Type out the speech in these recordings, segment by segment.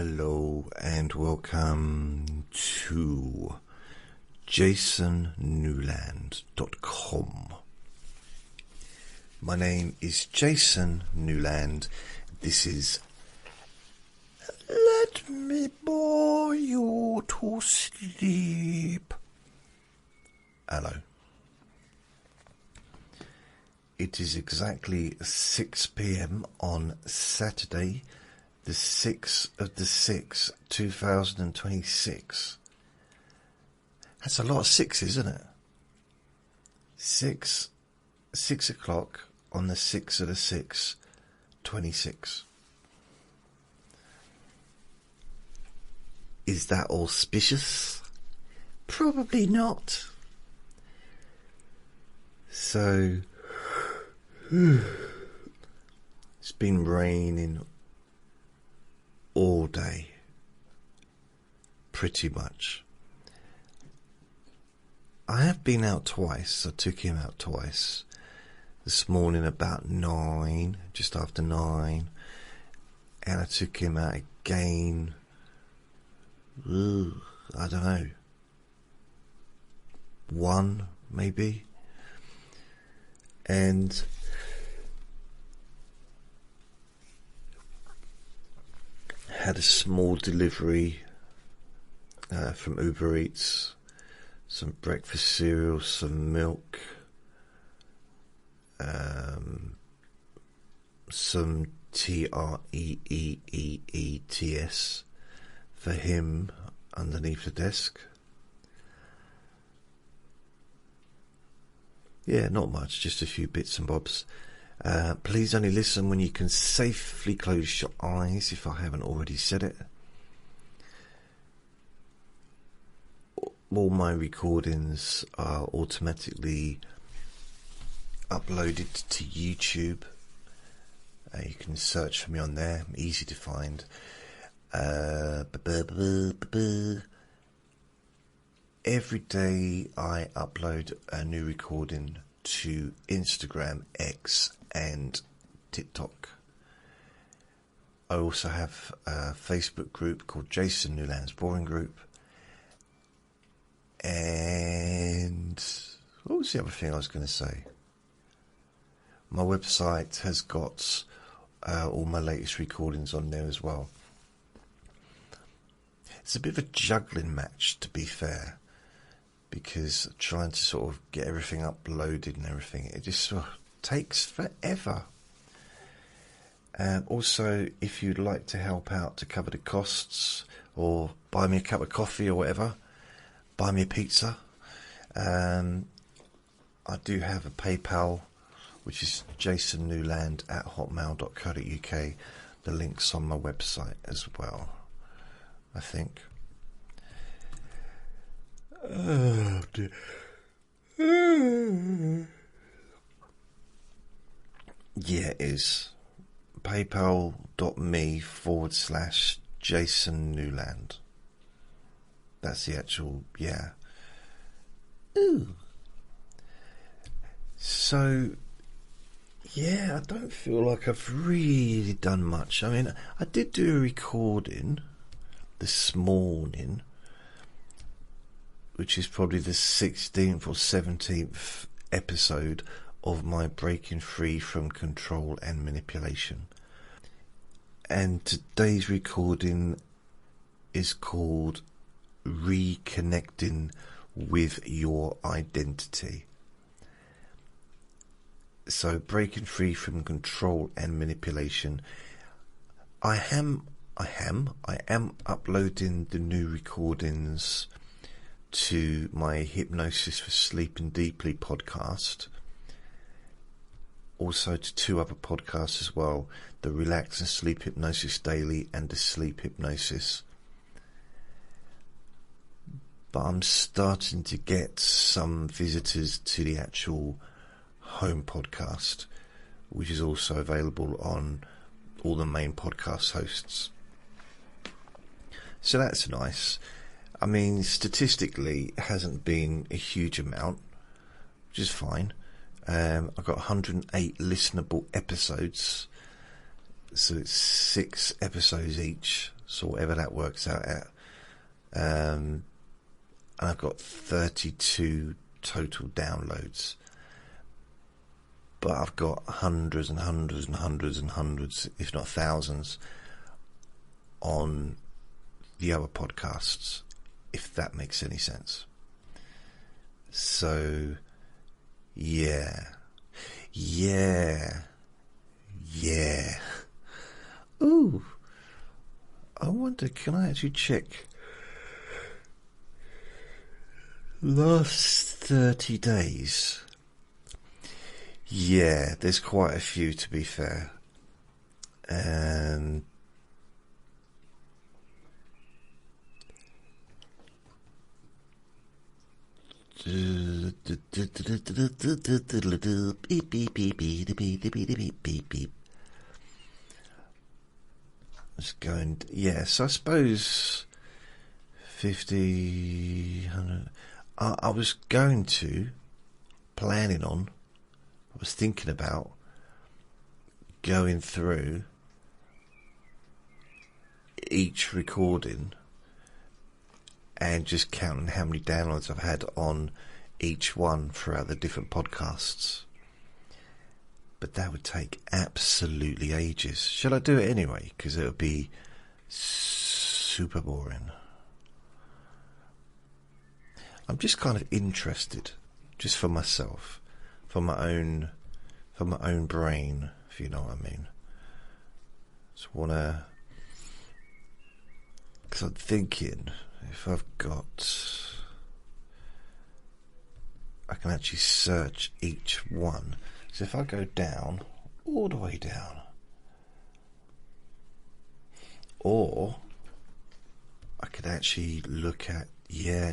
Hello and welcome to jasonnewland.com. My name is Jason Newland. This is Let Me Bore You to Sleep. Hello. It is exactly 6 p.m. on Saturday, the 6th of the 6th, 2026. That's a lot of sixes, isn't it? 6 o'clock on the 6th of the 6th, 26. Is that auspicious? Probably not. So, it's been raining all day, pretty much. I have been out twice. I took him out twice. This morning about 9, just after 9, and I took him out again, I don't know, 1 maybe, and had a small delivery from Uber Eats, some breakfast cereal, some milk, some TREEEETS for him underneath the desk. Yeah, not much, just a few bits and bobs. Please only listen when you can safely close your eyes, if I haven't already said it. All my recordings are automatically uploaded to YouTube. You can search for me on there, easy to find. Every day I upload a new recording to Instagram, X and TikTok. I also have a Facebook group called Jason Newland's Boring Group. And what was the other thing I was going to say? My website has got all my latest recordings on there as well. It's a bit of a juggling match, to be fair, because trying to sort of get everything uploaded and everything, it just sort of takes forever. Also, if you'd like to help out to cover the costs, or buy me a cup of coffee or whatever, buy me a pizza, I do have a PayPal, which is jasonnewland@hotmail.co.uk. The link's on my website as well, I think. Oh dear. Yeah, it is. PayPal.me/Jason Newland. That's the actual, yeah. Ooh. So, yeah, I don't feel like I've really done much. I mean, I did do a recording this morning, which is probably the 16th or 17th episode of my breaking free from control and manipulation. And today's recording is called Reconnecting with Your Identity. So, breaking free from control and manipulation. I am uploading the new recordings to my Hypnosis for Sleeping Deeply podcast. Also to 2 other podcasts as well, the Relax and Sleep Hypnosis Daily and the Sleep Hypnosis. But I'm starting to get some visitors to the actual home podcast, which is also available on all the main podcast hosts. So that's nice. I mean, statistically, it hasn't been a huge amount, which is fine. I've got 108 listenable episodes, so it's 6 episodes each, so whatever that works out at. And I've got 32 total downloads, but I've got hundreds and hundreds and hundreds and hundreds, if not thousands, on the other podcasts, if that makes any sense. So yeah. Ooh, I wonder, can I actually check last 30 days? Yeah, there's quite a few, to be fair. Just going, yes, I suppose 50, 100. I was thinking about going through each recording and just counting how many downloads I've had on each one throughout the different podcasts. But that would take absolutely ages. Shall I do it anyway? Because it would be super boring. I'm just kind of interested, just for myself, for my own brain, if you know what I mean. Just wanna, because I'm thinking, if I can actually search each one. So if I go down, all the way down, or I could actually look at,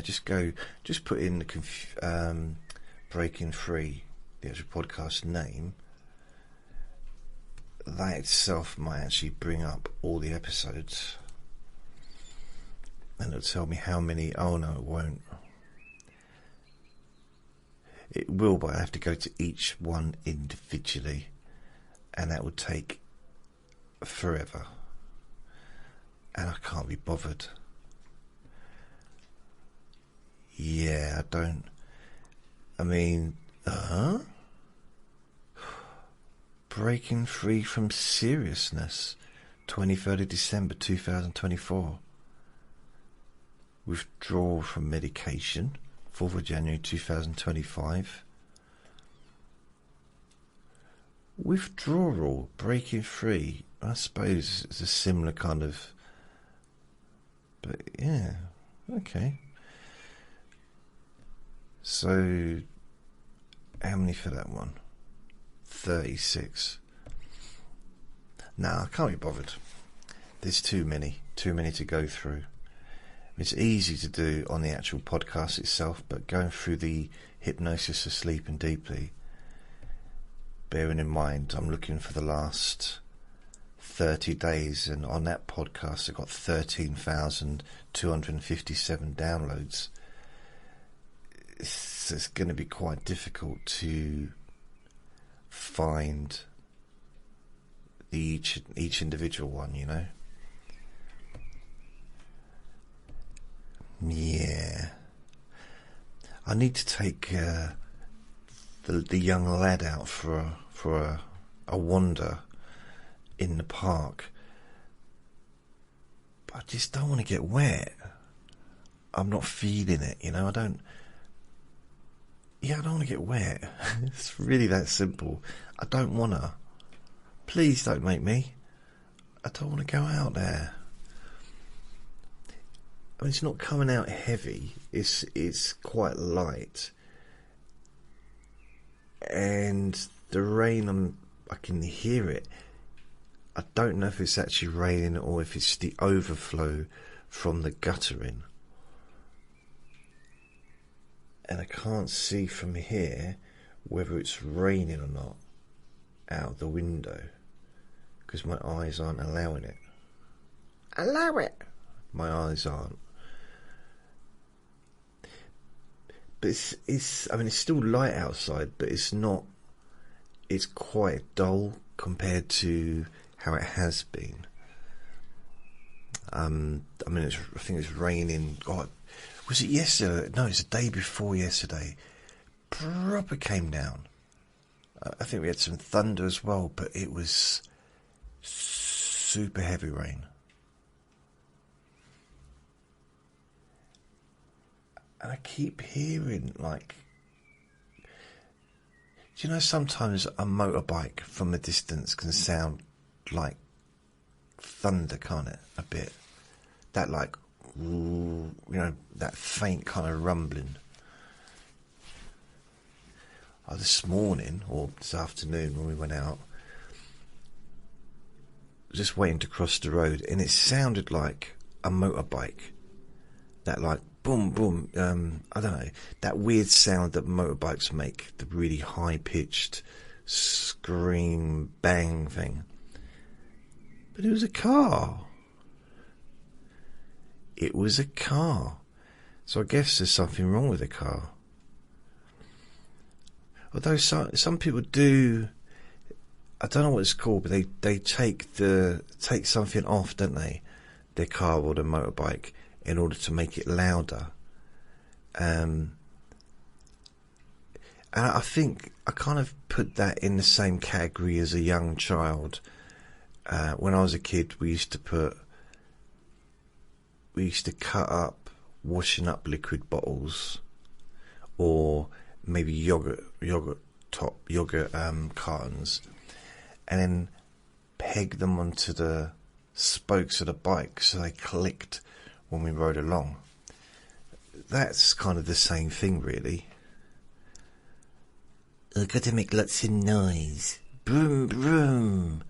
just put in the Breaking Free, the actual podcast name. That itself might actually bring up all the episodes, and it'll tell me how many. Oh no, it won't. It will, but I have to go to each one individually, and that would take forever, and I can't be bothered. Yeah, Breaking Free from Seriousness, 23rd of December 2024. Withdrawal from medication, 4th of January 2025. Withdrawal, breaking free, I suppose it's a similar kind of, but yeah, okay. So, how many for that one? 36. Nah, I can't be bothered. There's too many to go through. It's easy to do on the actual podcast itself, but going through the hypnosis of sleep and deeply, bearing in mind I'm looking for the last 30 days, and on that podcast I got 13,257 downloads. It's going to be quite difficult to find each individual one, you know. Yeah, I need to take the young lad out for a wander in the park, but I just don't want to get wet. I'm not feeling it, you know. I don't want to get wet. It's really that simple. I don't want to. Please don't make me. I don't want to go out there. I mean, it's not coming out heavy. It's quite light, and the rain, I can hear it. I don't know if it's actually raining or if it's the overflow from the guttering, and I can't see from here whether it's raining or not out the window because my eyes aren't allowing it. Allow it. My eyes aren't. But it's still light outside, but it's not. It's quite dull compared to how it has been. I think it's raining. God, was it yesterday? No, it's the day before yesterday. Proper came down. I think we had some thunder as well, but it was super heavy rain. And I keep hearing, like, do you know sometimes a motorbike from a distance can sound like thunder, can't it? A bit. That, like, that faint kind of rumbling. This morning, or this afternoon when we went out, just waiting to cross the road, and it sounded like a motorbike. That, like, boom, boom, I don't know, that weird sound that motorbikes make, the really high-pitched scream, bang thing. But it was a car. It was a car. So I guess there's something wrong with the car. Although some people do, I don't know what it's called, but they take something off, don't they? Their car or their motorbike in order to make it louder. And I think I kind of put that in the same category as a young child. When I was a kid, we used to cut up washing up liquid bottles, or maybe yogurt cartons, and then peg them onto the spokes of the bike so they clicked when we rode along. That's kind of the same thing, really. I've got to make lots of noise. Broom, broom.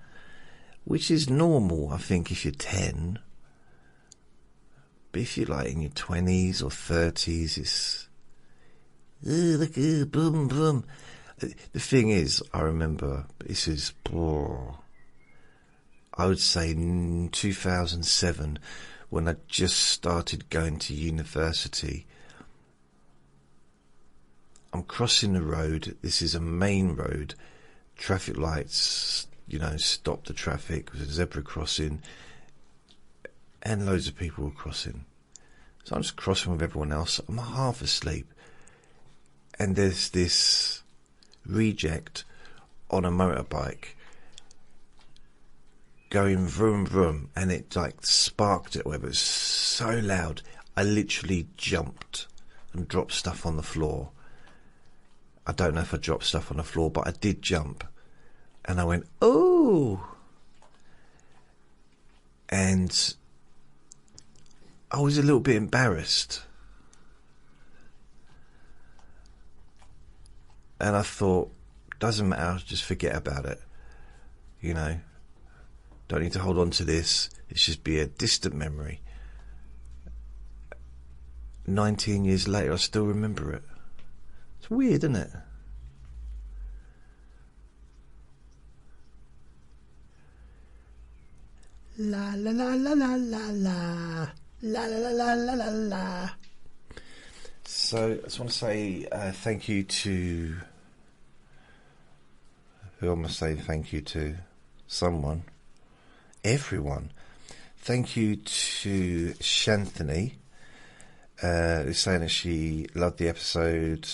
Which is normal, I think, if you're 10. But if you're like in your 20s or 30s, it's... look, boom, boom. The thing is, I remember, this is... I would say in 2007, when I just started going to university. I'm crossing the road. This is a main road. Traffic lights, stop the traffic. There's a zebra crossing. And loads of people were crossing. So I'm just crossing with everyone else. I'm half asleep. And there's this reject on a motorbike going vroom vroom, and it like sparked it, whatever. It was so loud, I literally jumped and dropped stuff on the floor. I don't know if I dropped stuff on the floor, but I did jump, and I went, oh, and I was a little bit embarrassed, and I thought, doesn't matter, just forget about it, Don't need to hold on to this. It should be a distant memory. 19 years later, I still remember it. It's weird, isn't it? La la la la la la la la la la la la la. So I just want to say thank you to... Who am I saying thank you to? Someone. Everyone. Thank you to Shanthony, who's saying that she loved the episode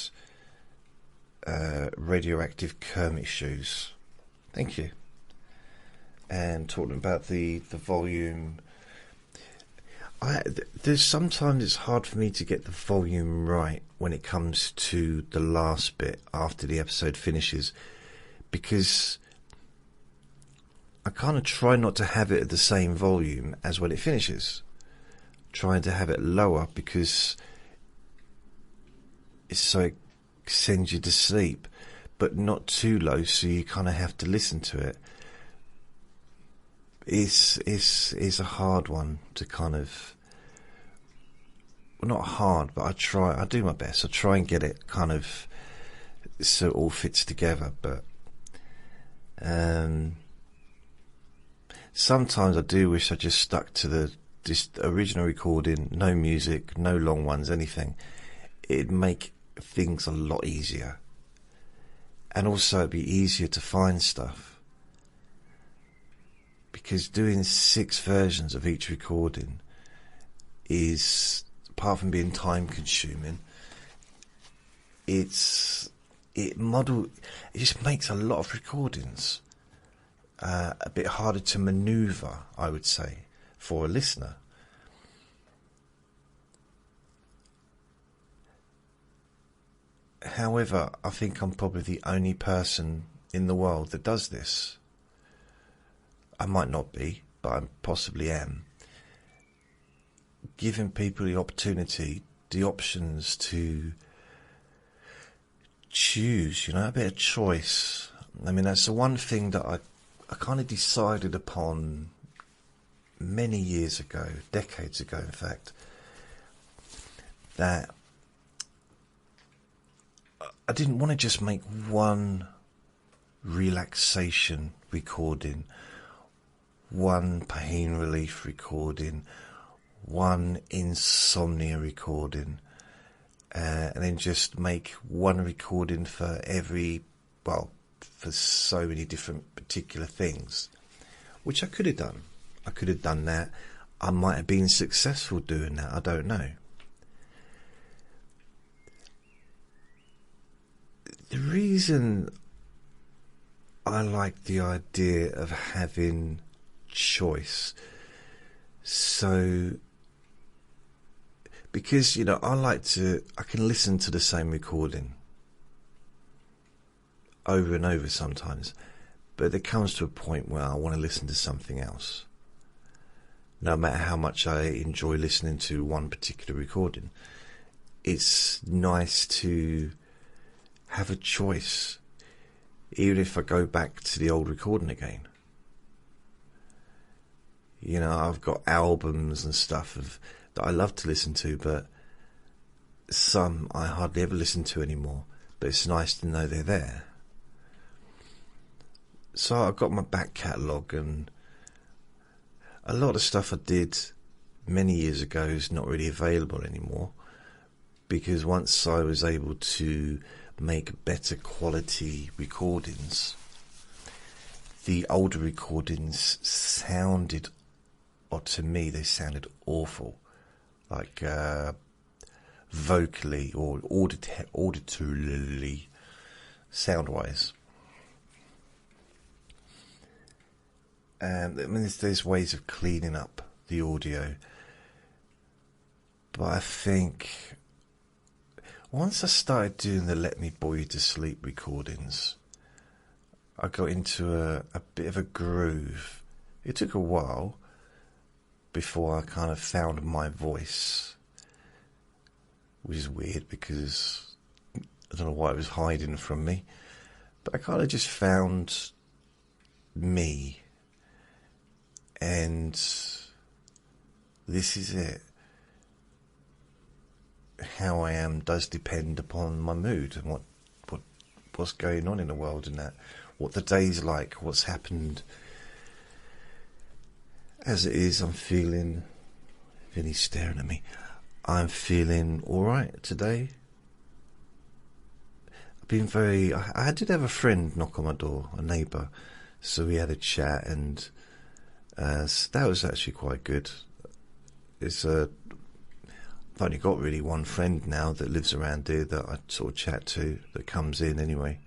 Radioactive Kermit Shoes. Thank you. And talking about the volume, there's sometimes it's hard for me to get the volume right when it comes to the last bit after the episode finishes, because I kind of try not to have it at the same volume as when it finishes. Trying to have it lower because it's so it sends you to sleep, but not too low, so you kind of have to listen to it. It's a hard one to kind of... Well, not hard, but I do my best. I try and get it kind of so it all fits together, but... sometimes I do wish I just stuck to the original recording, no music, no long ones, anything. It'd make things a lot easier. And also it'd be easier to find stuff. because doing 6 versions of each recording is, apart from being time consuming, it just makes a lot of recordings a bit harder to maneuver, I would say, for a listener. However, I think I'm probably the only person in the world that does this. I might not be, but I possibly am. Giving people the opportunity, the options to choose, a bit of choice. I mean, that's the one thing that I kind of decided upon many years ago, decades ago, in fact, that I didn't want to just make one relaxation recording, one pain relief recording, one insomnia recording, and then just make one recording for for so many different particular things, which I could have done. I could have done that. I might have been successful doing that. I don't know. The reason I like the idea of having choice, because I can listen to the same recording over and over sometimes, but there comes to a point where I want to listen to something else. No matter how much I enjoy listening to one particular recording, it's nice to have a choice, even if I go back to the old recording again. I've got albums and stuff that I love to listen to, but some I hardly ever listen to anymore, but it's nice to know they're there. So I've got my back catalogue, and a lot of stuff I did many years ago is not really available anymore, because once I was able to make better quality recordings, the older recordings sounded, or to me they sounded awful, like vocally or auditorily, sound-wise. And I mean, there's ways of cleaning up the audio, but I think once I started doing the Let Me Bore You to Sleep recordings, I got into a bit of a groove. It took a while before I kind of found my voice, which is weird because I don't know why it was hiding from me, but I kind of just found me, and this is it. How I am does depend upon my mood and what's going on in the world, and that, what the day's like, what's happened. As it is, I'm feeling, Vinny's staring at me, I'm feeling alright today. I did have a friend knock on my door, a neighbour, so we had a chat, and that was actually quite good. I've only got really one friend now that lives around here that I sort of chat to, that comes in anyway.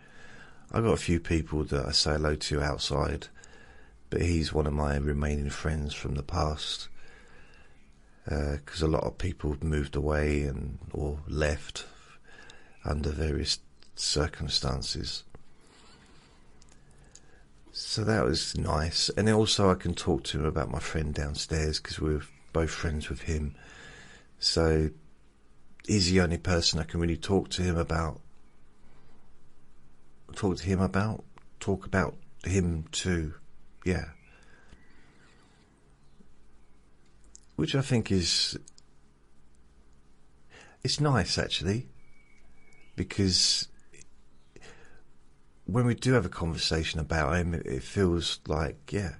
I've got a few people that I say hello to outside, but he's one of my remaining friends from the past, because a lot of people have moved away or left under various circumstances. So that was nice. And also I can talk to him about my friend downstairs, because we're both friends with him. So he's the only person I can really talk about him too. Yeah. Which I think it's nice, actually, because when we do have a conversation about him, it feels like, yeah,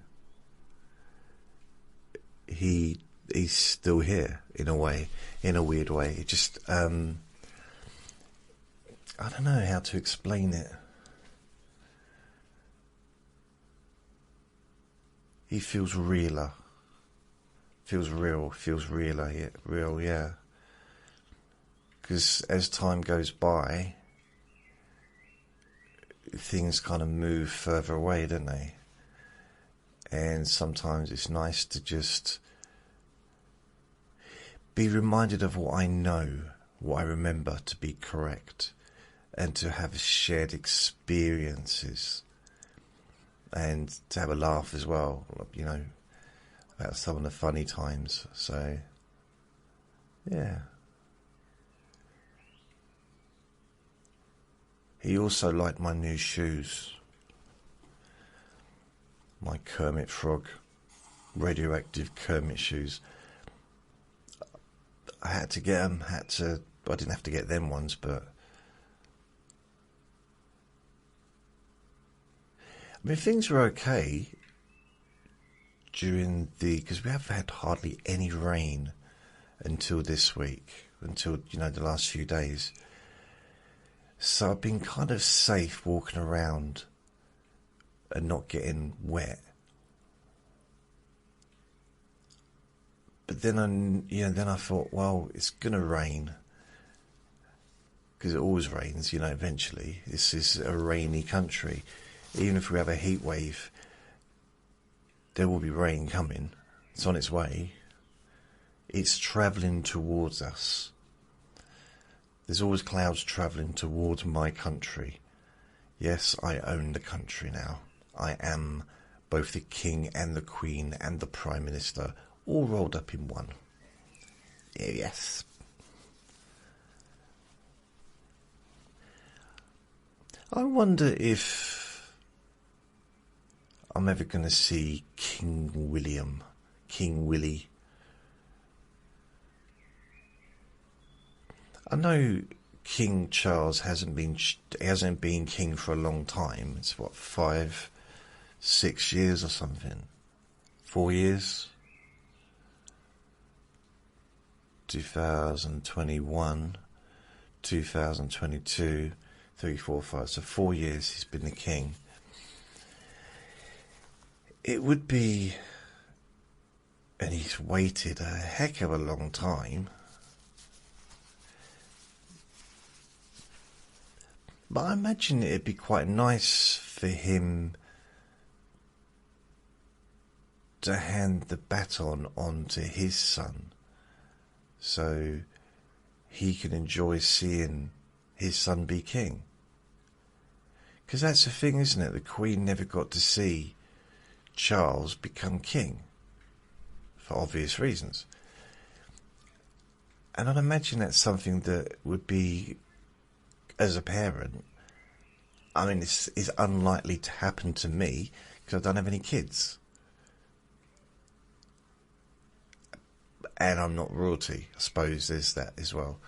he's still here in a way, in a weird way. It just, I don't know how to explain it. he feels realer. Feels real, feels realer, yeah, real, yeah. Because as time goes by, things kind of move further away, don't they? And sometimes it's nice to just be reminded of what I know, what I remember to be correct, and to have shared experiences, and to have a laugh as well, you know, about some of the funny times. So, yeah. He also liked my new shoes. My Kermit Frog, radioactive Kermit shoes. I had to get them, I didn't have to get them ones, but I mean, things were okay because we have had hardly any rain until this week, until, you know, the last few days. So I've been kind of safe walking around and not getting wet. But then I thought, well, it's gonna rain, because it always rains, you know, eventually. This is a rainy country. Even if we have a heat wave, there will be rain coming. It's on its way. It's travelling towards us. There's always clouds travelling towards my country. Yes, I own the country now. I am both the king and the queen and the prime minister, all rolled up in one. Yes. I wonder if I'm ever going to see King Willie. I know King Charles hasn't been king for a long time. It's what, 5, 6 years or something? 4 years? 2021, 2022, 3, 4, 5. So 4 years he's been the king. It would be, and he's waited a heck of a long time. But I imagine it'd be quite nice for him to hand the baton on to his son, so he can enjoy seeing his son be king. Because that's the thing, isn't it? The Queen never got to see Charles become king, for obvious reasons. And I'd imagine that's something that would be, as a parent, I mean, it's unlikely to happen to me because I don't have any kids. And I'm not royalty. I suppose there's that as well.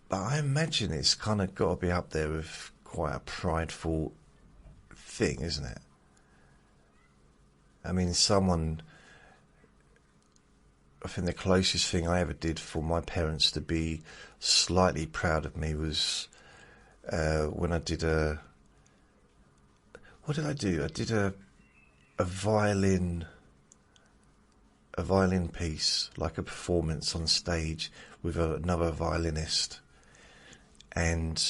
But I imagine it's kind of got to be up there with quite a prideful thing, isn't it? I mean, I think the closest thing I ever did for my parents to be slightly proud of me was when I did what did I do? I did a violin piece, like a performance on stage with another violinist, and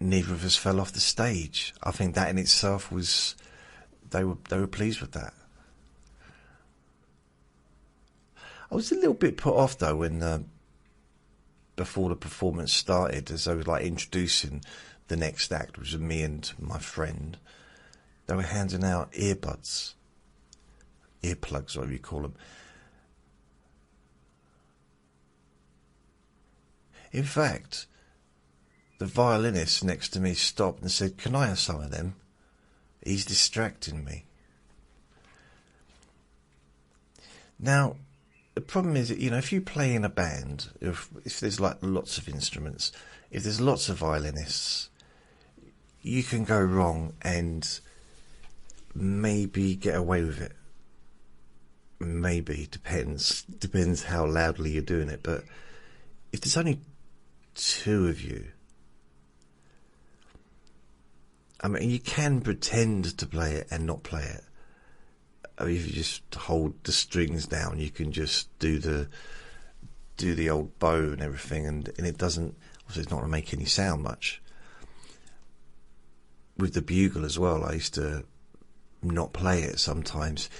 neither of us fell off the stage. I think that in itself was, they were pleased with that. I was a little bit put off though when before the performance started, as I was like introducing the next act, which was me and my friend. They were handing out earbuds, earplugs, whatever you call them. In fact, the violinist next to me stopped and said, "Can I have some of them? He's distracting me." Now, the problem is that, you know, if you play in a band, if there's like lots of instruments, if there's lots of violinists, you can go wrong and maybe get away with it. Maybe, depends how loudly you're doing it. But if there's only 2 of you, I mean, you can pretend to play it and not play it. I mean, if you just hold the strings down, you can just do the old bow and everything, and it doesn't, obviously it's not going to make any sound much. With the bugle as well, I used to not play it sometimes,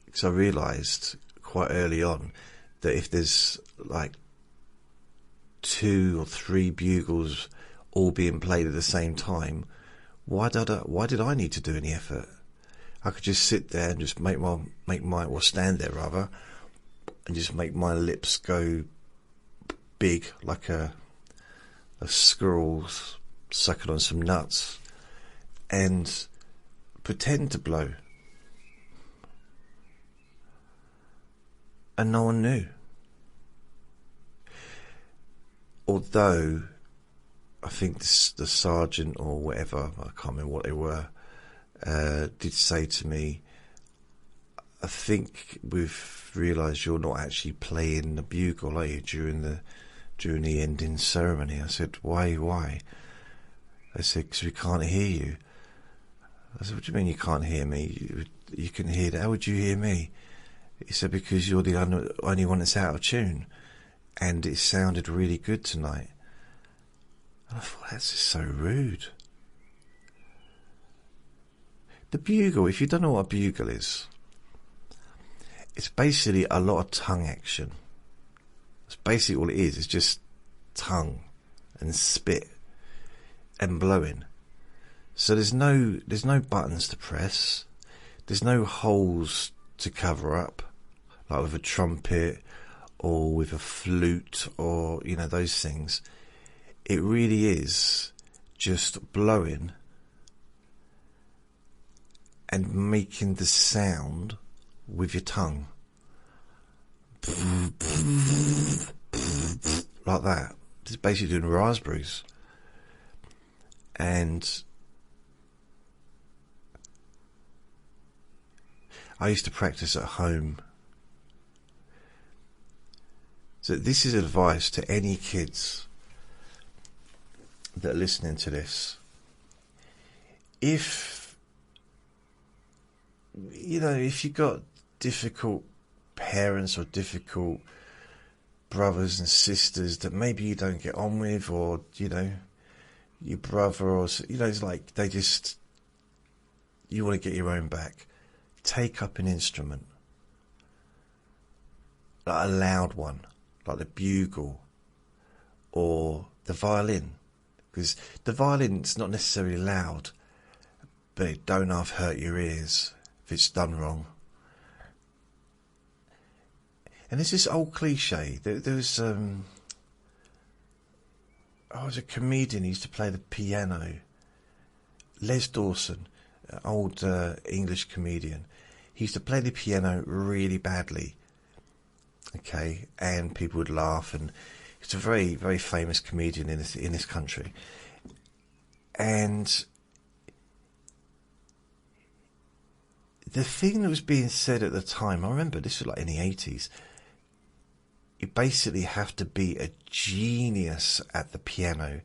because I realised quite early on that if there's like 2 or 3 bugles all being played at the same time, why did I need to do any effort? I could just sit there and just stand there rather, and just make my lips go big like a squirrel sucking on some nuts, and pretend to blow, and no one knew. Although I think the sergeant or whatever, I can't remember what they were, did say to me, I think we've realised you're not actually playing the bugle, are you, during the ending ceremony. I said, why? I said, because we can't hear you. I said, what do you mean you can't hear me? You can hear that. How would you hear me? He said, because you're the only one that's out of tune, and it sounded really good tonight. And I thought, that's just so rude. The bugle, if you don't know what a bugle is, it's basically a lot of tongue action. That's basically all it is. It's just tongue and spit and blowing. So there's no buttons to press. There's no holes to cover up, like with a trumpet or with a flute or, those things. It really is just blowing and making the sound with your tongue. Like that. It's basically doing raspberries. And I used to practice at home. So this is advice to any kids that are listening to this. If you've got difficult parents or difficult brothers and sisters that maybe you don't get on with, or your brother, or it's like you want to get your own back, take up an instrument, like a loud one, like the bugle or the violin, because the violin's not necessarily loud, but it don't half hurt your ears if it's done wrong. And there's this old cliche. There was a comedian who used to play the piano. Les Dawson, an old English comedian. He used to play the piano really badly. Okay, and people would laugh, and he's a very, very famous comedian in this country. And the thing that was being said at the time, I remember this was like in the 80s, you basically have to be a genius at the piano.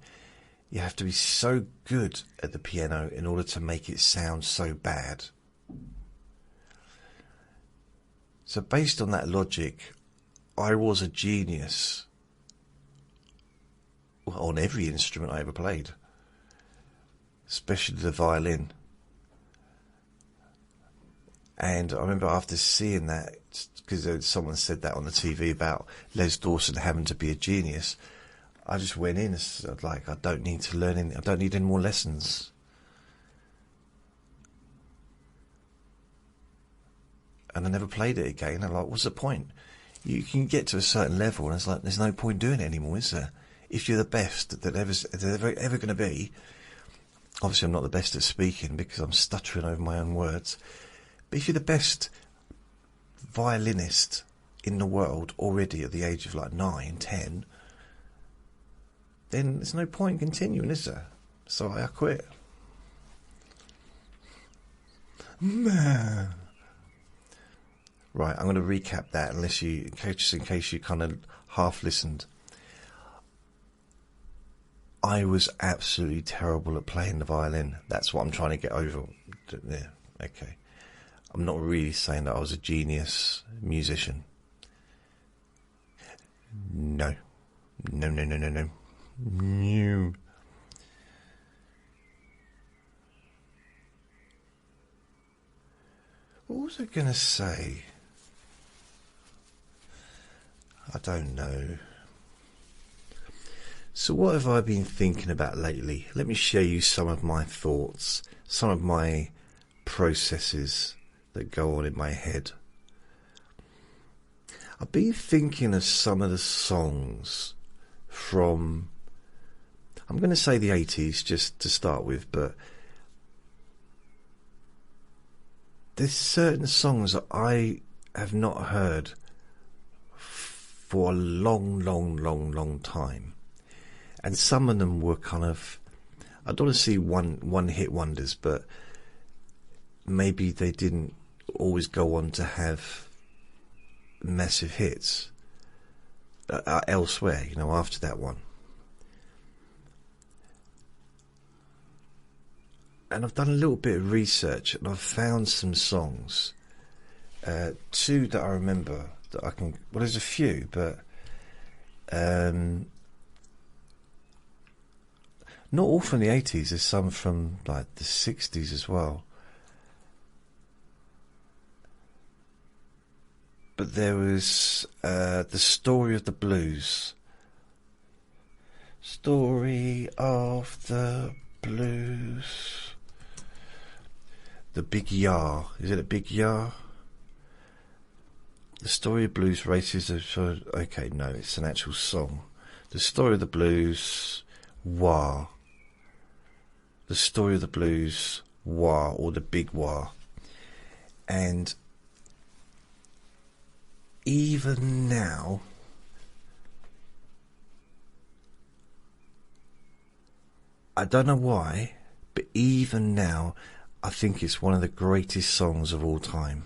You have to be so good at the piano in order to make it sound so bad. So based on that logic, I was a genius on every instrument I ever played, especially the violin. And I remember after seeing that, because someone said that on the TV about Les Dawson having to be a genius, I just went in and said, I don't need to learn I don't need any more lessons. And I never played it again. I'm like, what's the point? You can get to a certain level, and it's like, there's no point doing it anymore, is there? If you're the best that there's ever going to be. Obviously, I'm not the best at speaking because I'm stuttering over my own words. But if you're the best violinist in the world already at the age of 9, 10, then there's no point continuing, is there? So I quit. Man. Right, I'm going to recap that just in case you kind of half listened. I was absolutely terrible at playing the violin. That's what I'm trying to get over. Yeah, okay. I'm not really saying that I was a genius musician. No. No, no, no, no, no. No. What was I going to say? I don't know. So what have I been thinking about lately? Let me share you some of my thoughts, some of my processes that go on in my head. I've been thinking of some of the songs from, I'm going to say the 80s just to start with, but there's certain songs that I have not heard for a long, long, long, long time. And some of them were kind of, I don't want to see one hit wonders, but maybe they didn't always go on to have massive hits elsewhere, you know, after that one. And I've done a little bit of research and I've found some songs, two that I remember that I can, well, there's a few, but not all from the 80s, there's some from like the 60s as well. But there was The Story of the Blues. Story of the Blues. The Big Yah. Is it a Big Yah? The Story of Blues Races. Okay, no, it's an actual song. The Story of the Blues. Wah. The Story of the Blues. Wah, or the Big Wah. And even now, I don't know why, but even now, I think it's one of the greatest songs of all time.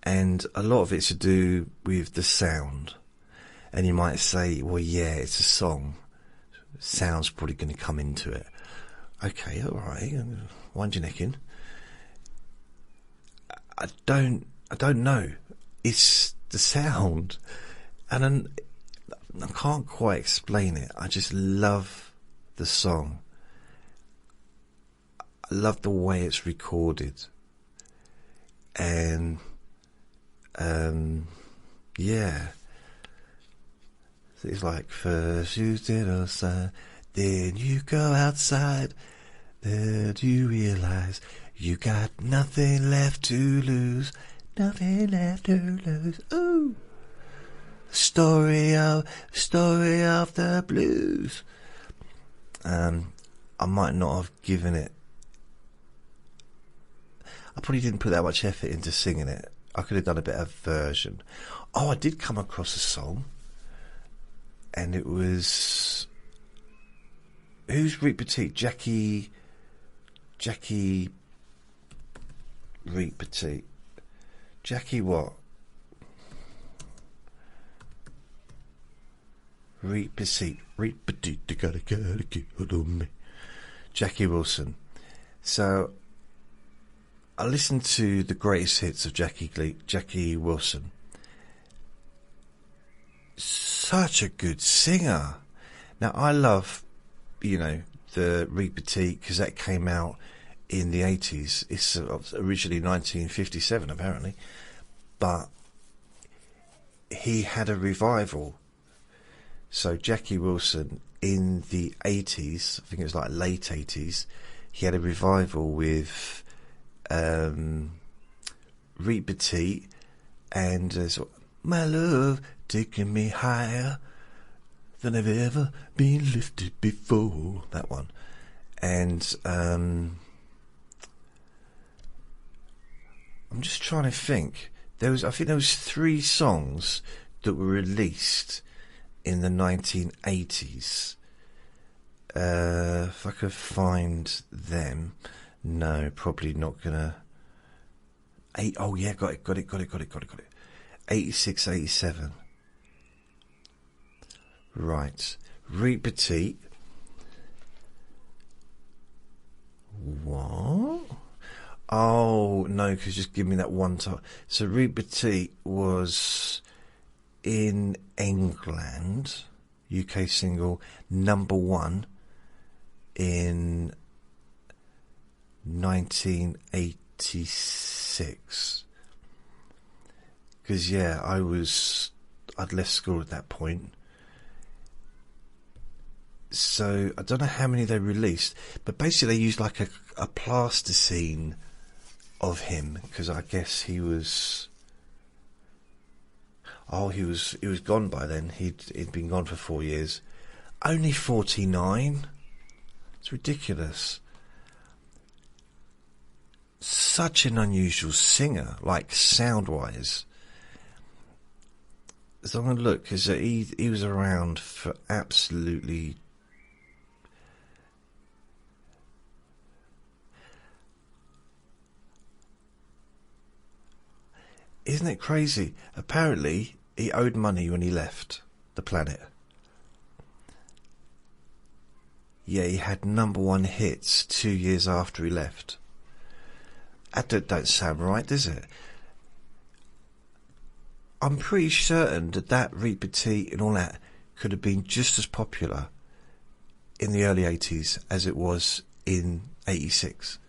And a lot of it's to do with the sound. And you might say, well, yeah, it's a song. Sound's probably going to come into it. Okay, all right, wind your neck in. I don't know. It's the sound. And I can't quite explain it. I just love the song. I love the way it's recorded. And yeah, it's like, first you sit outside, then you go outside, then you realize you got nothing left to lose, nothing left to lose. Ooh, story of the blues. I might not have given it, I probably didn't put that much effort into singing it. I could have done a better version. Oh, I did come across a song, and it was, who's Rick Petit? Jackie Rick Petit. Jackie what? Rick Petit. Rick Petit. Gotta get on me. Jackie Wilson. So I listened to the greatest hits of Jackie Wilson. Such a good singer. Now I love, you know, the Rick Petit because that came out in the 80s. It's originally 1957 apparently, but he had a revival. So Jackie Wilson in the 80s, I think it was like late 80s, he had a revival with Rick Petit and my love taking me higher than I've ever been lifted before. That one. And I'm just trying to think. I think there was 3 songs that were released in the 1980s. If I could find them. No, probably not gonna. Oh yeah, got it. 86, 87. Right. Reet Petit. What? Oh, no, because just give me that one time. So Reet Petit was in England, UK single, #1 in 1986. Because, yeah, I'd left school at that point. So, I don't know how many they released, but basically they used like a plasticine of him, because I guess he was gone by then. He'd been gone for 4 years. Only 49. It's ridiculous. Such an unusual singer, like sound-wise. So I'm going to look, because he was around for absolutely... Isn't it crazy? Apparently, he owed money when he left the planet. Yeah, he had #1 hits 2 years after he left. That don't sound right, does it? I'm pretty certain that Reet Petit and all that could have been just as popular in the early 80s as it was in 86.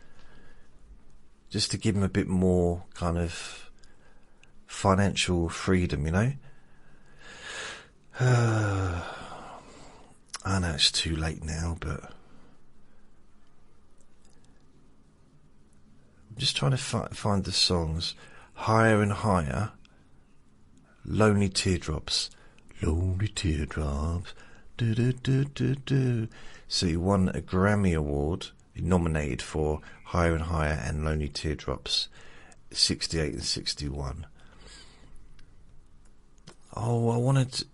Just to give him a bit more kind of financial freedom, you know? I know it's too late now, but I'm just trying to find the songs. Higher and Higher, Lonely Teardrops, Lonely Teardrops, do do do do do. So he won a Grammy Award, nominated for Higher and Higher and Lonely Teardrops, 68 and 61. Oh, I wanted...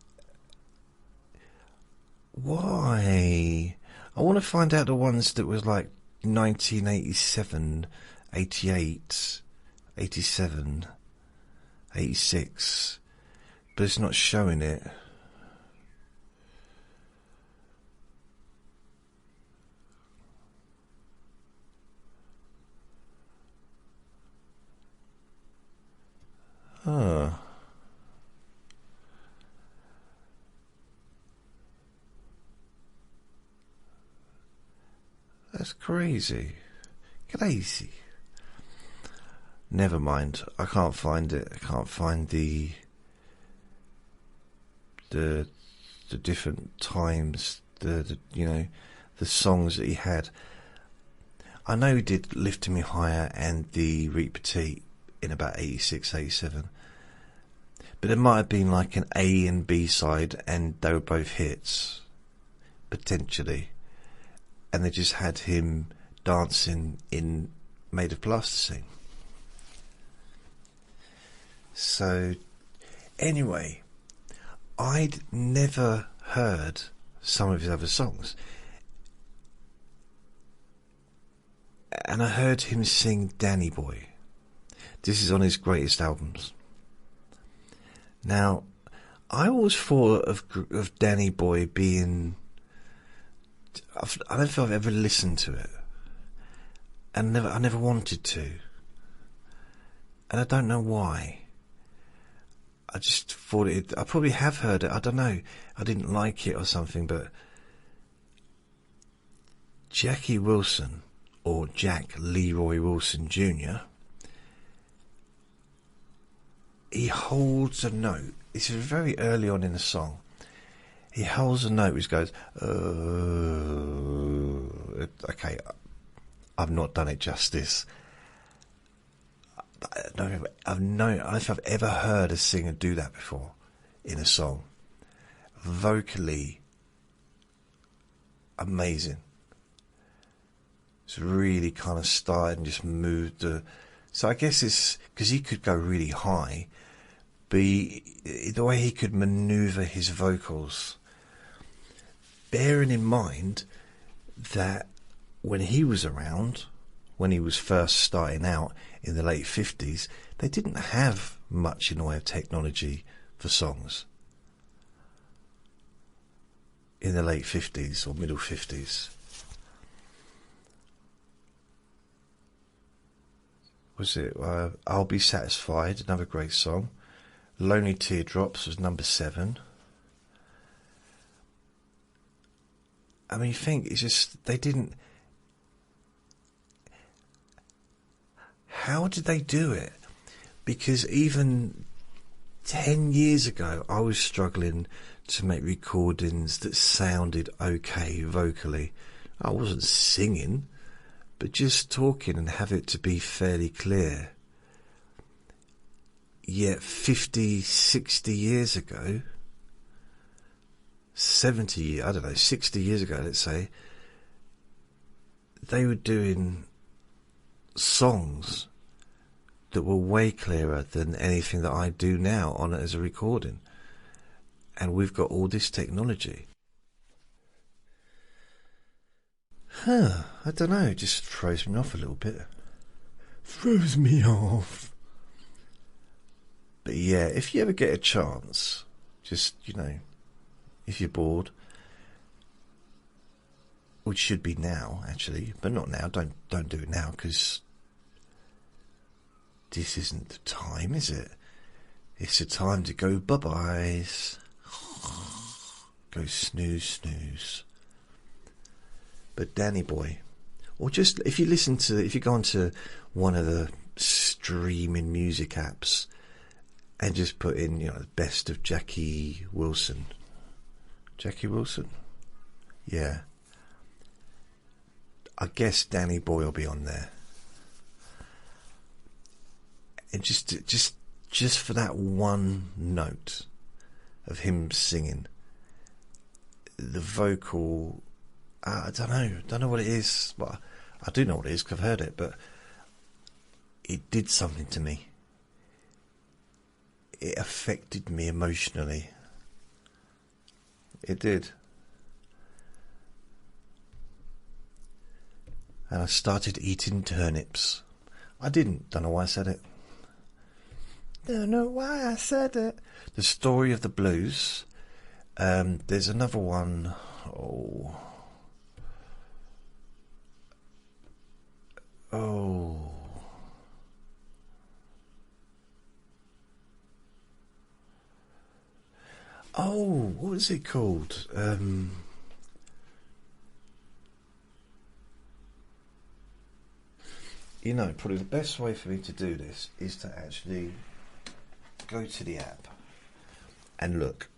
Why? I want to find out the ones that was like 1987, 88, 87, 86. But it's not showing it. Huh. That's crazy. Crazy. Never mind. I can't find it. I can't find the different times, the you know, the songs that he had. I know he did Lifting Me Higher and the Reet Petit in about 86, 87. But it might have been like an A and B side and they were both hits. Potentially. And they just had him dancing in Made of Plasticine. So, anyway, I'd never heard some of his other songs. And I heard him sing Danny Boy. This is on his greatest albums. Now, I always thought of Danny Boy being... I don't think I've ever listened to it. And I never wanted to. And I don't know why. I just thought I probably have heard it. I don't know. I didn't like it or something, but Jackie Wilson, or Jack Leroy Wilson Jr., he holds a note. This is very early on in the song. He holds a note which goes, okay, I've not done it justice. I don't know if I've ever heard a singer do that before in a song. Vocally, amazing. It's really kind of started and just moved. So I guess it's because he could go really high, but the way he could maneuver his vocals, bearing in mind that when he was around, when he was first starting out in the late 50s, they didn't have much in the way of technology for songs. in the late 50s or middle 50s. Was it I'll Be Satisfied, another great song. Lonely Teardrops was number 7. I mean, you think it's just, they didn't... How did they do it? Because even 10 years ago, I was struggling to make recordings that sounded okay vocally. I wasn't singing, but just talking and have it to be fairly clear. Yet 50, 60 years ago, 70, I don't know, 60 years ago, let's say, they were doing songs that were way clearer than anything that I do now on it as a recording. And we've got all this technology. I don't know, it just throws me off a little bit. Throws me off. But yeah, if you ever get a chance, just, if you're bored, which should be now, actually, but not now, don't do it now, because this isn't the time, is it? It's the time to go bye-byes. Go snooze. But Danny Boy, or just, if you go onto one of the streaming music apps, and just put in, the best of Jackie Wilson. Jackie Wilson? Yeah. I guess Danny Boy will be on there. And just for that one note of him singing, the vocal, I don't know what it is. Well, I do know what it is because I've heard it, but it did something to me. It affected me emotionally. It did. And I started eating turnips. I didn't. Don't know why I said it. Don't know why I said it. The Story of the Blues. There's another one. What was it called? Probably the best way for me to do this is to actually go to the app and look.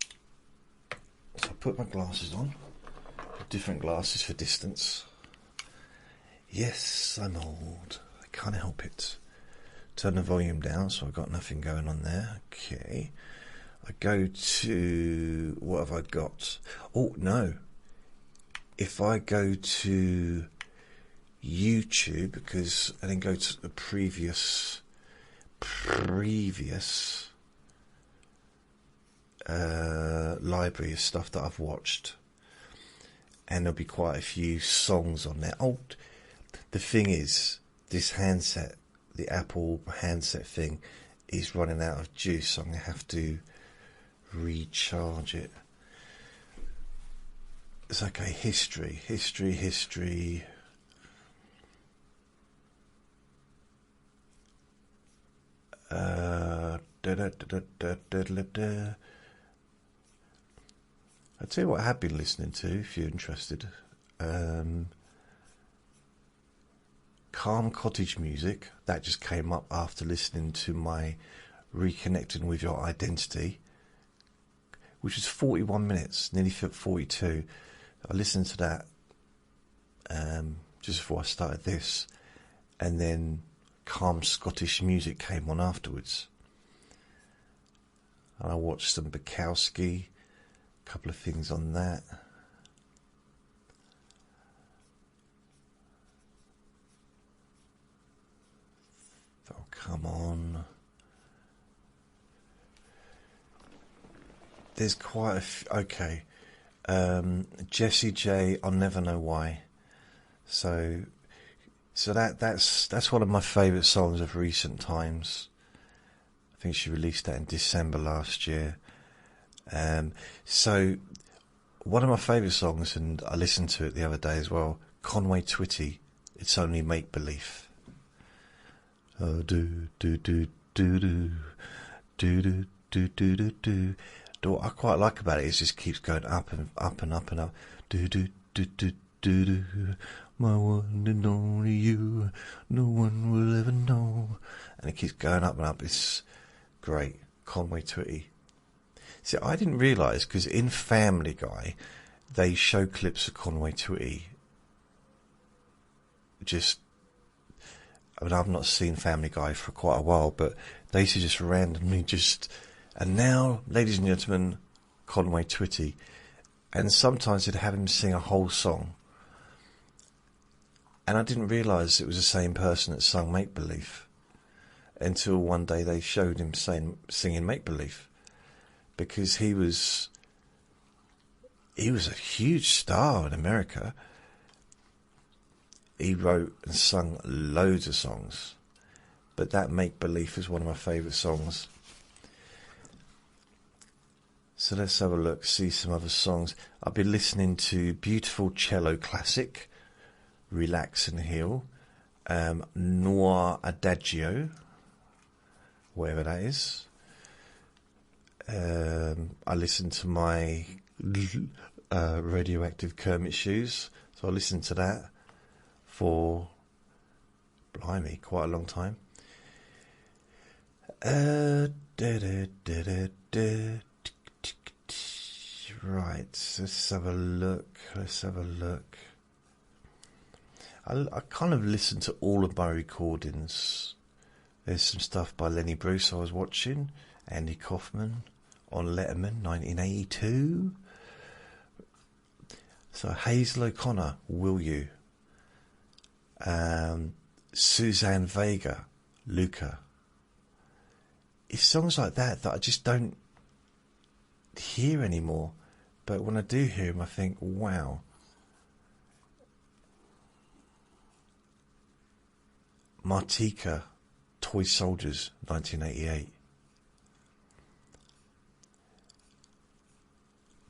So I put my glasses on, different glasses for distance. Yes, I'm old. I can't help it. Turn the volume down so I've got nothing going on there. Okay. I go to, what have I got? Oh, no. If I go to YouTube, and then go to the previous library of stuff that I've watched, and there'll be quite a few songs on there. The thing is, this handset, the Apple handset thing, is running out of juice, so I'm going to have to recharge it. It's okay. History. I'll tell you what I have been listening to, if you're interested. Calm cottage music. That just came up after listening to my Reconnecting with Your Identity, which was 41 minutes, nearly 42. I listened to that just before I started this, and then calm Scottish music came on afterwards. And I watched some Bukowski, a couple of things on that. Oh, come on. There's quite a few. Okay. Jessie J, I'll Never Know Why. So that's one of my favourite songs of recent times. I think she released that in December last year. So one of my favourite songs, and I listened to it the other day as well, Conway Twitty, It's Only Make Believe. Oh, do do do do do do do do do do do. What I quite like about it is it just keeps going up and up and up and up. Do do do do do do. My one and only you, no one will ever know. And it keeps going up and up. It's great. Conway Twitty. See, I didn't realise, because in Family Guy, they show clips of Conway Twitty. I've not seen Family Guy for quite a while, but they used to just randomly and now, ladies and gentlemen, Conway Twitty. And sometimes they'd have him sing a whole song. And I didn't realise it was the same person that sung Make Believe until one day they showed him singing Make Believe, because he was a huge star in America. He wrote and sung loads of songs, but that Make Believe is one of my favourite songs. So let's have a look, see some other songs. I've been listening to beautiful cello classic, Relax and Heal, Noir Adagio, wherever that is. I listened to my Radioactive Kermit Shoes, so I listened to that for, blimey, quite a long time. Right, let's have a look. I kind of listened to all of my recordings. There's some stuff by Lenny Bruce I was watching, Andy Kaufman on Letterman, 1982. So Hazel O'Connor, Will You? Suzanne Vega, Luca. It's songs like that I just don't hear anymore, but when I do hear them I think, wow. Martika, Toy Soldiers, 1988.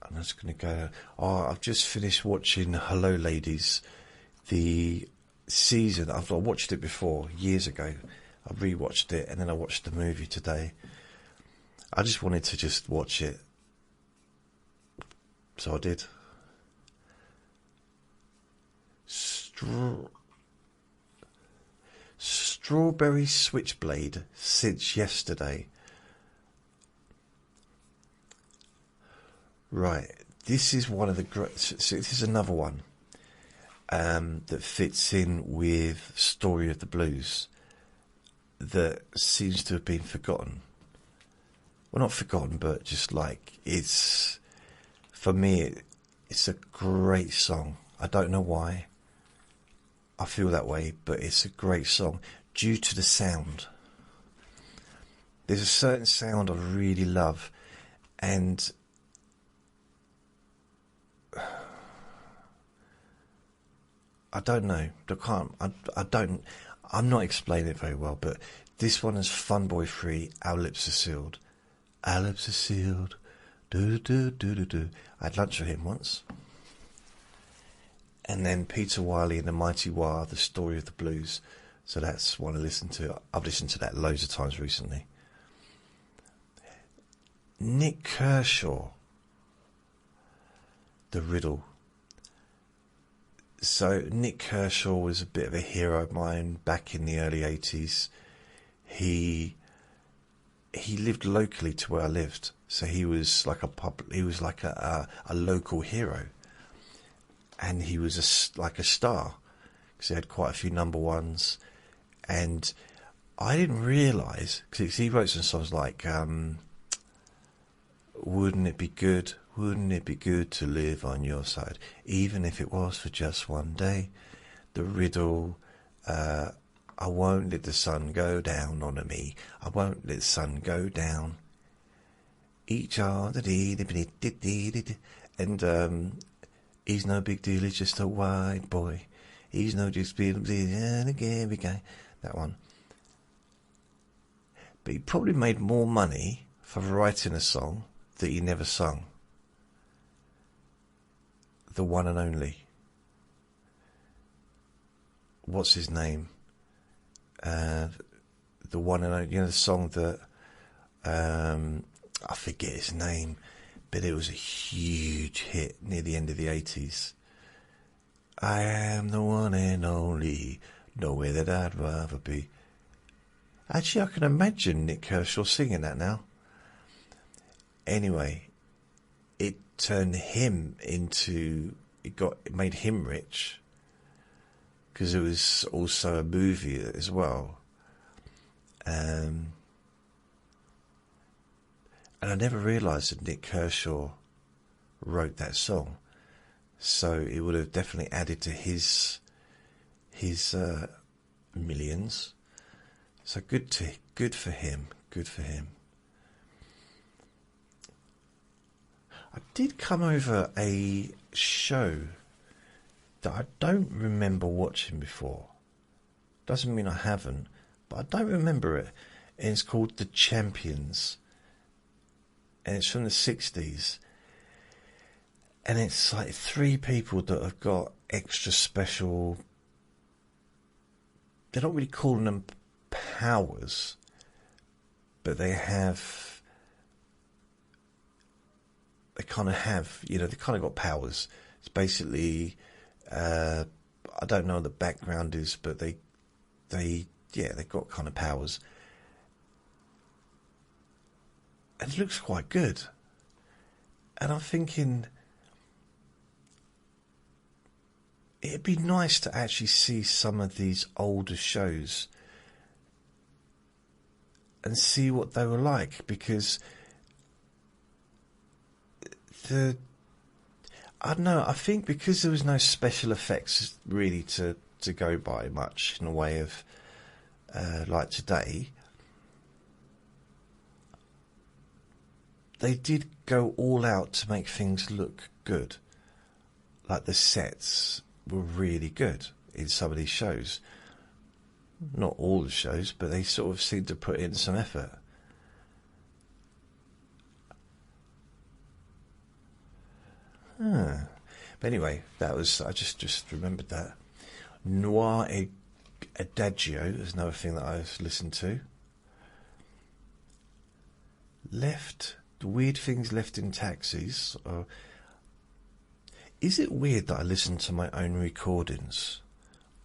I'm just going to go. I've just finished watching Hello Ladies, the season. I watched it before, years ago. I rewatched it, and then I watched the movie today. I just wanted to just watch it, so I did. Strawberry Switchblade, Since Yesterday. Right, this is one of the great. So this is another one that fits in with Story of the Blues that seems to have been forgotten. Well, not forgotten, but just like it's, for me, it's a great song. I don't know why I feel that way, but it's a great song due to the sound. There's a certain sound I really love, and I don't know. I'm not explaining it very well, but this one is Fun Boy Free, Our Lips Are Sealed. Our lips are sealed. Do do do do do. I had lunch with him once. And then Peter Wiley and the Mighty Wah, The Story of the Blues. So that's one I listen to. I've listened to that loads of times recently. Nick Kershaw, The Riddle. So Nick Kershaw was a bit of a hero of mine back in the early 80s. He lived locally to where I lived, so he was like a local hero, and he was like a star because he had quite a few number ones. And I didn't realise, because he wrote some songs like wouldn't it be good to live on your side, even if it was for just one day. The Riddle, I won't let the sun go down on me, I won't let the sun go down. Each other, and he's no big deal, he's just a white boy. He's no just big guy. That one. But he probably made more money for writing a song that he never sung. the one and only. What's his name? The one and only, the song that, I forget his name, but it was a huge hit near the end of the 80s. I am the one and only, nowhere that I'd rather be. Actually, I can imagine Nick Kershaw singing that now. Anyway, it turned him into, it made him rich, because it was also a movie as well. And I never realised that Nick Kershaw wrote that song, so it would have definitely added to his millions. So good for him. Good for him. I did come over a show that I don't remember watching before. Doesn't mean I haven't, but I don't remember it. And it's called The Champions. And it's from the 60s. And it's like 3 people that have got extra special... They're not really calling them powers, but they have... They kind of have, they kind of got powers. It's basically... I don't know what the background is, but they've got kind of powers. And it looks quite good. And I'm thinking, it'd be nice to actually see some of these older shows and see what they were like, because I don't know, I think because there was no special effects really to go by much in a way of like today, they did go all out to make things look good. Like the sets were really good in some of these shows. Not all the shows, but they sort of seemed to put in some effort. But anyway, that was, I just remembered that. Noir Adagio is another thing that I've listened to. Weird things left in taxis. Is it weird that I listen to my own recordings,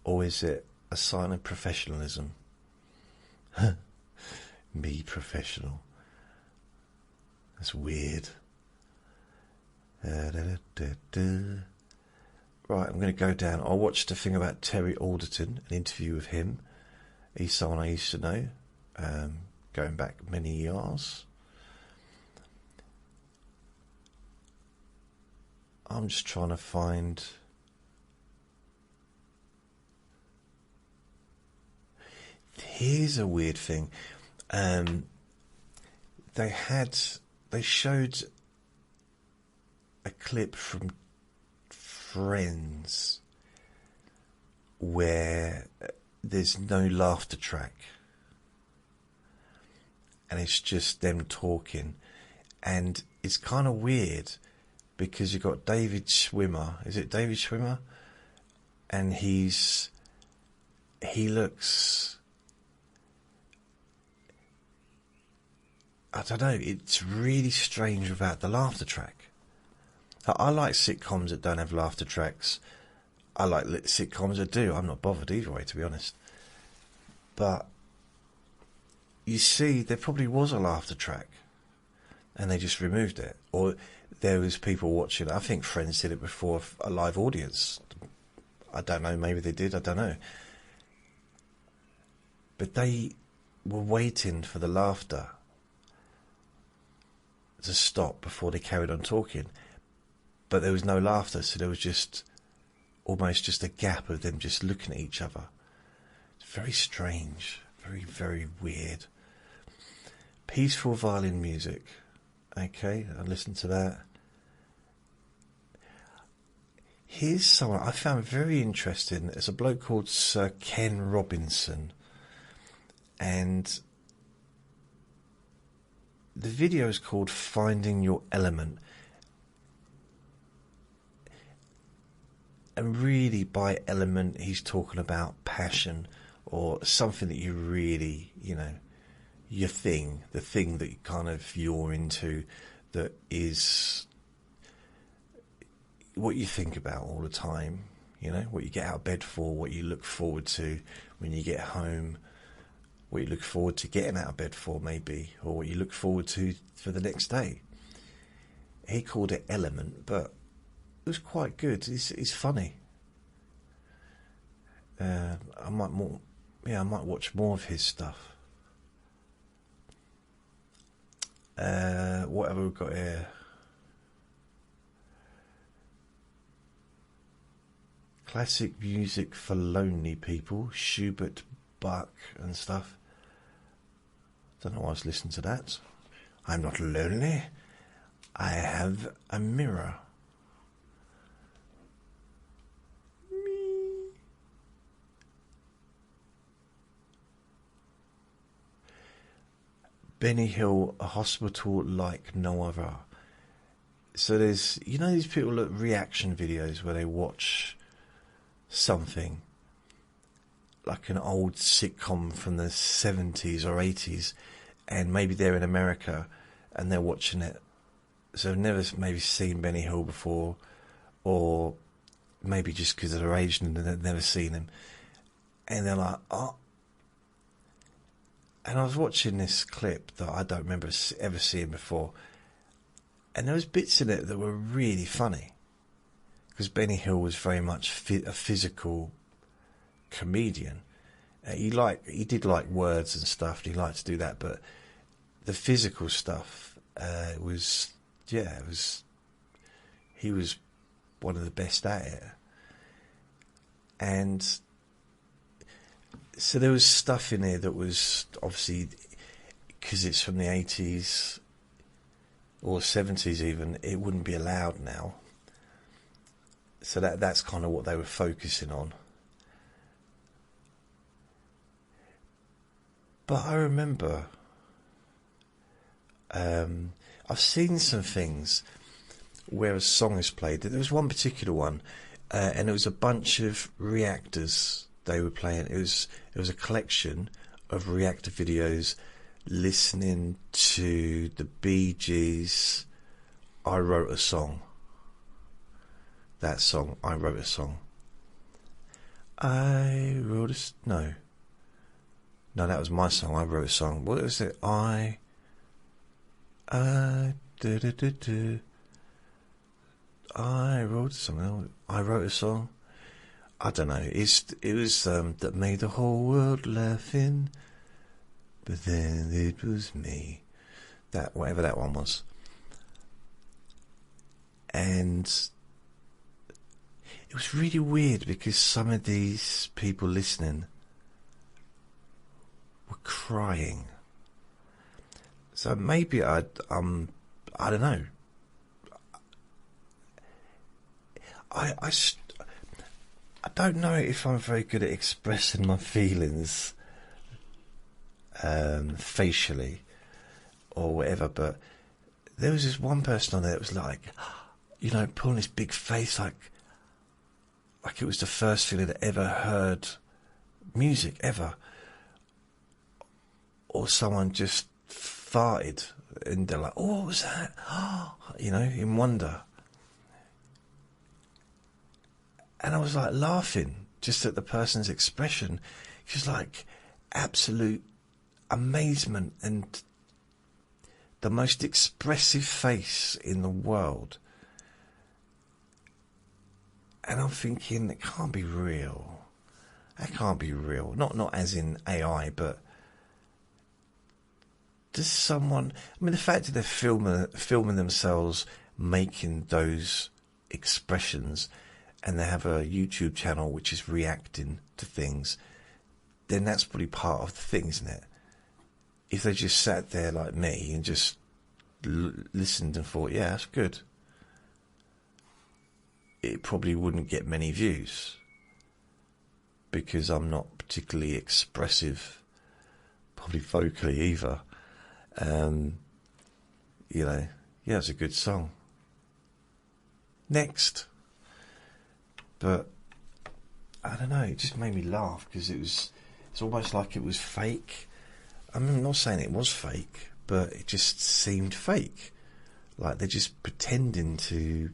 or is it a sign of professionalism? Me professional. That's weird. Right, I'm going to go down. I watched a thing about Terry Alderton, an interview with him. He's someone I used to know, going back many years. I'm just trying to find... Here's a weird thing. They showed a clip from Friends where there's no laughter track, and it's just them talking, and it's kind of weird because you've got David Schwimmer. Is it David Schwimmer? And he looks, I don't know, it's really strange without the laughter track. I like sitcoms that don't have laughter tracks. I like sitcoms that do. I'm not bothered either way, to be honest. But you see, there probably was a laughter track, and they just removed it. Or there was people watching. I think Friends did it before a live audience. I don't know. Maybe they did. I don't know. But they were waiting for the laughter to stop before they carried on talking. But there was no laughter, so there was just almost just a gap of them just looking at each other. It's very strange, very, very weird. Peaceful violin music. Okay, I listened to that. Here's someone I found very interesting. There's a bloke called Sir Ken Robinson, and the video is called Finding Your Element. And really, by element, he's talking about passion or something that you really, your thing, the thing that you kind of you're into, that is what you think about all the time, what you get out of bed for, what you look forward to when you get home, what you look forward to getting out of bed for maybe, or what you look forward to for the next day. He called it element, but it was quite good. It's funny. I might watch more of his stuff. What have we got here? Classic music for lonely people, Schubert, Bach and stuff. Don't know why I was listening to that. I'm not lonely. I have a mirror. Me. Benny Hill, a hospital like no other. So there's, these people at reaction videos where they watch something like an old sitcom from the 70s or 80s, and maybe they're in America and they're watching it, so they've never maybe seen Benny Hill before, or maybe just because of their age and they've never seen him, and they're like, oh. And I was watching this clip that I don't remember ever seeing before, and there was bits in it that were really funny, because Benny Hill was very much a physical comedian. He did like words and stuff, and he liked to do that, but the physical stuff he was one of the best at it. And so there was stuff in there that was obviously, because it's from the 80s or 70s even, it wouldn't be allowed now. So that's kind of what they were focusing on. But I remember I've seen some things where a song is played. There was one particular one, and it was a bunch of reactors they were playing. It was a collection of reactor videos listening to the Bee Gees' I Wrote a Song. That song, I Wrote a Song. No, that was my song. I wrote a song. What was it? I wrote something. I wrote a song. I don't know. It was that made the whole world laughing, but then it was me. That, whatever that one was. And it was really weird because some of these people listening were crying. So maybe I don't know. I don't know if I'm very good at expressing my feelings facially or whatever, but there was this one person on there that was like, pulling this big face like it was the first thing they'd ever heard music ever, or someone just farted and they're like, oh, what was that? In wonder. And I was like laughing just at the person's expression. Just like absolute amazement and the most expressive face in the world. And I'm thinking, it can't be real. That can't be real. Not as in AI, but does someone... I mean, the fact that they're filming themselves making those expressions, and they have a YouTube channel which is reacting to things, then that's probably part of the thing, isn't it? If they just sat there like me and just listened and thought, yeah, that's good, it probably wouldn't get many views, because I'm not particularly expressive, probably vocally either. Yeah, it's a good song. Next. but I don't know, it just made me laugh because it's almost like it was fake. I mean, I'm not saying it was fake, but it just seemed fake. Like they're just pretending to...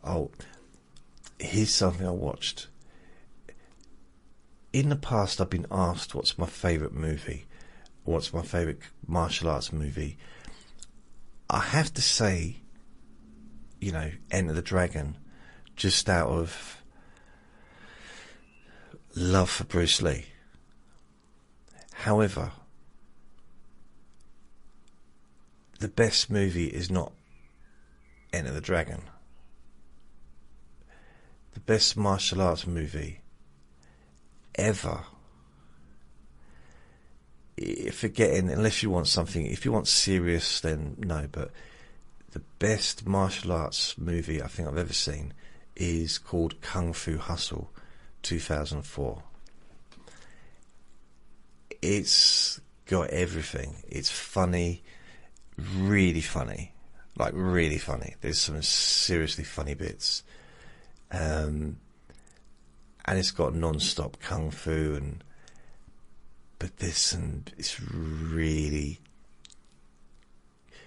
Oh, here's something I watched. In the past, I've been asked what's my favourite movie, what's my favourite martial arts movie. I have to say, you know, Enter the Dragon, just out of love for Bruce Lee. However, the best movie is not Enter the Dragon. The best martial arts movie ever, forgetting, unless you want something, if you want serious, then no, but the best martial arts movie I think I've ever seen is called Kung Fu Hustle, 2004. It's got everything. It's funny, really funny, like really funny. There's some seriously funny bits, and it's got non-stop kung fu, but it's really,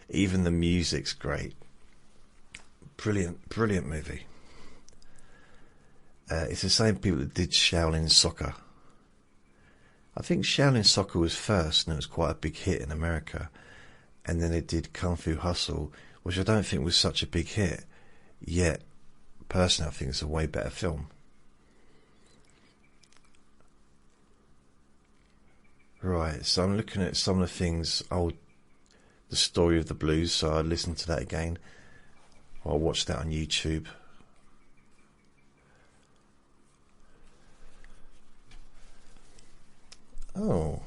even the music's great. Brilliant movie. It's the same people that did Shaolin Soccer. I think Shaolin Soccer was first, and it was quite a big hit in America. And then they did Kung Fu Hustle, which I don't think was such a big hit. Yet, personally, I think it's a way better film. Right, so I'm looking at some of the things, the Story of the Blues, so I listened to that again. Or I watched that on YouTube. Oh.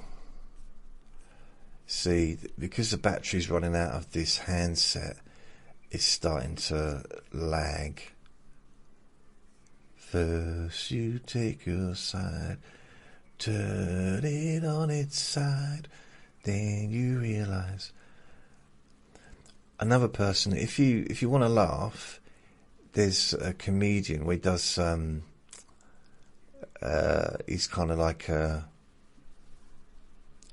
See, because the battery's running out of this handset, it's starting to lag. First you take your side, turn it on its side, then you realise. Another person, if you want to laugh, there's a comedian where he does he's kind of like a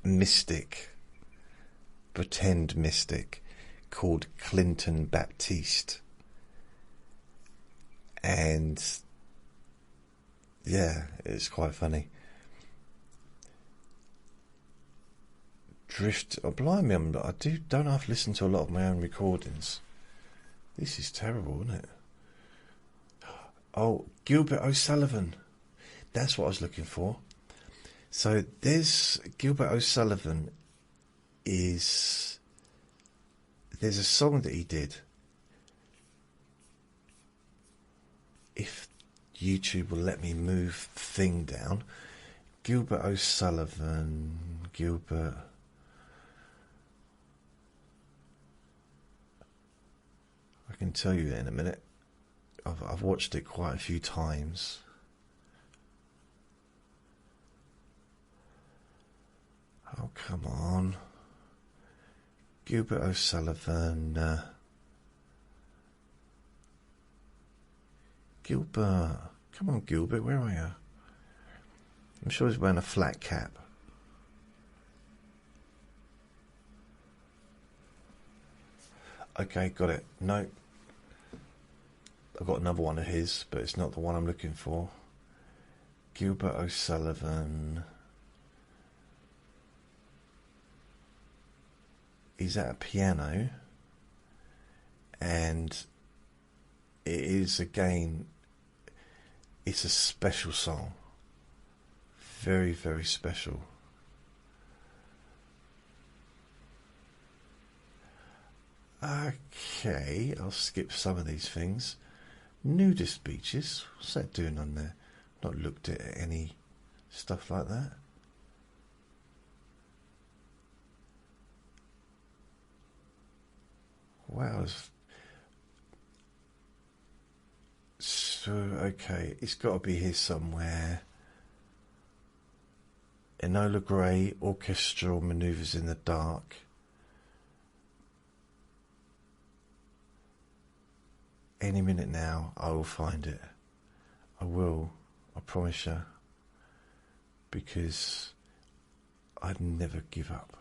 mystic, pretend mystic, called Clinton Baptiste, and yeah, it's quite funny. Drift, oh blimey, I don't have to listen to a lot of my own recordings. This is terrible, isn't it? Oh, Gilbert O'Sullivan, that's what I was looking for. So there's Gilbert O'Sullivan. There's a song that he did. If YouTube will let me move the thing down. Gilbert O'Sullivan, Gilbert. I can tell you that in a minute. I've watched it quite a few times. Oh, come on. Gilbert O'Sullivan. Gilbert. Come on, Gilbert, where are you? I'm sure he's wearing a flat cap. Okay, got it. No. I've got another one of his, but it's not the one I'm looking for. Gilbert O'Sullivan. He's at a piano, and it is, again, it's a special song. Very, very special. Okay, I'll skip some of these things. Nudist beaches, what's that doing on there? Not looked at any stuff like that. Wow. So, okay, it's got to be here somewhere. Enola Gray, orchestral manoeuvres in the dark. any minute now I will find it. I will, I promise you, because I'd never give up,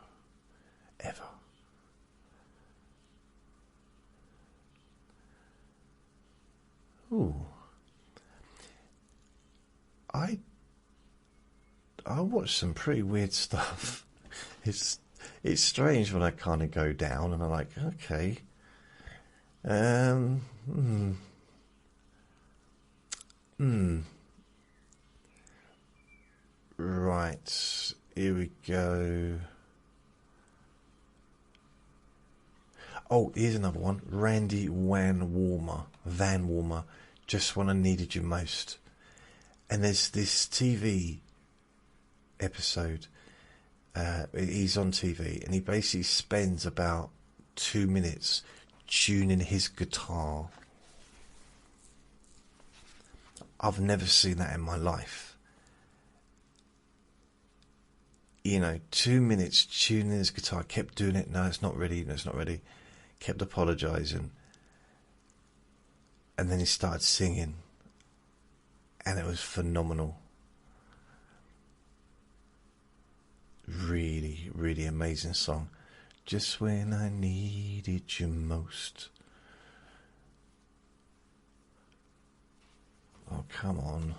ever. Ooh. I watch some pretty weird stuff. It's strange when I kind of go down and I'm like, okay, right, here we go. Oh, here's another one. Randy Van Warmer, Just When I Needed You Most. And there's this TV episode. He's on TV and he basically spends about 2 minutes tuning his guitar. I've never seen that in my life. You know, 2 minutes tuning his guitar. Kept doing it. No, it's not ready. No, it's not ready. Kept apologising. And then he started singing. And it was phenomenal. Really, really amazing song. Just when I needed you most. Oh, come on.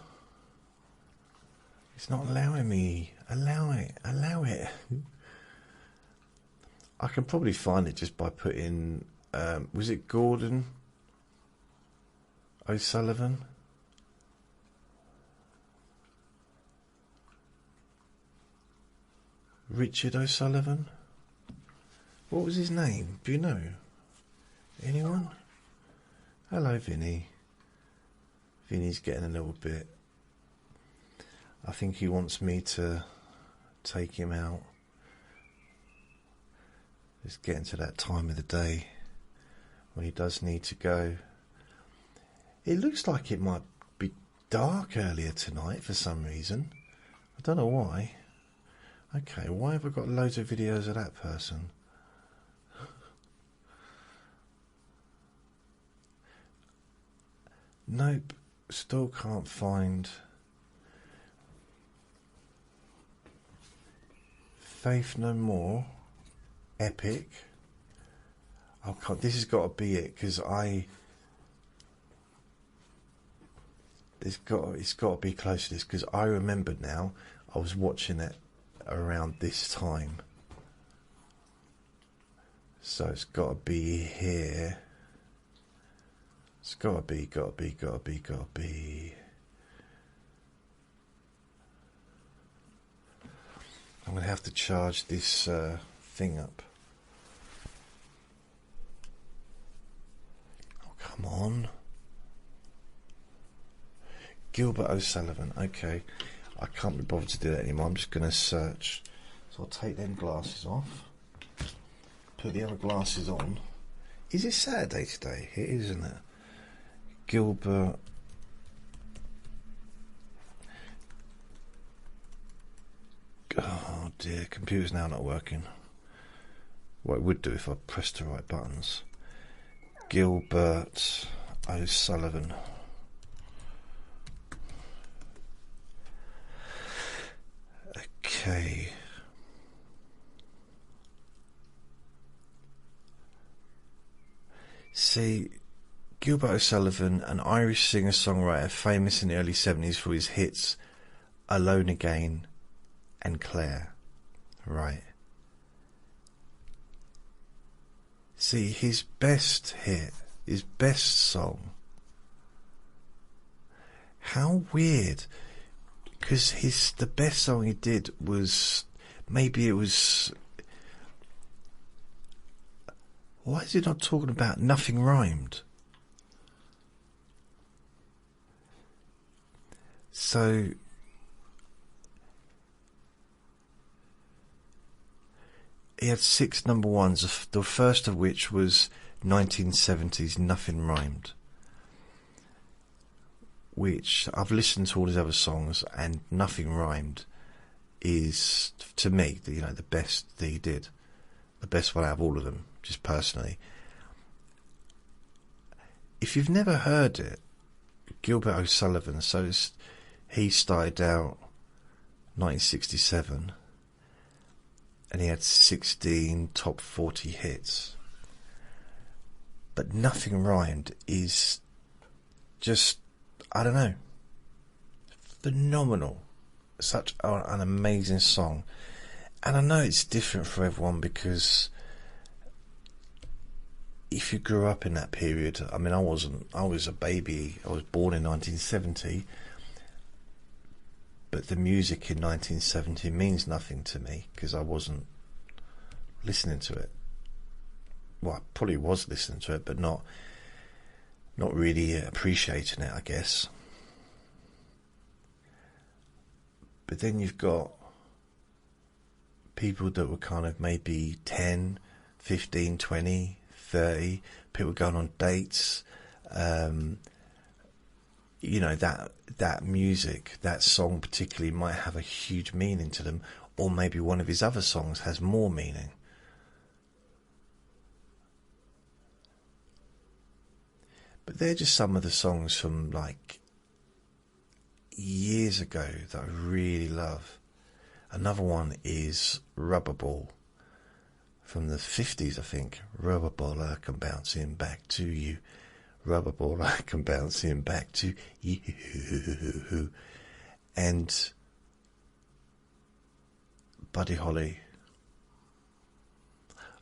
It's not allowing me. Allow it. I can probably find it just by putting... was it Gordon O'Sullivan? Richard O'Sullivan? What was his name? Do you know? Anyone? Hello, Vinny. Vinny's getting a little bit... I think he wants me to take him out. It's getting to that time of the day when he does need to go. It looks like it might be dark earlier tonight for some reason. I don't know why. Okay, why have I got loads of videos of that person? Nope, still can't find Faith No More, Epic. Oh God, this has got to be it because it's got to be close to this because I remembered now. I was watching it around this time, so it's got to be here. It's got to be. I'm going to have to charge this thing up. Oh, come on. Gilbert O'Sullivan. Okay. I can't be bothered to do that anymore. I'm just going to search. So I'll take them glasses off. Put the other glasses on. Is it Saturday today? It is, isn't it? Gilbert. Oh dear, computer's now not working. Well, it would do if I pressed the right buttons. Gilbert O'Sullivan. Okay. See, Gilbert O'Sullivan, an Irish singer-songwriter famous in the early 70s for his hits Alone Again and Claire. Right. See, his best hit, his best song. How weird. Because the best song he did was, maybe it was... Why is he not talking about Nothing Rhymed? So... he had 6 number ones, the first of which was 1970s Nothing Rhymed, which I've listened to all his other songs, and Nothing Rhymed is, to me, the best that he did, the best one out of all of them, just personally. if you've never heard it, Gilbert O'Sullivan, he started out 1967 and he had 16 top 40 hits. But Nothing Rhymed is just, I don't know, phenomenal. Such an amazing song. And I know it's different for everyone, because if you grew up in that period, I mean, I was a baby, I was born in 1970, but the music in 1970 means nothing to me, because I wasn't listening to it. Well, I probably was listening to it, but not really appreciating it, I guess. But then you've got people that were kind of maybe 10, 15, 20, 30, people going on dates. You know, that music, that song particularly, might have a huge meaning to them, or maybe one of his other songs has more meaning. But they're just some of the songs from like years ago that I really love. Another one is Rubber Ball from the 50s, I think. Rubber ball, I come bouncing back to you. Rubber ball, I come bouncing back to you. And Buddy Holly.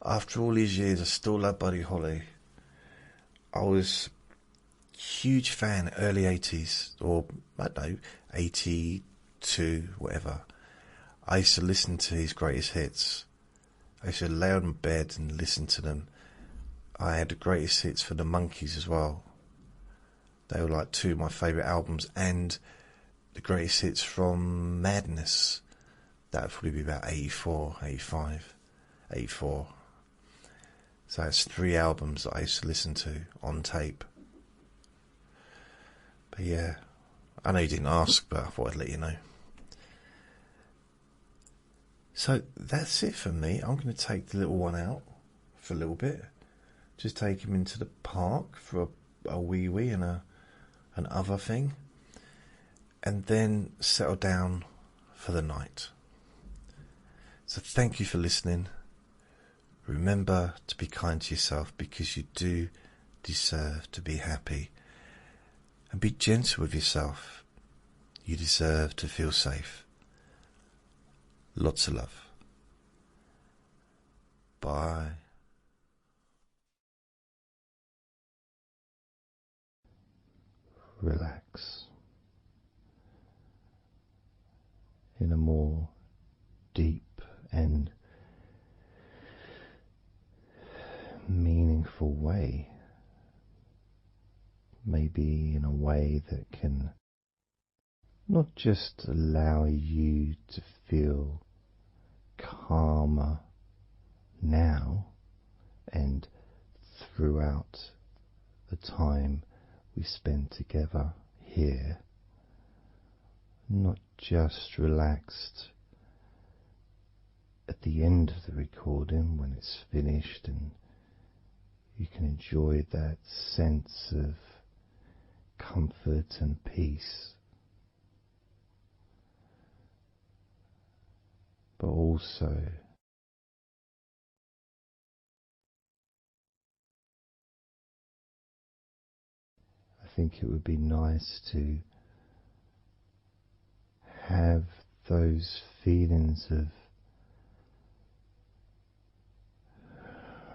After all these years, I still love Buddy Holly. I was huge fan, early 80s, or I don't know, 82, whatever. I used to listen to his greatest hits. I used to lay on my bed and listen to them. I had the greatest hits for the Monkees as well. They were like two of my favourite albums, and the greatest hits from Madness. That would probably be about 84, 85, 84. So that's 3 albums that I used to listen to on tape. But yeah, I know you didn't ask, but I thought I'd let you know. So that's it for me. I'm going to take the little one out for a little bit. Just take him into the park for a wee and an other thing. And then settle down for the night. So thank you for listening. Remember to be kind to yourself, because you do deserve to be happy. And be gentle with yourself. You deserve to feel safe. Lots of love. Bye. Relax in a more deep and meaningful way. Maybe in a way that can not just allow you to feel calmer now and throughout the time we spend together here, not just relaxed at the end of the recording when it's finished and you can enjoy that sense of comfort and peace, but also I think it would be nice to have those feelings of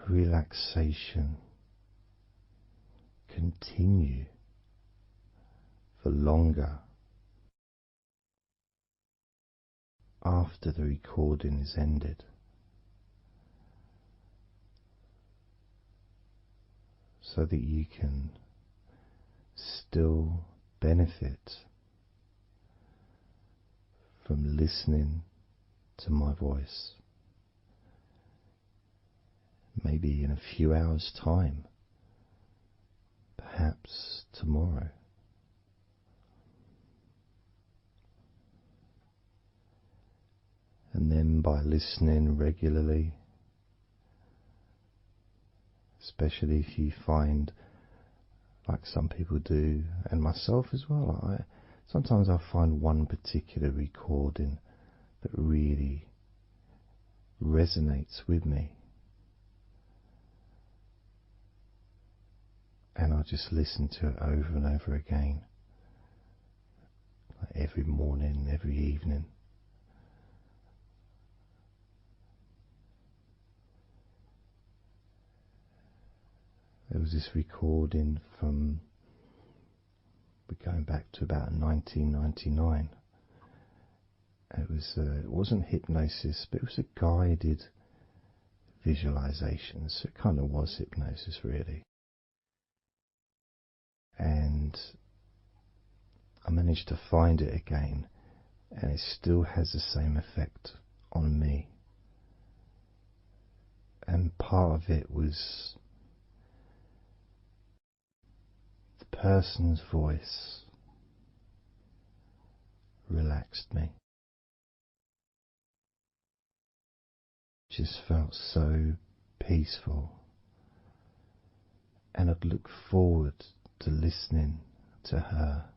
relaxation continue for longer after the recording is ended, so that you can still benefit from listening to my voice, maybe in a few hours' time, perhaps tomorrow. And then by listening regularly, especially if you find like some people do, and myself as well. Sometimes I find one particular recording that really resonates with me, and I just listen to it over and over again, like every morning, every evening. There was this recording from, we're going back to about 1999. It wasn't hypnosis, but it was a guided visualization, so it kind of was hypnosis really. And I managed to find it again, and it still has the same effect on me. And part of it was the person's voice relaxed me. Just felt so peaceful, and I'd look forward to listening to her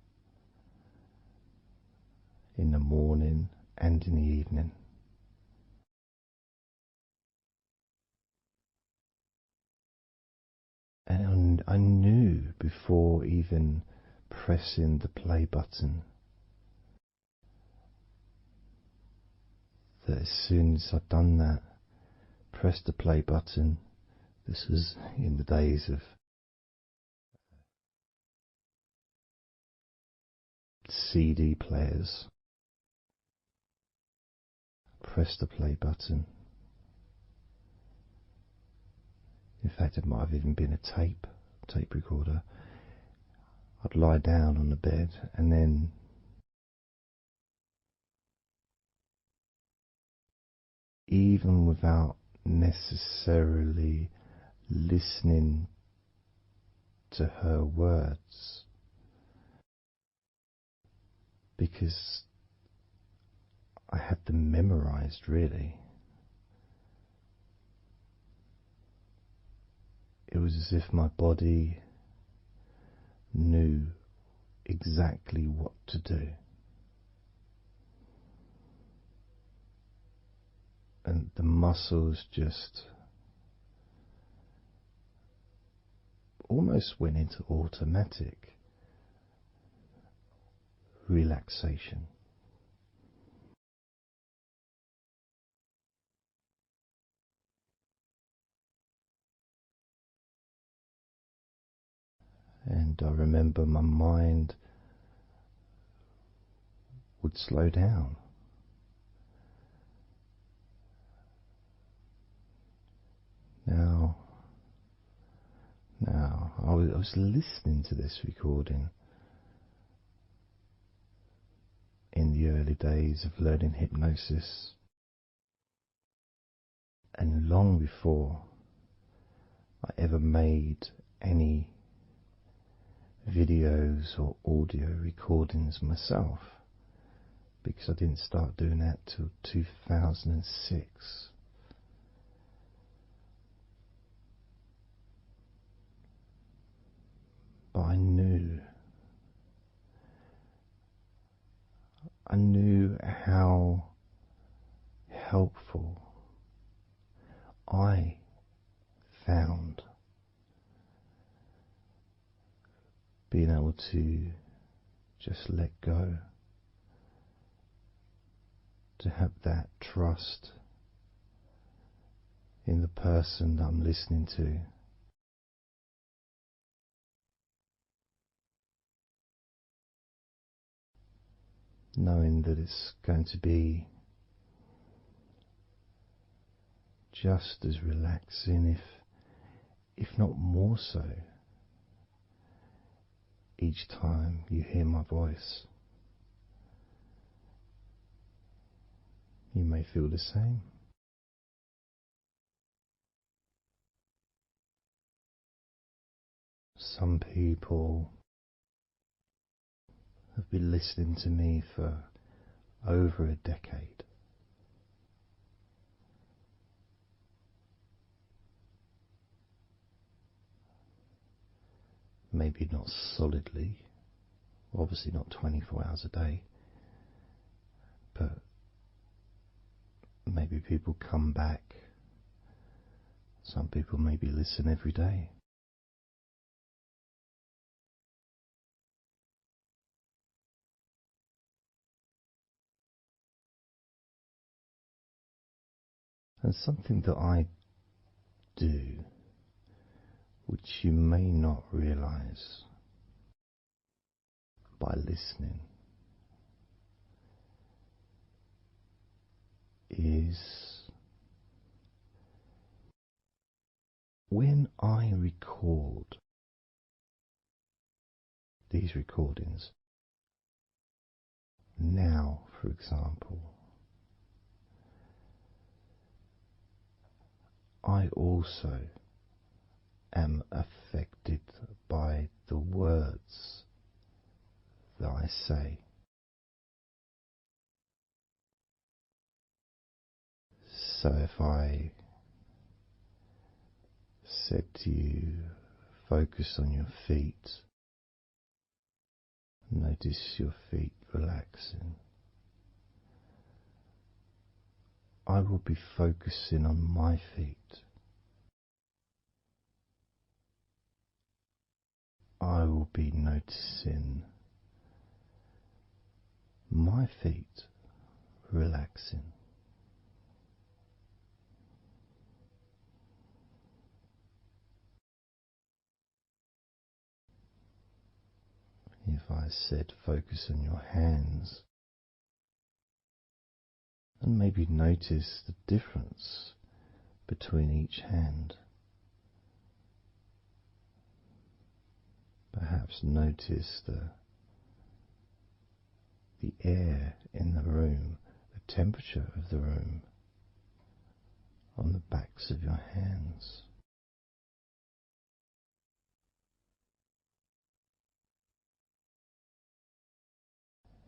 in the morning and in the evening. And I knew before even pressing the play button that as soon as I'd done that, pressed the play button, this was in the days of CD players, pressed the play button. In fact, it might have even been a tape recorder. I'd lie down on the bed, and then even without necessarily listening to her words, because I had them memorized really, it was as if my body knew exactly what to do. And the muscles just almost went into automatic relaxation. And I remember my mind would slow down. Now, I was listening to this recording in the early days of learning hypnosis, and long before I ever made any videos or audio recordings myself, because I didn't start doing that till 2006. But I knew how helpful I found being able to just let go, to have that trust in the person that I'm listening to. Knowing that it's going to be just as relaxing, if not more so, each time you hear my voice. You may feel the same. Some people have been listening to me for over a decade. maybe not solidly, obviously not 24 hours a day, but maybe people come back. Some people maybe listen every day. And something that I do, which you may not realize by listening, is when I record these recordings, now for example, I also am affected by the words that I say. So if I said to you, focus on your feet, notice your feet relaxing, I will be focusing on my feet. I will be noticing my feet relaxing. If I said focus on your hands, and maybe notice the difference between each hand. Perhaps notice the air in the room, the temperature of the room on the backs of your hands.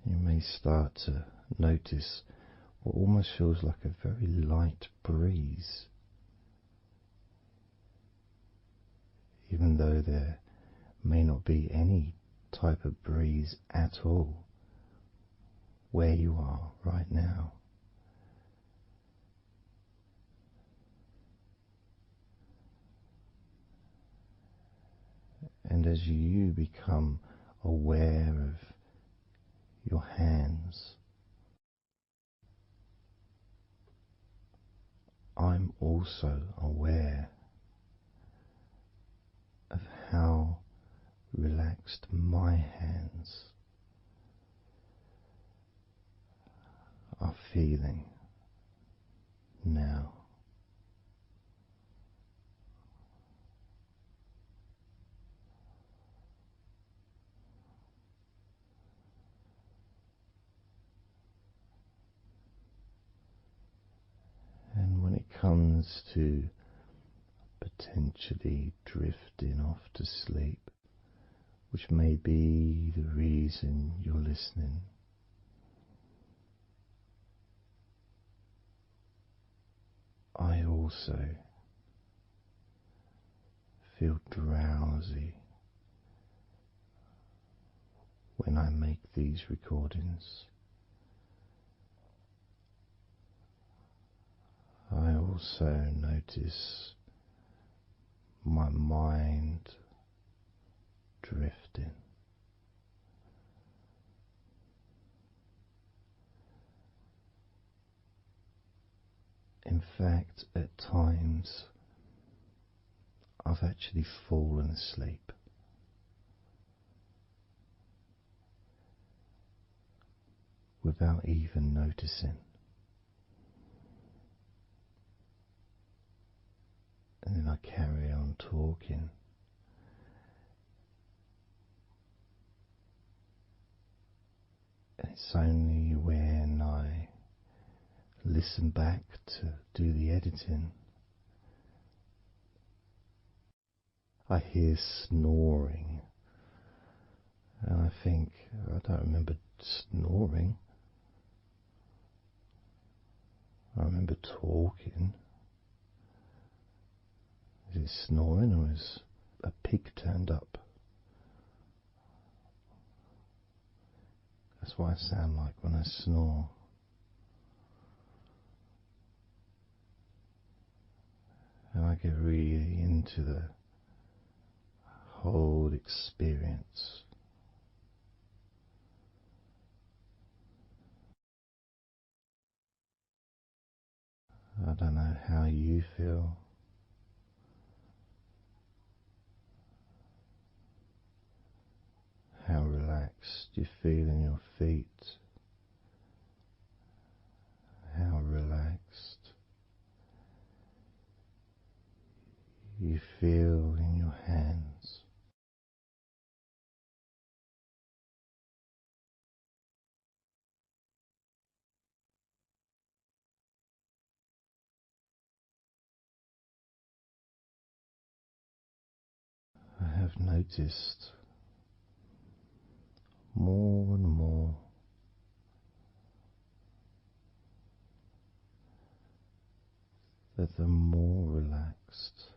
You may start to notice what almost feels like a very light breeze, even though there may not be any type of breeze at all where you are right now. And as you become aware of your hands, I'm also aware of how relaxed my hands are feeling now. And when it comes to potentially drifting off to sleep, which may be the reason you're listening, I also feel drowsy when I make these recordings. I also notice my mind drifting. In fact, at times I've actually fallen asleep without even noticing. And then I carry on talking. And it's only when I listen back to do the editing, I hear snoring. And I think, I don't remember snoring. I remember talking. Is it snoring or is a pig turned up That's what I sound like when I snore. And I get really into the whole experience. I don't know how you feel. How relaxed you feel in your feet. How relaxed you feel in your hands. I have noticed more and more that the more relaxed,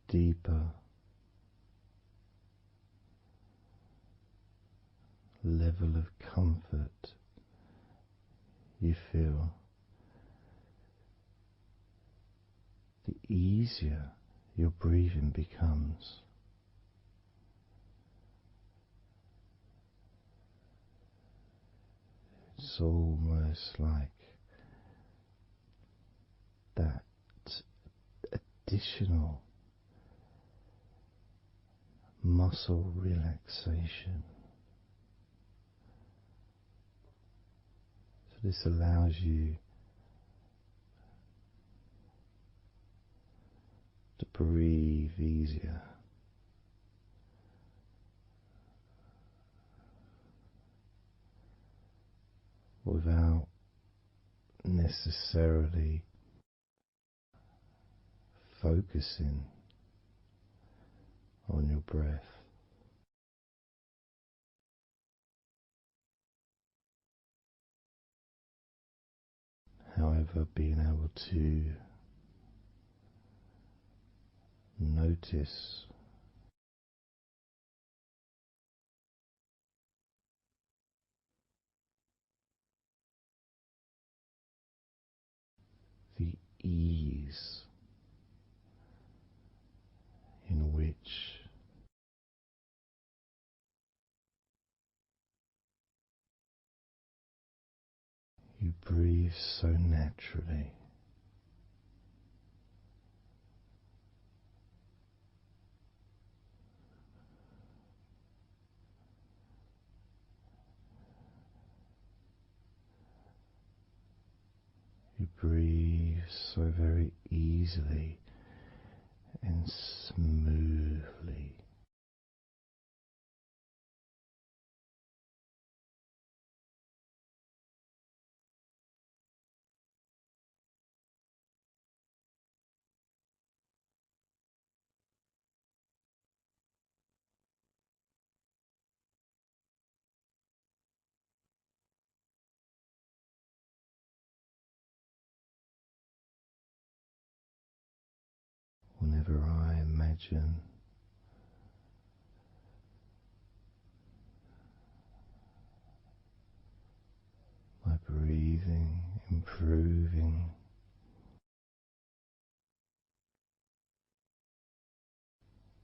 deeper level of comfort you feel, the easier your breathing becomes. It's almost like that additional muscle relaxation. So this allows you to breathe easier. Without necessarily focusing on your breath. However, being able to notice the ease in which you breathe so naturally. You breathe so very easily and smoothly. Whenever I imagine my breathing improving,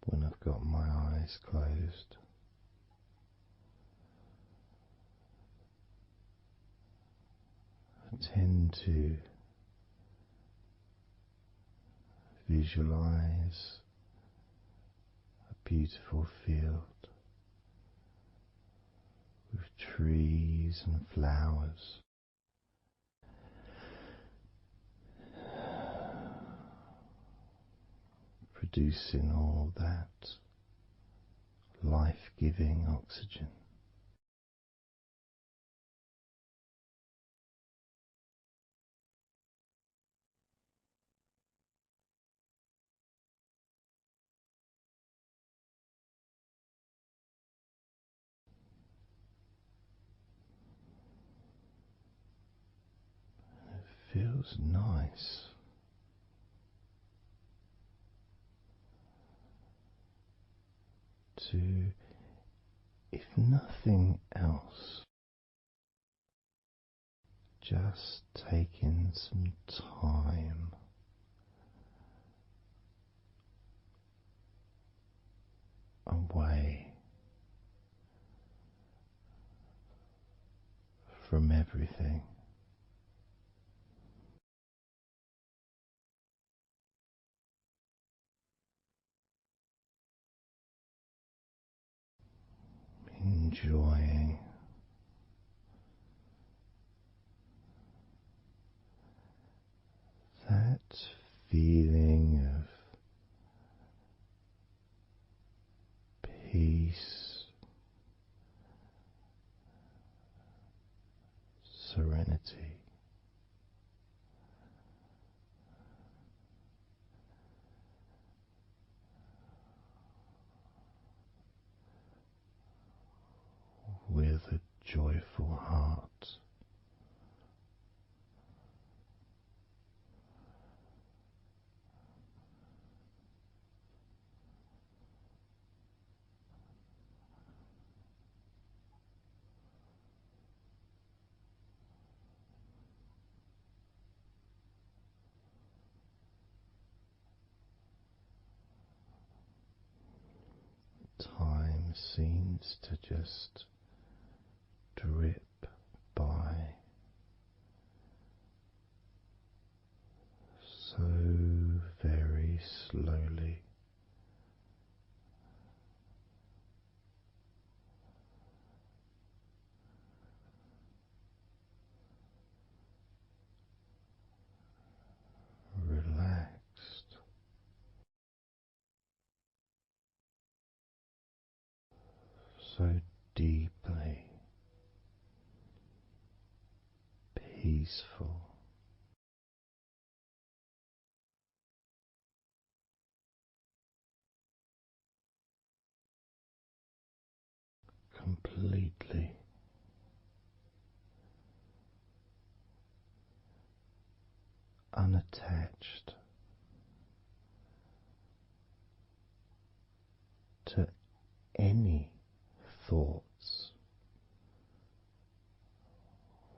when I've got my eyes closed, I tend to visualize a beautiful field with trees and flowers, producing all that life-giving oxygen. It feels nice to, if nothing else, just taking some time away from everything. Enjoying that feeling of peace, serenity, with a joyful heart. Time seems to just drip by so very slowly. Relaxed, so deeply peaceful, completely unattached to any thoughts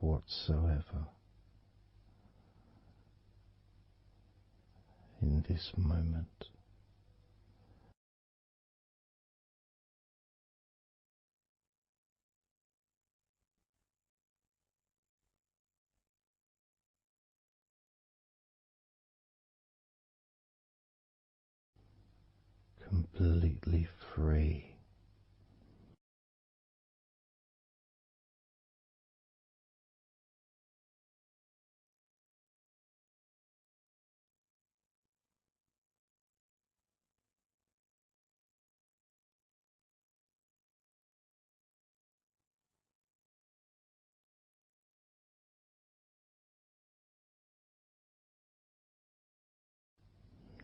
whatsoever in this moment. Completely free.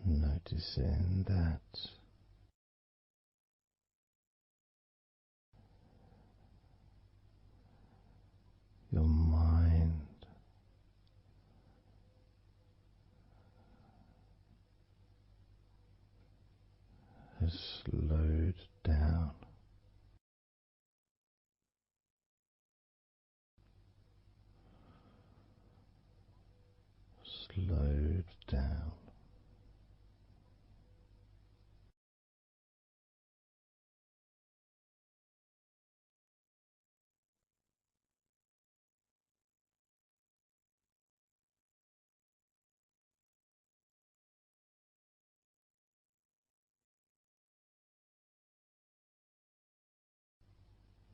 Noticing that your mind has slowed down, slowed down,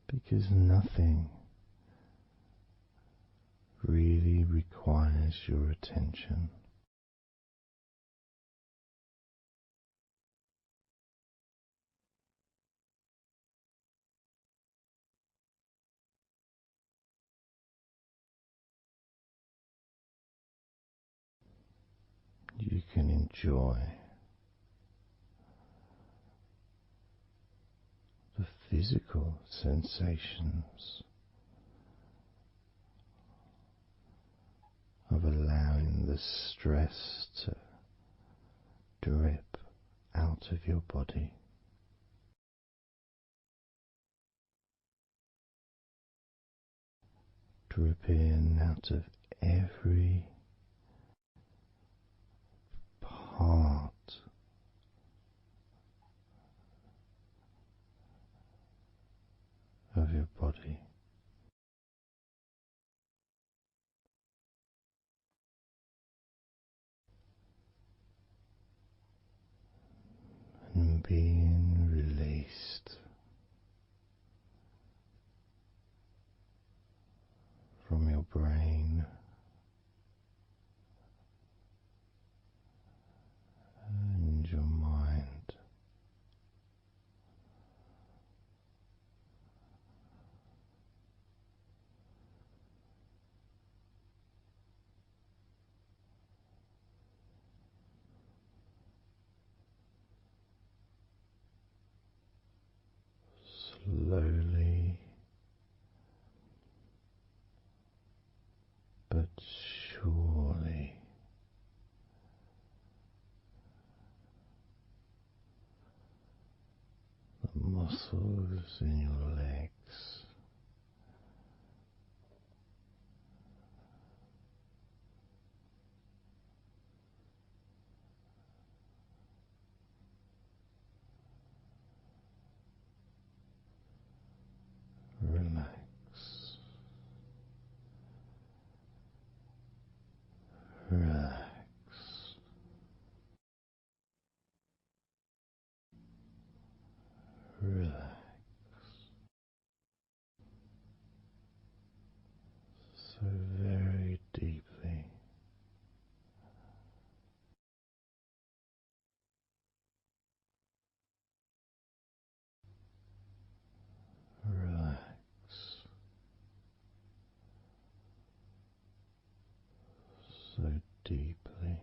because nothing really requires your attention. You can enjoy the physical sensations of allowing the stress to drip out of your body, drip in out of every part of your body. And being released from your brain and your mind. Slowly but surely, the muscles in your legs relax, relax, relax, so very deeply. Relax so deeply.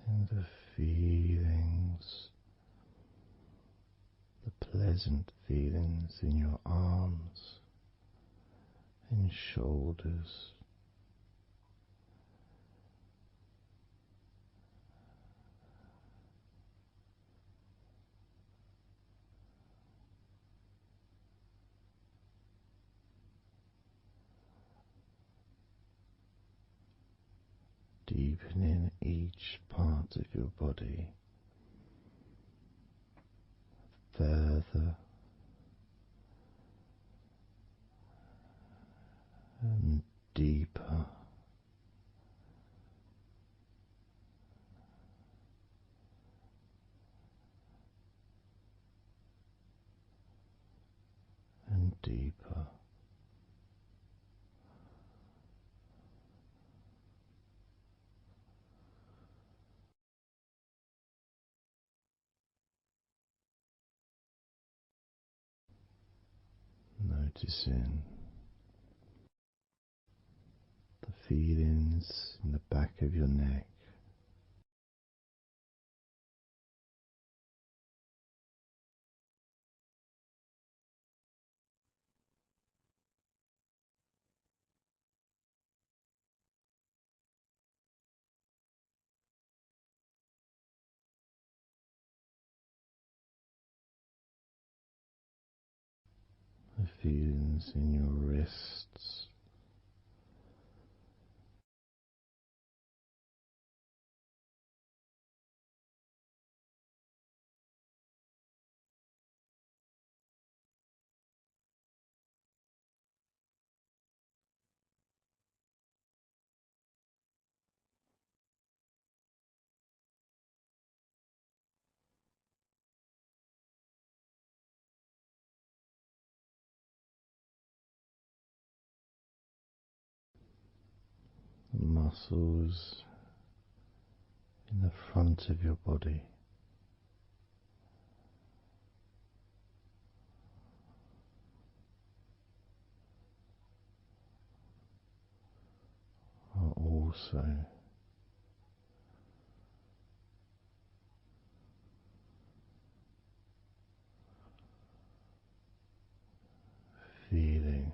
And the feelings, the pleasant feelings in your arms and shoulders, deepening each part of your body further and deeper and deeper. Noticing the feelings in the back of your neck, the feelings in your wrists, the muscles in the front of your body, are also feeling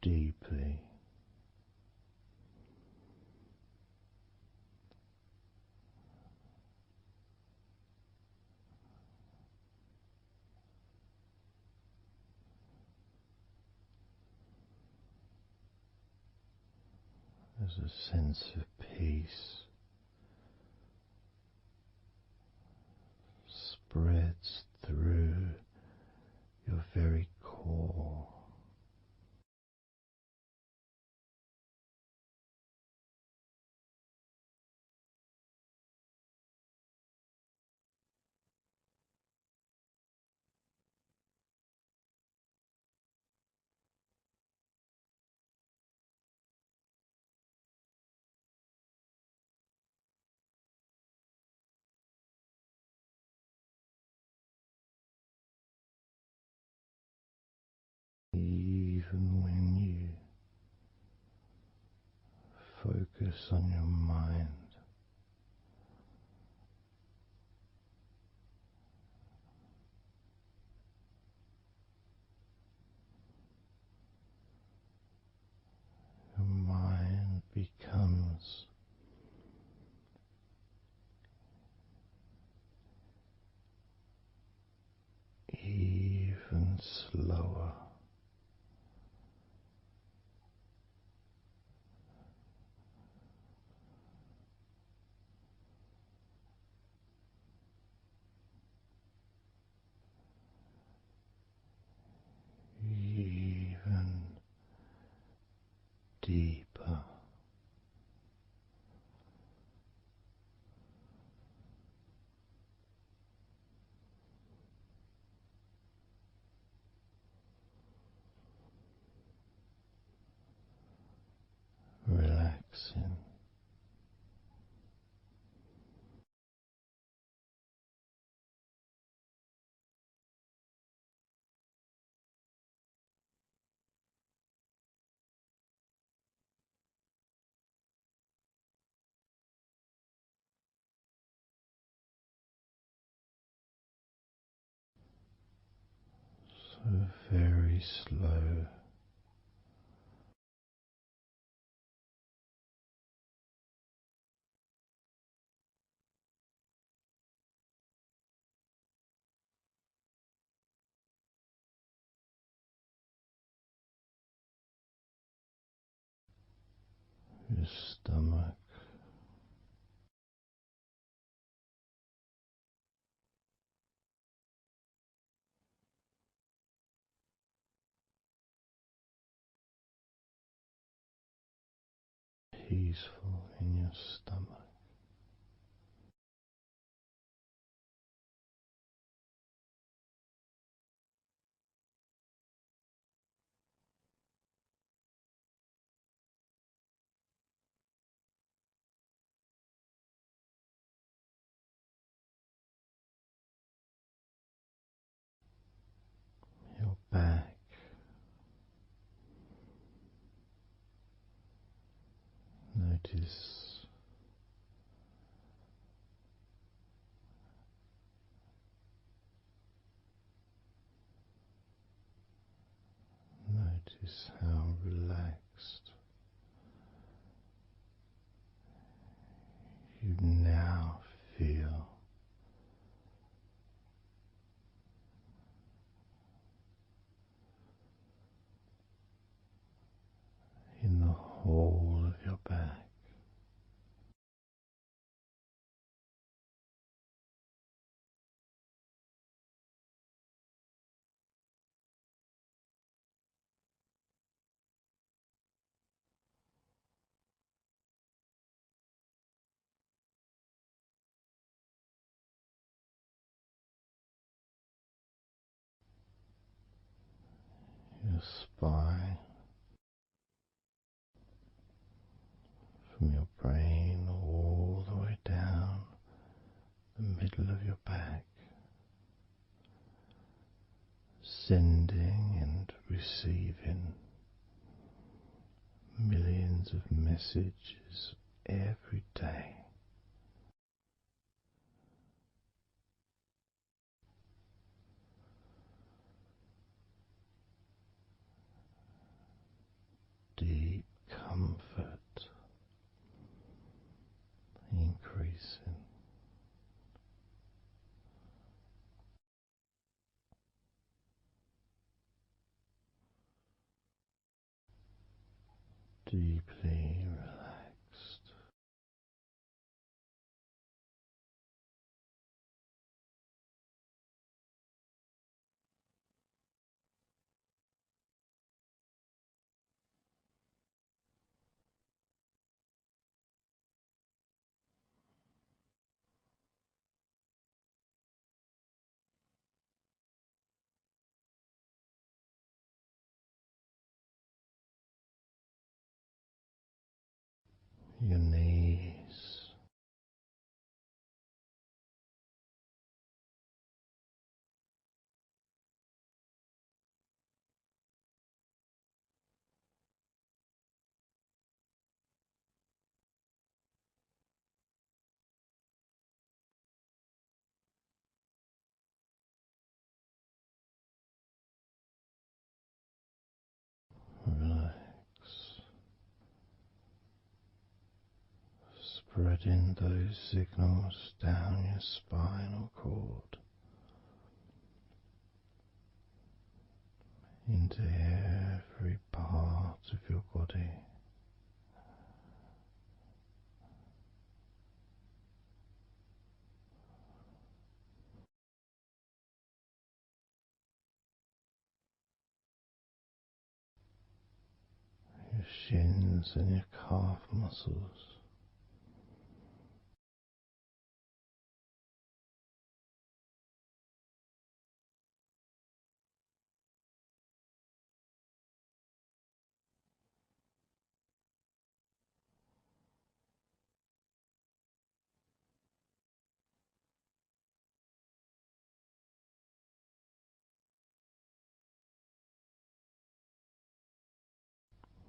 deeply. There's a sense of peace spreads through your very core. Even when you focus on your mind, your mind becomes even slower. Even deeper. Relaxing. So very slow. Your stomach. Peaceful in your stomach. Your back. Notice Notice how relaxed you now feel in the whole of your back. Your spine, from your brain all the way down the middle of your back, sending and receiving millions of messages every day. deep comfort increasing. Deeply relaxed. Your knees, relax, spreading those signals down your spinal cord into every part of your body. Your shins and your calf muscles,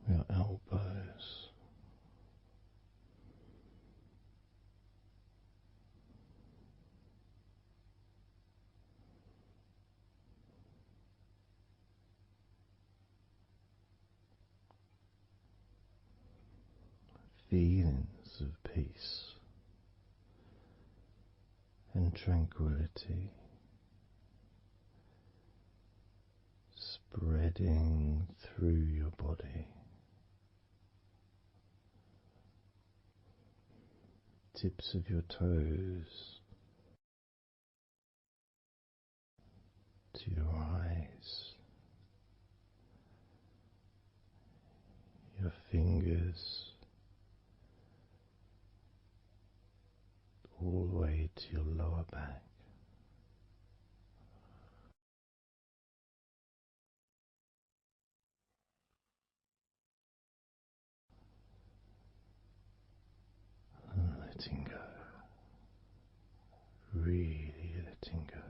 your elbows, feelings of peace and tranquility spreading through your body, tips of your toes to your eyes, your fingers all the way to your lower back. And letting go, really letting go.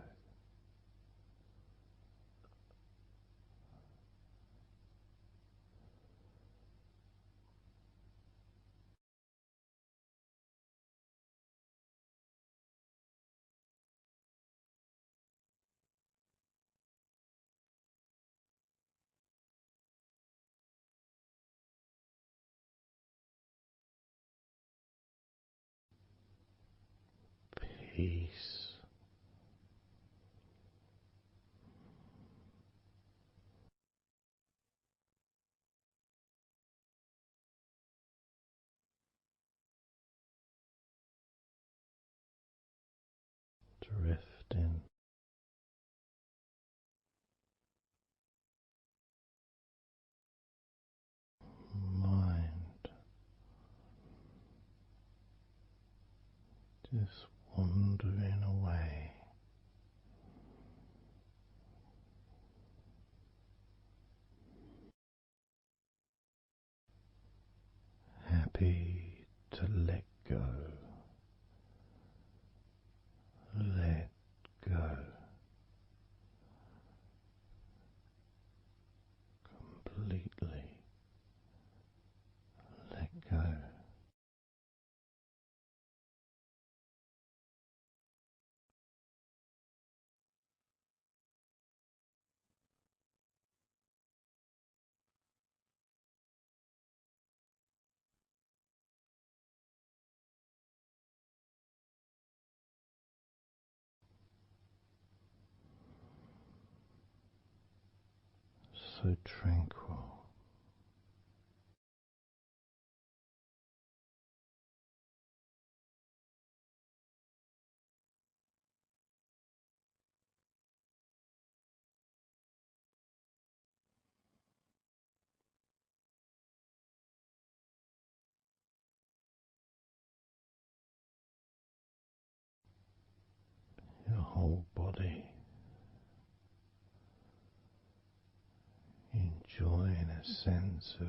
Peace. Drifting, mind just wandering away, happy to let go, let go, completely let go. so tranquil. Your whole body enjoying a sense of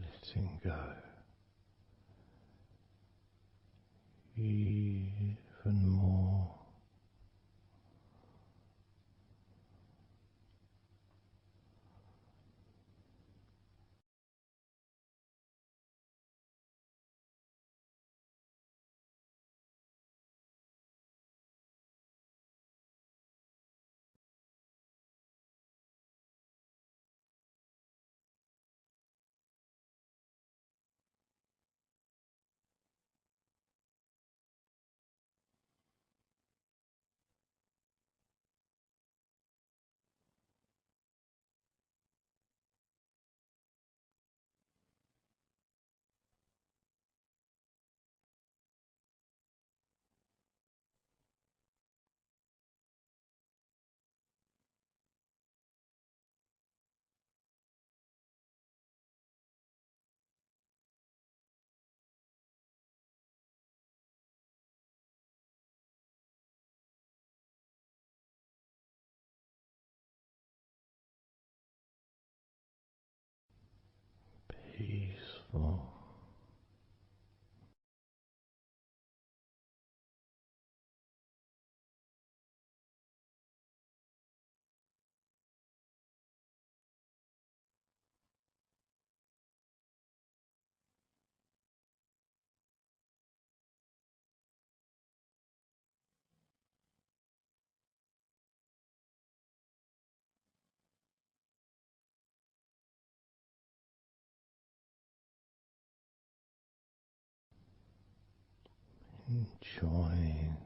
letting go even more. Peaceful. Enjoying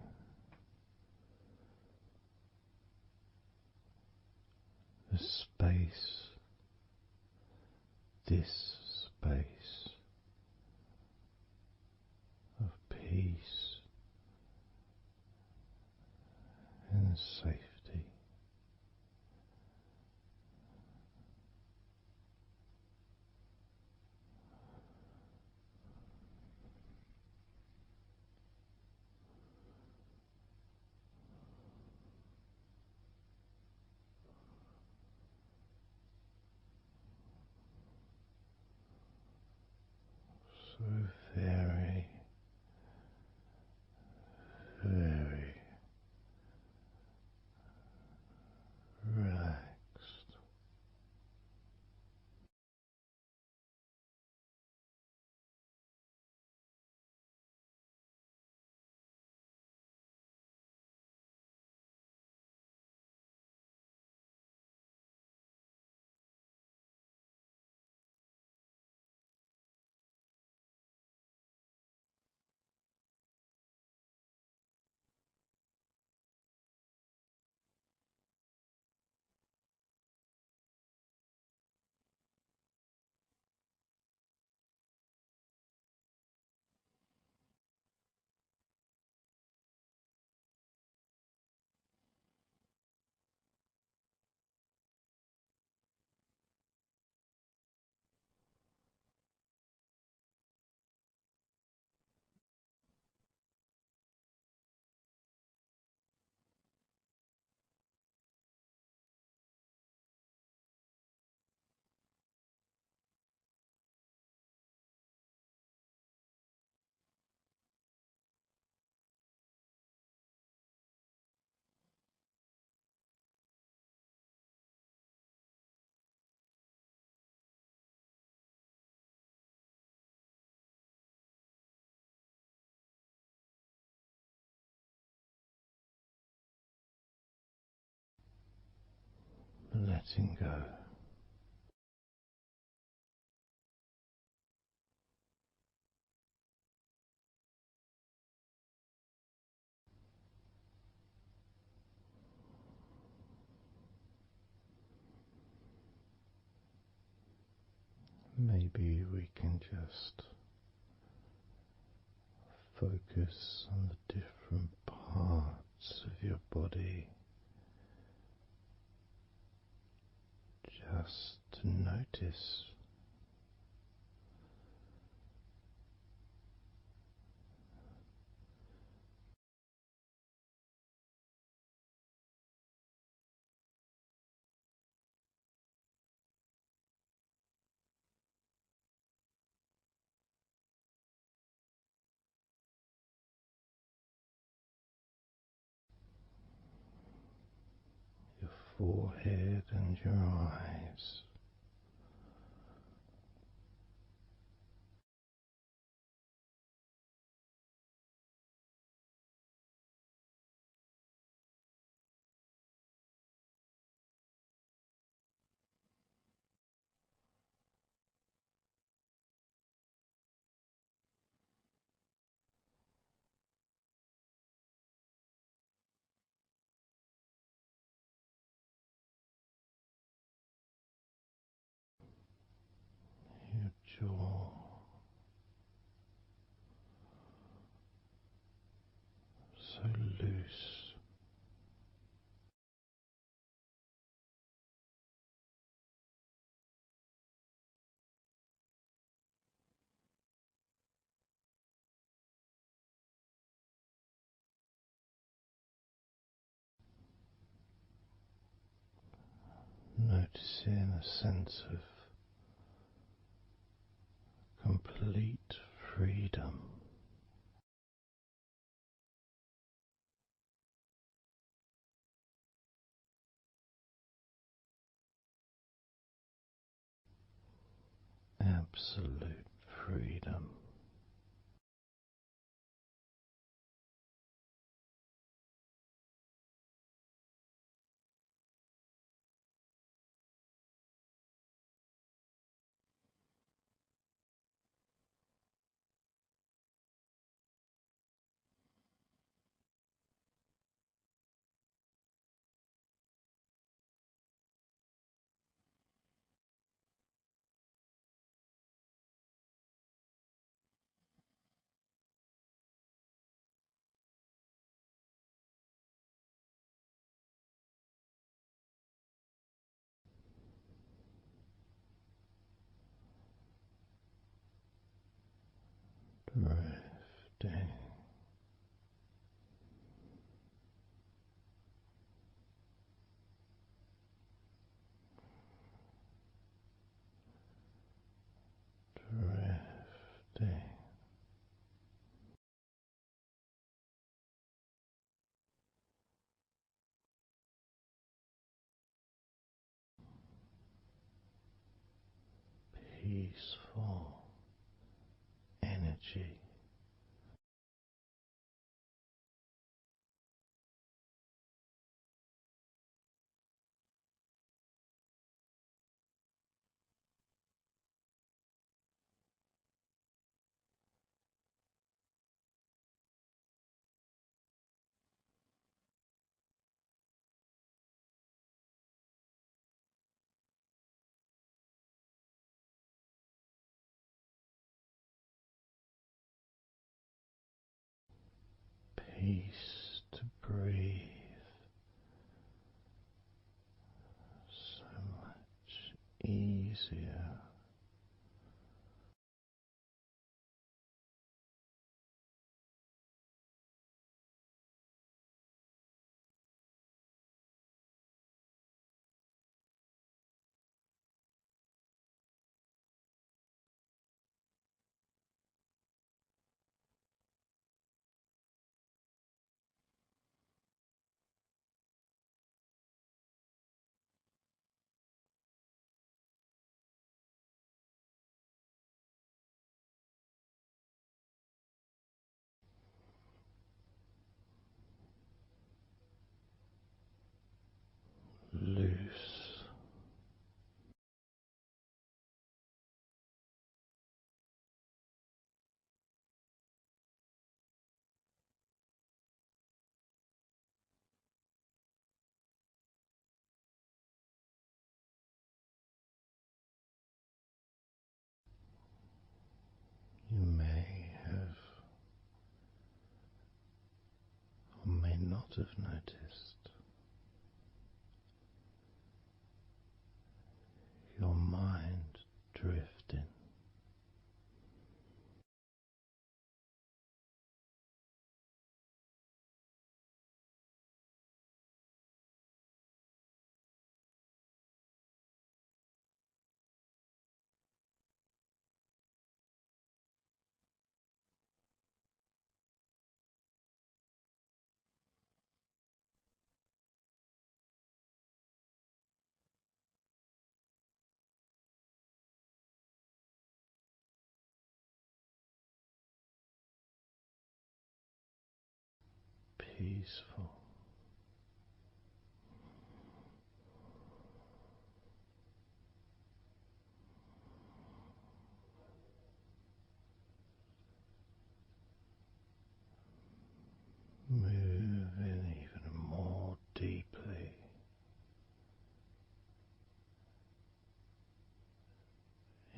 the space, this space of peace and safety. So very, very relaxed. letting go. Maybe we can just focus on the different parts of your body, just to notice your forehead and your eyes. Your jaw, so loose. Noticing a sense of complete freedom. Absolute freedom. Drifting. Drifting. Peaceful energy. Peace to breathe. So much easier. have noticed your mind drifting. Peaceful. Moving even more deeply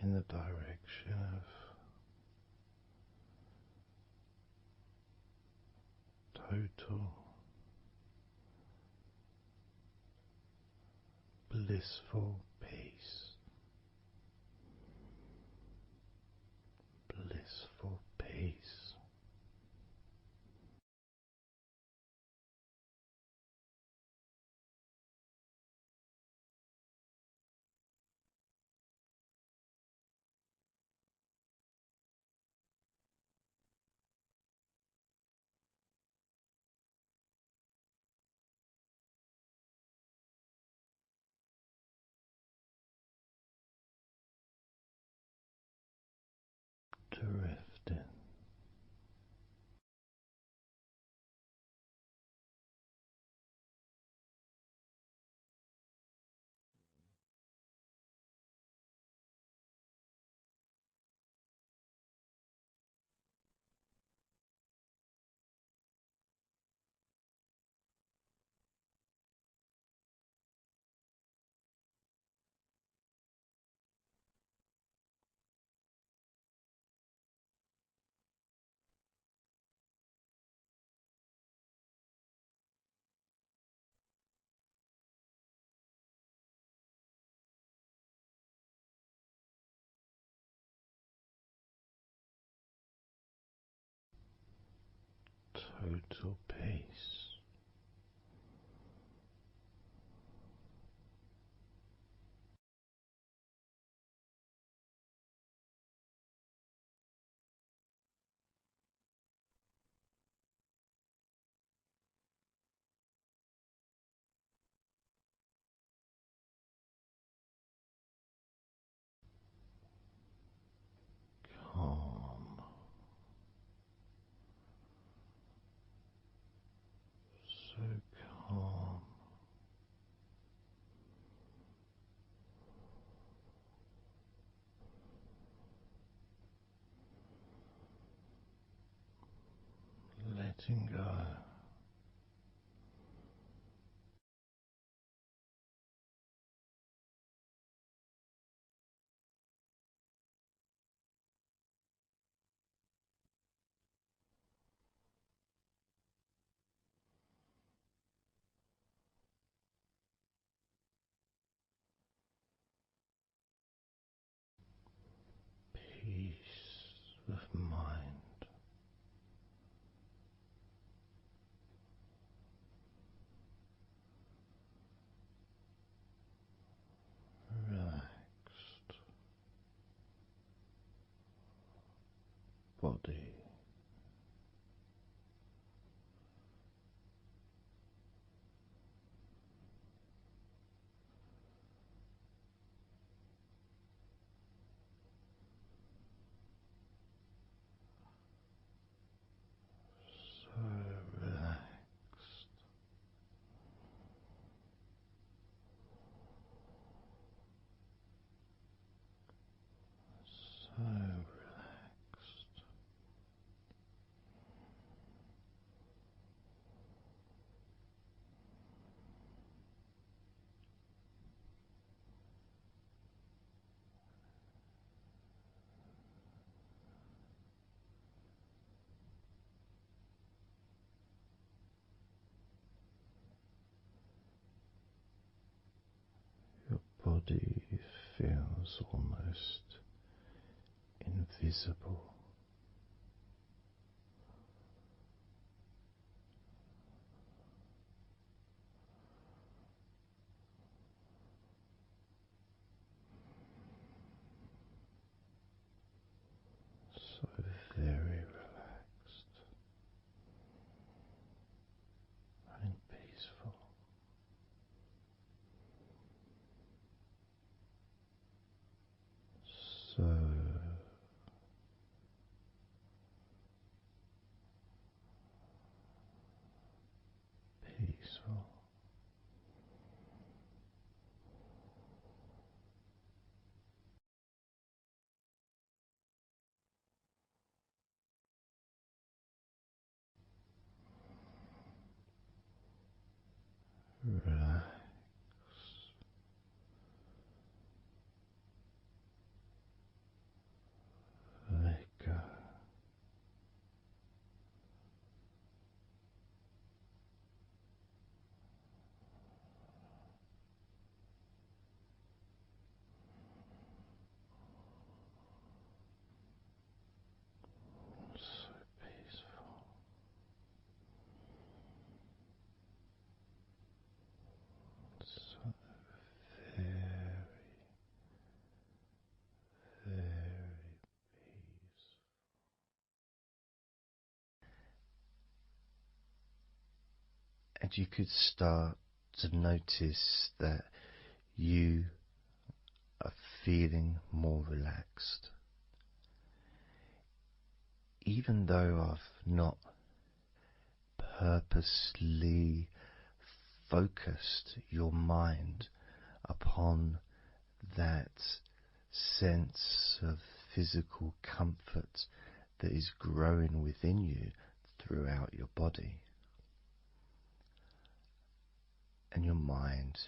in the direction of total blissful peace. Blissful peace. Drifting. Total peace. Calm. So calm. Letting go. Peace of mind. Relaxed body. So relaxed. So relaxed. body feels almost invisible. So very relaxed and peaceful. So peaceful. Relax. Let go. So peaceful. So very, very peaceful. And you could start to notice that you are feeling more relaxed. Even though I've not purposely focused your mind upon that sense of physical comfort that is growing within you throughout your body, and your mind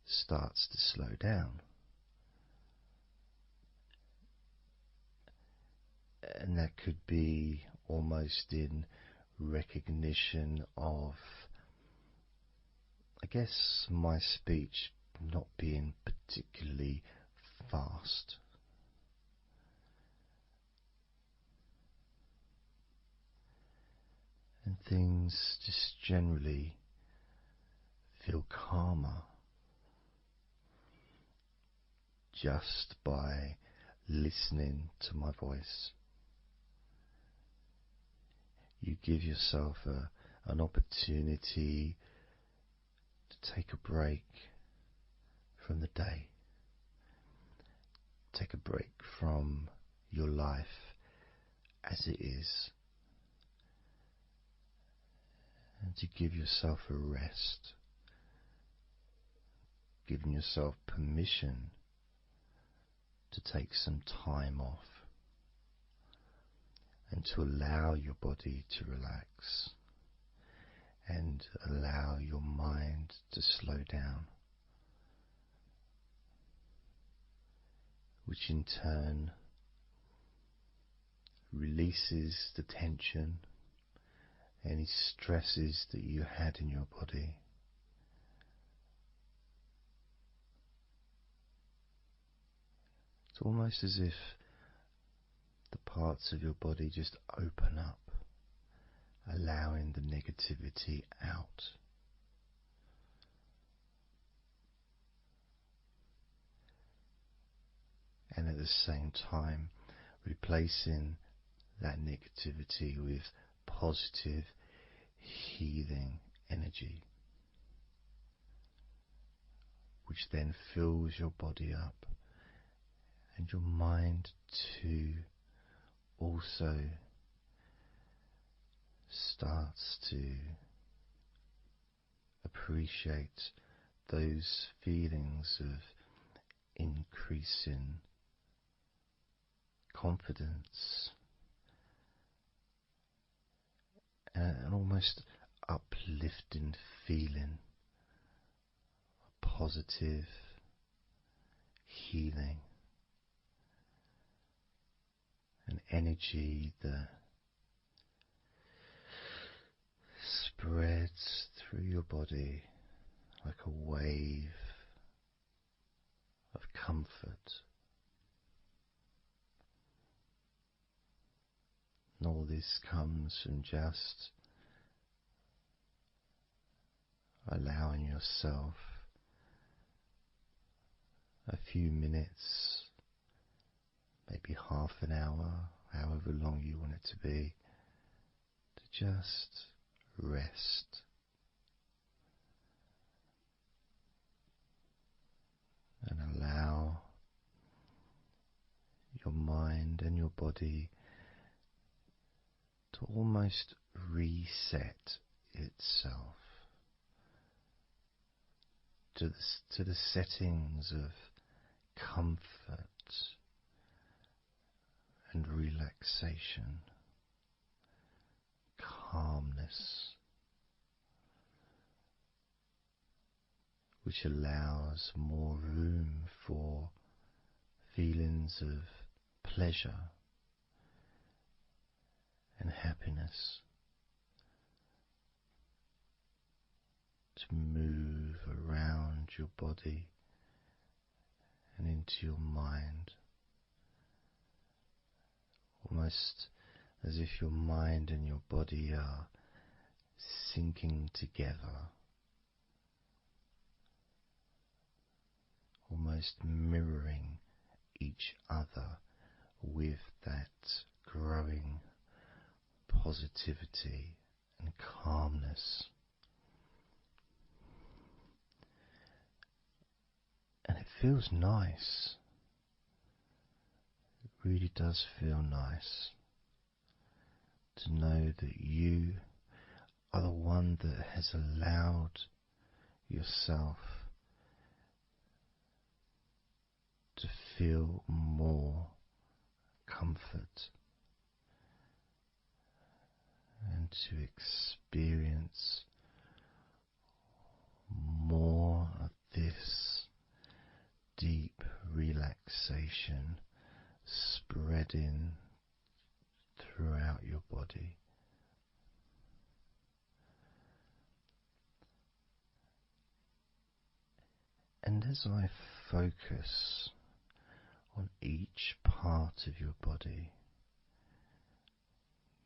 starts to slow down. And that could be almost in recognition of, I guess, my speech not being particularly fast. And things just generally feel calmer just by listening to my voice. You give yourself an opportunity to take a break from the day, take a break from your life as it is, and to give yourself a rest, giving yourself permission to take some time off and to allow your body to relax and allow your mind to slow down, which in turn releases the tension, any stresses that you had in your body. It's almost as if the parts of your body just open up, allowing the negativity out. And at the same time, replacing that negativity with positive, healing energy, which then fills your body up, and your mind too also starts to appreciate those feelings of increasing confidence and an almost uplifting feeling, positive healing, an energy that spreads through your body like a wave of comfort. And all this comes from just allowing yourself a few minutes, maybe half an hour, however long you want it to be, to just rest. And allow your mind and your body to almost reset itself to the settings of comfort and relaxation, calmness, which allows more room for feelings of pleasure and happiness to move around your body and into your mind, almost as if your mind and your body are sinking together, almost mirroring each other with that growing positivity and calmness. And it feels nice. It really does feel nice to know that you are the one that has allowed yourself to feel more comfort and to experience more of this deep relaxation spreading throughout your body. And as I focus on each part of your body,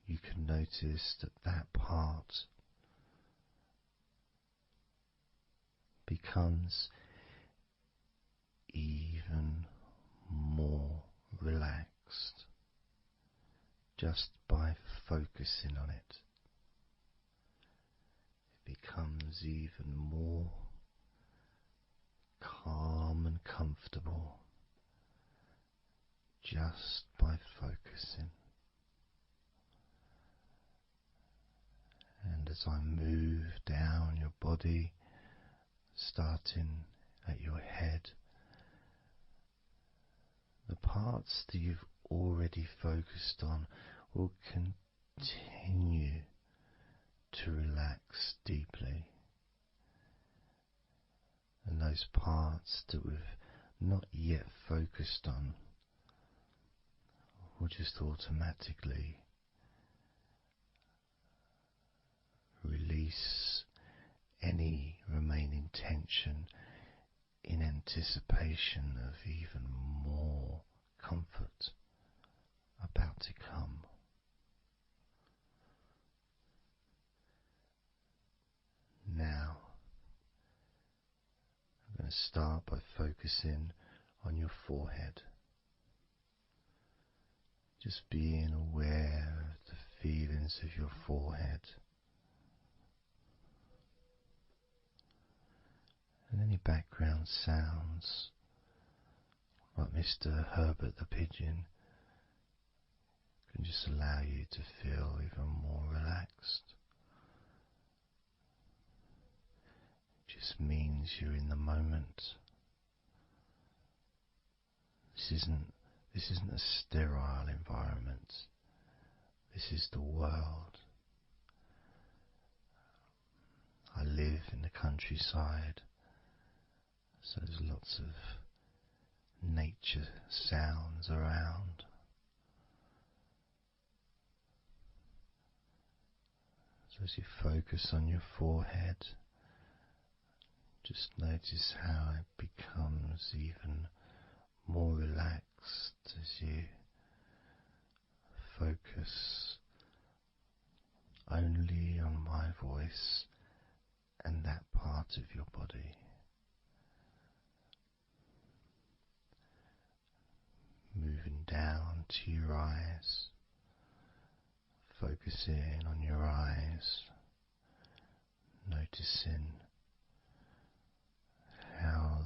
you can notice that that part becomes even more relaxed just by focusing on it. It becomes even more calm and comfortable just by focusing. And as I move down your body, starting at your head, the parts that you've already focused on will continue to relax deeply. And those parts that we've not yet focused on will just automatically release any remaining tension in anticipation of even more comfort about to come. Now, I'm going to start by focusing on your forehead. Just being aware of the feelings of your forehead. And any background sounds, like Mr. Herbert the pigeon, can just allow you to feel even more relaxed. It just means you're in the moment. This isn't a sterile environment. This is the world. I live in the countryside, so there's lots of nature sounds around. So as you focus on your forehead, just notice how it becomes even more relaxed as you focus only on my voice and that part of your body. Moving down to your eyes, focusing on your eyes, noticing how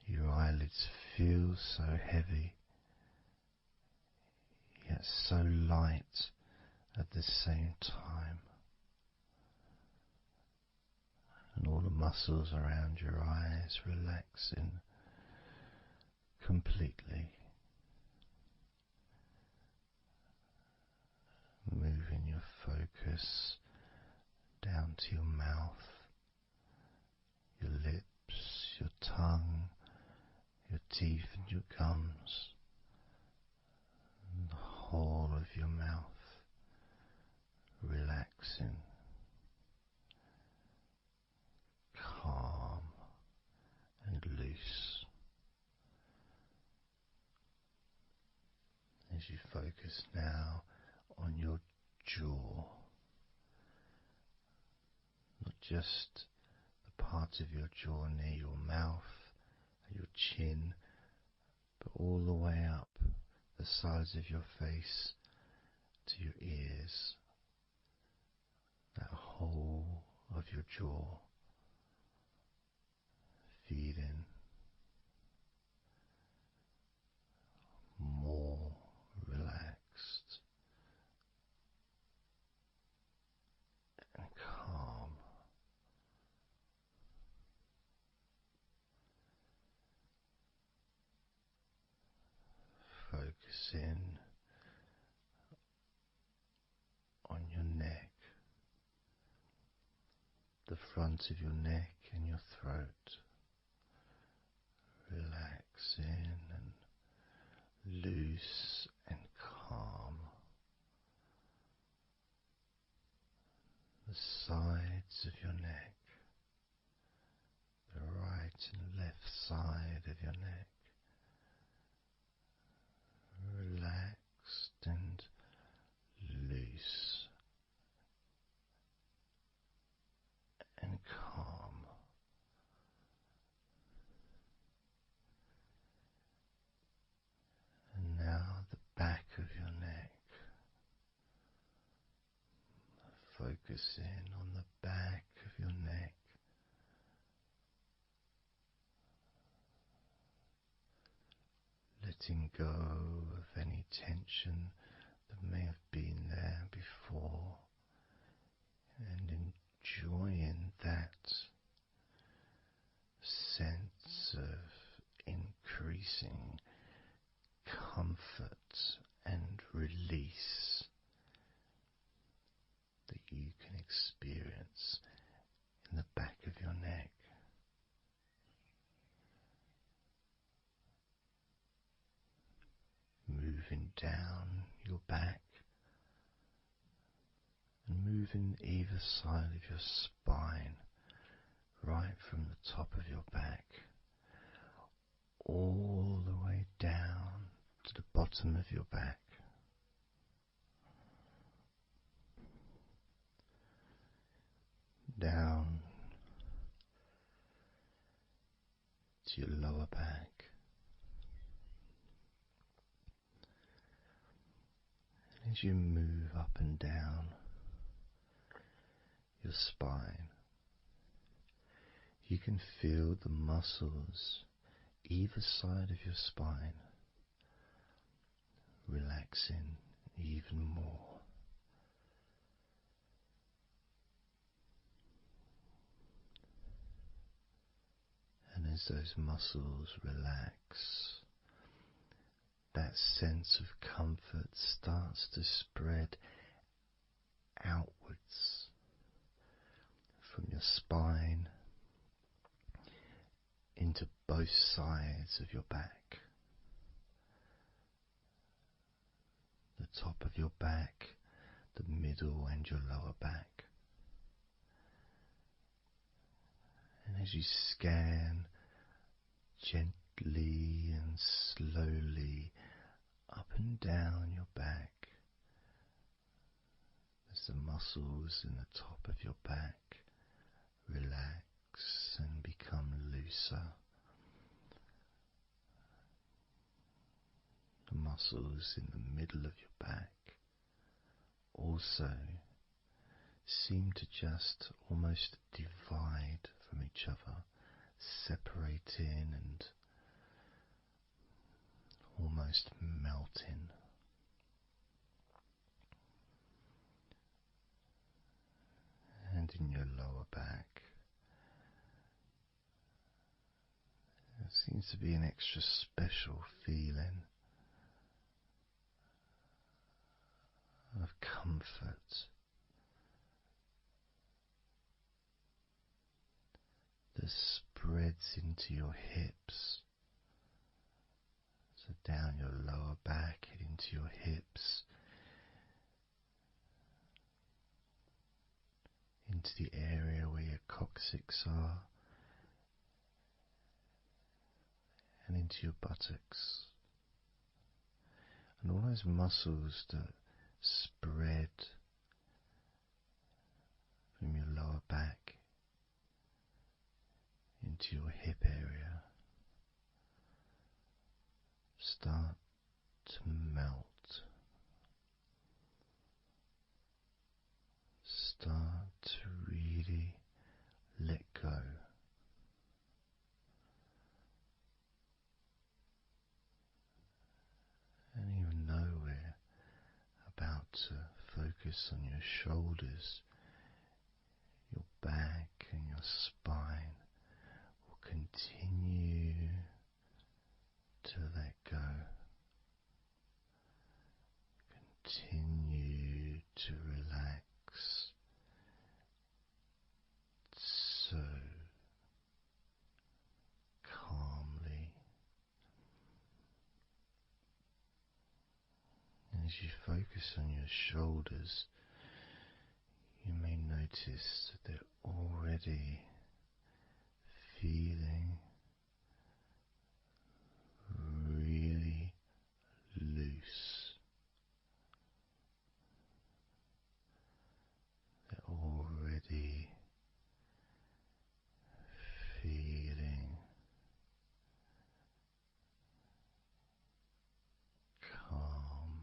your eyelids feel so heavy, yet so light at the same time, and all the muscles around your eyes relaxing completely, moving your focus down to your mouth, your lips, your tongue, your teeth and your gums, and the whole of your mouth relaxing, calm and loose. As you focus now on your jaw, not just the part of your jaw near your mouth, your chin, but all the way up the sides of your face to your ears, that whole of your jaw, feeling more relaxed and calm. Focusing on your neck, the front of your neck and your throat, relaxing and loose and calm. The sides of your neck, the right and left side of your neck, relaxed and loose and calm. And now the back of your neck, focusing on the back of your neck, letting go of any tension that may have been there before, and enjoying that sense of increasing comfort and release that you can experience in the back of your neck. Moving down your back and moving either side of your spine, right from the top of your back all the way down to the bottom of your back. Down to your lower back. As you move up and down your spine, you can feel the muscles either side of your spine relaxing even more. And as those muscles relax, that sense of comfort starts to spread outwards from your spine into both sides of your back, the top of your back, the middle and your lower back. And as you scan and slowly up and down your back as the muscles in the top of your back relax and become looser. The muscles in the middle of your back also seem to just almost divide from each other, separating and almost melting. And in your lower back, there seems to be an extra special feeling of comfort that spreads into your hips, so down your lower back and into your hips, into the area where your coccyx are, and into your buttocks, and all those muscles that spread from your lower back into your hip area start to melt, start to really let go. And even though we're about to focus on your shoulders, your back and your spine will continue to let go. Continue to relax so calmly. As you focus on your shoulders, you may notice that they're already feeling really loose. They're already feeling calm.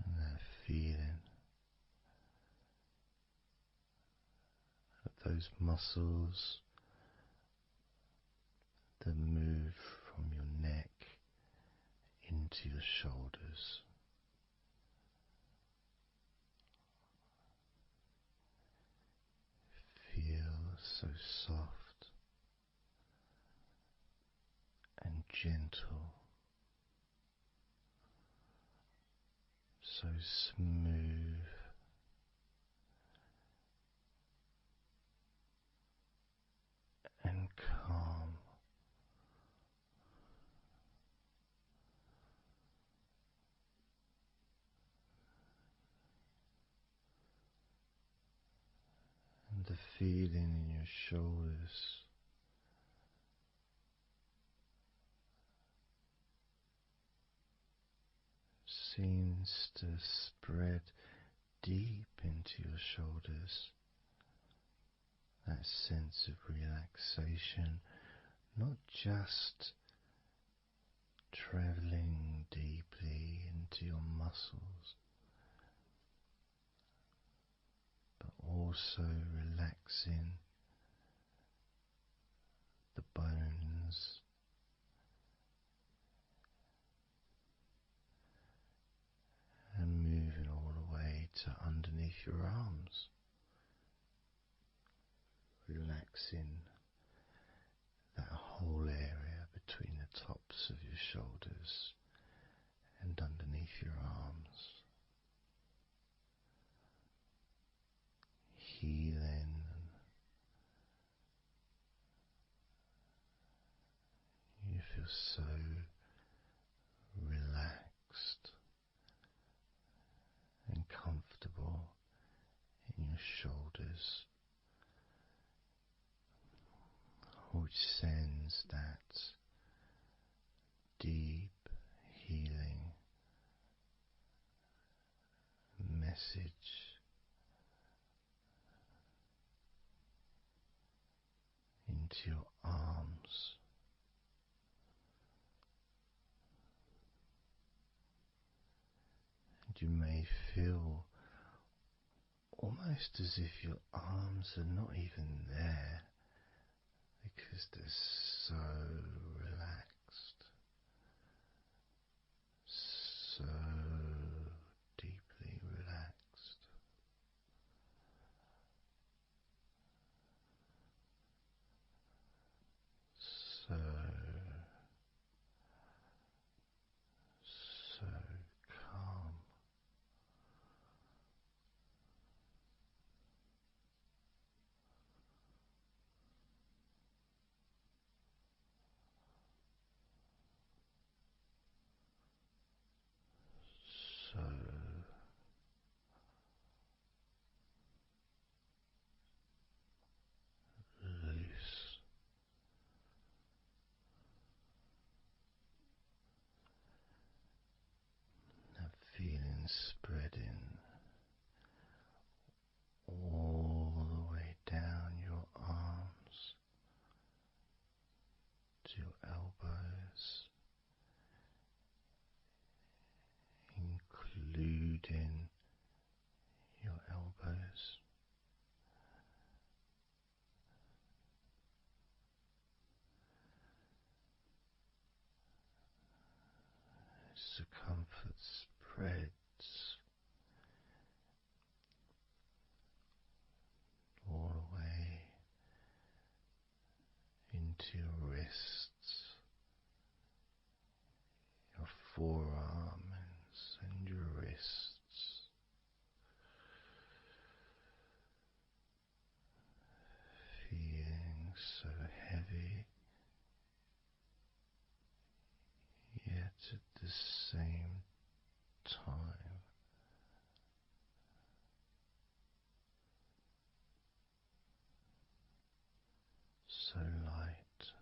And that feeling of those muscles that move from your neck into your shoulders. Feel so soft and gentle, so smooth and calm. And the feeling in your shoulders seems to spread deep into your shoulders. That sense of relaxation, not just traveling deeply into your muscles, but also relaxing the bones and moving all the way to underneath your arms, relaxing that whole area between the tops of your shoulders and underneath your arms, healing. You feel so relaxed and comfortable in your shoulders which sends that deep healing message into your arms. And you may feel almost as if your arms are not even there because they're so relaxed, so deeply relaxed. So calm. So loose. That feeling spreading all the way down your arms to your elbows, including your elbows. Circumference spreads all the way into your wrists, your forearms and your wrists, feeling so heavy, yet at the same time so light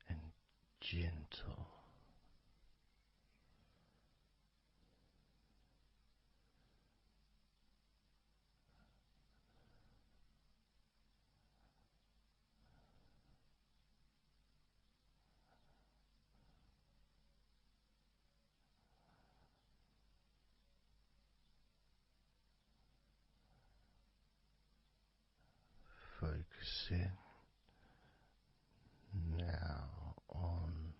and gentle. Focusing now on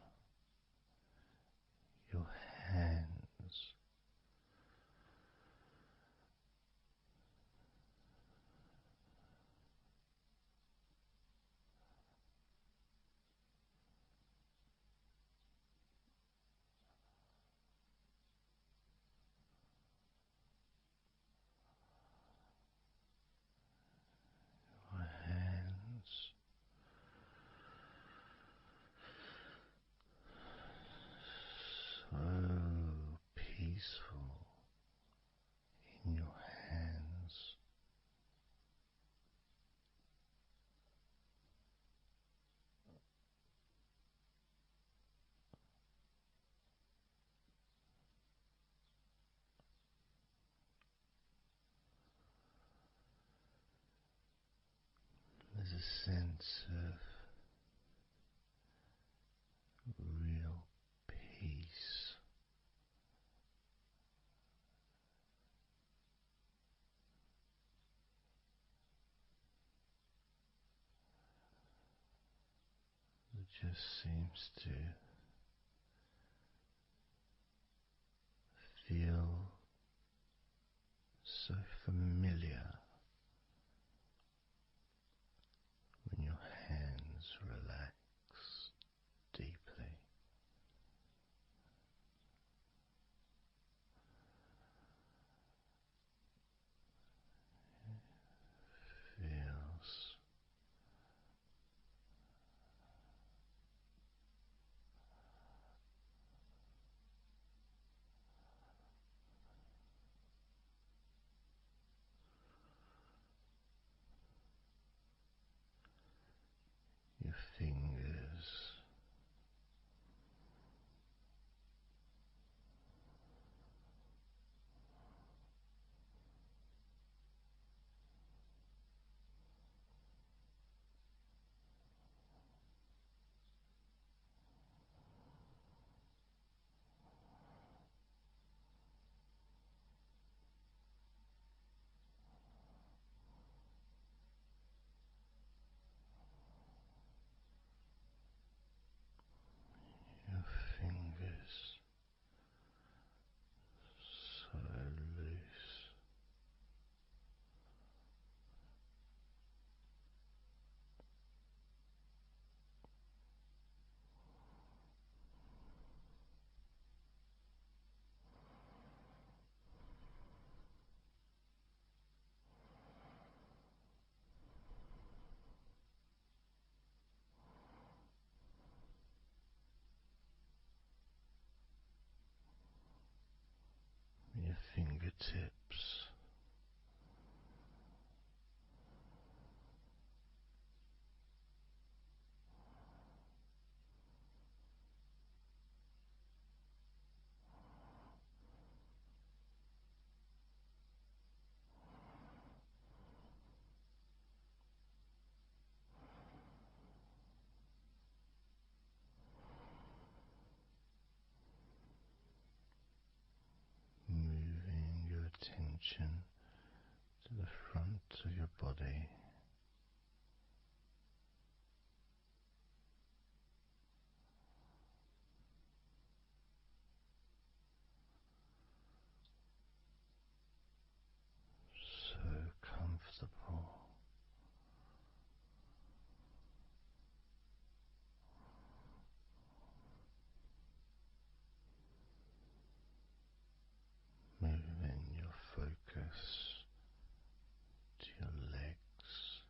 your hands, your hands so peaceful in your hands. There's a sense of real peace that just seems to feel so familiar when your hands relax deeply. Feels fingertips, moving your attention to the front of your body. So comfortable. Moving your focus to your legs,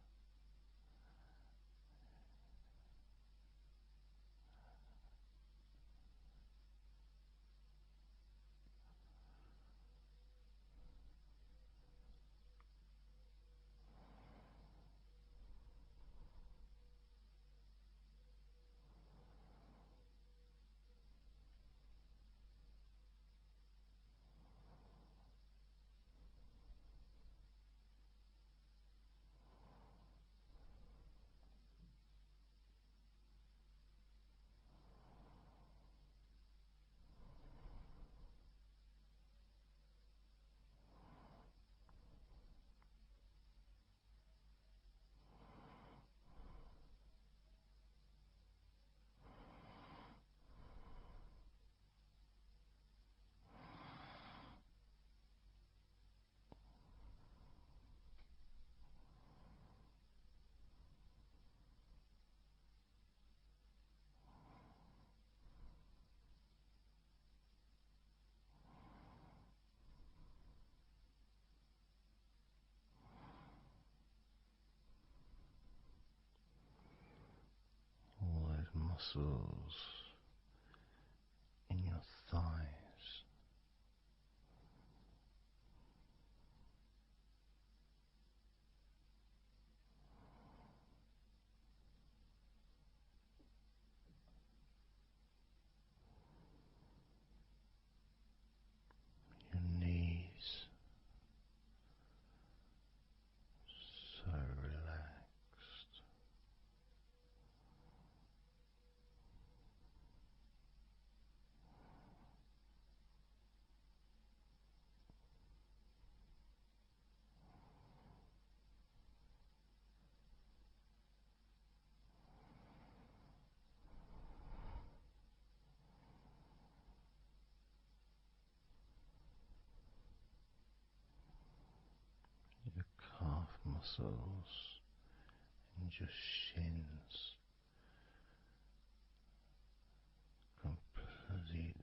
all those muscles in your thighs, your knees, so relaxed. Your calf muscles and your shins completely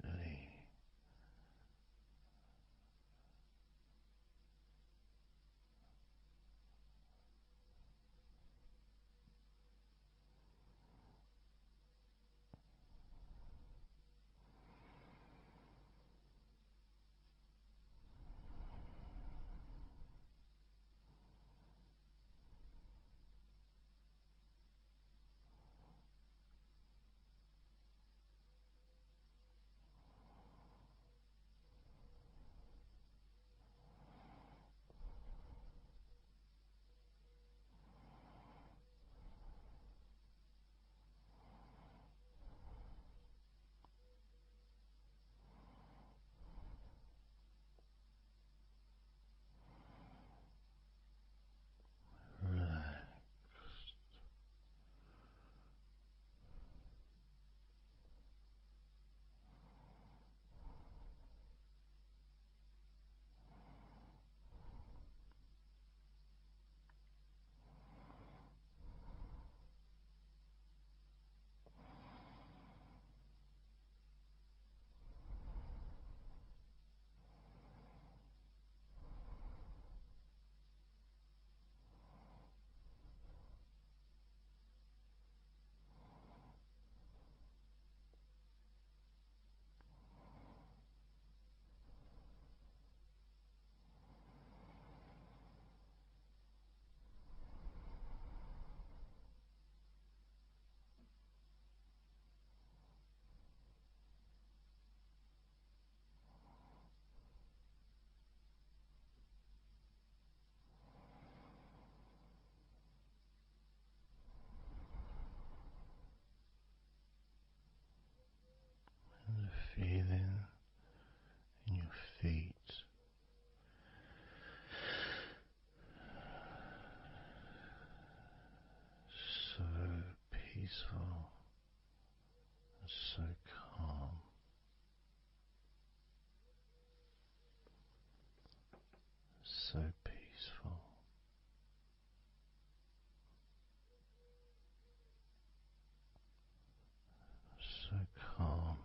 peaceful, so calm, so peaceful, so calm.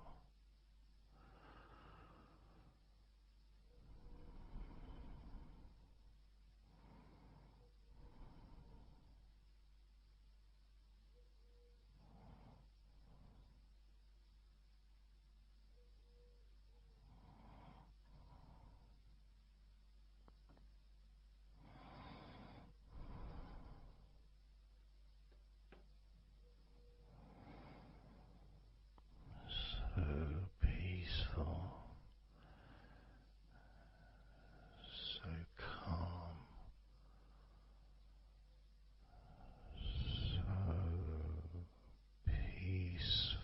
So peaceful, so calm, so peaceful,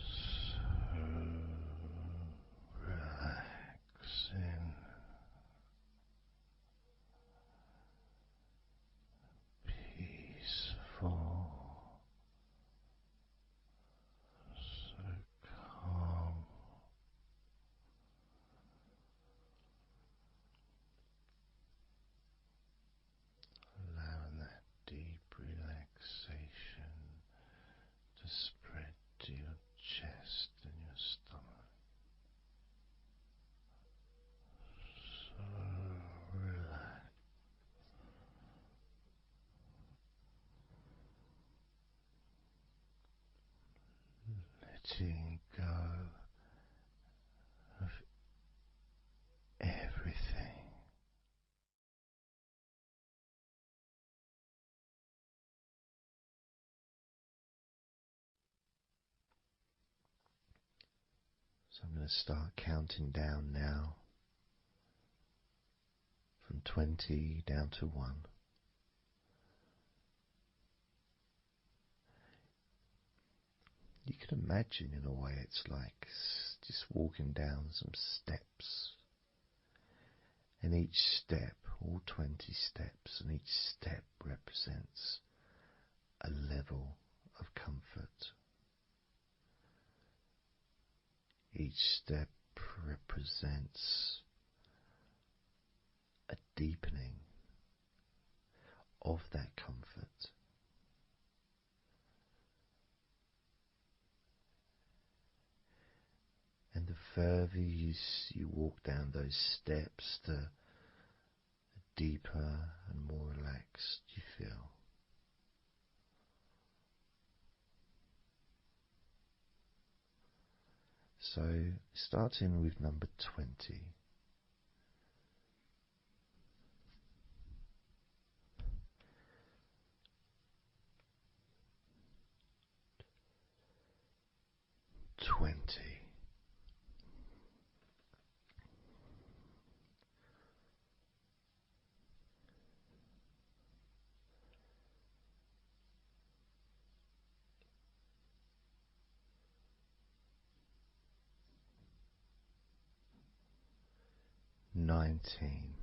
so relaxing, peaceful, so calm. Allowing that deep relaxation to spread to your chest and your stomach. So relaxed. Letting go of everything. So I'm going to start counting down now from 20 down to 1. You can imagine, in a way, it's like just walking down some steps. And each step, all 20 steps, and each step represents a level of comfort. Each step represents a deepening of that comfort. And the further you walk down those steps, the deeper and more relaxed you feel. So, starting with number 20. Twenty. 19.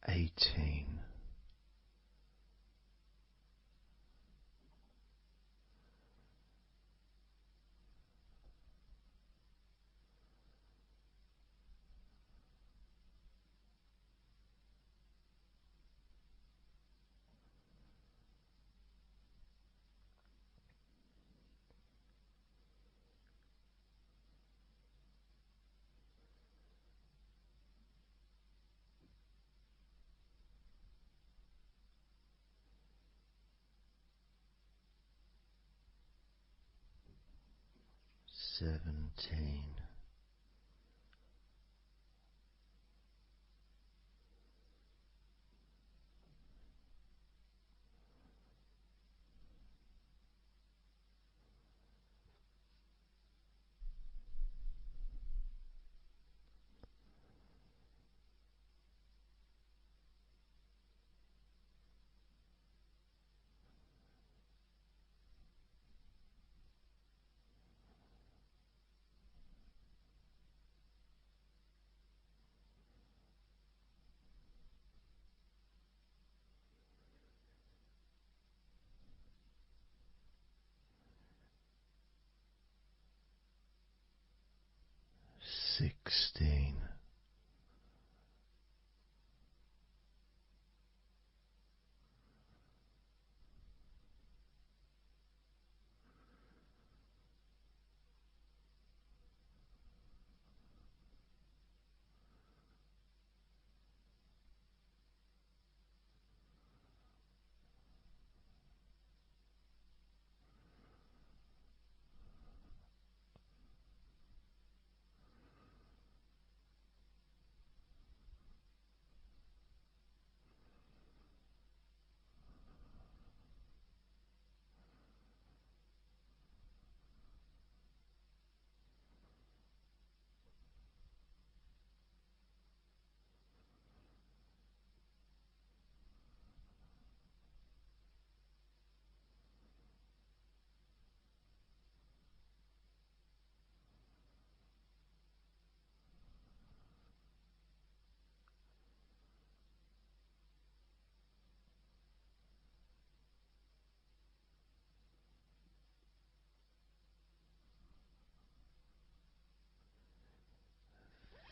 18. 17. 16.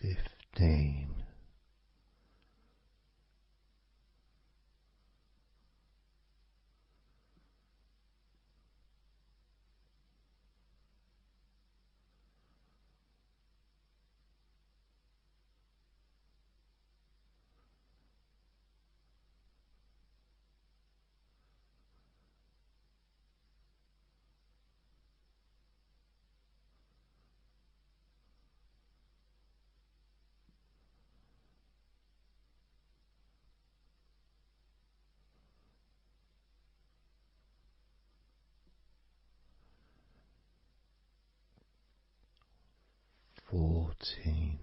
15. 14.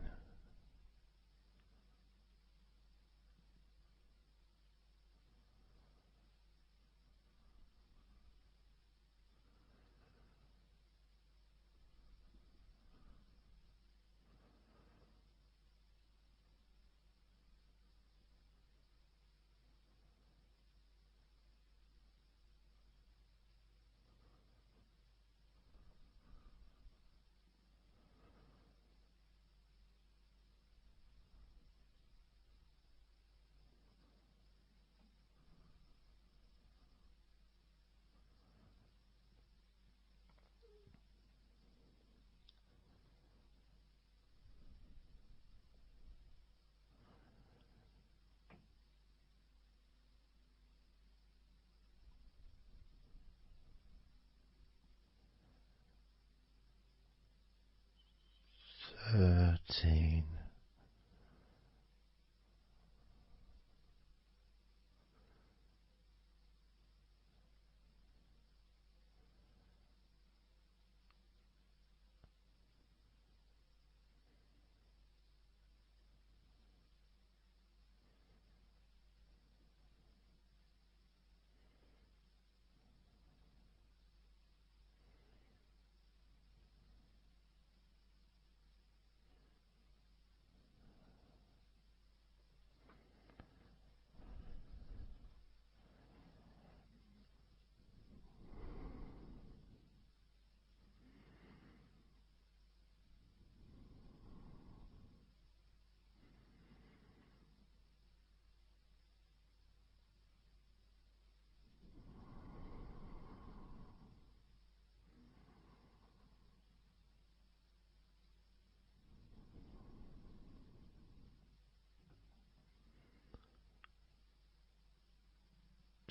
13.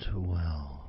12. 11.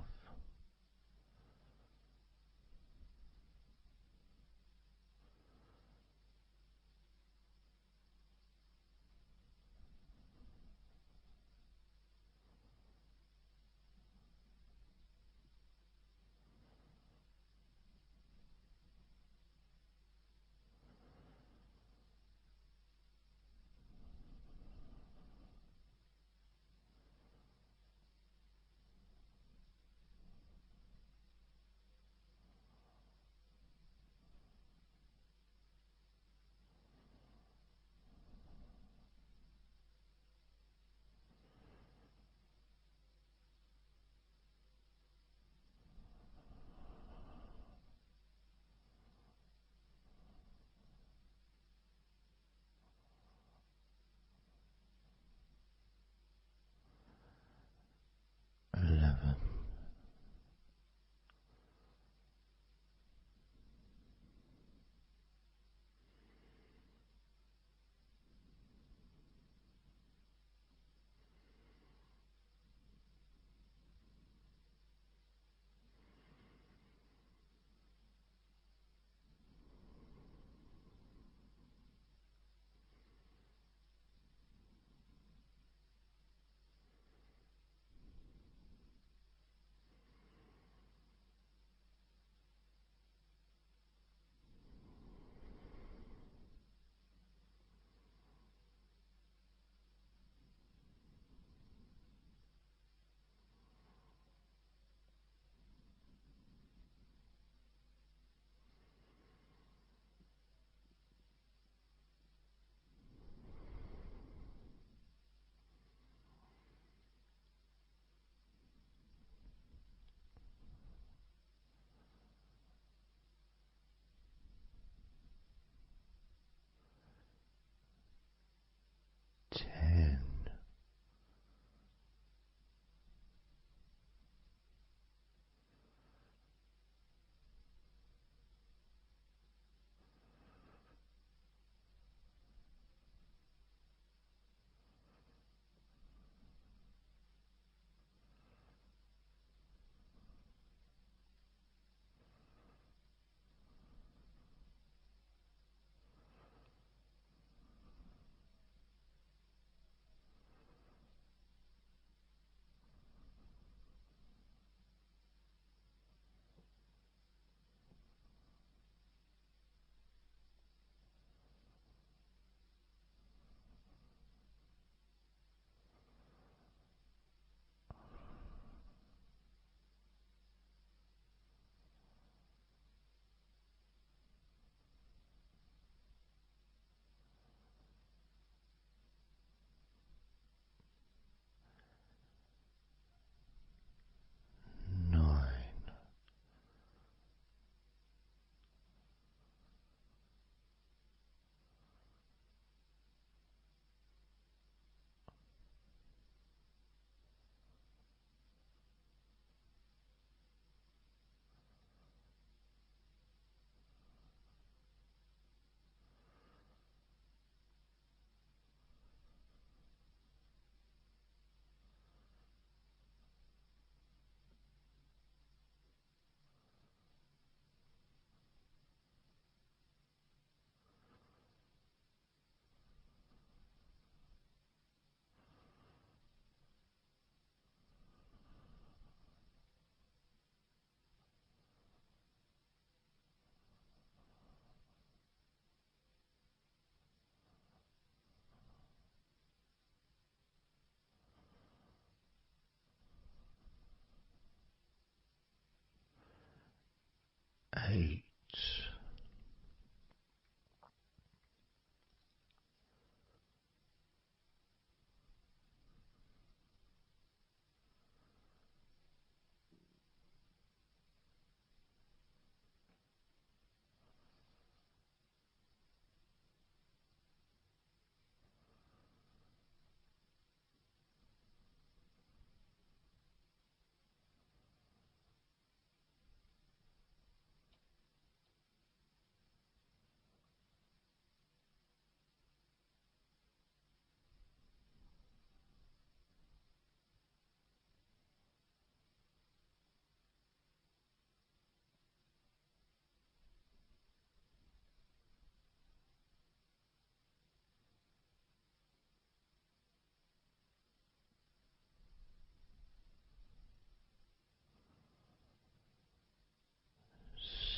8.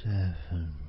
7.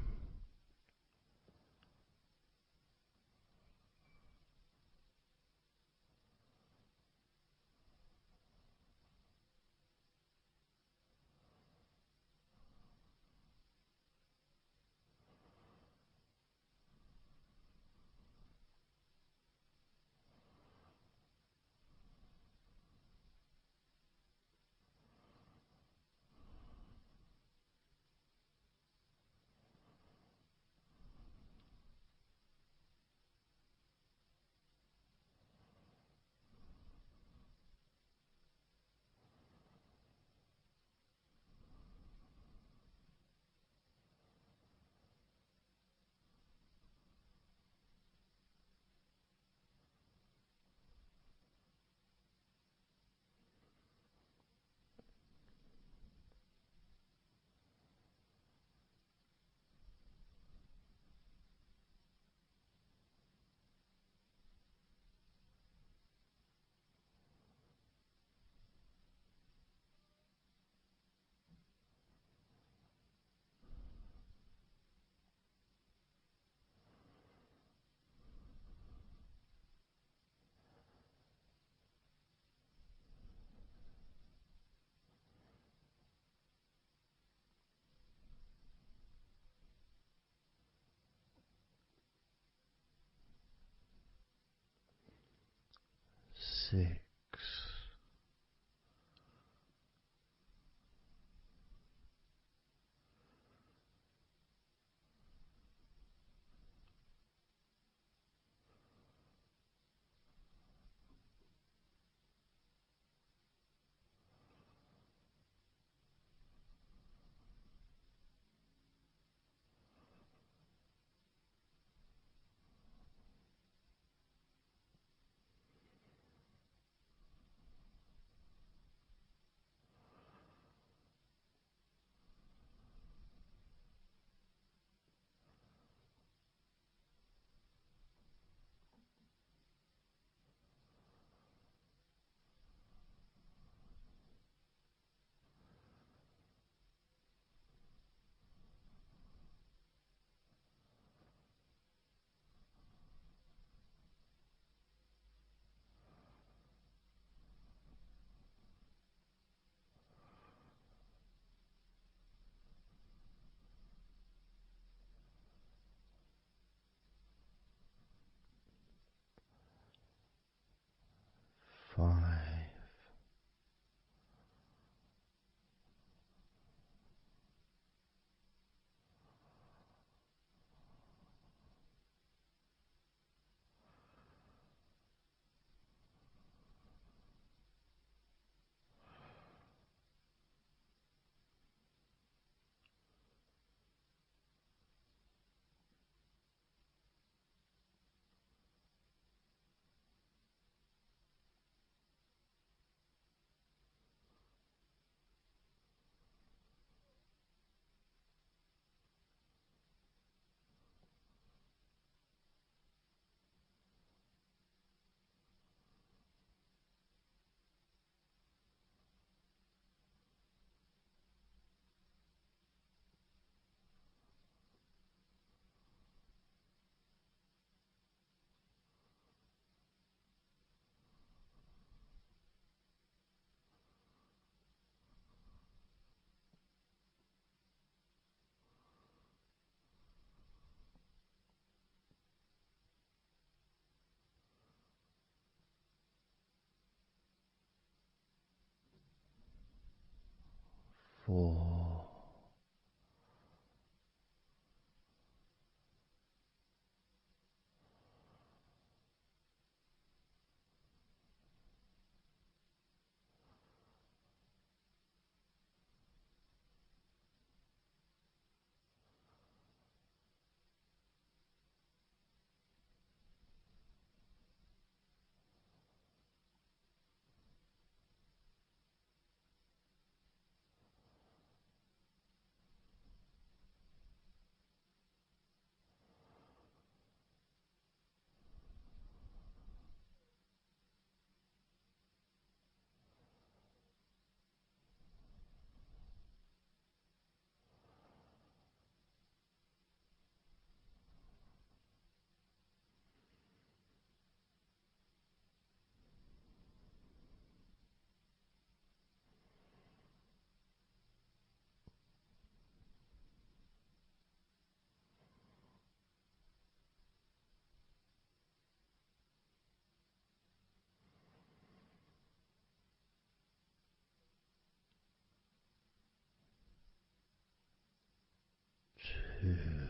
6. 4, 2.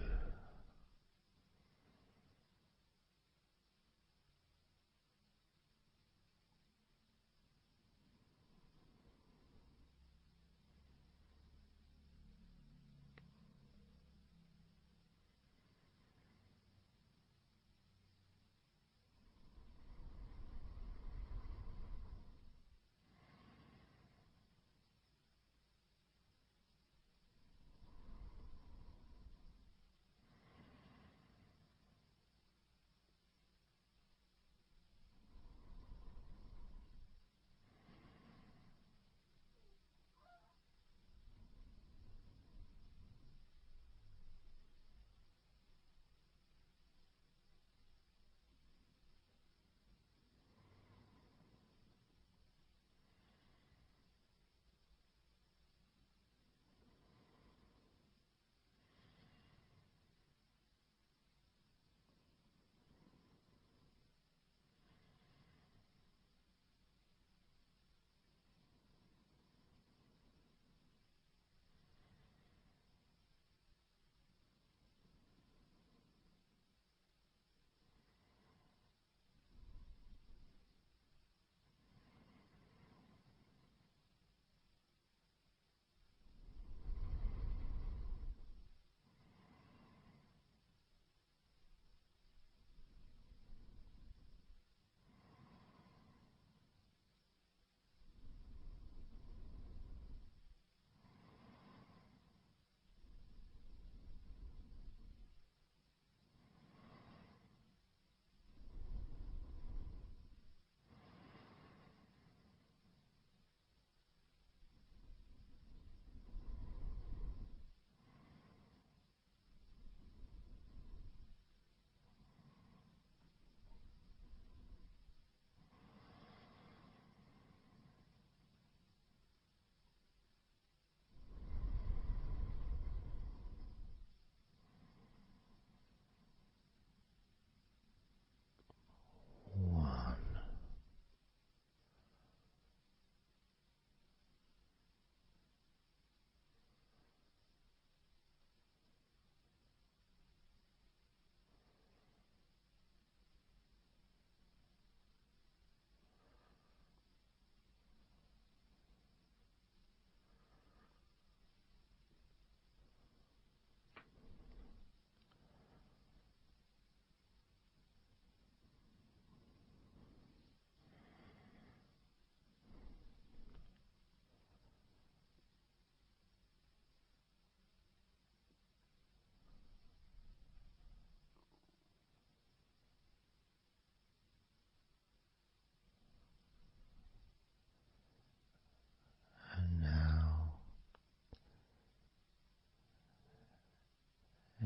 And now,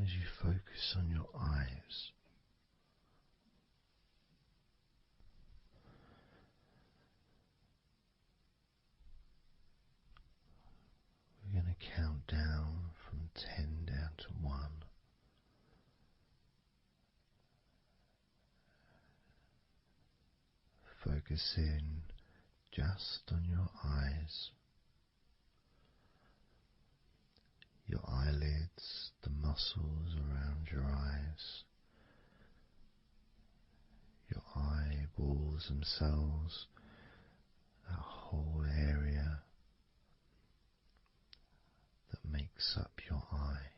as you focus on your eyes, we're going to count down from 10 down to 1. Focus in just on your eyes. your eyelids, the muscles around your eyes, your eyeballs themselves, that whole area that makes up your eye.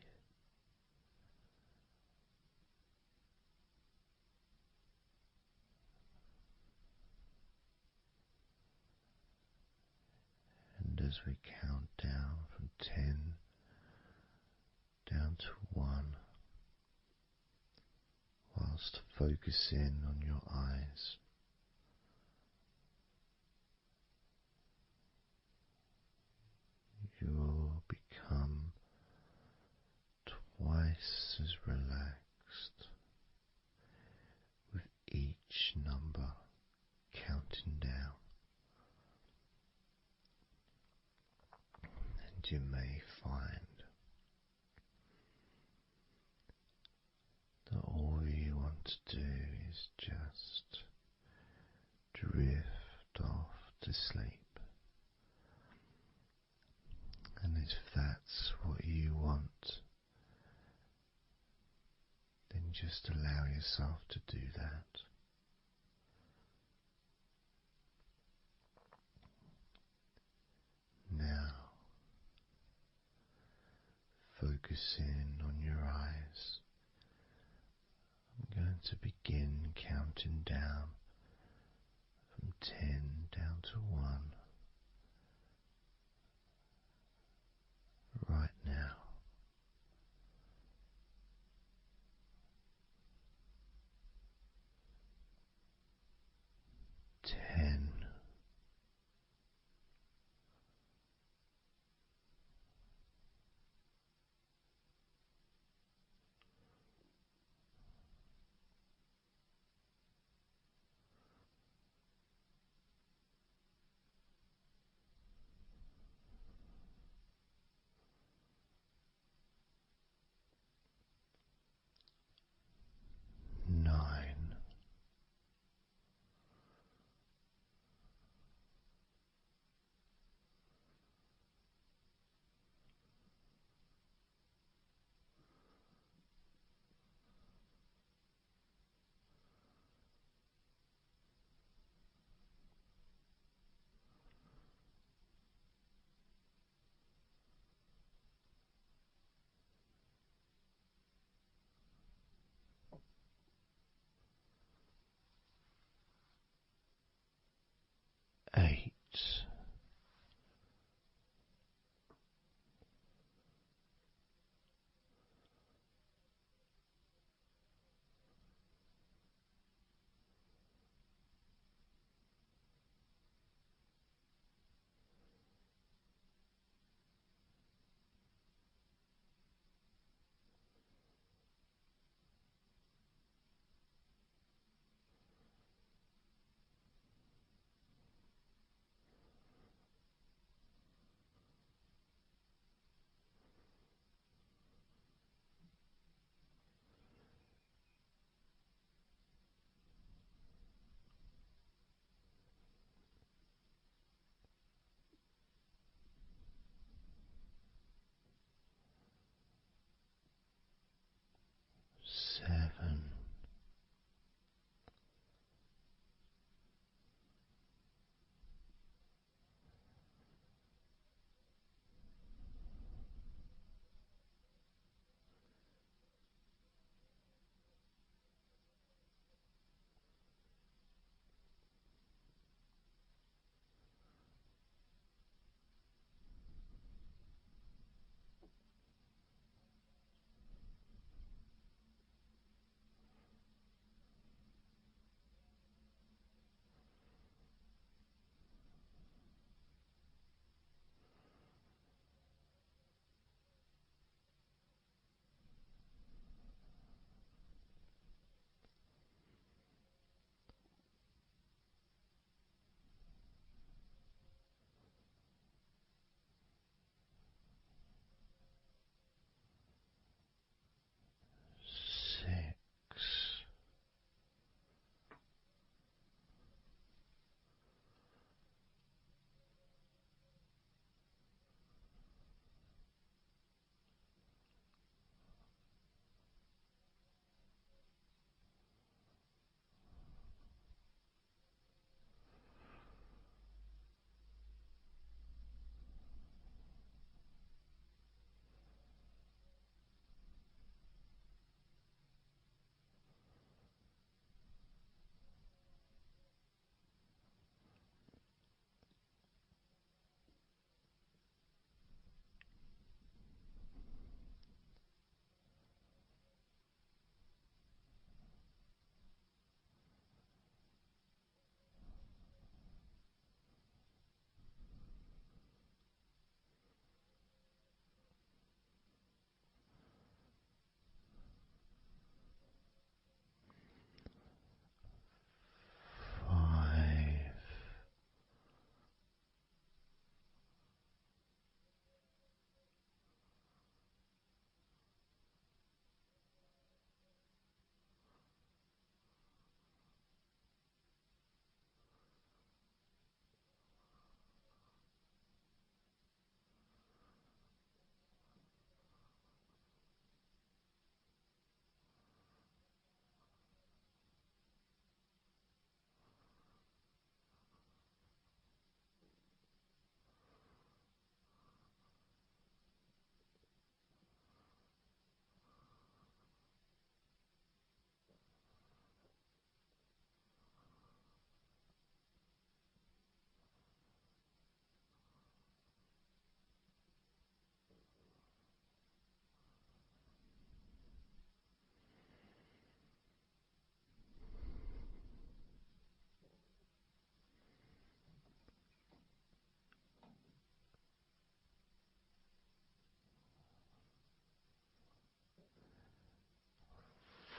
And as we count down from 10 down to 1, whilst focusing on your eyes, you will become twice as relaxed with each number counting down. And you may find that all you want to do is just drift off to sleep. And if that's what you want, then just allow yourself to do that. Now, focusing on your eyes, I'm going to begin counting down from 10 down to 1 right now. 10. 9.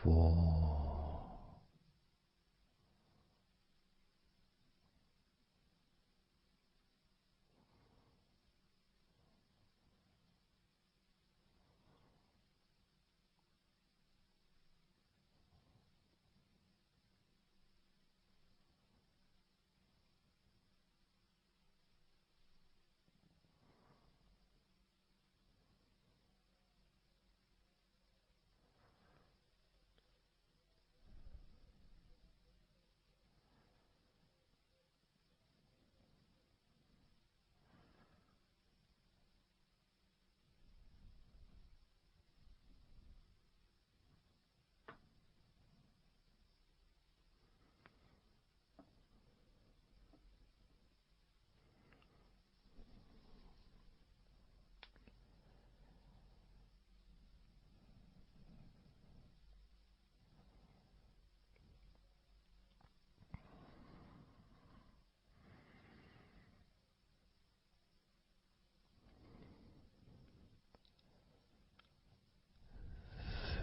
4,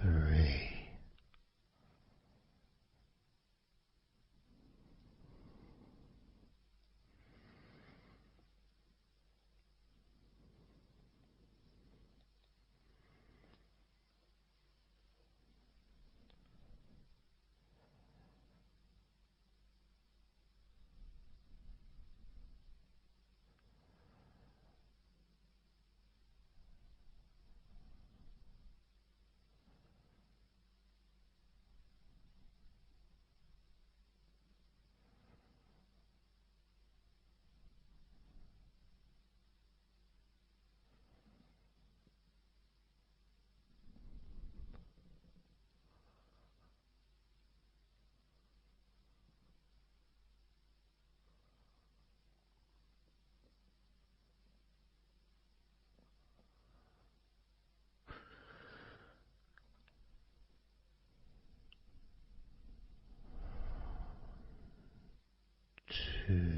3. Two,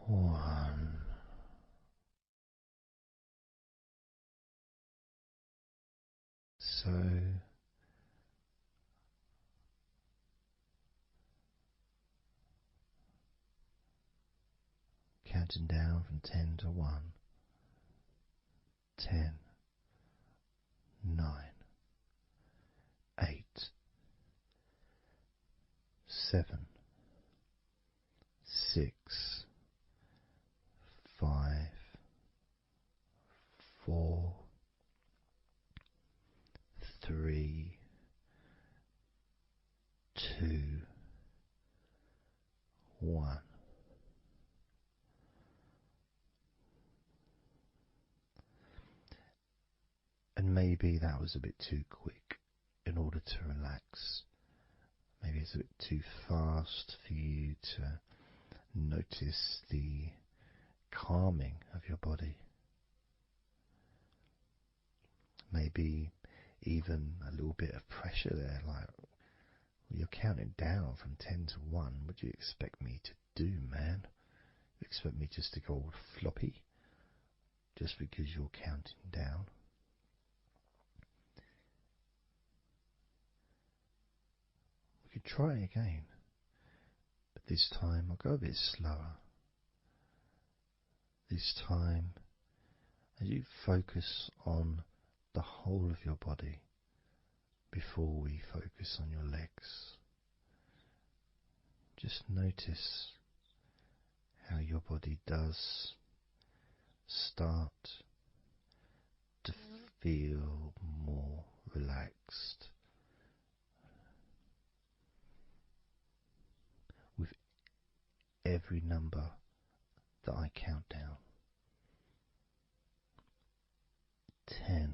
1. So counting down from 10 to 1. 10, 9, 8, 7, 6, 5, 4, 3, 2, 1. And maybe that was a bit too quick in order to relax. Maybe it's a bit too fast for you to notice the calming of your body. Maybe even a little bit of pressure there, like You're counting down from 10 to 1. What do you expect me to do, man? You expect me just to go all floppy just because you're counting down? We could try again, but this time I'll go a bit slower. This time, as you focus on the whole of your body before we focus on your legs, just notice how your body does start to feel more relaxed with every number that I count down. 10,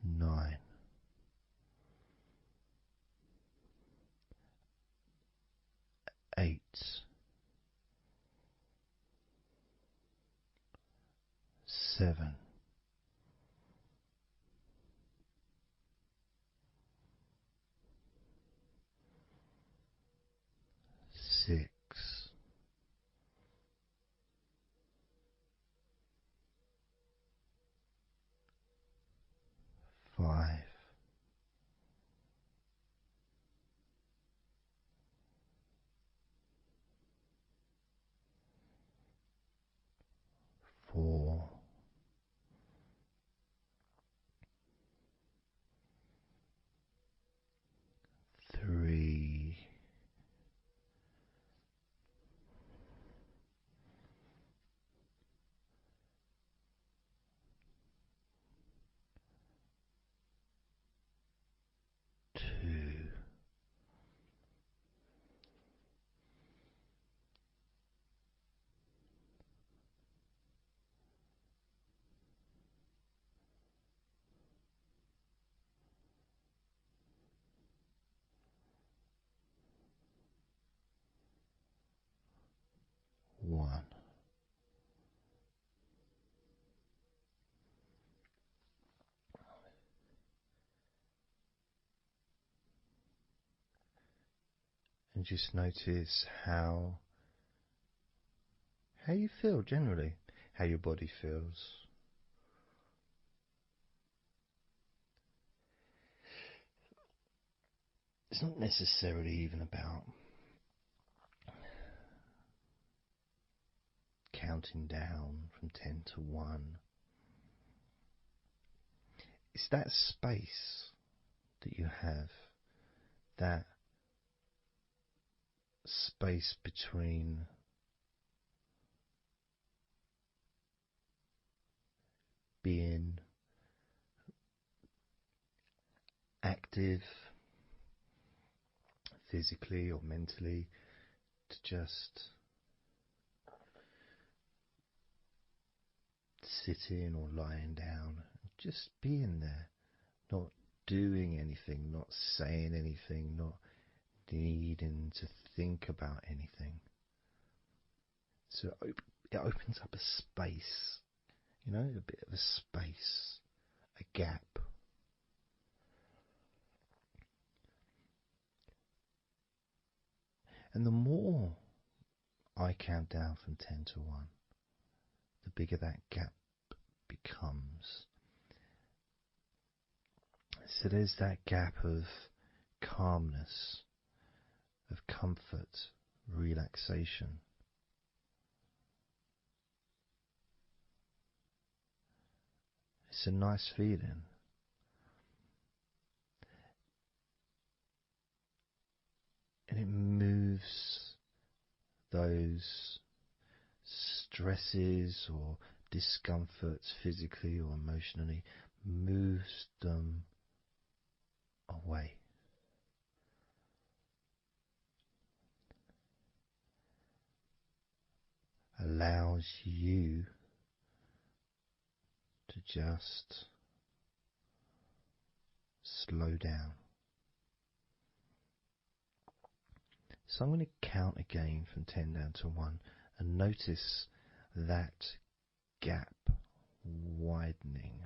9, 8, 7, 6, 5, 4, 3, 2, 1. And just notice how you feel generally, how your body feels. It's not necessarily even about counting down from 10 to 1. It's that space that you have, that space between being active physically or mentally to just sitting or lying down, just being there, not doing anything, not saying anything, not needing to think about anything. So it opens up a space, a bit of a space, a gap. And the more I count down from 10 to 1, the bigger that gap becomes. So there's that gap of calmness, of comfort, relaxation. It's a nice feeling. And it moves those stresses or discomforts physically or emotionally, moves them away. Allows you to just slow down. So I'm going to count again from 10 down to 1 and notice that gap widening.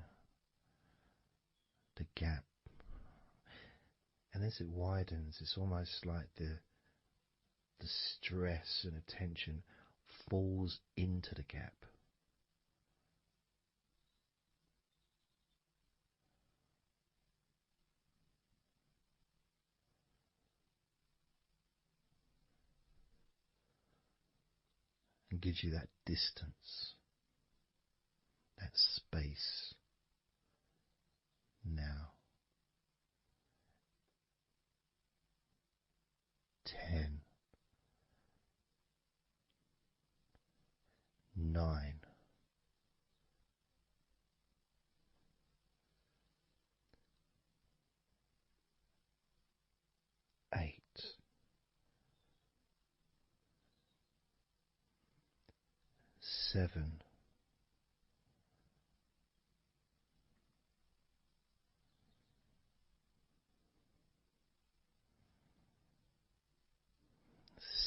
the gap. And as it widens, it's almost like the stress and attention falls into the gap. And gives you that distance, that space. Now, 10, 9, 8, 7,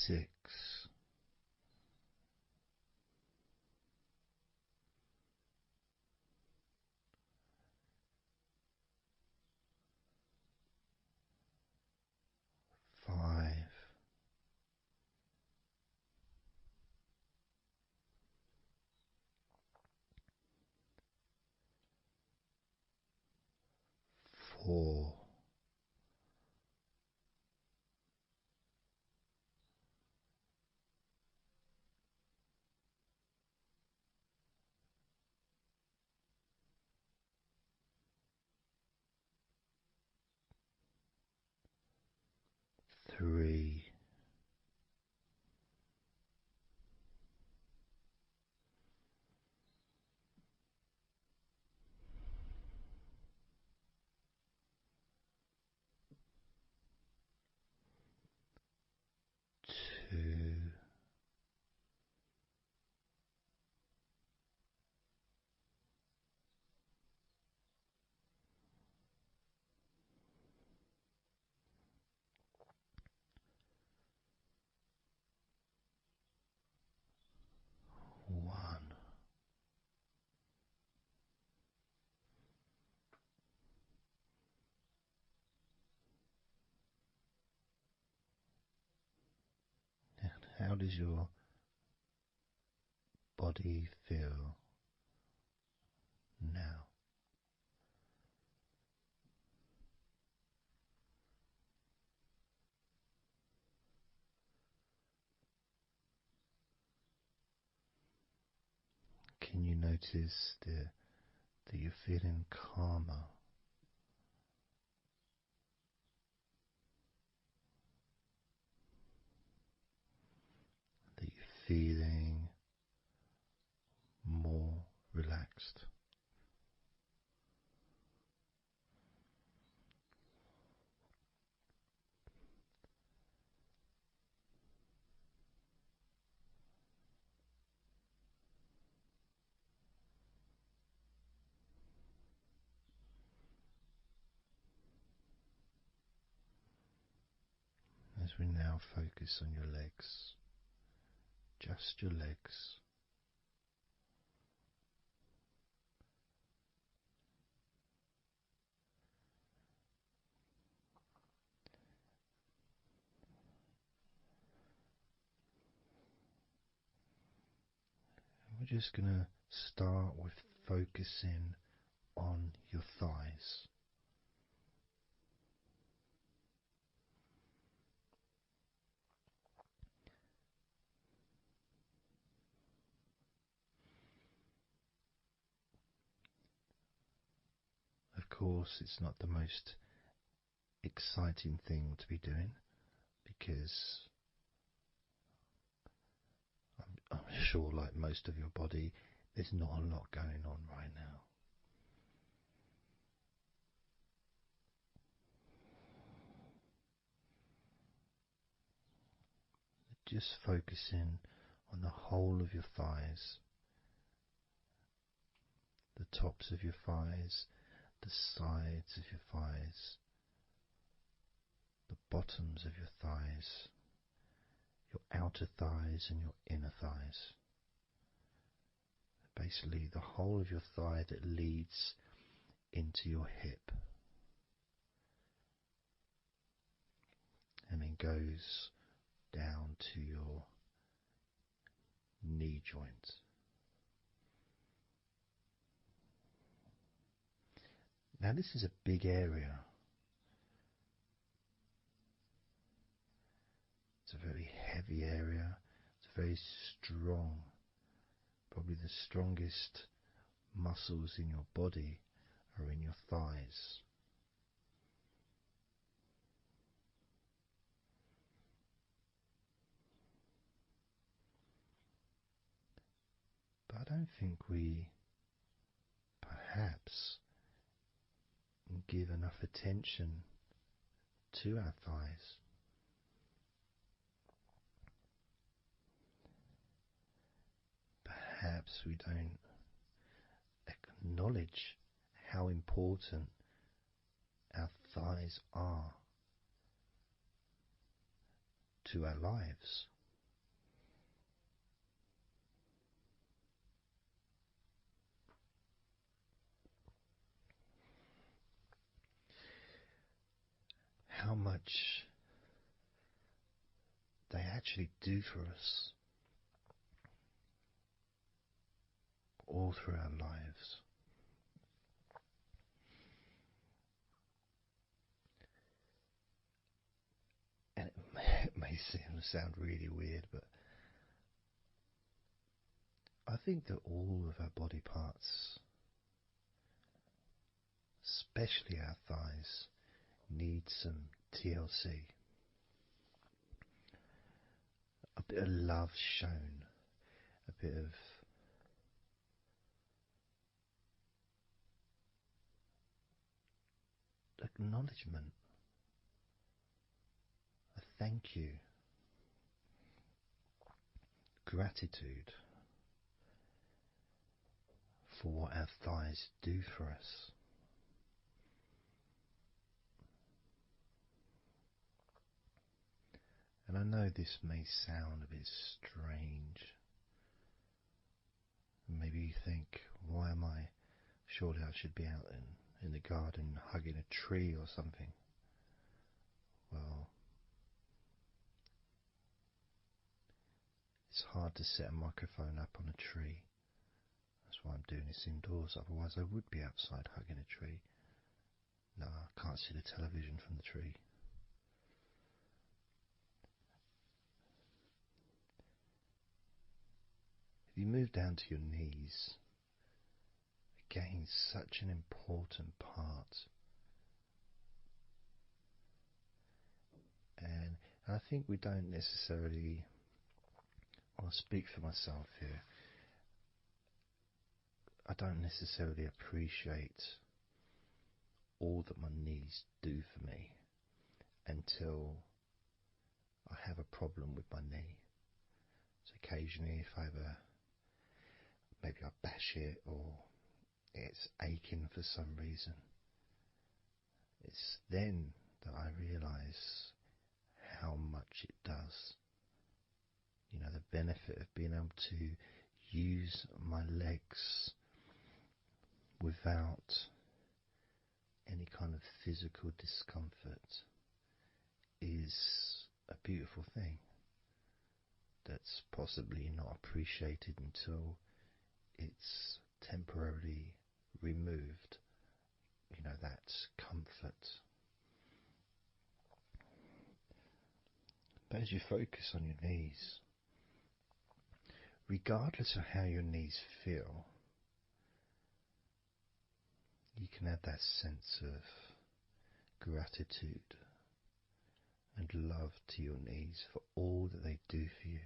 6, 5, 4, 3, 2, 1. How does your body feel now? Can you notice that you're feeling calmer? That you're feeling more relaxed? As we now focus on your legs, just your legs. We're just going to start with focusing on your thighs. Of course, it's not the most exciting thing to be doing because I'm sure, like most of your body, there's not a lot going on right now. Just focusing on the whole of your thighs, the tops of your thighs, the sides of your thighs, the bottoms of your thighs, your outer thighs and your inner thighs. Basically, the whole of your thigh that leads into your hip goes down to your knee joint. Now, this is a big area. It's a very heavy area. It's very strong. Probably the strongest muscles in your body are in your thighs. But I don't think we perhaps give enough attention to our thighs. Perhaps we don't acknowledge how important our thighs are to our lives. How much they actually do for us all through our lives. And it may sound really weird, but I think that all of our body parts, especially our thighs, need some TLC. A bit of love shown, a bit of acknowledgement, a thank you, gratitude for what our thighs do for us. And I know this may sound a bit strange. Maybe you think, why am I? Surely I should be out in the garden hugging a tree or something. Well, it's hard to set a microphone up on a tree. That's why I'm doing this indoors, otherwise I would be outside hugging a tree. No, I can't see the television from the tree. If you move down to your knees, again, such an important part. And I think we don't necessarily, I'll speak for myself here, I don't necessarily appreciate all that my knees do for me until I have a problem with my knee. So occasionally if maybe I bash it or it's aching for some reason, it's then that I realise how much it does. You know, the benefit of being able to use my legs without any kind of physical discomfort is a beautiful thing that's possibly not appreciated until it's temporarily removed. You know, that comfort. But as you focus on your knees, regardless of how your knees feel, you can have that sense of gratitude and love to your knees for all that they do for you.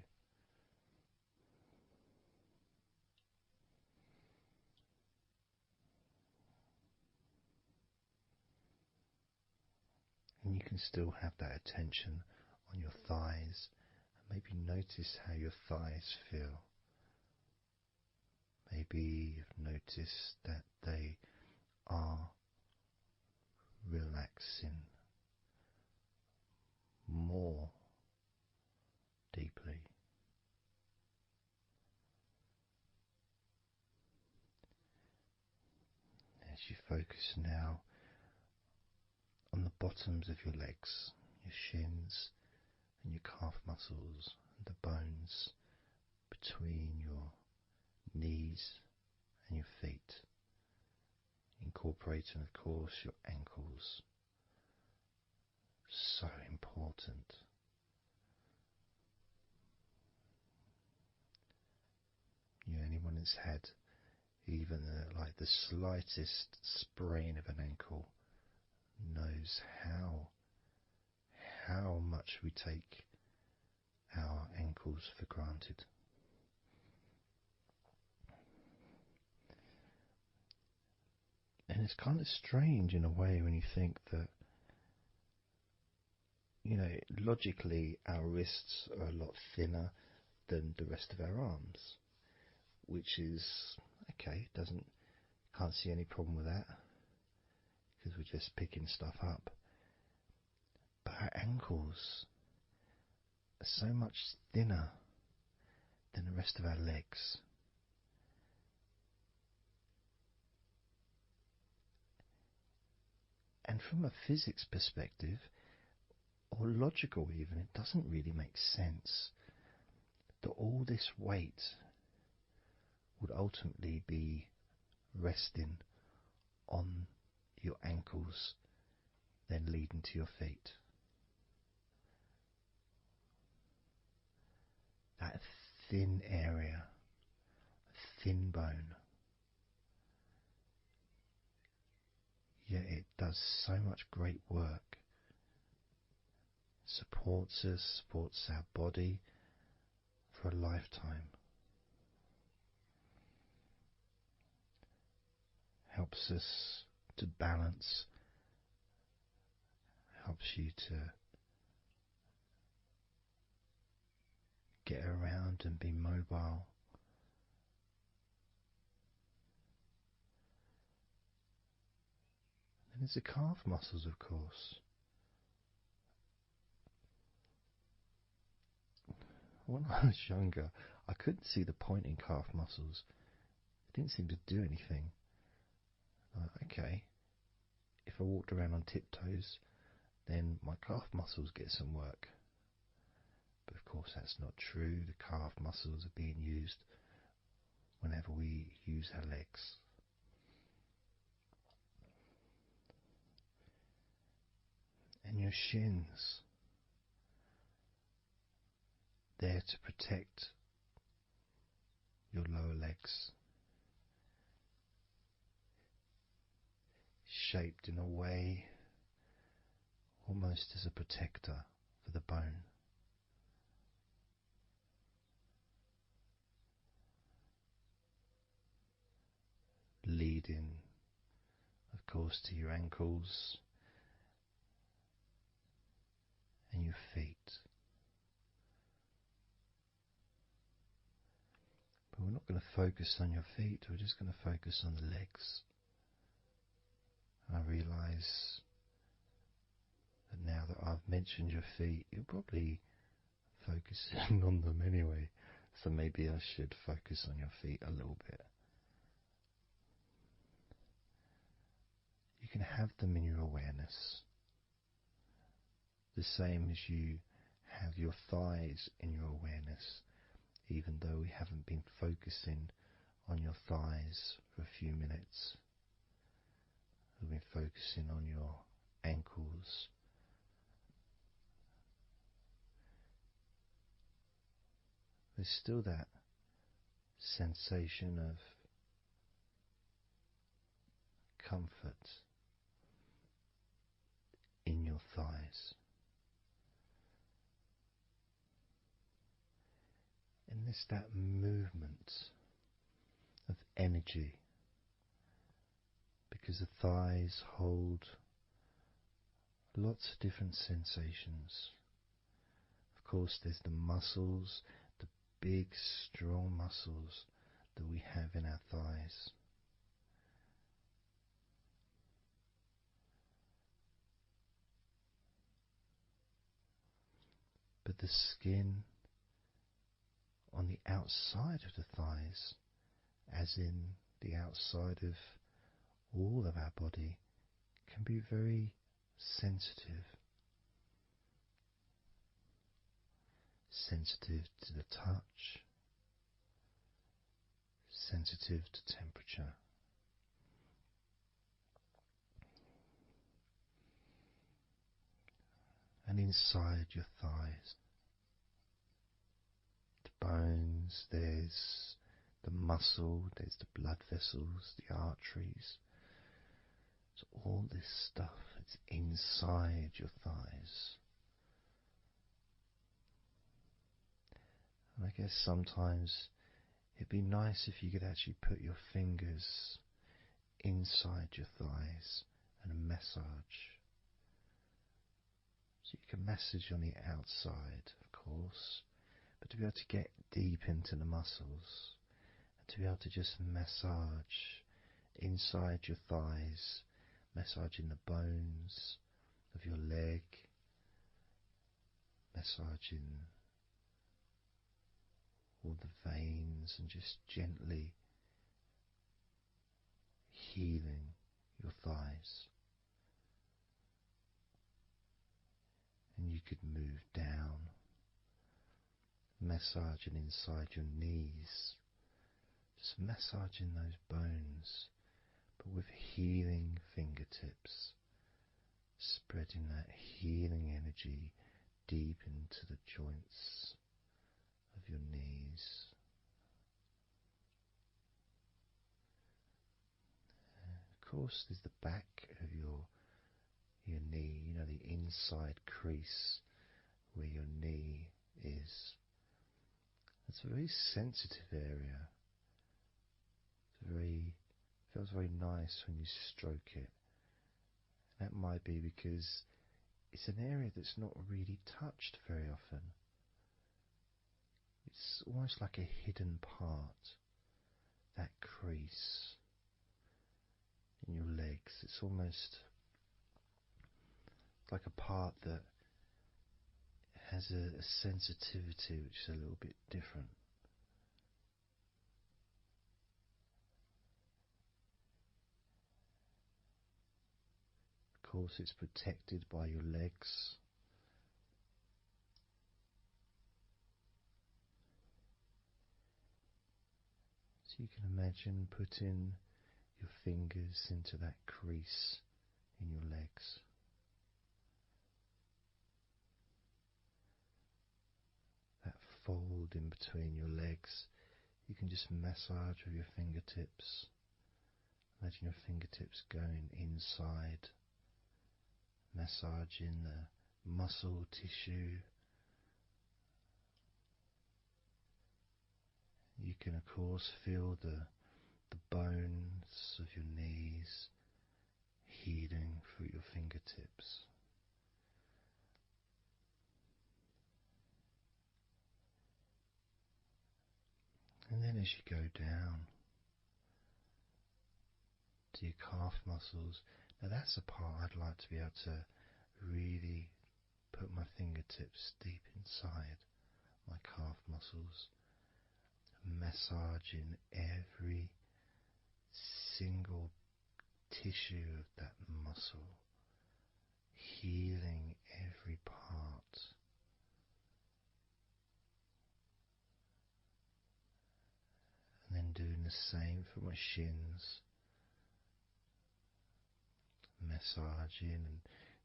And you can still have that attention on your thighs and maybe notice how your thighs feel. Maybe you've noticed that they are relaxing more deeply. As you focus now on the bottoms of your legs, your shins, muscles and the bones between your knees and your feet, incorporating, of course, your ankles. So important. Anyone that's had even like the slightest sprain of an ankle knows how much we take our ankles for granted. And it's kind of strange in a way when you think that, logically our wrists are a lot thinner than the rest of our arms, which is okay, can't see any problem with that because we're just picking stuff up. But our ankles are so much thinner than the rest of our legs. And from a physics perspective, or logical even, it doesn't really make sense that all this weight would ultimately be resting on your ankles, then leading to your feet. That thin area, thin bone, yet it does so much great work. Supports us, supports our body for a lifetime. Helps us to balance, helps you to get around and be mobile. And there's the calf muscles, of course. When I was younger, I couldn't see the point in calf muscles. It didn't seem to do anything. Okay, if I walked around on tiptoes, then my calf muscles get some work. But of course that's not true. The calf muscles are being used whenever we use our legs. And your shins, there to protect your lower legs, shaped in a way almost as a protector for the bone. Leading, of course, to your ankles and your feet. But we're not going to focus on your feet, we're just going to focus on the legs. I realise that now that I've mentioned your feet, you're probably focusing on them anyway, so maybe I should focus on your feet a little bit. You can have them in your awareness, the same as you have your thighs in your awareness, even though we haven't been focusing on your thighs for a few minutes. We've been focusing on your ankles, there's still that sensation of comfort in your thighs. And there's that movement of energy, because the thighs hold lots of different sensations. Of course, there's the muscles, the big, strong muscles that we have in our thighs. But the skin on the outside of the thighs, as in the outside of all of our body, can be very sensitive. sensitive to the touch, sensitive to temperature. And inside your thighs, the bones, there's the muscle, there's the blood vessels, the arteries. So all this stuff, it's inside your thighs. And I guess sometimes it'd be nice if you could actually put your fingers inside your thighs and massage. So you can massage on the outside, of course, but to be able to get deep into the muscles, and to be able to just massage inside your thighs, massaging the bones of your leg, massaging all the veins, and just gently healing your thighs. And you could move down, massaging inside your knees, just massaging those bones, but with healing fingertips, spreading that healing energy deep into the joints of your knees. Of course, there's the back of your knee, you know, the inside crease where your knee is. It's a very sensitive area. Feels very nice when you stroke it. That might be because it's an area that's not really touched very often. It's almost like a hidden part, that crease in your legs. It's almost like a part that has a sensitivity which is a little bit different. Of course, it's protected by your legs. So you can imagine putting your fingers into that crease in your legs. That fold in between your legs, you can just massage with your fingertips. Imagine your fingertips going inside, massaging the muscle tissue. You can of course feel the bones of your knees healing through your fingertips. And then as you go down to your calf muscles, now that's a part I'd like to be able to really put my fingertips deep inside my calf muscles, massaging every single tissue of that muscle, healing every part. And then doing the same for my shins, massaging and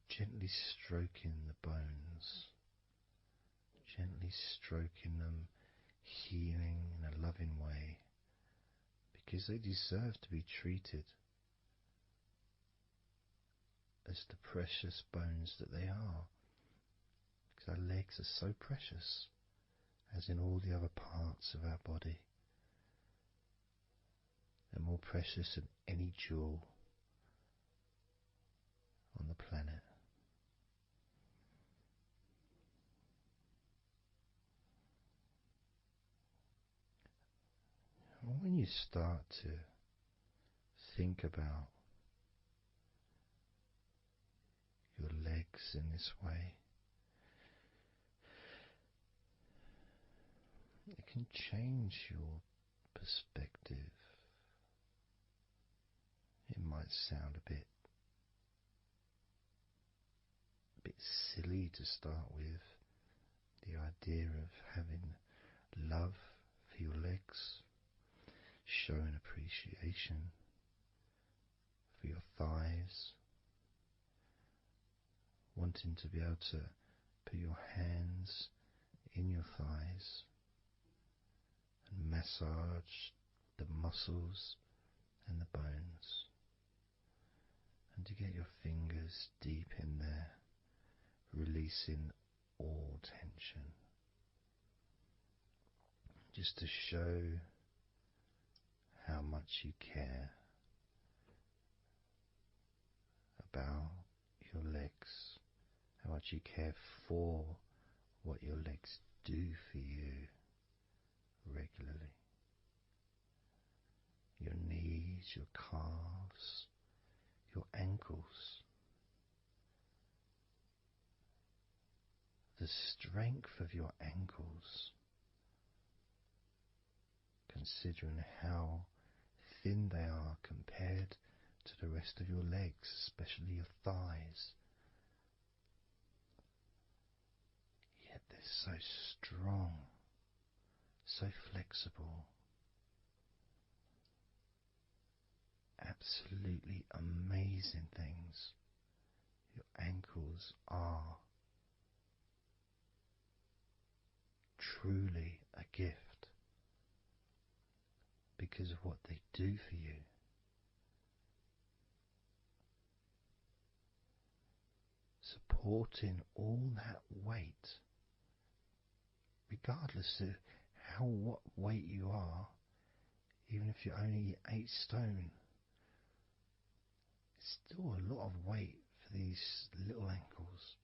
gently stroking the bones, gently stroking them, healing in a loving way, because they deserve to be treated as the precious bones that they are, because our legs are so precious, as in all the other parts of our body. They're more precious than any jewel on the planet. And when you start to think about your legs in this way, it can change your perspective. It might sound a bit silly to start with, the idea of having love for your legs, showing appreciation for your thighs, wanting to be able to put your hands in your thighs and massage the muscles and the bones, and to get your fingers deep in there, releasing all tension, just to show how much you care about your legs, how much you care for what your legs do for you regularly. Your knees, your calves, your ankles, the strength of your ankles, considering how thin they are compared to the rest of your legs, especially your thighs. Yet they're so strong, so flexible. Absolutely amazing things your ankles are. Truly a gift because of what they do for you. Supporting all that weight, regardless of what weight you are, even if you're only 8 stone, it's still a lot of weight for these little ankles.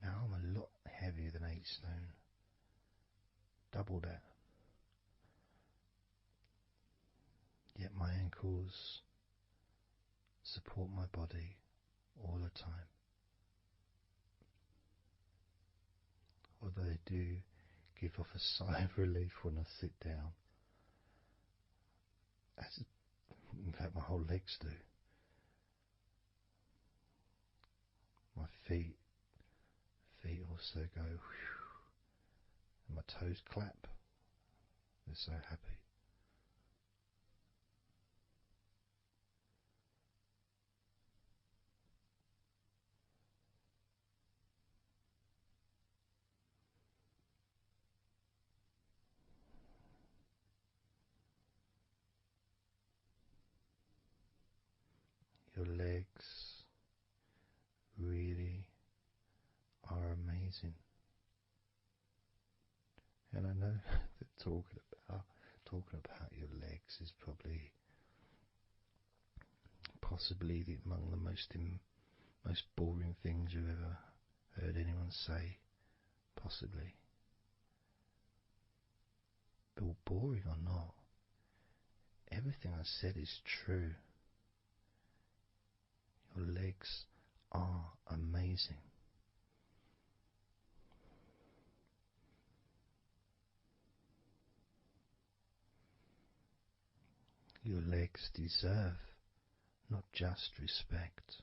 Now I'm a lot heavier than 8 stone, double that. Yet my ankles support my body all the time. Although they do give off a sigh of relief when I sit down. As in fact my whole legs do. My feet also go whew, and my toes clap. They're so happy. Your legs really are amazing. And I know that talking about your legs is probably possibly among the most boring things you've ever heard anyone say, possibly. But boring or not, everything I said is true. Your legs are amazing. Your legs deserve not just respect,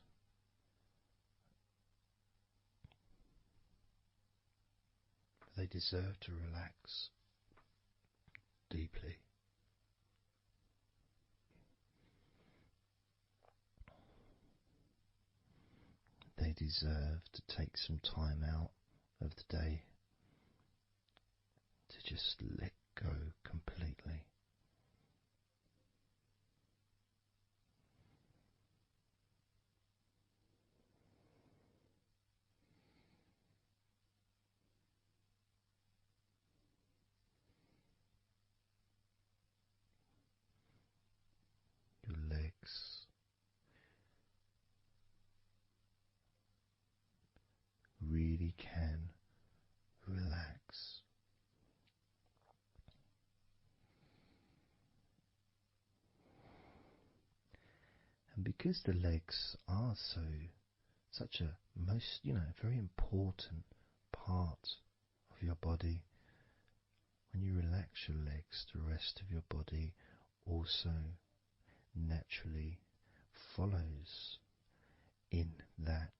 they deserve to relax deeply. They deserve to take some time out of the day to just let go completely. Your legs really can relax. And because the legs are such a very important part of your body, when you relax your legs, the rest of your body also naturally follows in that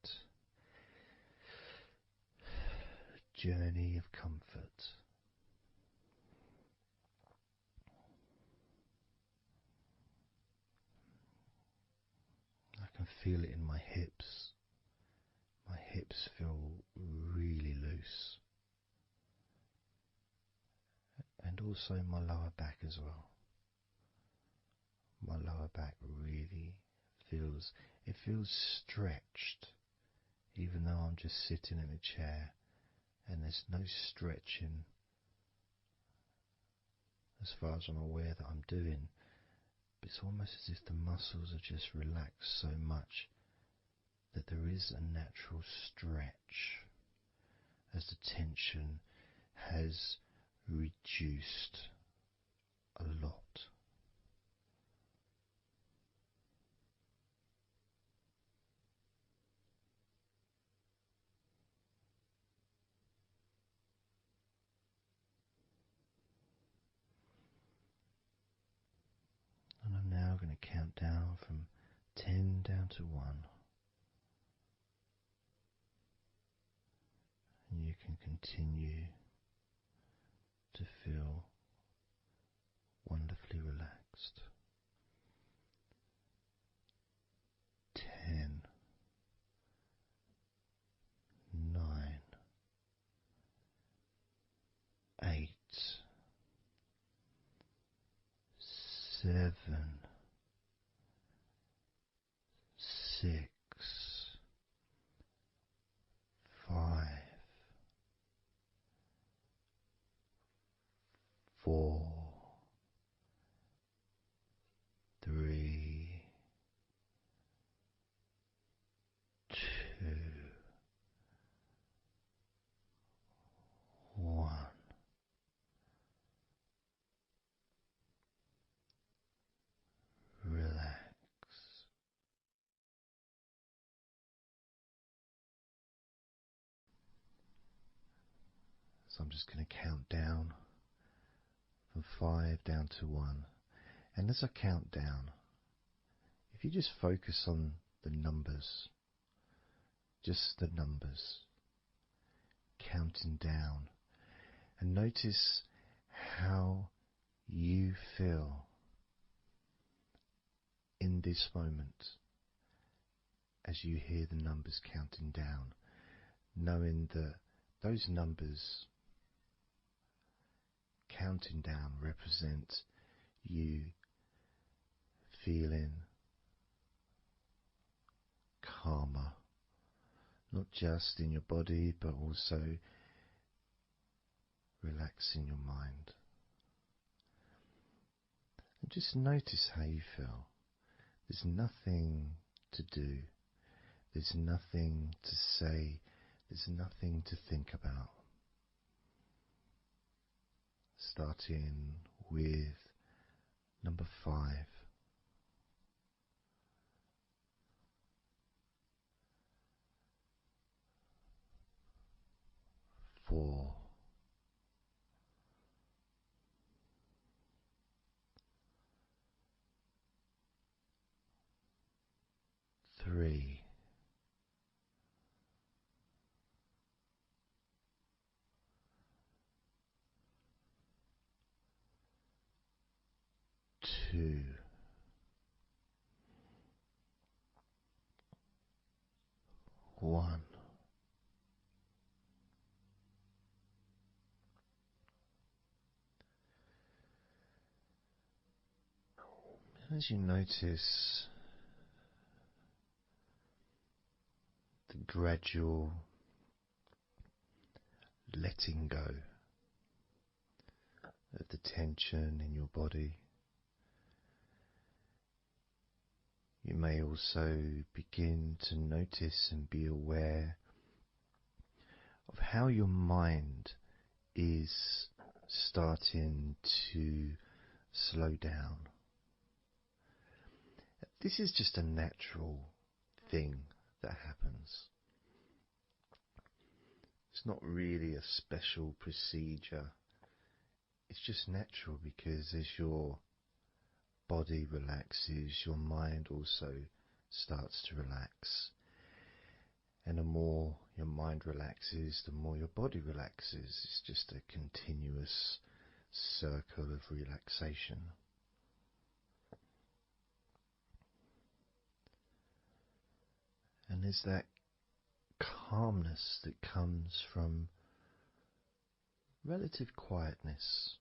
journey of comfort. I can feel it in my hips. My hips feel really loose. And also my lower back as well. My lower back really feels stretched, even though I'm just sitting in a chair and there's no stretching as far as I'm aware that I'm doing. But it's almost as if the muscles are just relaxed so much that there is a natural stretch as the tension has reduced a lot. And I'm now going to count down from 10 down to 1. And you can continue to feel wonderfully relaxed. 10, 9, 8, 7, 6, 5, 4, 3, 2, 1. Relax. So I'm just going to count down from 5 down to 1. And as I count down, if you just focus on the numbers, just the numbers, counting down, and notice how you feel in this moment as you hear the numbers counting down, knowing that those numbers counting down represent you feeling calmer, not just in your body but also relaxing your mind. And just notice how you feel. There's nothing to do, there's nothing to say, there's nothing to think about. Starting with number 5. 4. 3. 2. 1. As you notice the gradual letting go of the tension in your body, you may also begin to notice and be aware of how your mind is starting to slow down. This is just a natural thing that happens. It's not really a special procedure. It's just natural because as your body relaxes, your mind also starts to relax. And the more your mind relaxes, the more your body relaxes. It's just a continuous circle of relaxation. And there's that calmness that comes from relative quietness.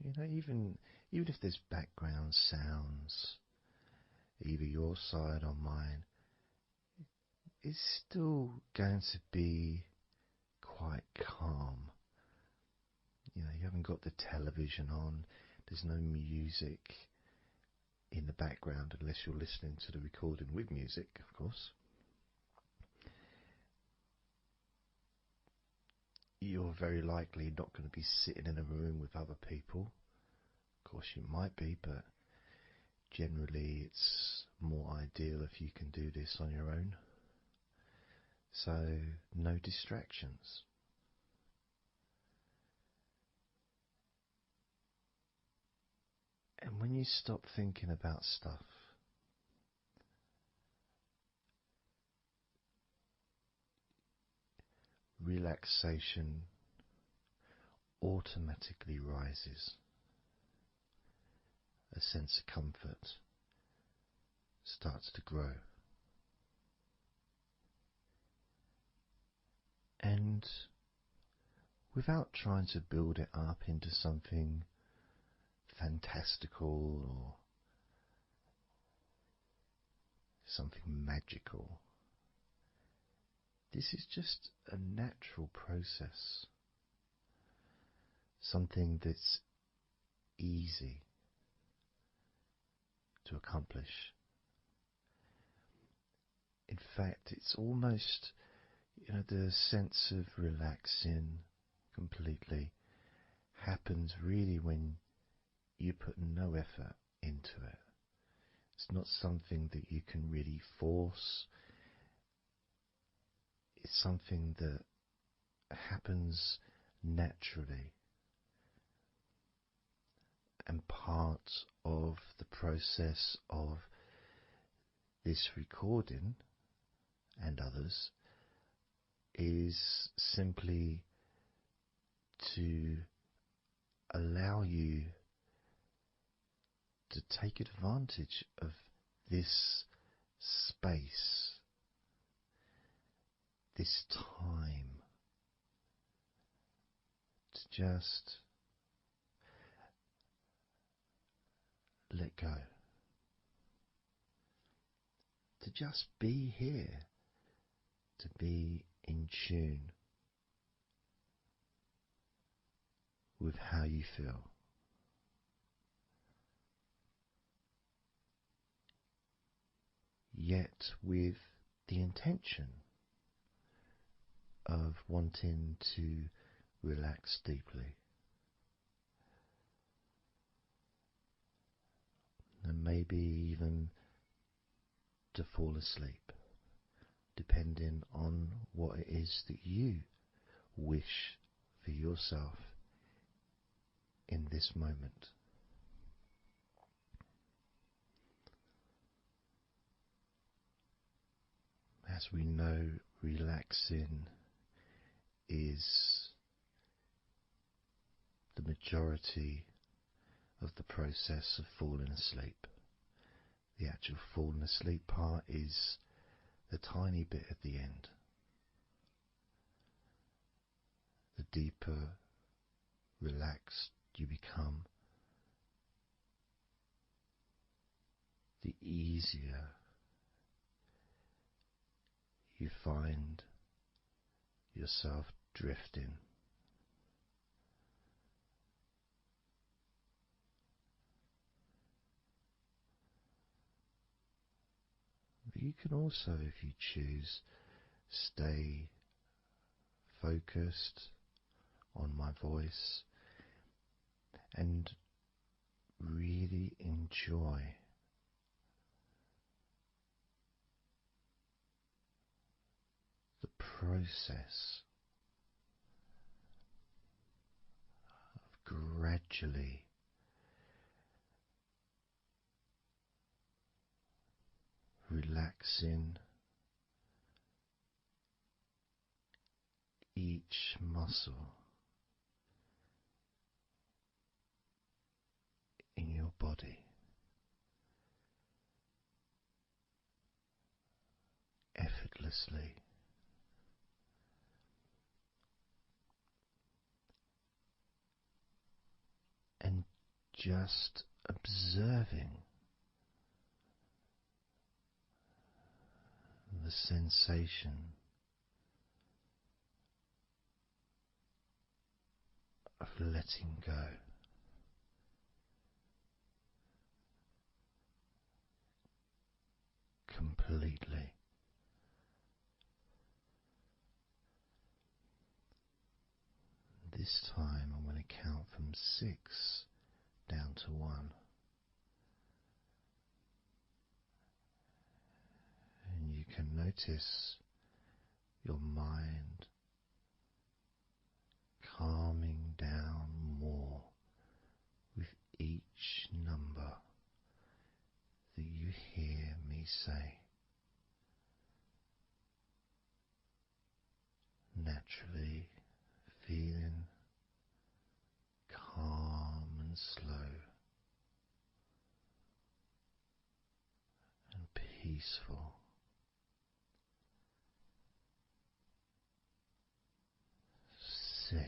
You know, even if there's background sounds, either your side or mine, it's still going to be quite calm. You know, you haven't got the television on, there's no music in the background unless you're listening to the recording with music, of course. You're very likely not going to be sitting in a room with other people. Of course you might be, but generally it's more ideal if you can do this on your own. So no distractions. And when you stop thinking about stuff, relaxation automatically rises. A sense of comfort starts to grow. And without trying to build it up into something fantastical or something magical, this is just a natural process. Something that's easy to accomplish. In fact, it's almost, the sense of relaxing completely happens really when you put no effort into it. It's not something that you can really force. It's something that happens naturally. And part of the process of this recording and others is simply to allow you to take advantage of this space, this time, to just let go, to just be here, to be in tune with how you feel. Yet with the intention of wanting to relax deeply. And maybe even to fall asleep, depending on what it is that you wish for yourself in this moment. As we know, relaxing is the majority of the process of falling asleep. The actual falling asleep part is the tiny bit at the end. The deeper relaxed you become, the easier you find yourself drifting. But you can also, if you choose, stay focused on my voice and really enjoy the process of gradually relaxing each muscle in your body effortlessly, and just observing the sensation of letting go completely. This time I'm going to count from 6 down to 1, and you can notice your mind calming down more with each number that you hear me say. Naturally feeling calm and slow and peaceful. 6.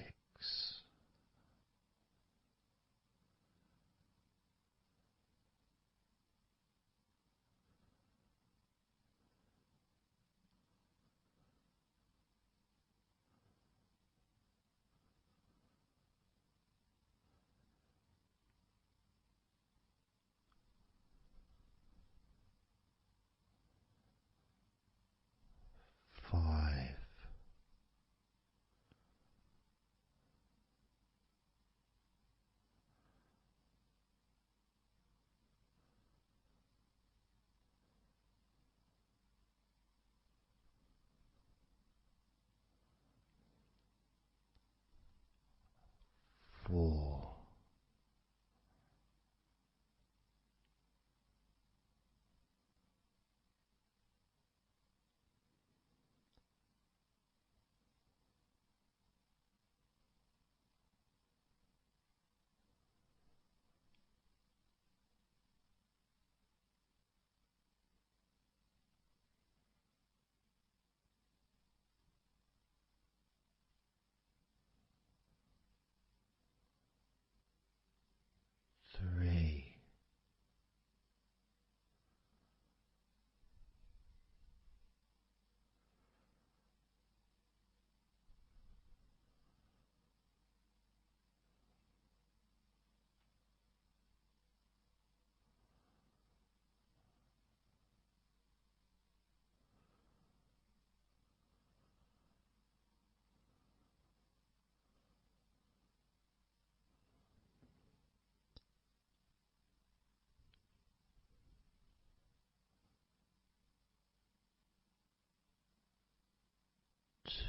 5. 4. 3.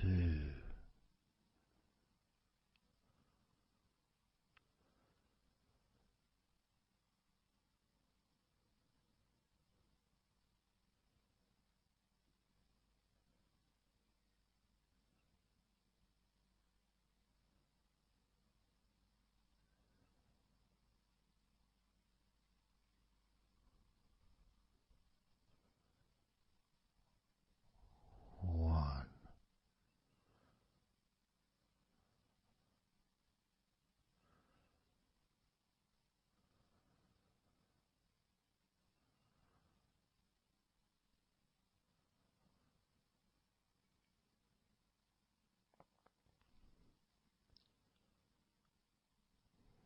2. One.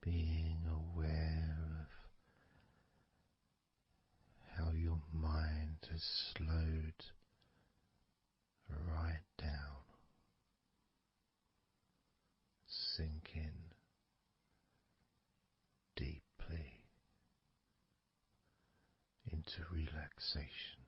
Being aware of how your mind has slowed right down, sinking deeply into relaxation.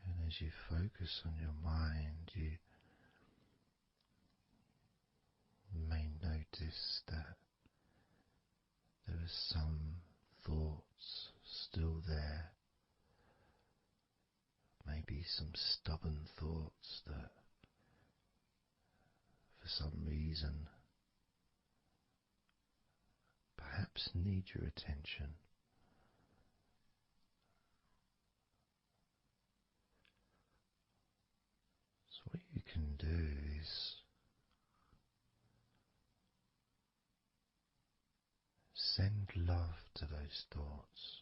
And as you focus on your mind, you may notice Maybe some stubborn thoughts that for some reason perhaps need your attention. So what you can do is send love to those thoughts.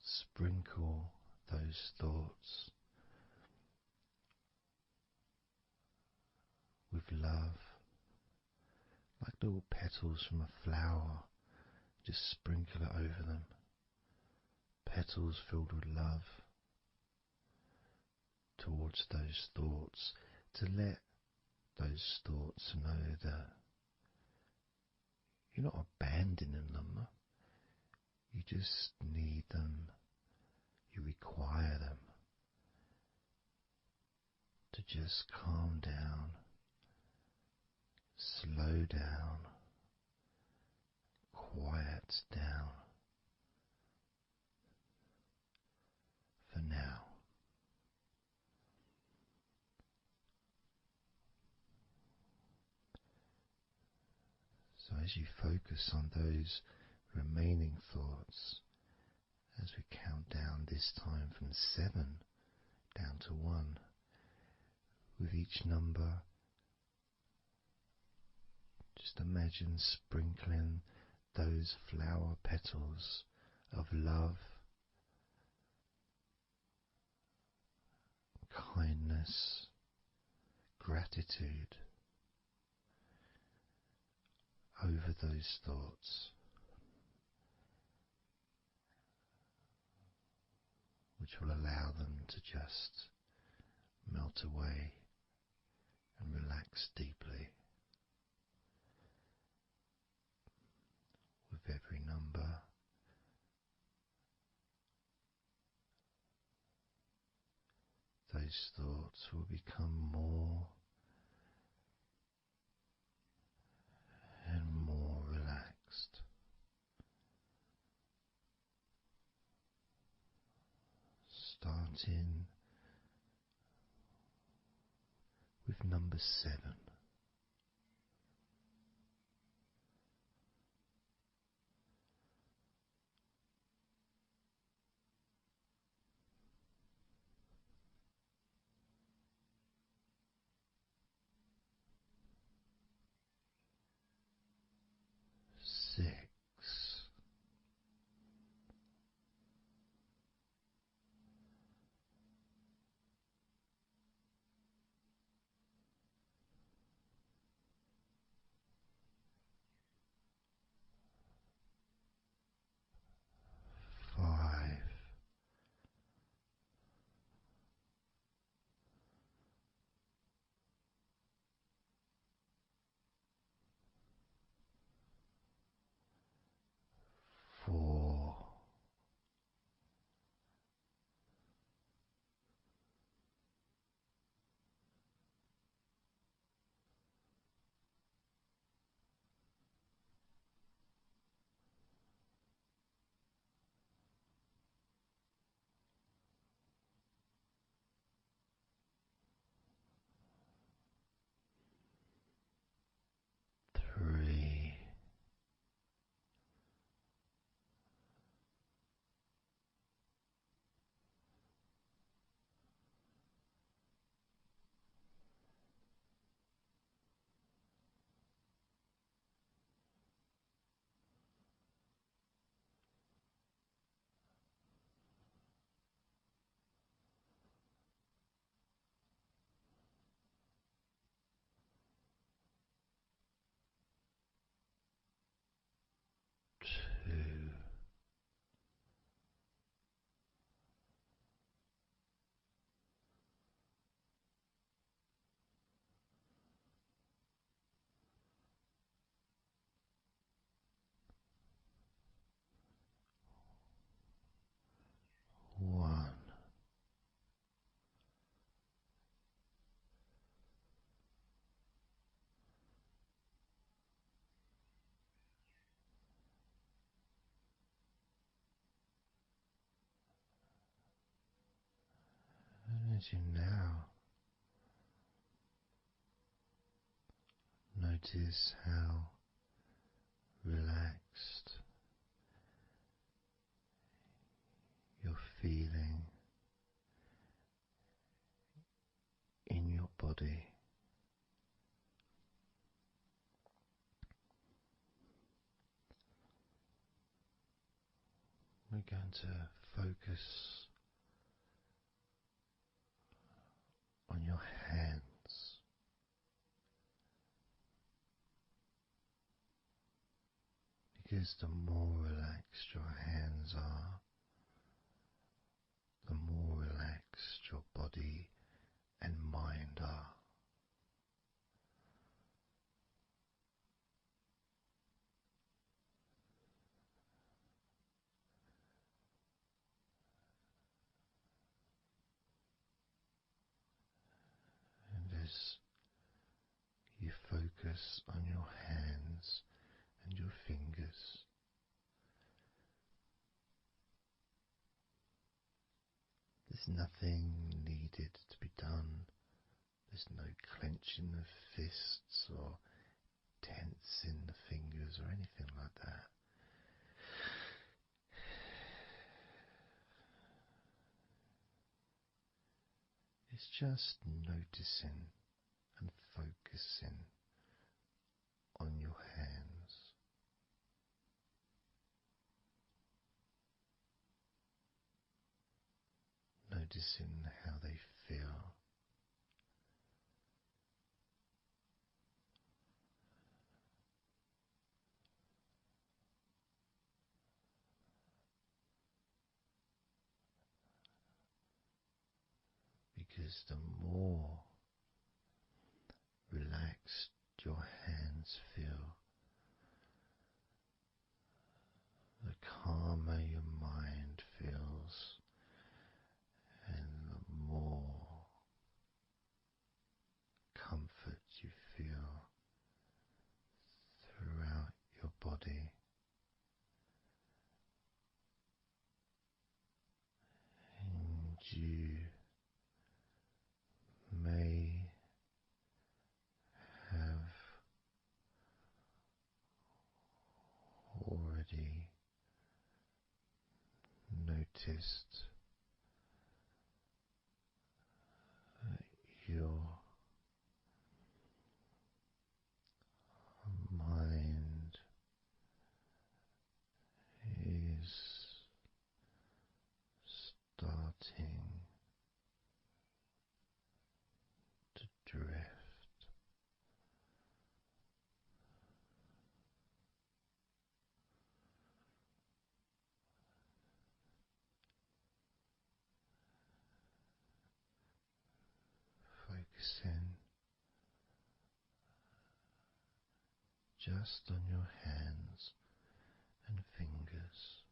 Sprinkle those thoughts with love, like little petals from a flower. Just sprinkle it over them. Petals filled with love towards those thoughts, to let those thoughts know that you're not abandoning them. You just need them. You require them to just calm down, slow down, quiet down for now. So as you focus on those remaining thoughts, as we count down this time from 7 down to 1, with each number, just imagine sprinkling those flower petals of love, kindness, gratitude over those thoughts, which will allow them to just melt away and relax deeply. With every number, those thoughts will become more and more relaxed. Starting with number 7. 6. 5. Imagine now, notice how relaxed you're feeling in your body. We're going to focus on your hands. Because the more relaxed your hands are, the more relaxed your body and mind are. And as you focus on your hands and your fingers, there's nothing needed to be done. There's no clenching of fists or tensing the fingers or anything like that. It's just noticing and focusing on your hands. Noticing how they feel. Because the more relaxed your hands feel, the calmer your mind feels, and the more comfort you feel throughout your body. And you may have already noticed that your mind is starting to drift. Focusing just on your hands and fingers,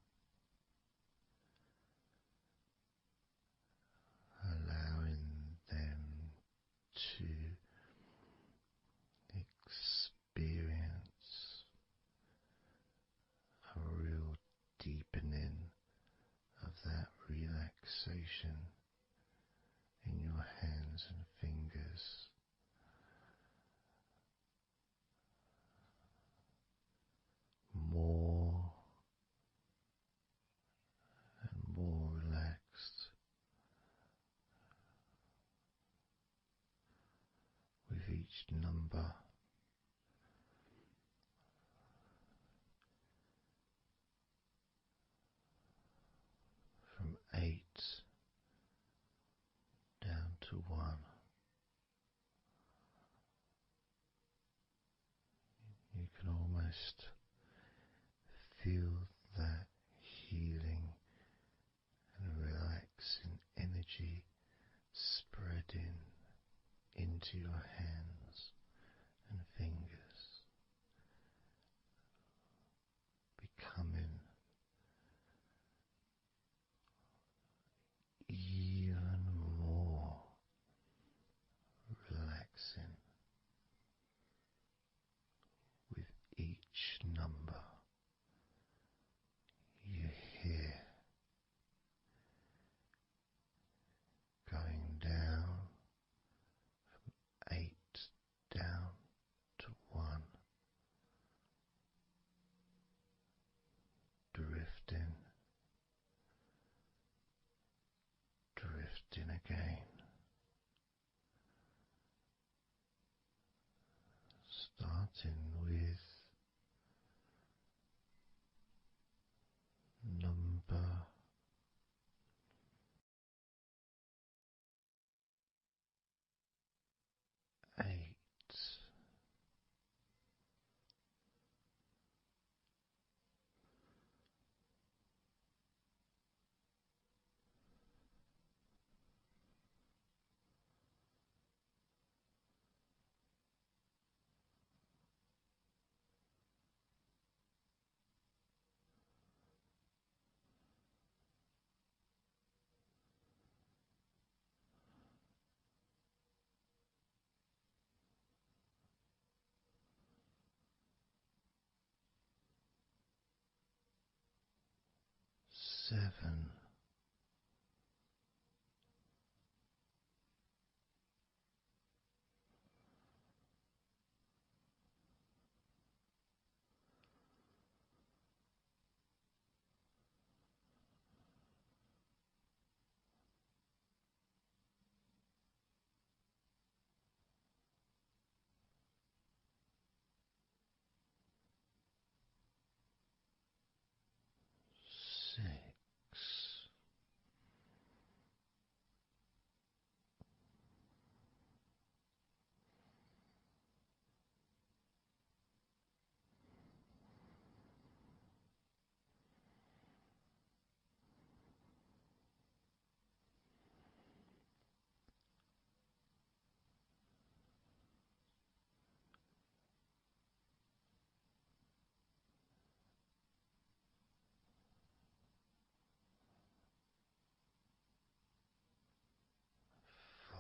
allowing them to experience a real deepening of that relaxation in your hands and fingers. More and more relaxed with each number. From 8 down to 1. You can almost feel that healing and relaxing energy spreading into your hands and fingers, becoming even more relaxing with each number you hear, going down starting with number 8. 7. 6.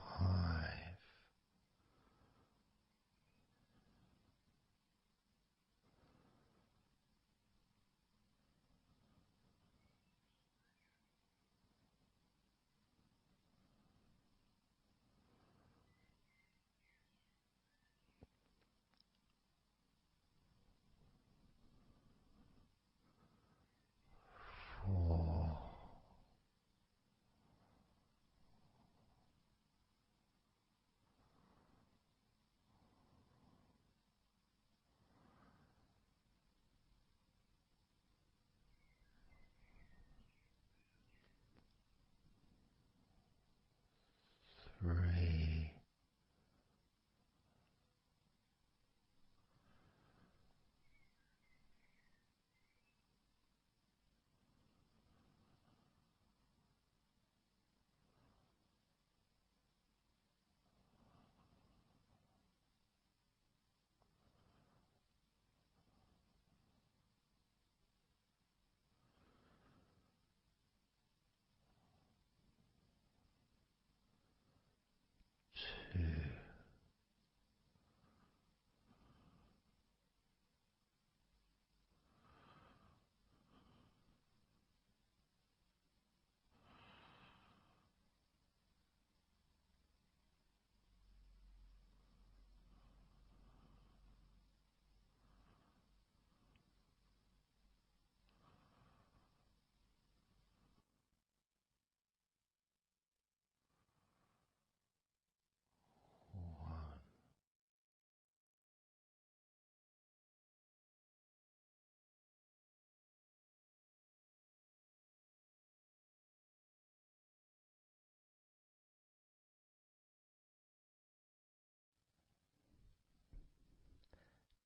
5. 4. 3. 2. 1.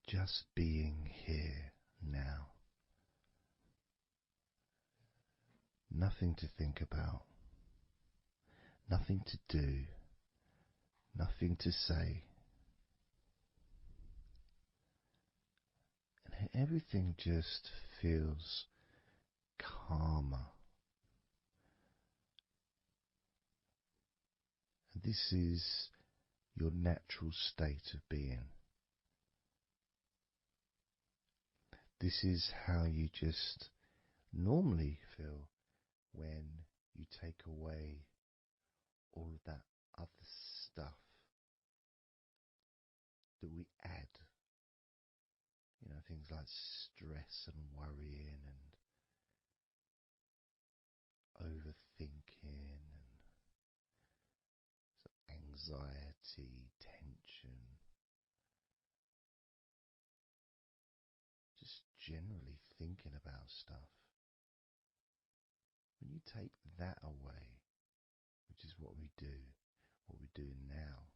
Just being here now. Nothing to think about, nothing to do, nothing to say, and everything just feels calmer. And this is your natural state of being. This is how you just normally feel when you take away all of that other stuff that we add. You know, things like stress and worrying and overthinking and anxiety, tension. generally thinking about stuff. When you take that away, which is what we're doing now,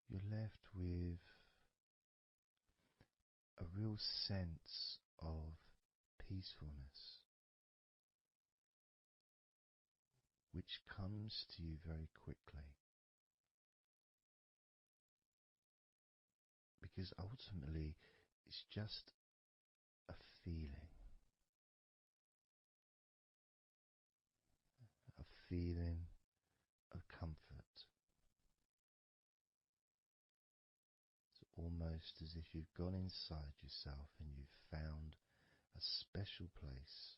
you're left with a real sense of peacefulness, which comes to you very quickly. Because ultimately, it's just a feeling. A feeling of comfort. It's almost as if you've gone inside yourself and you've found a special place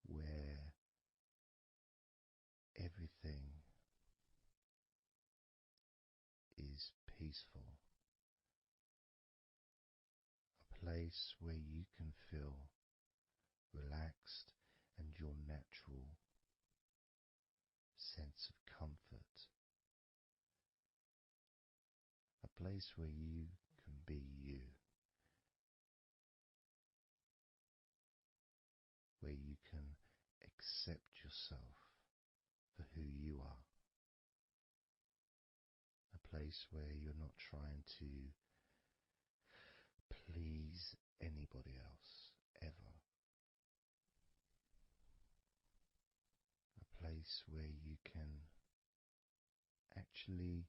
where everything is peaceful. A place where you can feel relaxed and your natural sense of comfort. A place where you can be you. Where you can accept yourself for who you are. A place where you're not trying to please anybody else, ever. A place where you can actually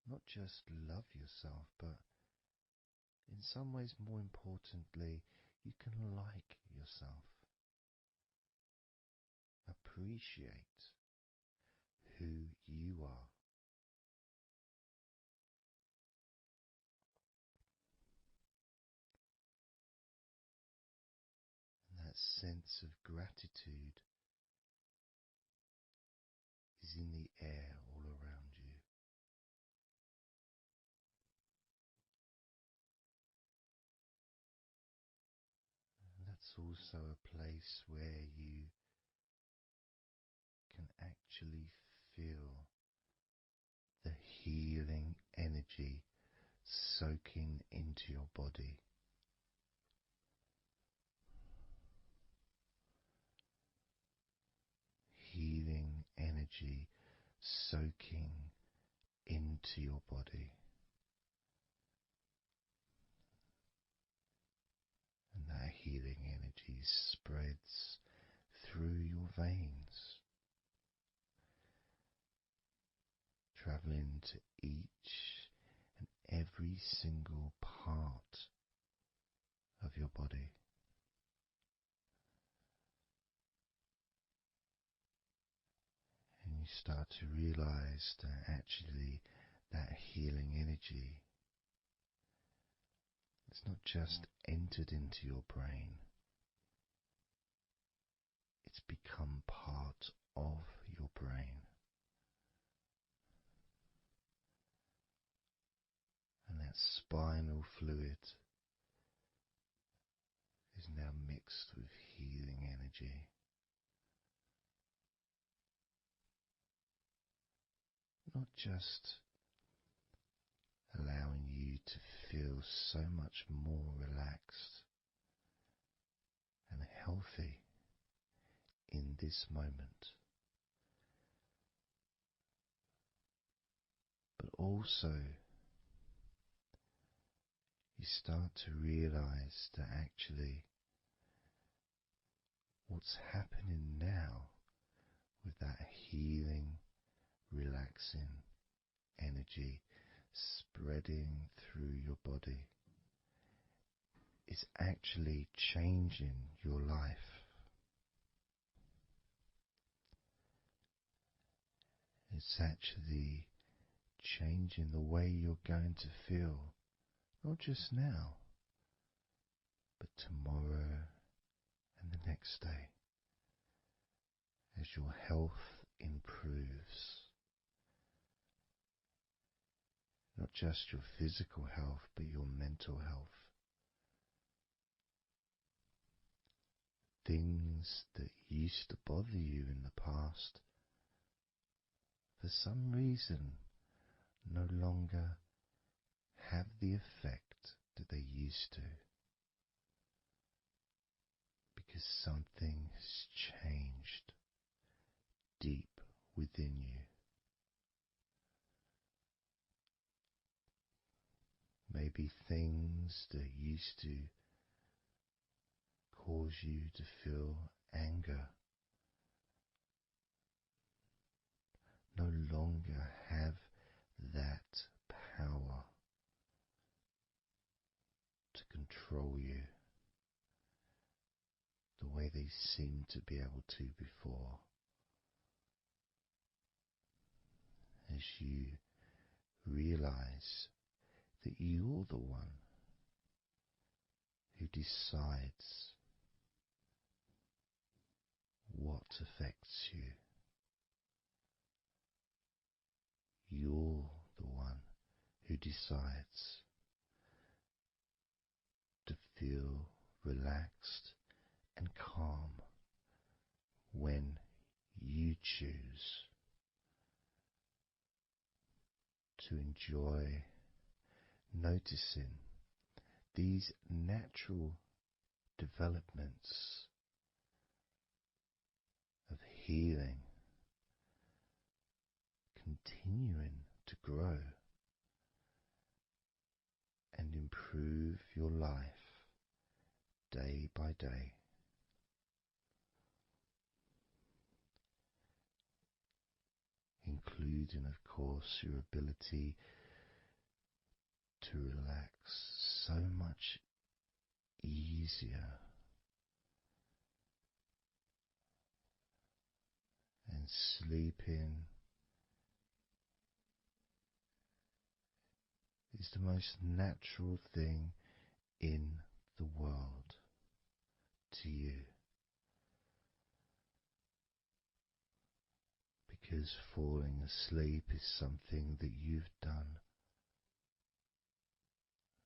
not just love yourself, but in some ways, more importantly, you can like yourself. Appreciate who you are. And that sense of gratitude is in the air all around you. And that's also a place where you can actually feel the healing energy soaking into your body. Healing energy soaking into your body. And that healing energy spreads through your veins, traveling to each and every single part of your body. And you start to realize that actually that healing energy has not just entered into your brain, it's become part of your brain. And that spinal fluid is now mixed with healing energy. Not just allowing you to feel so much more relaxed and healthy in this moment, but also you start to realize that actually what's happening now with that healing, relaxing energy spreading through your body is actually changing your life. It's actually changing the way you're going to feel, not just now, but tomorrow and the next day, as your health improves. Not just your physical health, but your mental health. Things that used to bother you in the past, for for some reason no longer have the effect that they used to, because something has changed deep within you. Maybe things that used to cause you to feel anger no longer have that power to control you the way they seemed to be able to before. As you realize that you're the one who decides what affects you. You're the one who decides to feel relaxed and calm when you choose to enjoy noticing these natural developments of healing continuing to grow and improve your life day by day. Including, of course, your ability to relax so much easier and sleeping is the most natural thing in the world to you, because falling asleep is something that you've done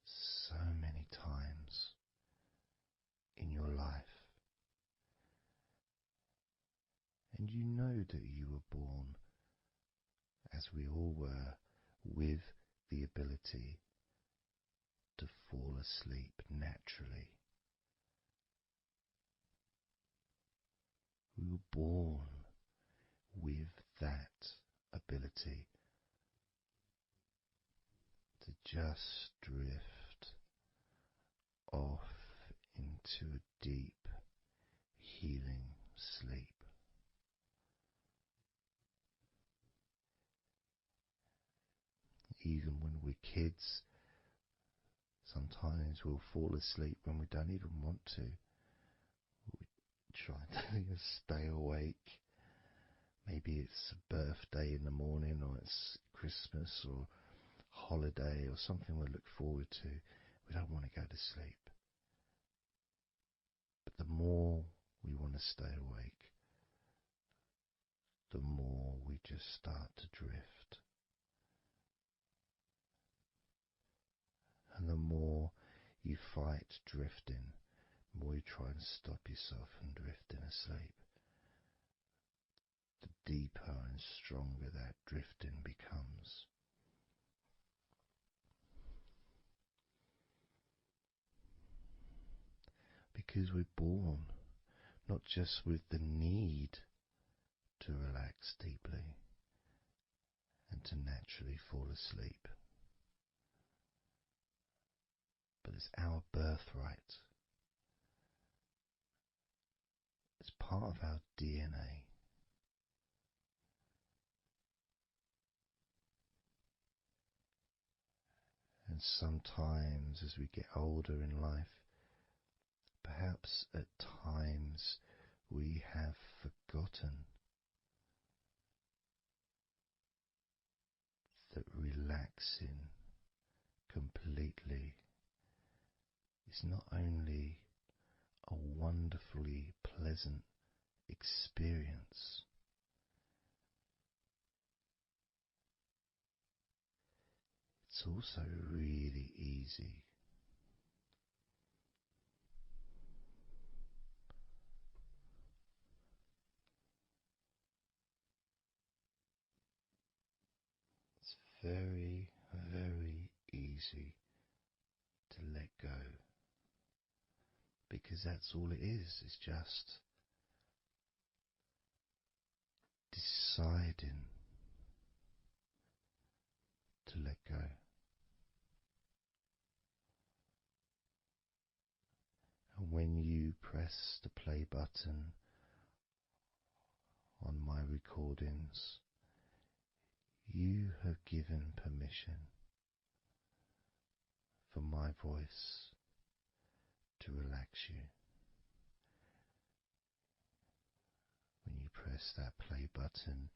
so many times in your life, and you know that you were born, as we all were, with the ability to fall asleep naturally. We were born with that ability to just drift off into a deep, healing sleep. Even when we're kids, sometimes we'll fall asleep when we don't even want to. We try to stay awake. Maybe it's a birthday in the morning, or it's Christmas or holiday or something we look forward to. We don't want to go to sleep. But the more we want to stay awake, the more we just start to drift. And the more you fight drifting, the more you try and stop yourself from drifting asleep, the deeper and stronger that drifting becomes. Because we're born not just with the need to relax deeply and to naturally fall asleep, but it's our birthright. It's part of our DNA. And sometimes as we get older in life, perhaps at times we have forgotten that relaxing completely is not only a wonderfully pleasant experience, it's also really easy. very, very easy to let go, because that's all it is. It's just deciding to let go. And when you press the play button on my recordings, you have given permission for my voice to relax you. When you press that play button,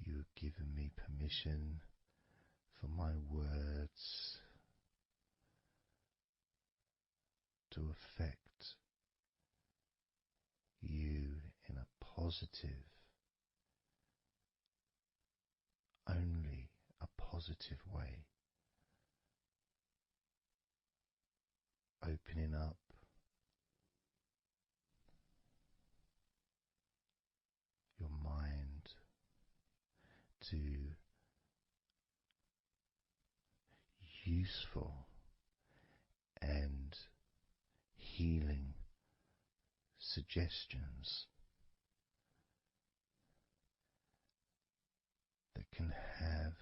you have given me permission for my words to affect you in a positive, only a positive way, opening up your mind to useful and healing suggestions that can have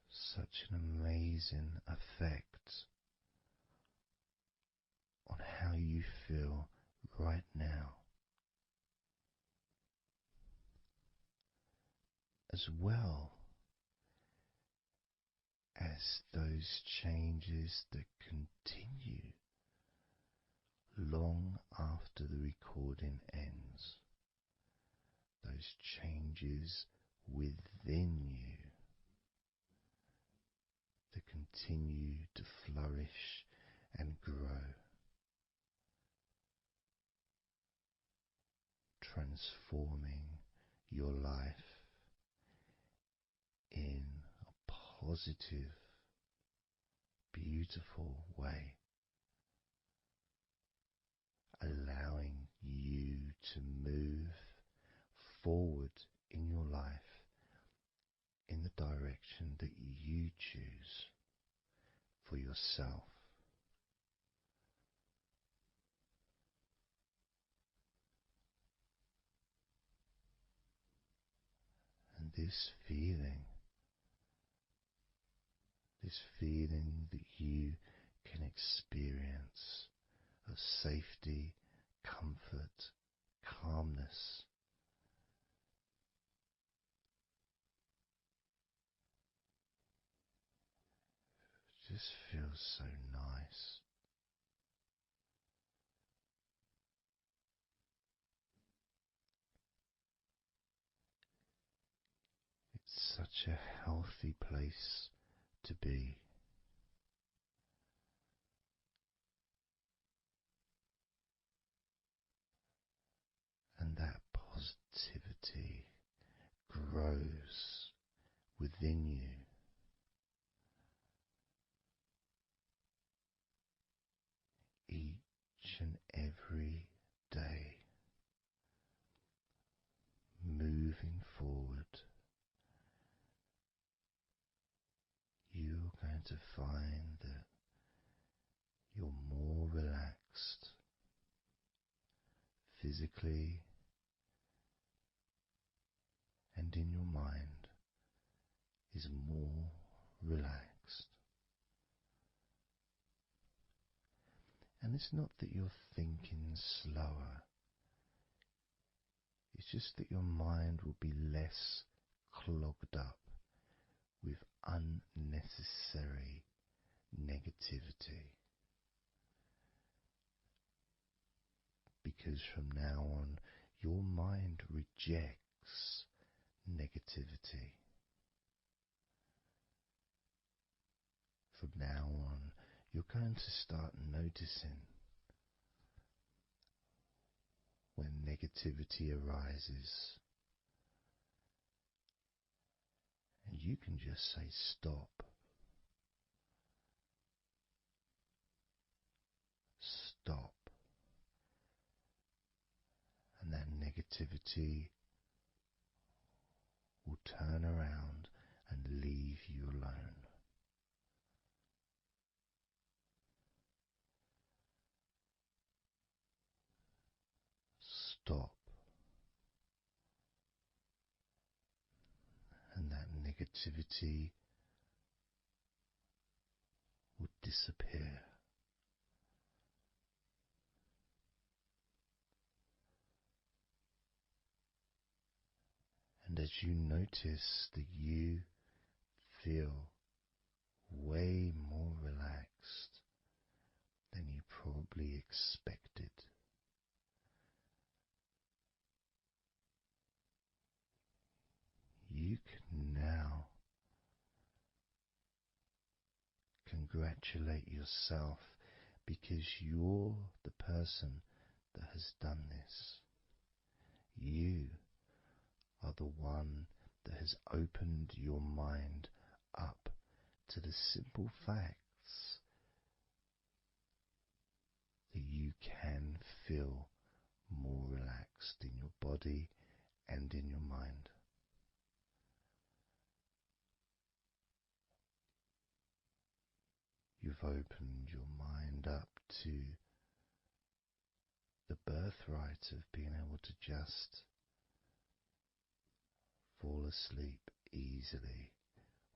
such an amazing effect on how you feel right now, as well as those changes that continue long after the recording ends, those changes within you that continue to flourish and grow, transforming your life in a positive, beautiful way, allowing you to move forward in your life in the direction that you choose for yourself. And this feeling that you can experience of safety, comfort, calmness, just feels so nice. It's such a healthy place to be. And that positivity grows within you. Each and every day, moving forward, you're going to find that you're more relaxed physically and in your mind is more relaxed. And it's not that you're thinking slower, it's just that your mind will be less clogged up with unnecessary negativity. Because from now on, your mind rejects negativity. From now on, you're going to start noticing when negativity arises, and you can just say stop. Stop. And that negativity will turn around and leave you alone. Stop, and that negativity will disappear. And as you notice that you feel way more relaxed than you probably expected, you can now congratulate yourself because you're the person that has done this. You are the one that has opened your mind up to the simple facts that you can feel more relaxed in your body and in your mind. You've opened your mind up to the birthright of being able to just fall asleep easily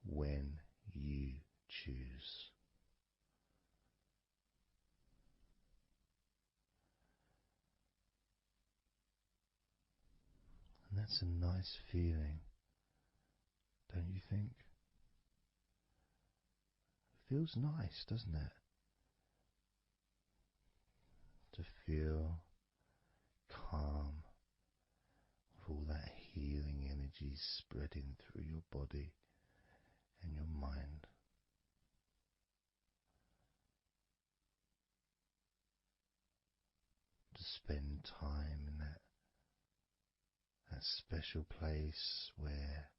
when you choose. And that's a nice feeling, don't you think? It feels nice, doesn't it? To feel calm with all that healing energy spreading through your body and your mind. To spend time in that special place where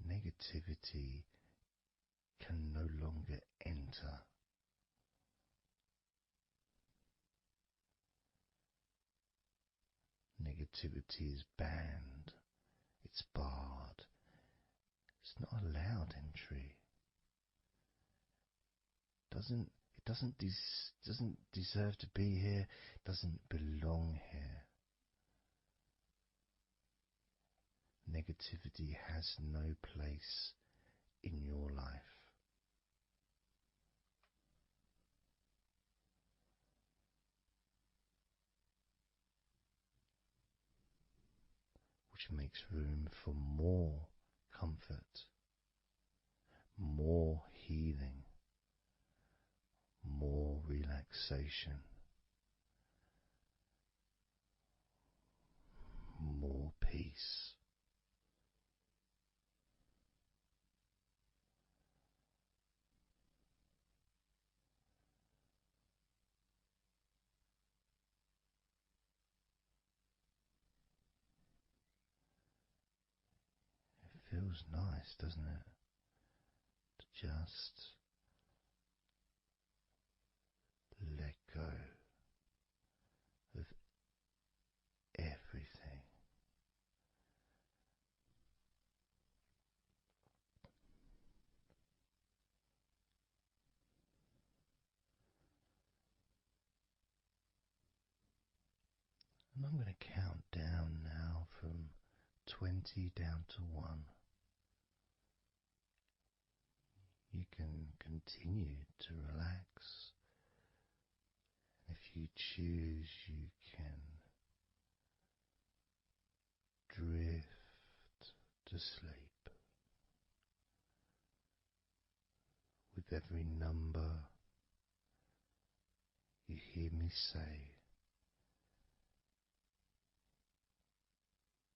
negativity can no longer enter. Negativity is banned, it's barred, it's not allowed entry. It doesn't deserve to be here, it doesn't belong here. Negativity has no place in your life. Which makes room for more comfort, more healing, more relaxation, more peace. It feels nice, doesn't it? To just let go of everything. And I'm going to count down now from 20 down to 1. You can continue to relax. If you choose, you can drift to sleep. With every number you hear me say,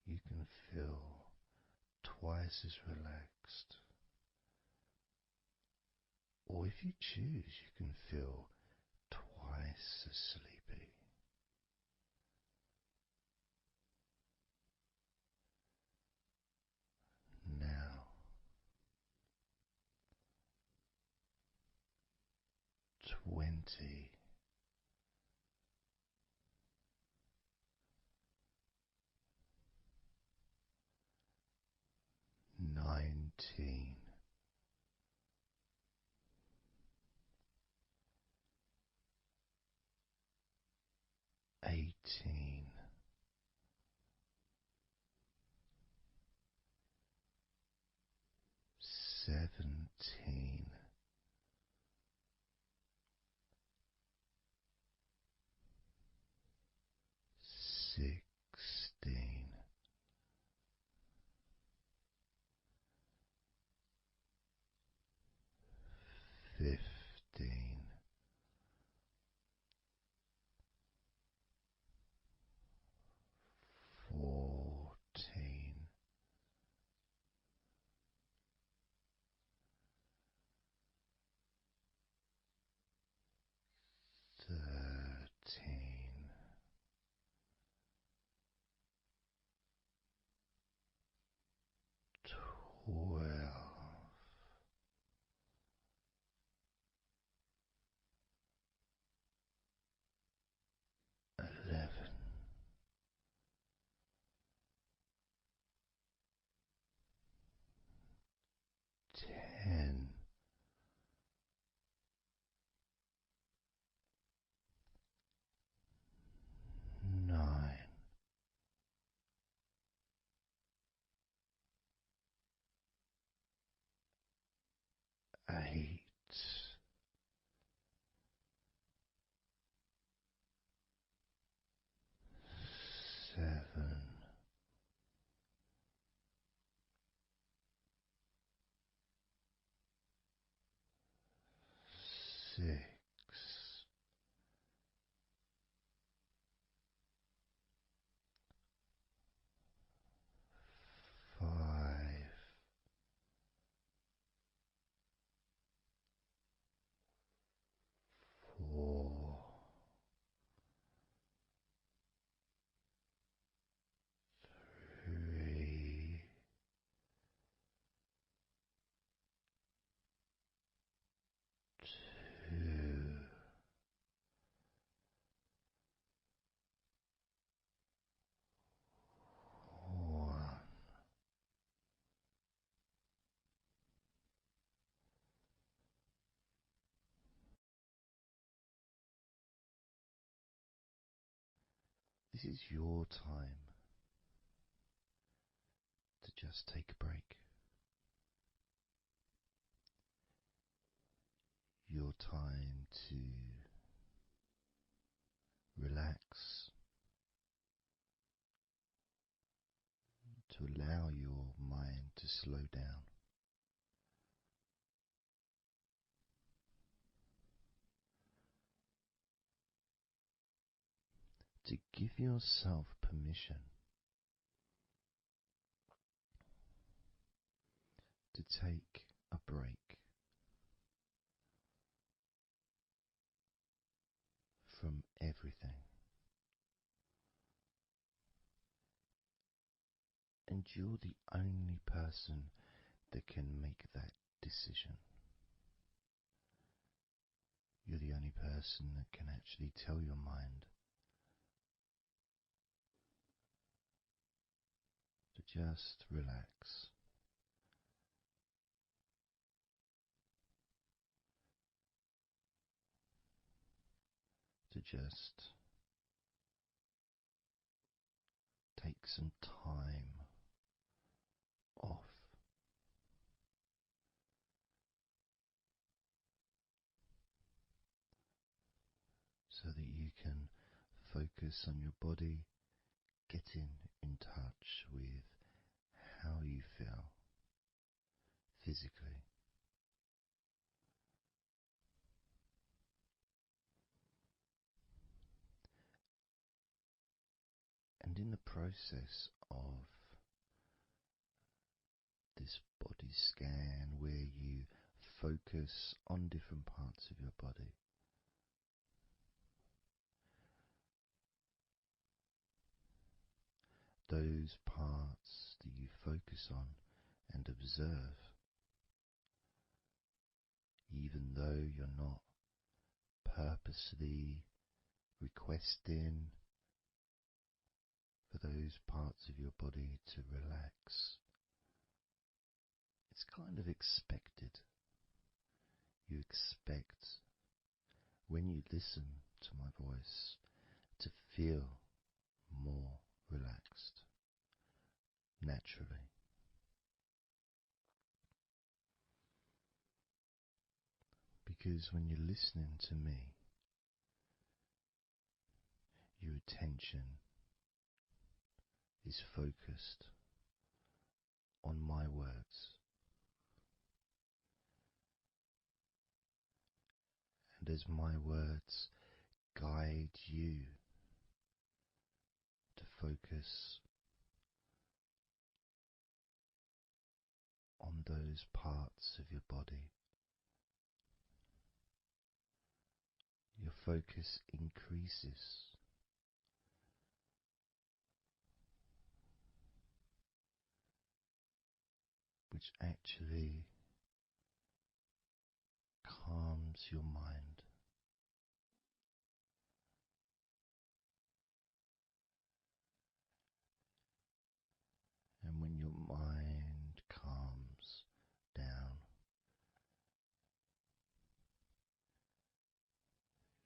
you can feel twice as relaxed. Or if you choose, you can feel twice as sleepy. Now, 20. 17, 18, 17, 16, 15, 14, 13, 12, 11, 10, 9, 8, 7, 6, 5, 4, 3, 2, 1. This is your time to just take a break. Your time to relax, to allow your mind to slow down. To give yourself permission to take a break from everything. And you're the only person that can make that decision. You're the only person that can actually tell your mind to just relax. To just take some time off. So that you can focus on your body, getting in touch with how you feel physically. And in the process of this body scan, where you focus on different parts of your body, those parts that you focus on and observe, even though you're not purposely requesting for those parts of your body to relax, it's kind of expected. You expect, when you listen to my voice, to feel more relaxed naturally. Because when you're listening to me, your attention is focused on my words. And as my words guide you to focus on those parts of your body, your focus increases. Which actually calms your mind. And when your mind calms down,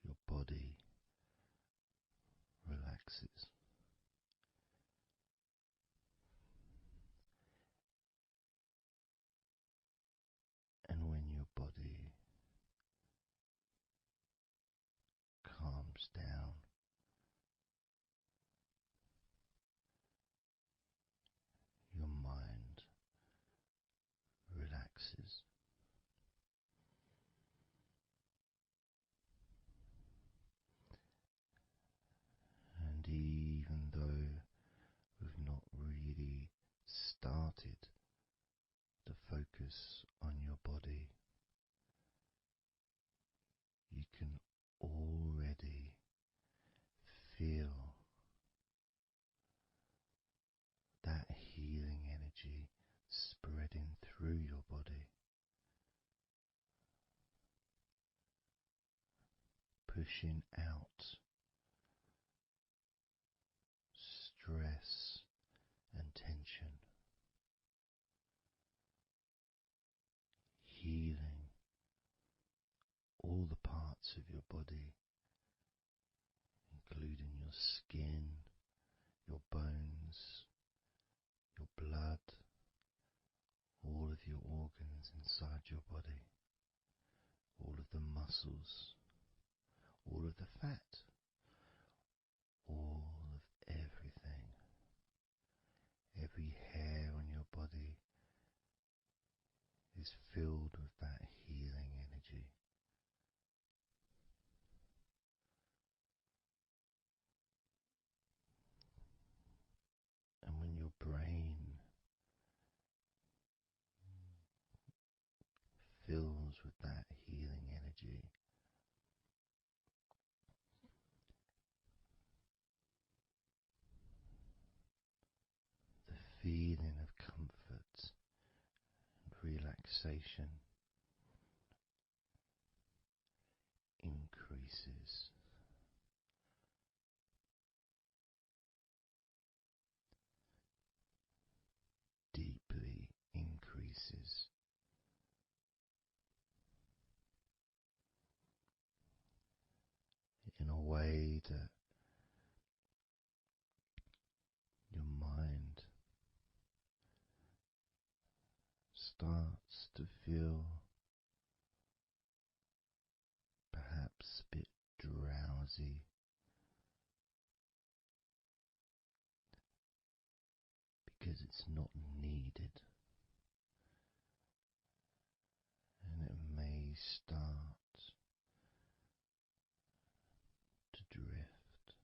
your body relaxes. And when your body calms down, your mind relaxes. And even though we've not really started to focus on your body, you can already feel that healing energy spreading through your body, pushing out stress and tension, healing all the parts of your body, including your skin, your bones, your blood, all of your organs inside your body, all of the muscles, all of the fat, all of everything. Every hair on your body is filled with that healing energy. And when your brain fills with that healing energy, the feeling of comfort and relaxation increases. Deeply increases. In a way that your mind starts to feel perhaps a bit drowsy, because it's not needed, and it may start to drift.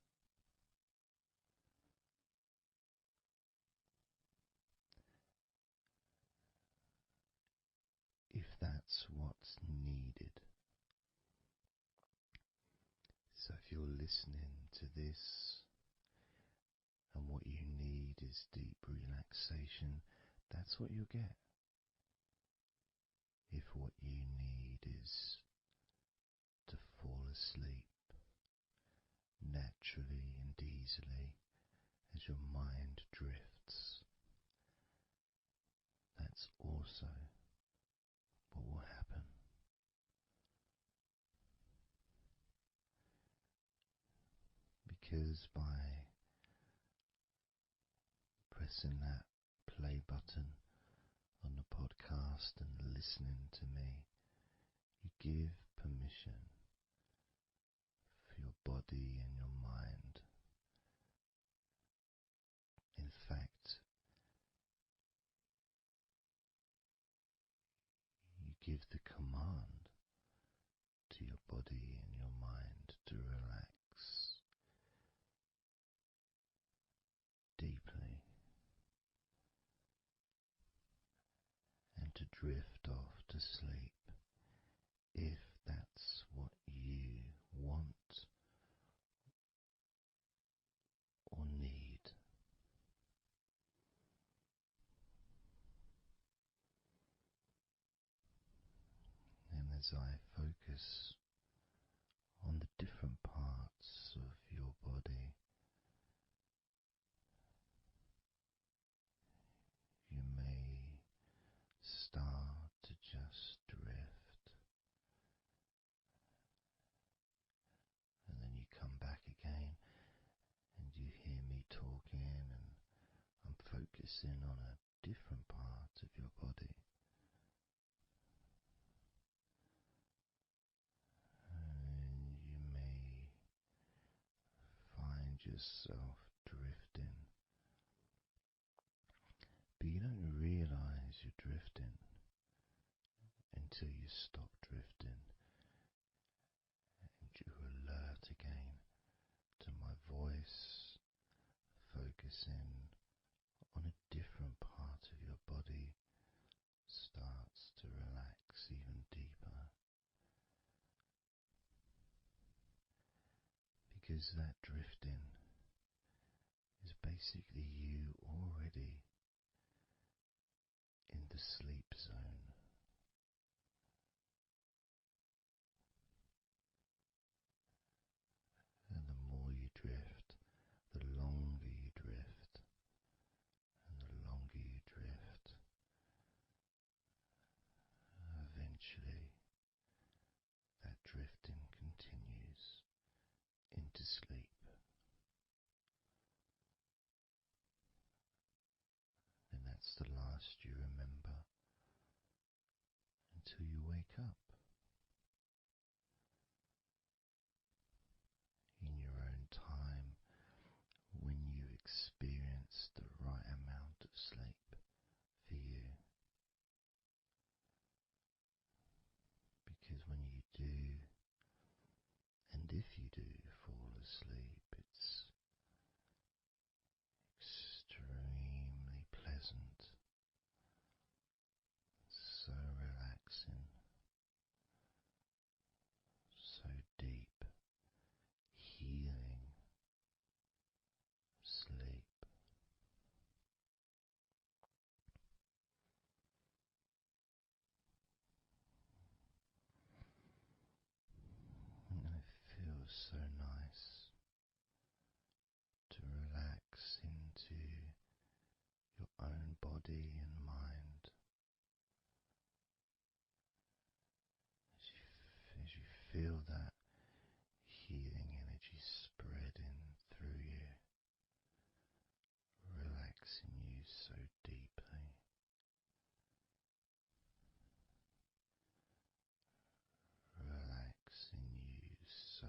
If that's what's needed. So if you're listening to this and what you need is deep relaxation, that's what you'll get. If what you need is to fall asleep naturally and easily as your mind drifts, that's also because by pressing that play button on the podcast and listening to me, you give permission for your body and your mind. In fact, you give the command to your body and your mind to relax deeply and to drift off to sleep if that's what you want or need. And as I focus on the different parts of your body, you may start to just drift, and then you come back again and you hear me talking, and I'm focusing on a different part of your body. And you may find yourself drifting, but you don't realize you're drifting until you stop drifting and you're alert again to my voice, focusing on a different part of your body starts to relax even deeper. Because that drifting is basically you already in the sleep zone. And the more you drift, the longer you drift, and the longer you drift, eventually that drifting continues into sleep. And that's the last you remember until you wake up in your own time when you experience the right amount of sleep for you. Because when you do, and if you do fall asleep, it's extremely pleasant, so relaxing, so deep, healing sleep. And it feels so nice to relax into your own body and mind as you feel that healing energy spreading through you, relaxing you so deeply, relaxing you so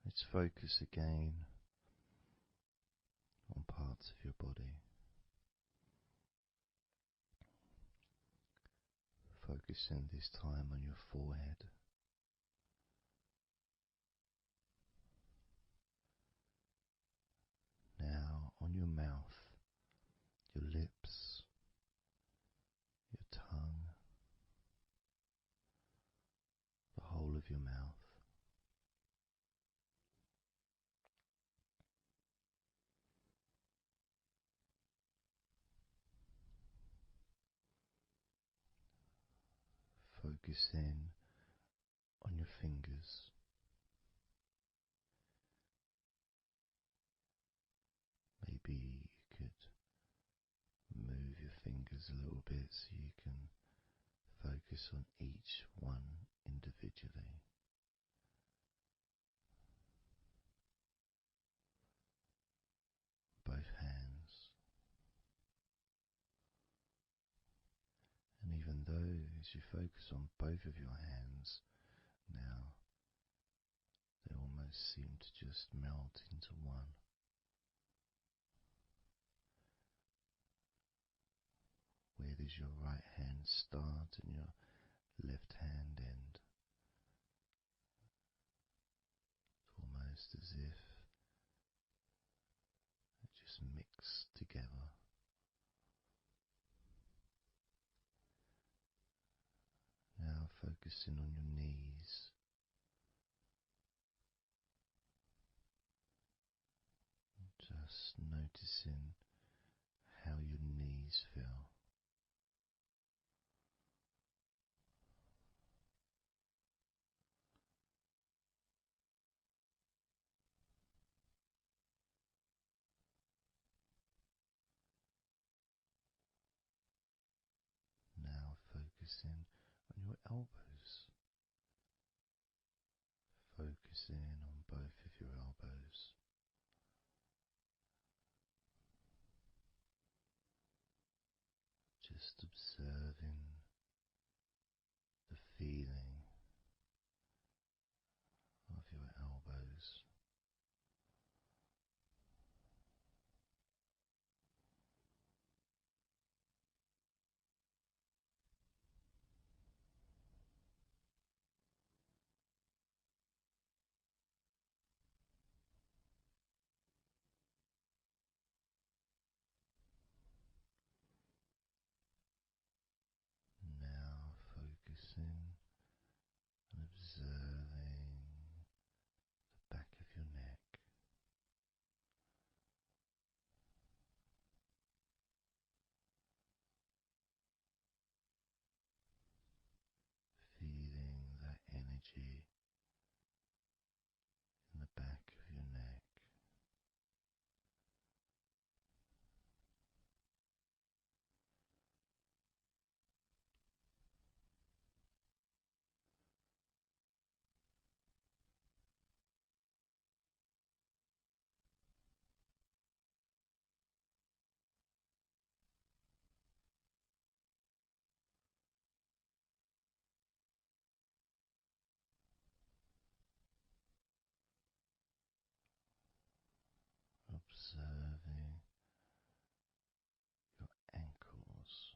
Let's focus again on parts of your body. Focusing this time on your forehead. Now on your mouth, your lips, your tongue, the whole of your mouth. Focus in on your fingers. Maybe you could move your fingers a little bit so you can focus on each one individually. Both hands. And even though as you focus on both of your hands now, they almost seem to just melt into one. Where does your right hand start and your left hand end? It's almost as if it just mix together. Now focusing on your knees. Just noticing how your knees feel. Now focusing on your elbows. Focusing on both of your elbows. Just observing the feeling of your elbows. Now focusing and observing the back of your neck. Feeling that energy in the back of your neck. Observing your ankles.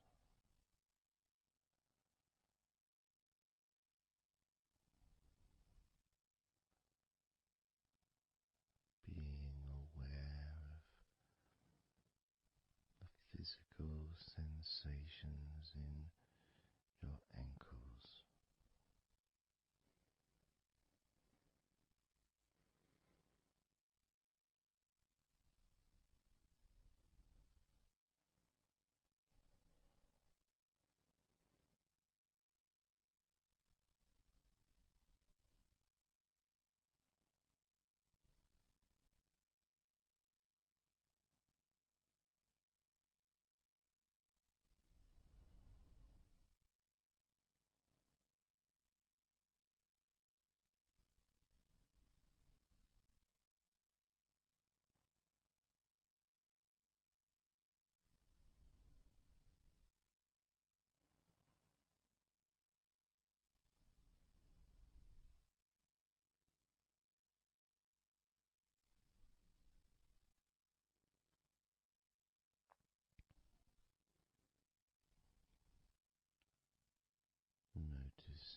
Being aware of the physical sensations in your ankles.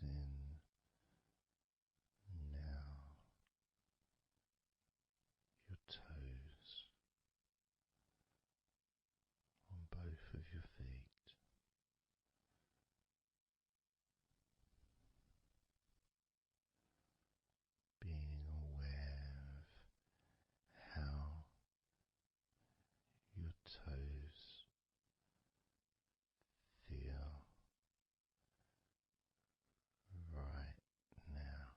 now your toes on both of your feet. Being aware of how your toes feel right now.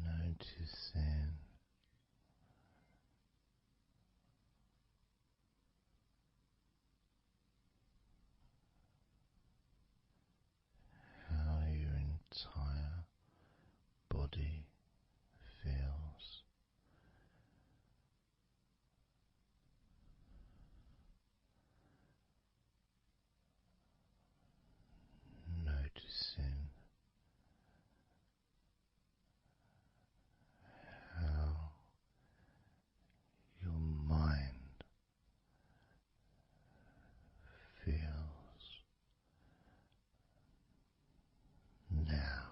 Noticing how your entire body feels. Noticing how your mind feels now.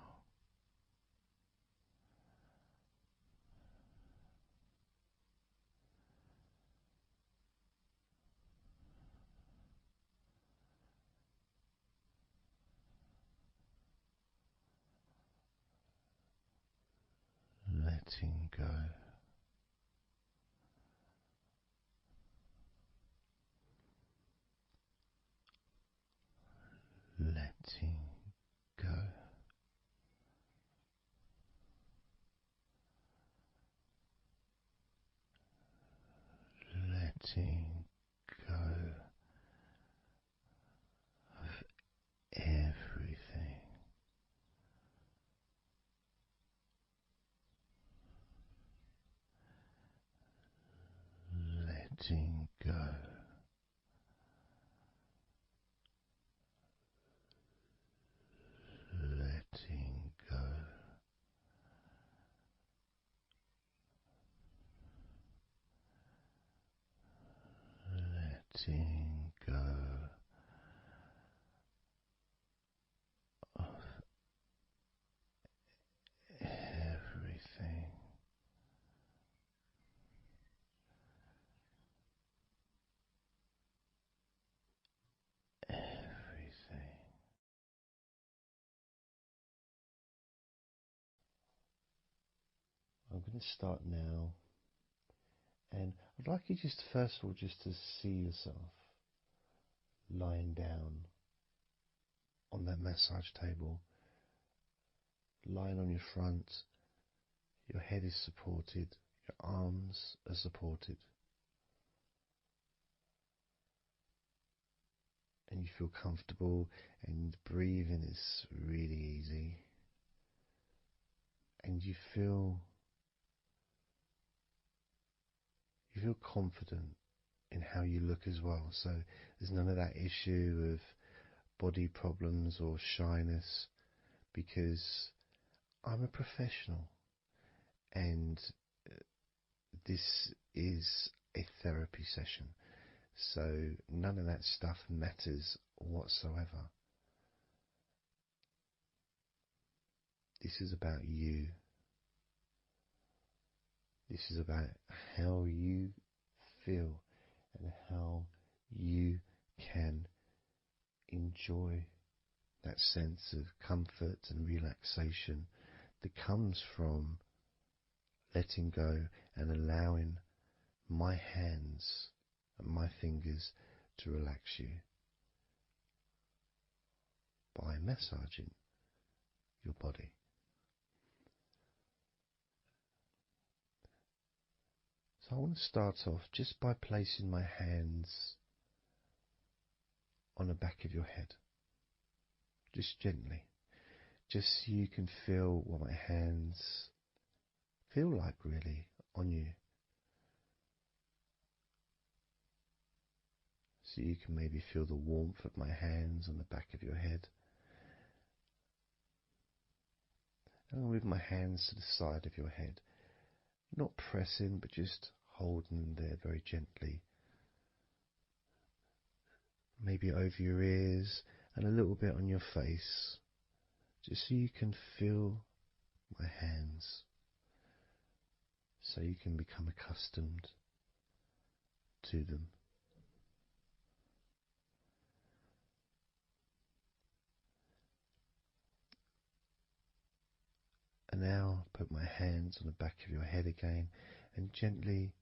Letting go. Letting go. Letting go of everything. Letting go. Letting go. Letting go of everything. Everything. I'm going to start now, and I'd like you just first of all just to see yourself lying down on that massage table, lying on your front, your head is supported, your arms are supported, and you feel comfortable, and breathing is really easy, and you feel confident in how you look as well. So there's none of that issue of body problems or shyness, because I'm a professional, and this is a therapy session, so none of that stuff matters whatsoever. This is about you. This is about how you feel and how you can enjoy that sense of comfort and relaxation that comes from letting go and allowing my hands and my fingers to relax you by massaging your body. So I want to start off just by placing my hands on the back of your head, just gently, just so you can feel what my hands feel like really on you. So you can maybe feel the warmth of my hands on the back of your head. And I'll move my hands to the side of your head, not pressing, but just holding them there very gently. Maybe over your ears and a little bit on your face, just so you can feel my hands, so you can become accustomed to them. And now put my hands on the back of your head again and gently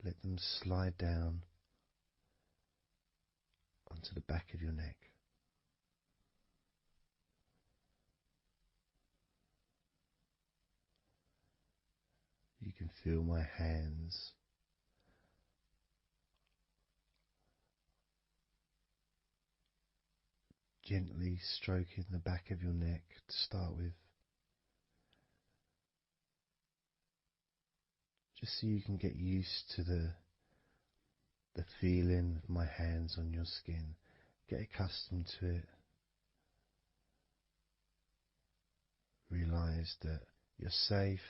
let them slide down onto the back of your neck. You can feel my hands gently stroking the back of your neck to start with, just so you can get used to the feeling of my hands on your skin. Get accustomed to it. Realize that you're safe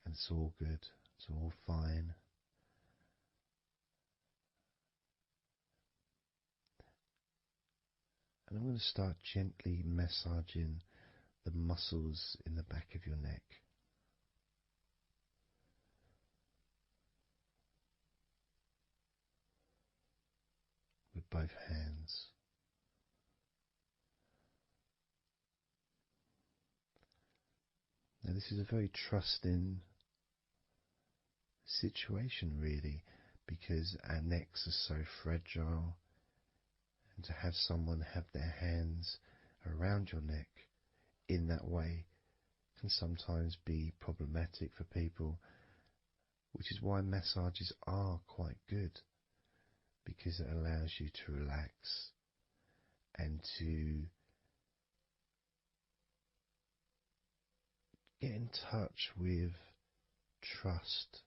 and it's all good, it's all fine. And I'm going to start gently massaging the muscles in the back of your neck. With both hands. Now this is a very trusting situation really, because our necks are so fragile, and to have someone have their hands around your neck in that way can sometimes be problematic for people, which is why massages are quite good, because it allows you to relax and to get in touch with trust,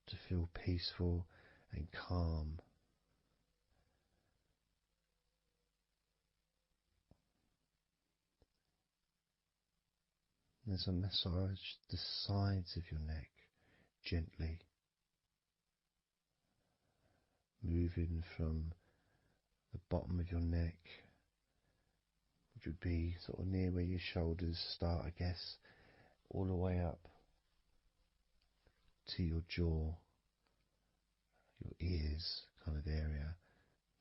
to feel peaceful and calm. There's a massage the sides of your neck gently, moving from the bottom of your neck, which would be sort of near where your shoulders start, I guess, all the way up to your jaw, your ears kind of area,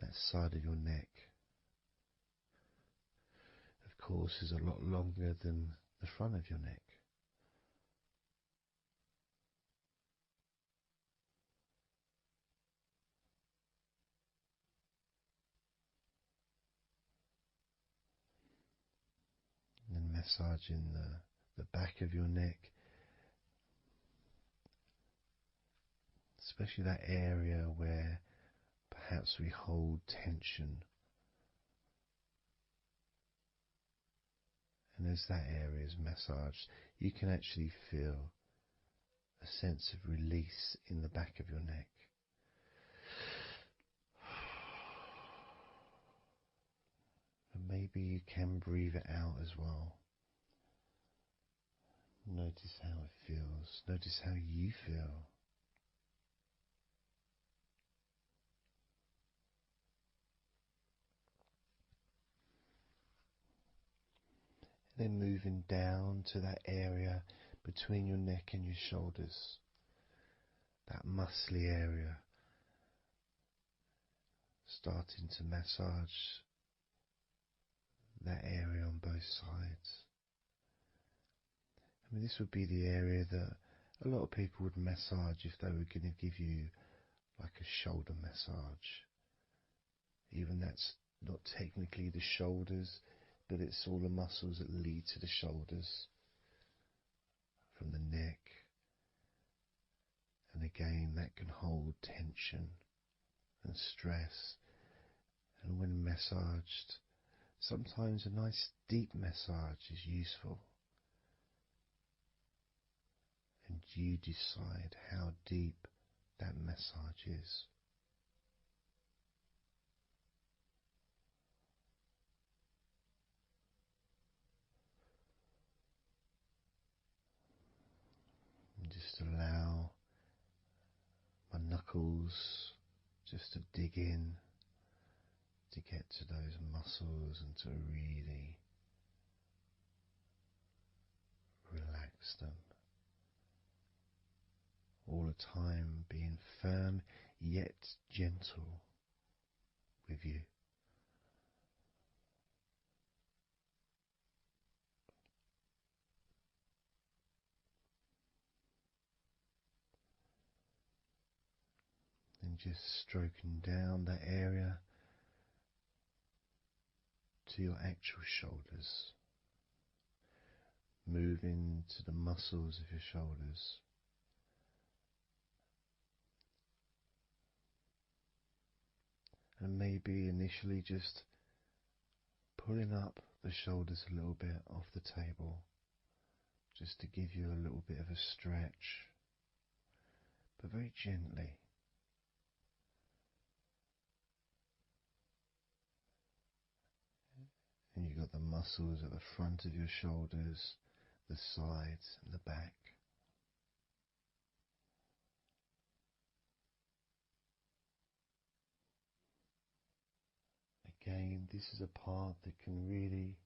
that side of your neck. Of course, is a lot longer than the front of your neck. And then massaging the back of your neck, especially that area where perhaps we hold tension. And as that area is massaged, you can actually feel a sense of release in the back of your neck. And maybe you can breathe it out as well. Notice how it feels. Notice how you feel. Then moving down to that area between your neck and your shoulders, that muscly area, starting to massage that area on both sides. I mean, this would be the area that a lot of people would massage if they were going to give you like a shoulder massage. Even that's not technically the shoulders, but it's all the muscles that lead to the shoulders, from the neck. And again, that can hold tension and stress and And when massaged, sometimes a nice deep massage is useful. And you decide how deep that massage is. And just allow my knuckles just to dig in to get to those muscles and to really relax them. All the time being firm yet gentle with you. And just stroking down that area to your actual shoulders, moving to the muscles of your shoulders. And maybe initially just pulling up the shoulders a little bit off the table, just to give you a little bit of a stretch, but very gently. And you've got the muscles at the front of your shoulders, the sides and the back. Again, this is a part that can really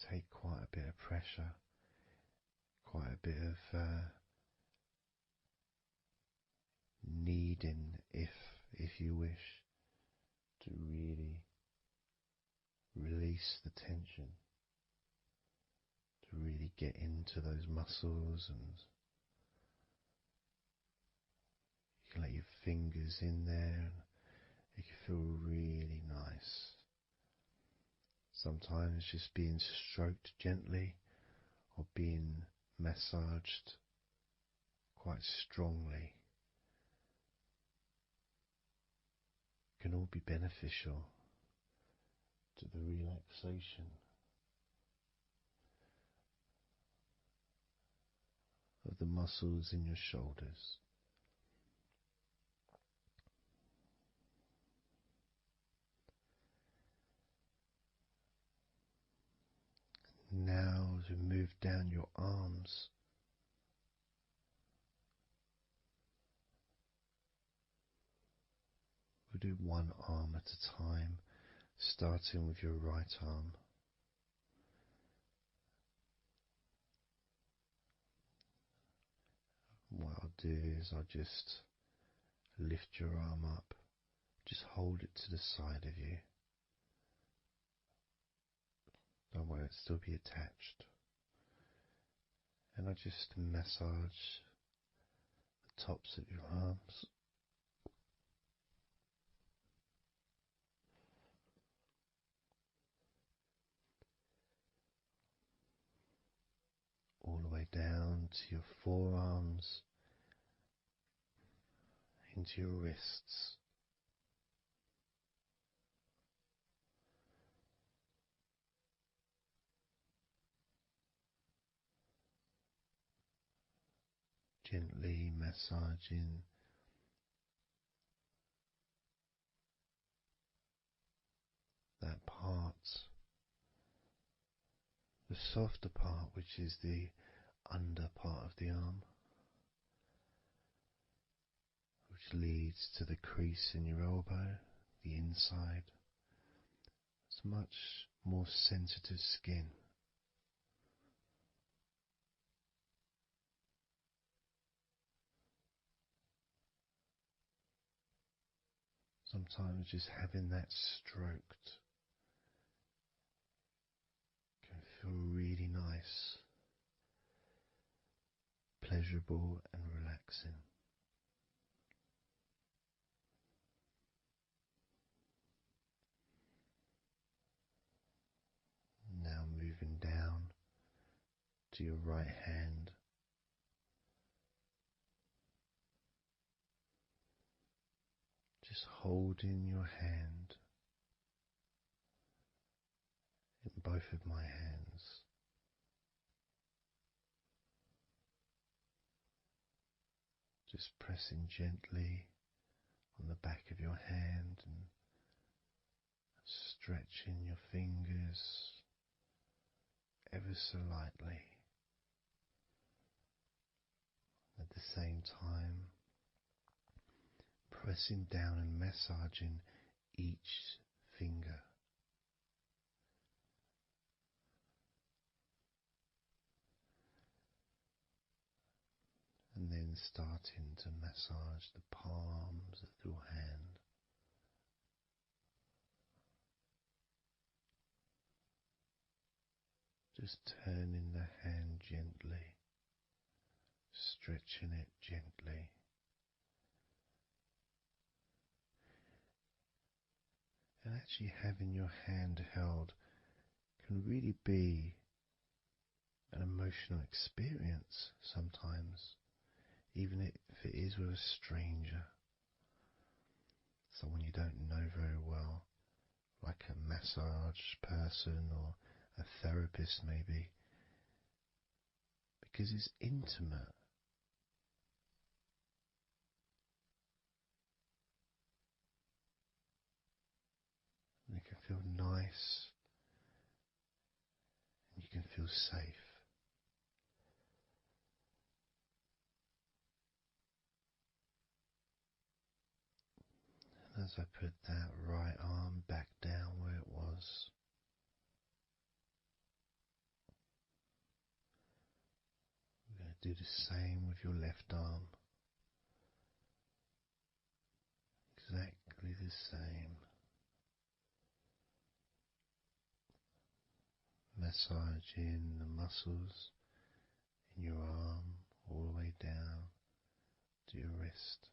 take quite a bit of pressure, quite a bit of needing, if you wish, to really release the tension, to really get into those muscles, and you can let your fingers in there and it can feel really nice. Sometimes just being stroked gently or being massaged quite strongly can all be beneficial to the relaxation of the muscles in your shoulders. Now, as we move down your arms, we'll do one arm at a time, starting with your right arm. What I'll do is I'll just lift your arm up, just hold it to the side of you. Don't worry, it'll still be attached. And I just massage the tops of your arms. All the way down to your forearms, into your wrists. Gently massaging that part, the softer part, which is the under part of the arm, which leads to the crease in your elbow, the inside. It's much more sensitive skin. Sometimes just having that stroked can feel really nice, pleasurable and relaxing. Now moving down to your right hand. Just holding your hand both of my hands. Just pressing gently on the back of your hand and stretching your fingers ever so lightly. At the same time, pressing down and massaging each finger. And then starting to massage the palms of your hand. Just turning the hand gently, stretching it gently. And actually having your hand held can really be an emotional experience sometimes, even if it is with a stranger, someone you don't know very well, like a massage person or a therapist maybe, because it's intimate. And it can feel nice and you can feel safe. And as I put that right arm back down where it was, we're going to do the same with your left arm. Exactly the same. Massaging the muscles in your arm all the way down to your wrist.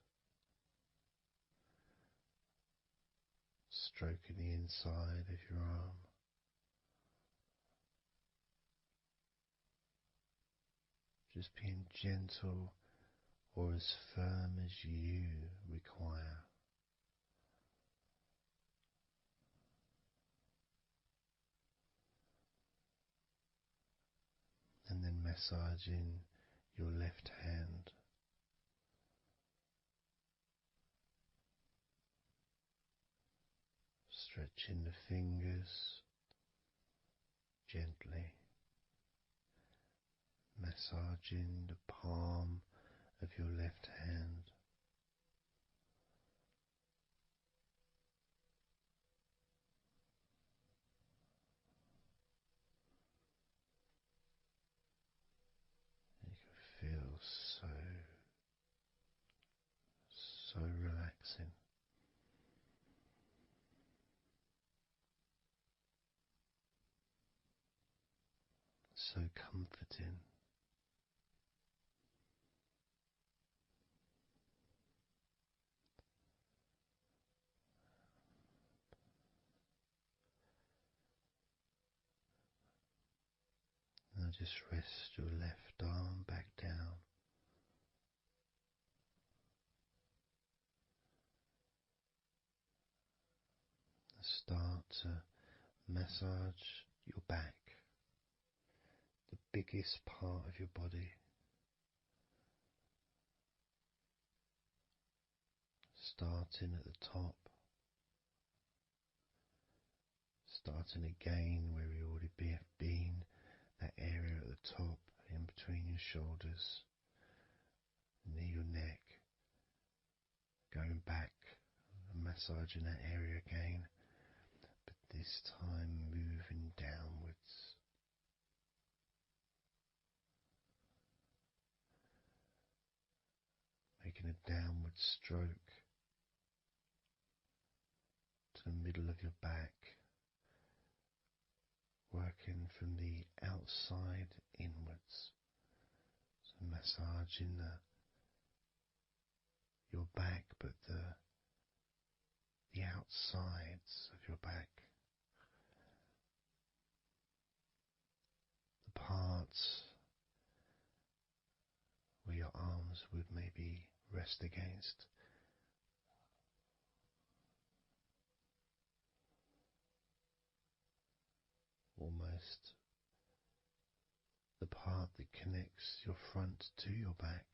Stroking the inside of your arm. Just being gentle or as firm as you require. And then massaging your left hand. Stretching the fingers gently. Massaging the palm of your left hand. You can feel so relaxing. So comforting. Now just rest your left arm back down. Start to massage your back, the biggest part of your body. Starting at the top, starting again where you already have been, that area at the top in between your shoulders, near your neck, going back and massaging that area again, but this time moving downwards. Making a downward stroke to the middle of your back, working from the outside inwards, so massaging your back, but the outsides of your back, the parts where your arms would maybe rest against. almost the part that connects your front to your back.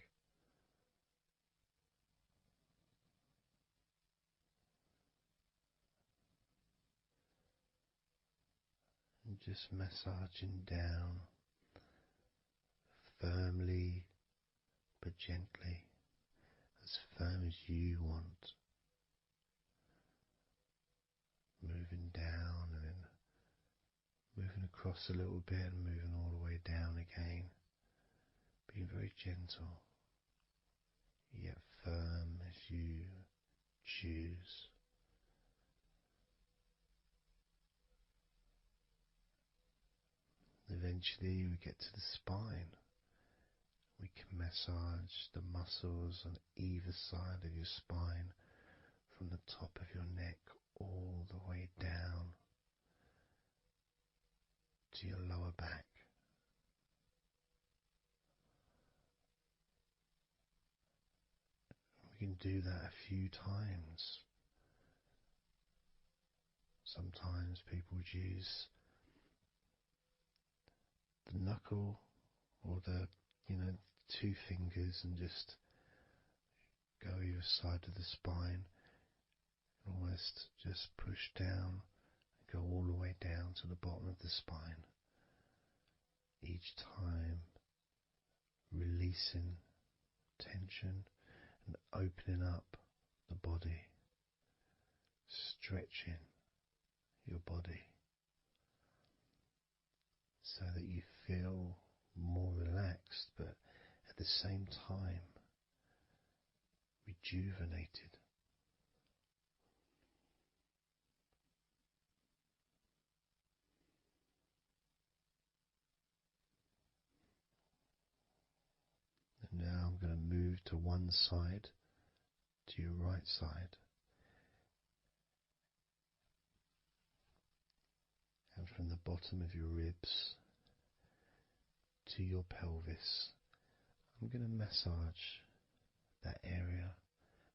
And just massaging down firmly but gently, as firm as you want. Moving down and then moving across a little bit and moving all the way down again. Being very gentle, yet firm as you choose. Eventually we get to the spine. We can massage the muscles on either side of your spine, from the top of your neck all the way down to your lower back. We can do that a few times. Sometimes people would use the knuckle or the, two fingers and just go either side of the spine, and almost just push down and go all the way down to the bottom of the spine. Each time releasing tension and opening up the body, stretching your body so that you feel more relaxed, but at the same time rejuvenated. And now I'm going to move to one side, to your right side. And from the bottom of your ribs to your pelvis, I'm going to massage that area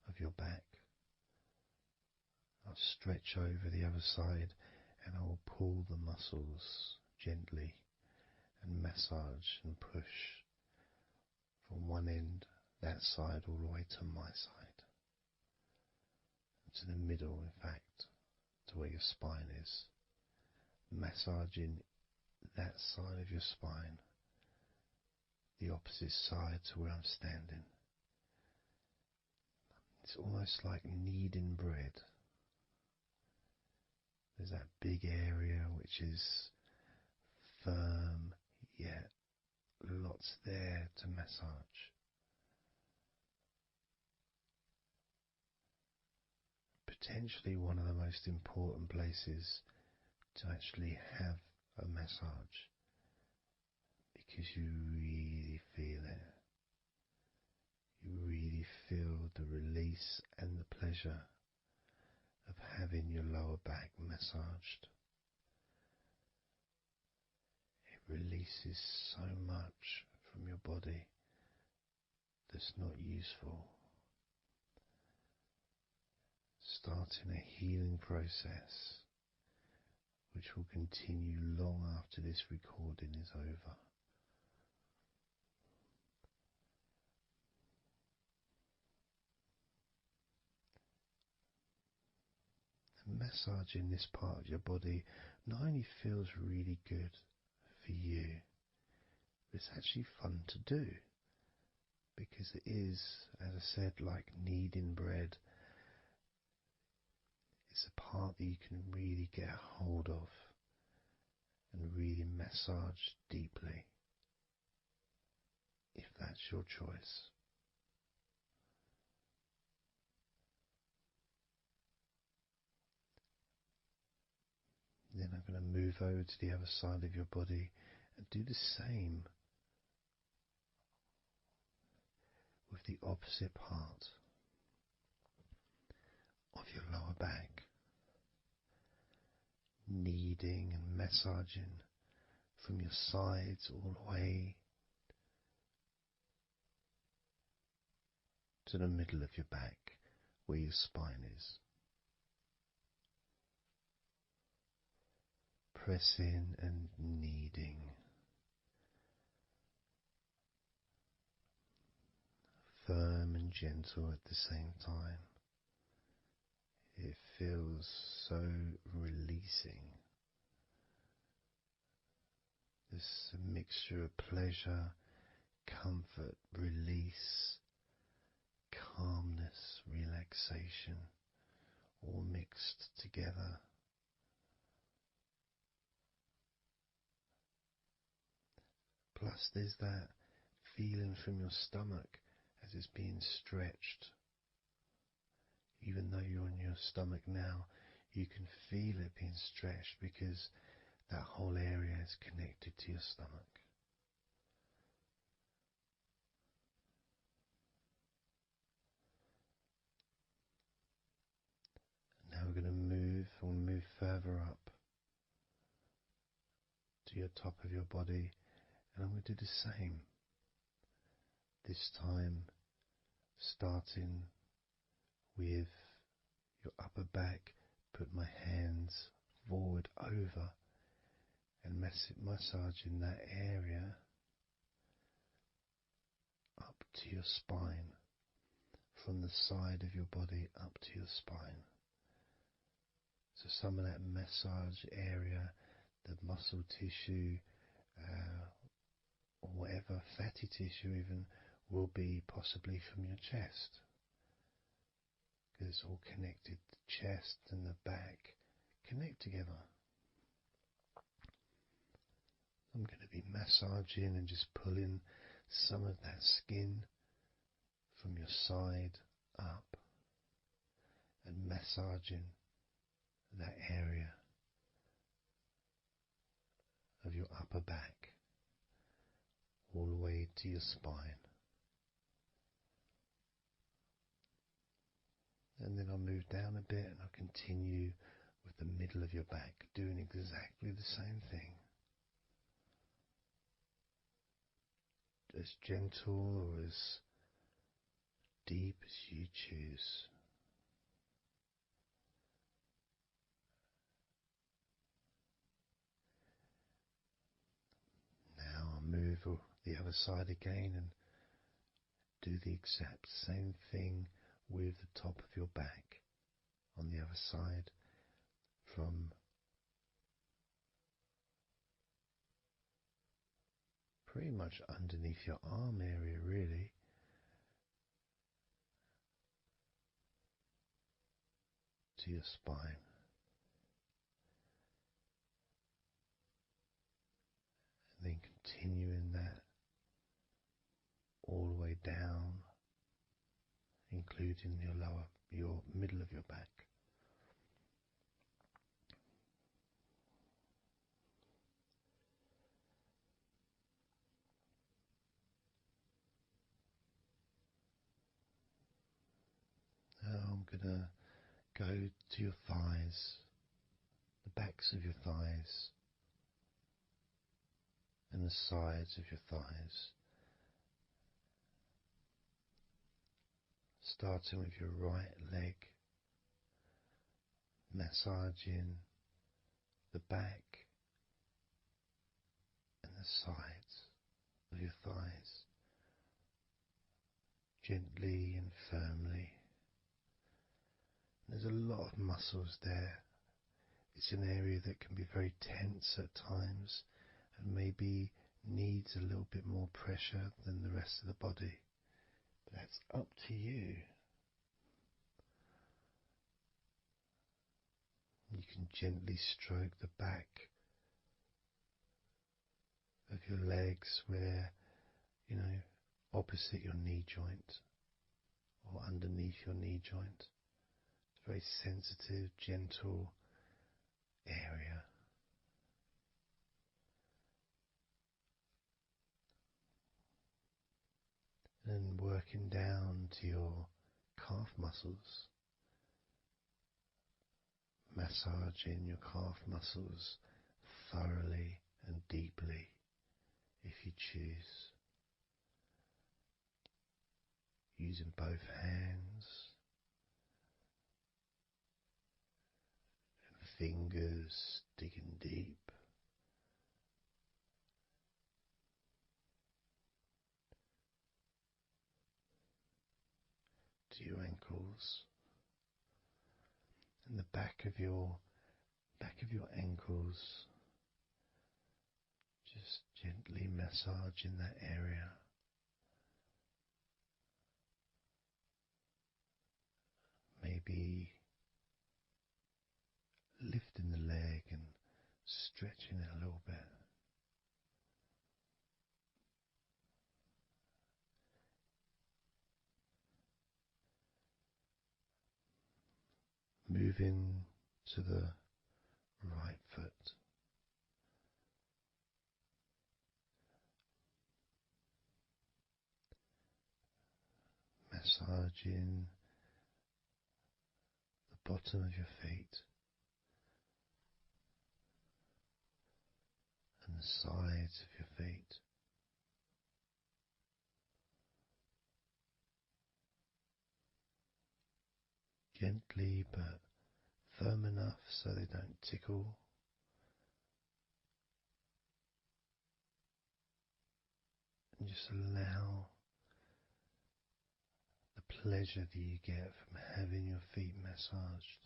of your back. I'll stretch over the other side and I will pull the muscles gently and massage and push from one end, that side, all the way to my side. To the middle, in fact, to where your spine is. Massaging that side of your spine, the opposite side to where I'm standing. It's almost like kneading bread. There's that big area which is firm, yet lots there to massage. Potentially one of the most important places to actually have a massage, because you really feel it. You really feel the release and the pleasure of having your lower back massaged. It releases so much from your body that's not useful, starting a healing process which will continue long after this recording is over. And massaging this part of your body not only feels really good for you, but it's actually fun to do, because it is, as I said, like kneading bread. It's a part that you can really get a hold of and really massage deeply, if that's your choice. Then I'm going to move over to the other side of your body and do the same with the opposite part of your lower back. Kneading and massaging from your sides all the way to the middle of your back, where your spine is. pressing and kneading, firm and gentle at the same time. It feels so releasing. This a mixture of pleasure, comfort, release, calmness, relaxation, all mixed together. Plus there's that feeling from your stomach as it's being stretched. Even though you're on your stomach now, you can feel it being stretched because that whole area is connected to your stomach. Now we're going to move further up to your top of your body, and I'm going to do the same. This time starting with your upper back, put my hands forward over and massaging that area up to your spine, from the side of your body up to your spine. So some of that massage area, the muscle tissue, or whatever, fatty tissue even, will be possibly from your chest. Because it's all connected, the chest and the back connect together. I'm going to be massaging and just pulling some of that skin from your side up and massaging that area of your upper back all the way to your spine. And then I'll move down a bit and I'll continue with the middle of your back, doing exactly the same thing. As gentle or as deep as you choose. Now I'll move the other side again and do the exact same thing with the top of your back on the other side, from pretty much underneath your arm area really, to your spine. And then continuing that all the way down, including your middle of your back. Now I'm gonna go to your thighs, the backs of your thighs, and the sides of your thighs. Starting with your right leg, massaging the back and the sides of your thighs, gently and firmly. There's a lot of muscles there. It's an area that can be very tense at times and maybe needs a little bit more pressure than the rest of the body. But that's up to you. You can gently stroke the back of your legs where, opposite your knee joint or underneath your knee joint. It's a very sensitive, gentle area. And working down to your calf muscles, massaging your calf muscles thoroughly and deeply if you choose, using both hands and fingers, digging deep. and the back of your ankles, just gently massaging that area. Maybe lifting the leg and stretching it a little bit. Moving to the right foot. Massaging the bottom of your feet and the sides of your feet. Gently but firm enough so they don't tickle. And just allow the pleasure that you get from having your feet massaged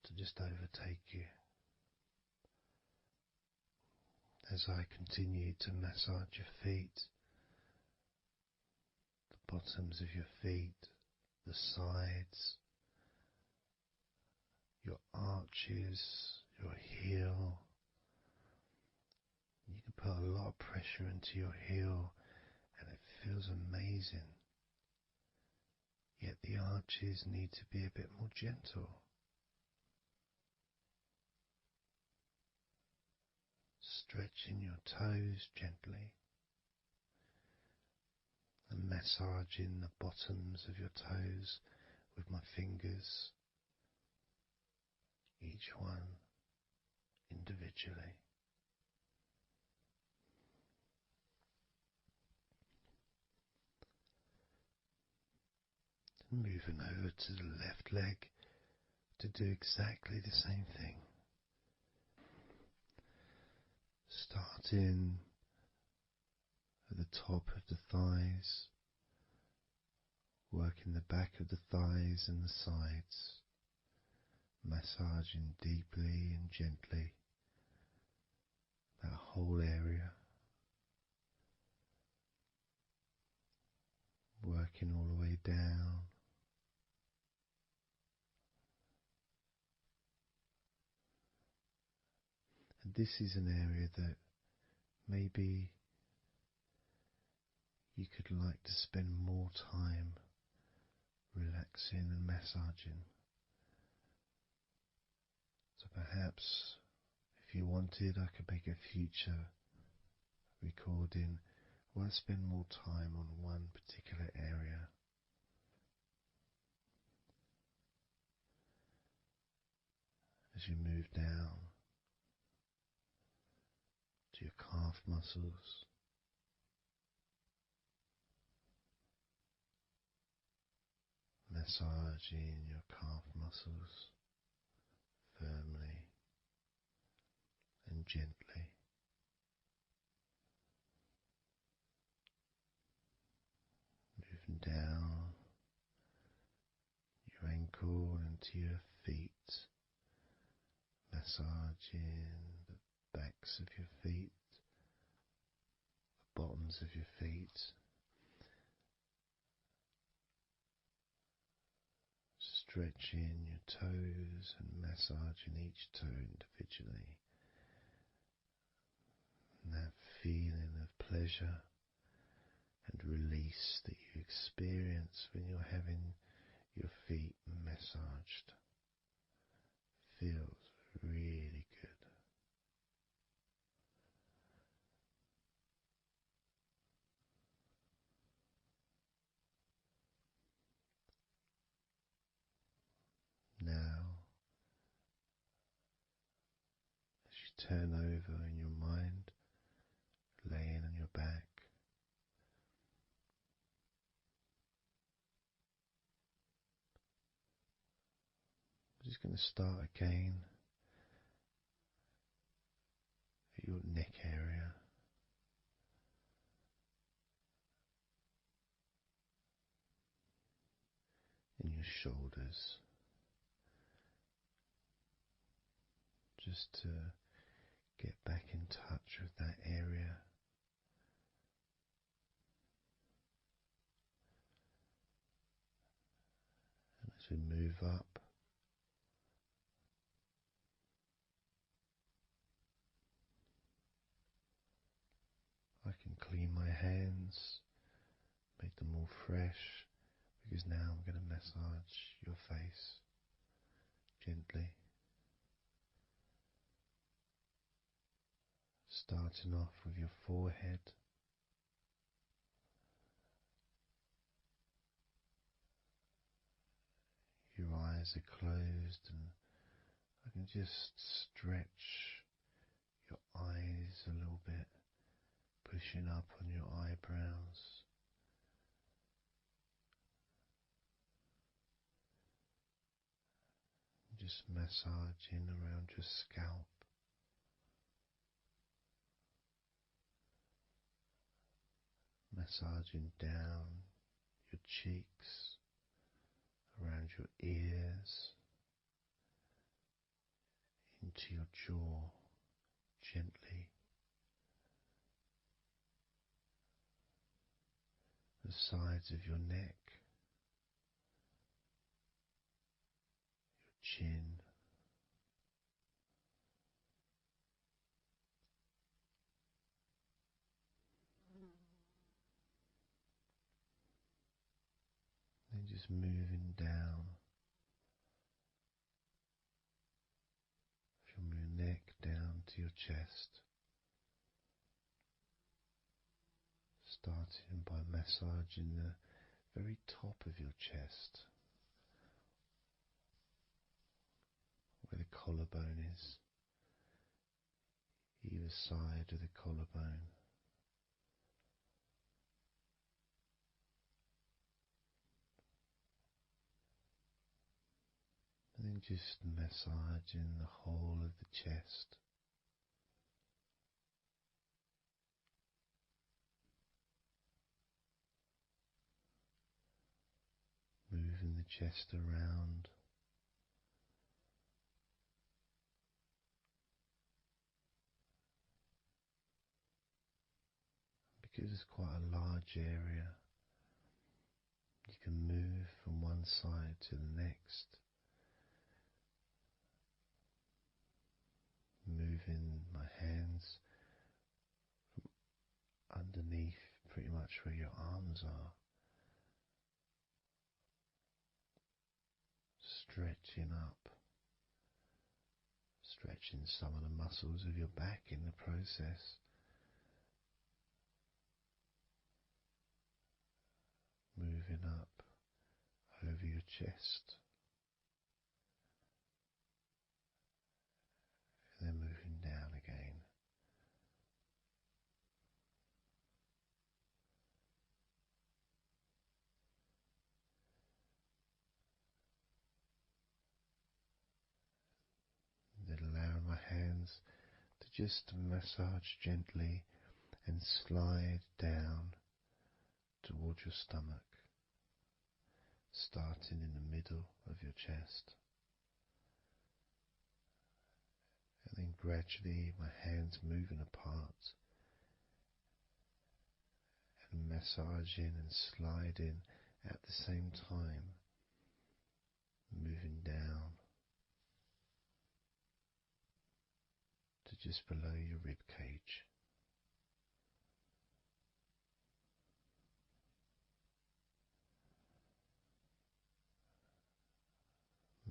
to just overtake you. As I continue to massage your feet, the bottoms of your feet, the sides, your arches, your heel. You can put a lot of pressure into your heel and it feels amazing. Yet the arches need to be a bit more gentle. Stretching your toes gently and massaging the bottoms of your toes with my fingers, each one individually. Moving over to the left leg to do exactly the same thing. Starting at the top of the thighs, working the back of the thighs and the sides, massaging deeply and gently that whole area, working all the way down. And this is an area that maybe you could like to spend more time relaxing and massaging. So perhaps if you wanted, I could make a future recording where I spend more time on one particular area. As you move down to your calf muscles, massaging your calf muscles firmly and gently. Moving down your ankle into your feet, massaging the backs of your feet, the bottoms of your feet, stretching your toes and massaging each toe individually. And that feeling of pleasure and release that you experience when you're having your feet massaged feels really good. Now, as you turn over in your mind, laying on your back, I'm just going to start again at your neck area. shoulders, just to get back in touch with that area. And as we move up, I can clean my hands, make them all fresh, because now I'm going to massage your face gently. Starting off with your forehead, your eyes are closed, and I can just stretch your eyes a little bit, pushing up on your eyebrows. Just massaging around your scalp. Massaging down your cheeks, around your ears, into your jaw, gently. The sides of your neck, your chin, then just moving down from your neck down to your chest, starting by massaging the very top of your chest, where the collarbone is, either side of the collarbone. And then just massaging the whole of the chest. Moving the chest around. Because it's quite a large area, you can move from one side to the next. Moving my hands from underneath pretty much where your arms are, stretching up, stretching some of the muscles of your back in the process. Moving up over your chest, and then moving down again. Then allowing my hands to just massage gently and slide down towards your stomach, starting in the middle of your chest. And then gradually my hands moving apart and massaging and sliding at the same time, moving down to just below your rib cage.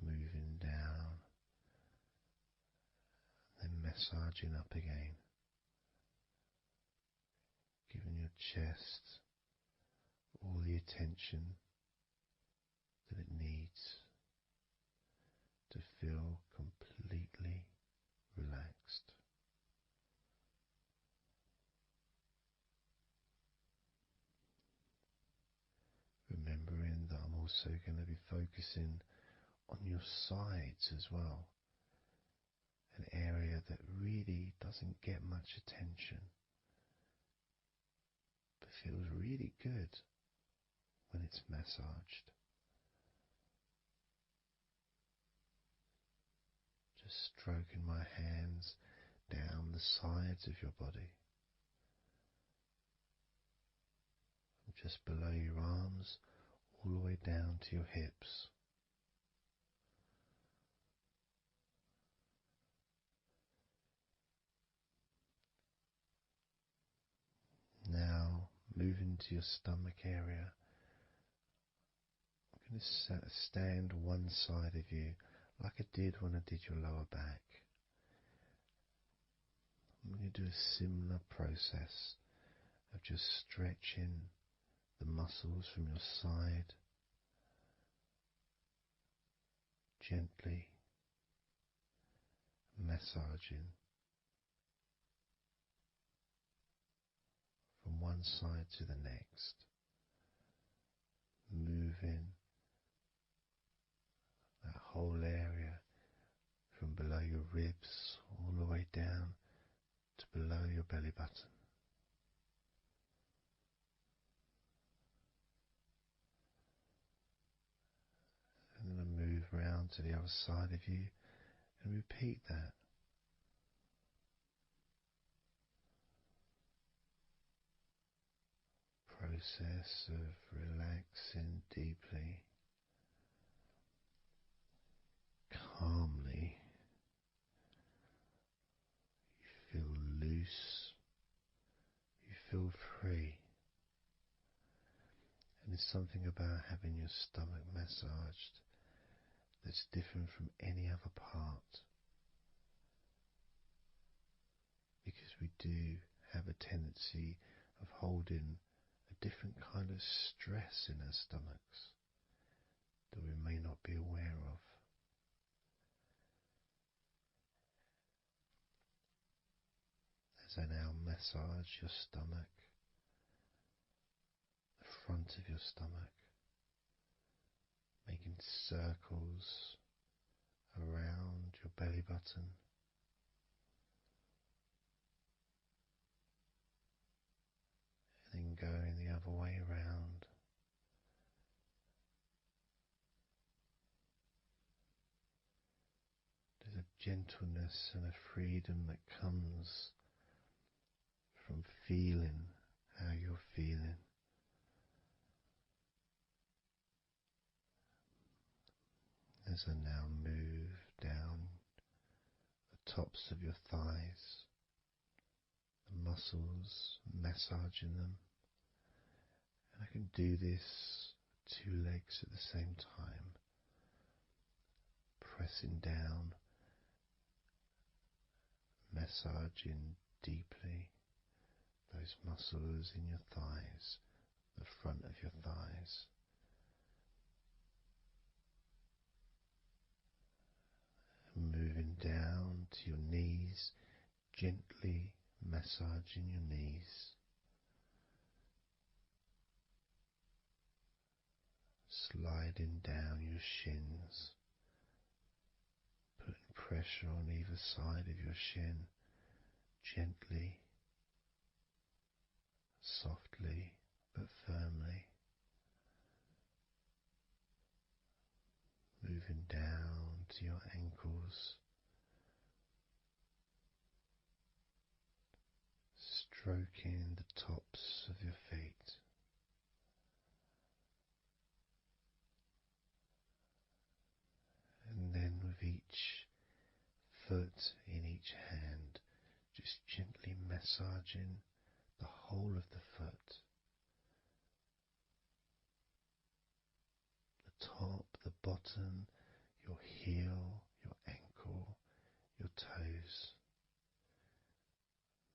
Moving down, then massaging up again, giving your chest all the attention that it needs to feel completely relaxed. Remembering that I'm also going to be focusing on your sides as well, an area that really doesn't get much attention, but feels really good when it's massaged. stroking my hands down the sides of your body, from just below your arms all the way down to your hips. Now moving to your stomach area. I'm going to stand one side of you like I did when I did your lower back. I'm going to do a similar process of just stretching the muscles from your side gently, massaging from one side to the next, moving that whole area from below your ribs all the way down to below your belly button. And then I move round to the other side of you and repeat that. Process of relaxing deeply, calmly. You feel loose, you feel free. And there's something about having your stomach massaged that's different from any other part, because we do have a tendency of holding a different kind of stress in our stomachs that we may not be aware of. As I now massage your stomach, the front of your stomach, making circles around your belly button, and then going the other way around. There's a gentleness and a freedom that comes from feeling how you're feeling. As I now move down the tops of your thighs, the muscles, massaging them. And I can do this with 2 legs at the same time, pressing down, massaging deeply those muscles in your thighs, the front of your thighs. And moving down to your knees, gently massaging your knees. Sliding down your shins, putting pressure on either side of your shin, gently, softly but firmly. Moving down to your ankles, stroking the tops of your feet. And then with each foot in each hand, just gently massaging the whole of the foot. The top, the bottom, your heel, your ankle, your toes.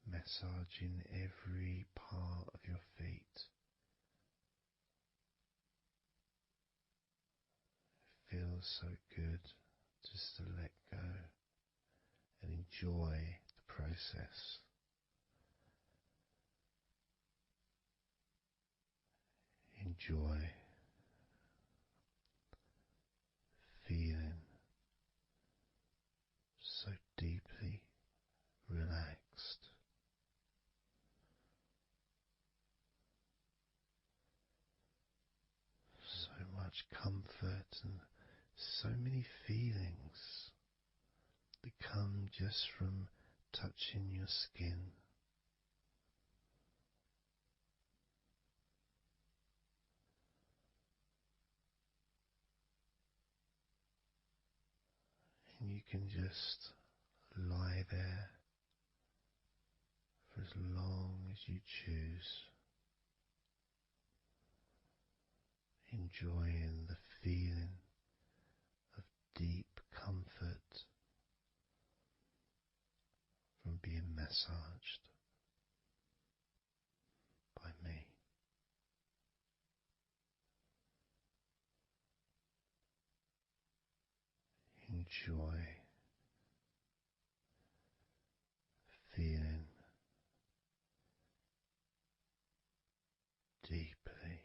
Massaging every part of your feet. It feels so good just to let go and enjoy the process. Enjoy feeling so deeply relaxed. So much comfort and so many feelings that come just from touching your skin. And you can just lie there for as long as you choose, enjoying the feeling of deep comfort from being massaged by me. Enjoy feeling deeply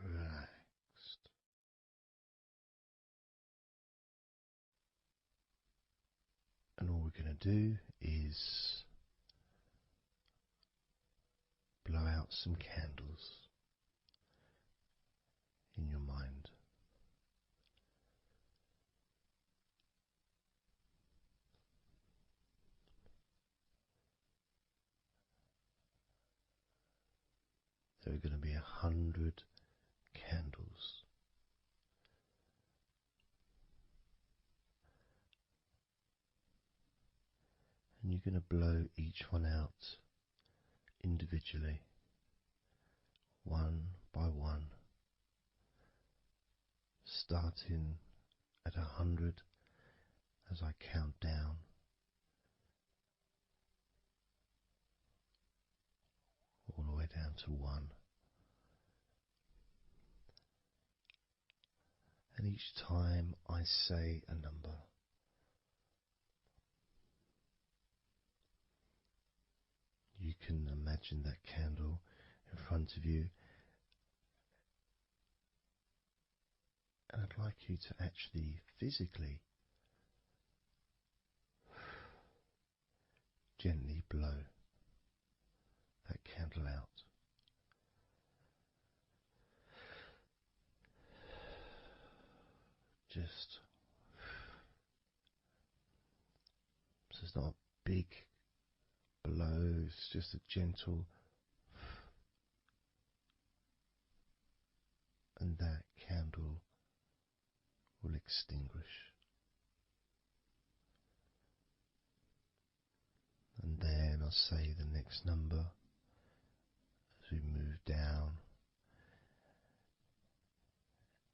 relaxed. And all we're going to do is blow out some candles in your mind. There are going to be 100 candles. And you're going to blow each one out individually, one by one, starting at 100 as I count down, all the way down to 1. And each time I say a number, you can imagine that candle in front of you, and I'd like you to actually physically gently blow that candle out. Just so it's not a big blow, it's just a gentle, and that candle will extinguish. And then I'll say the next number as we move down,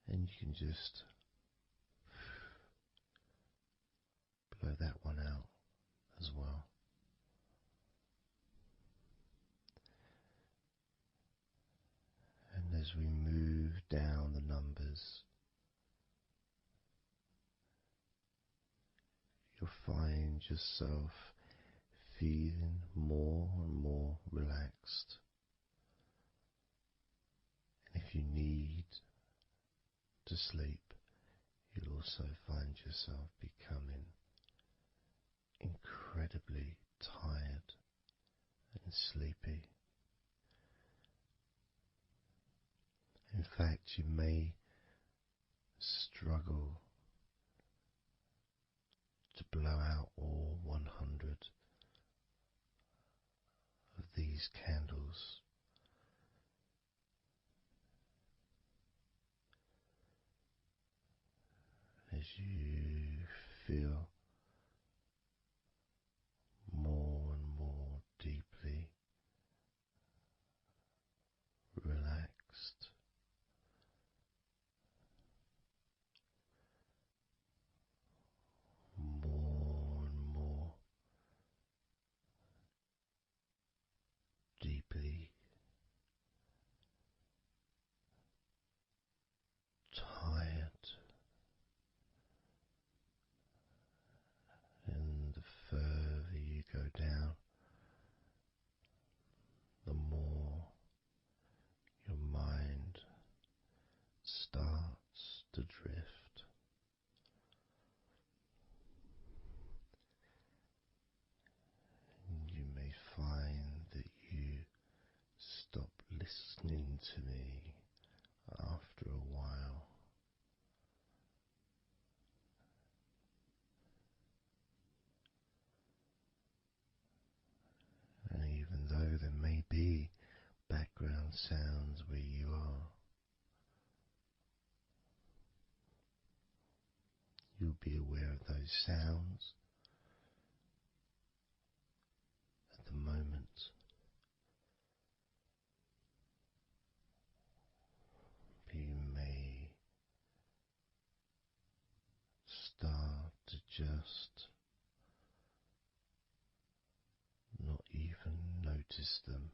and you can just blow that one out as well. And as we move down the numbers, you'll find yourself feeling more and more relaxed. And if you need to sleep, you'll also find yourself becoming incredibly tired and sleepy. In fact, you may struggle to blow out all 100 of these candles. As you feel more and more deeply relaxed, more and more deeply tired, and the further you go down, the more your mind starts to drift. And you may find that you stop listening to me after a while. background sounds where you are. You'll be aware of those sounds at the moment. You may start to just not even notice them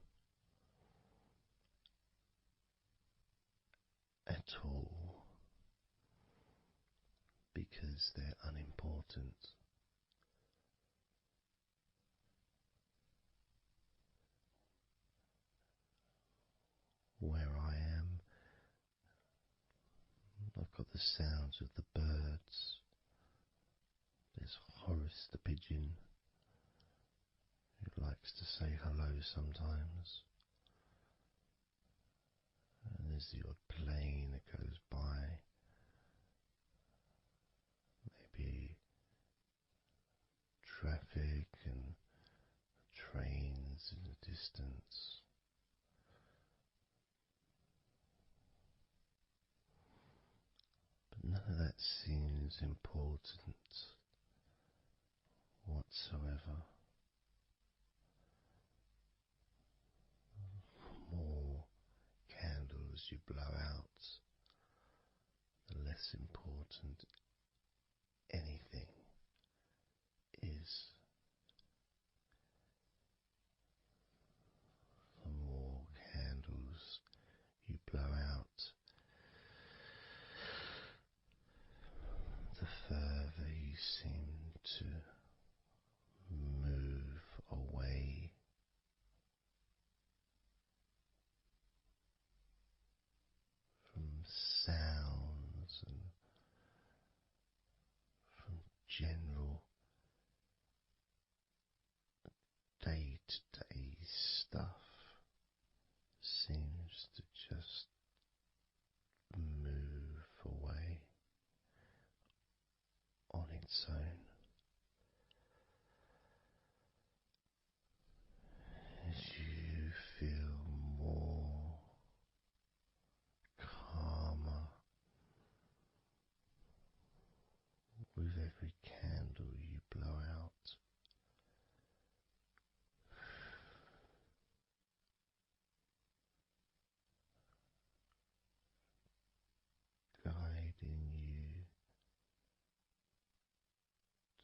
at all because they're unimportant. Where I am, I've got the sounds of the birds. There's Horace the pigeon, who likes to say hello sometimes. And there's the odd plane that goes by. Maybe traffic and trains in the distance. But none of that seems important whatsoever. The more candles you blow out, the less important anything is. The more candles you blow out, the further you seem to move away from sounds and from general day-to-day stuff. Seems to just move away on its own as you feel more calmer with every candle you blow out. Guiding you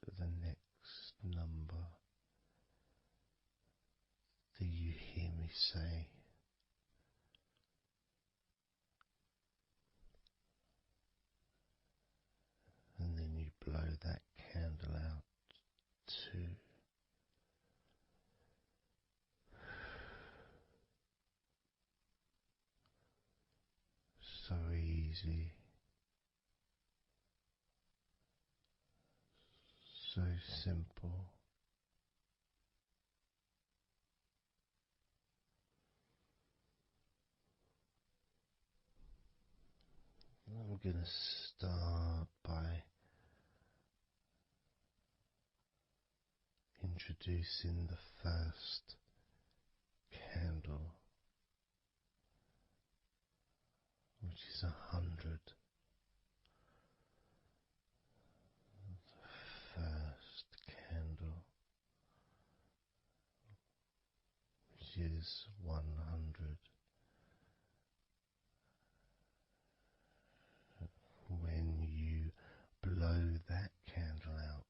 to the next number that you hear me say. And then you blow that candle out too. So easy. So simple. I'm going to start by introducing the first candle, which is 100. The first candle, which is 100. When you blow that candle out,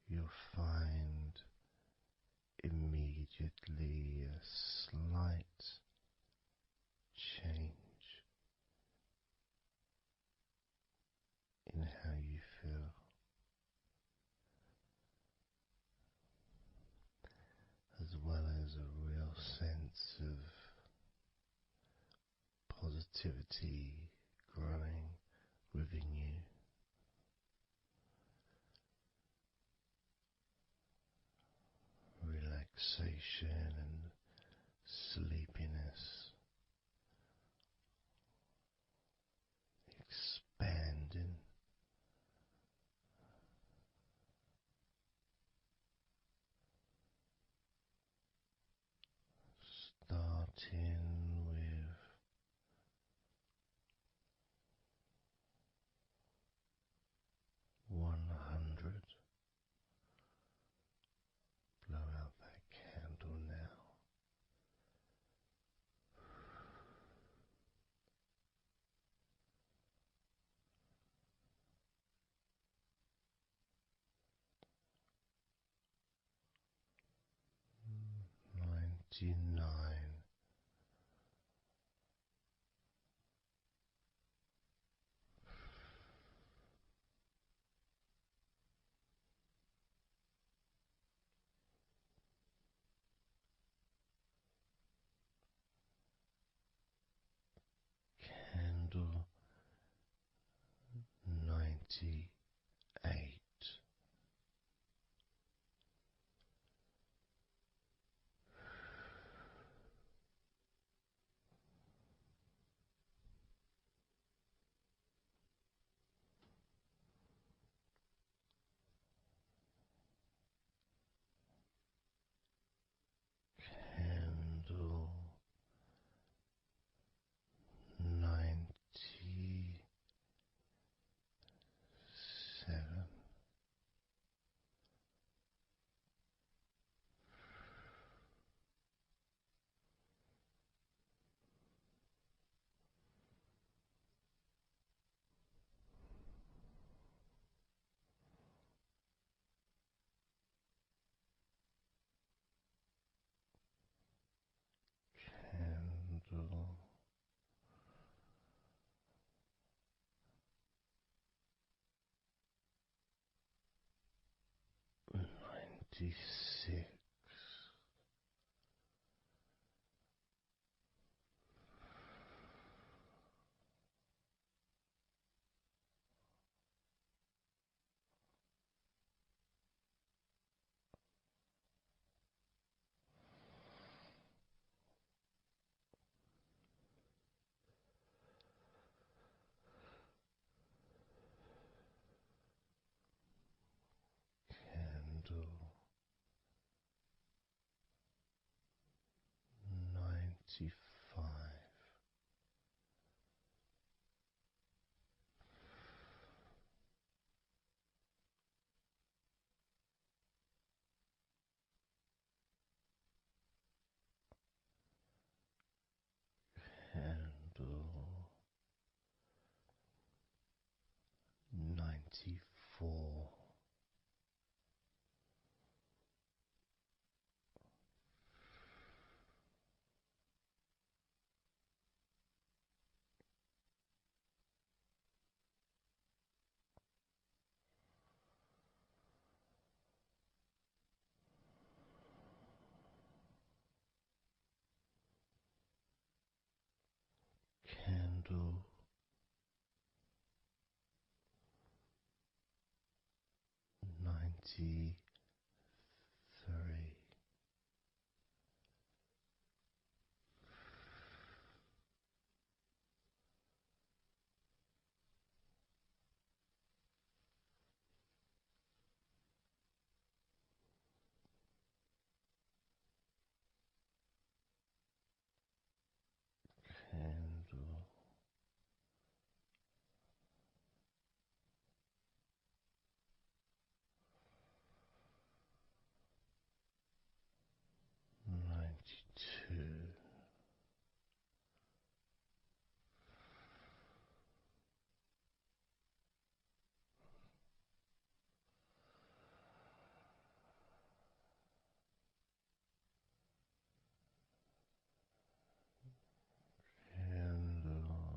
you'll find immediately a slight change in how you feel, as well as a real sense of positivity growing within you. Relaxation and sleepiness expanding 79. Candle 98. Candle 97. Candle 96. Candle 95. Candle 94. Candle 93. Candle 92. Candle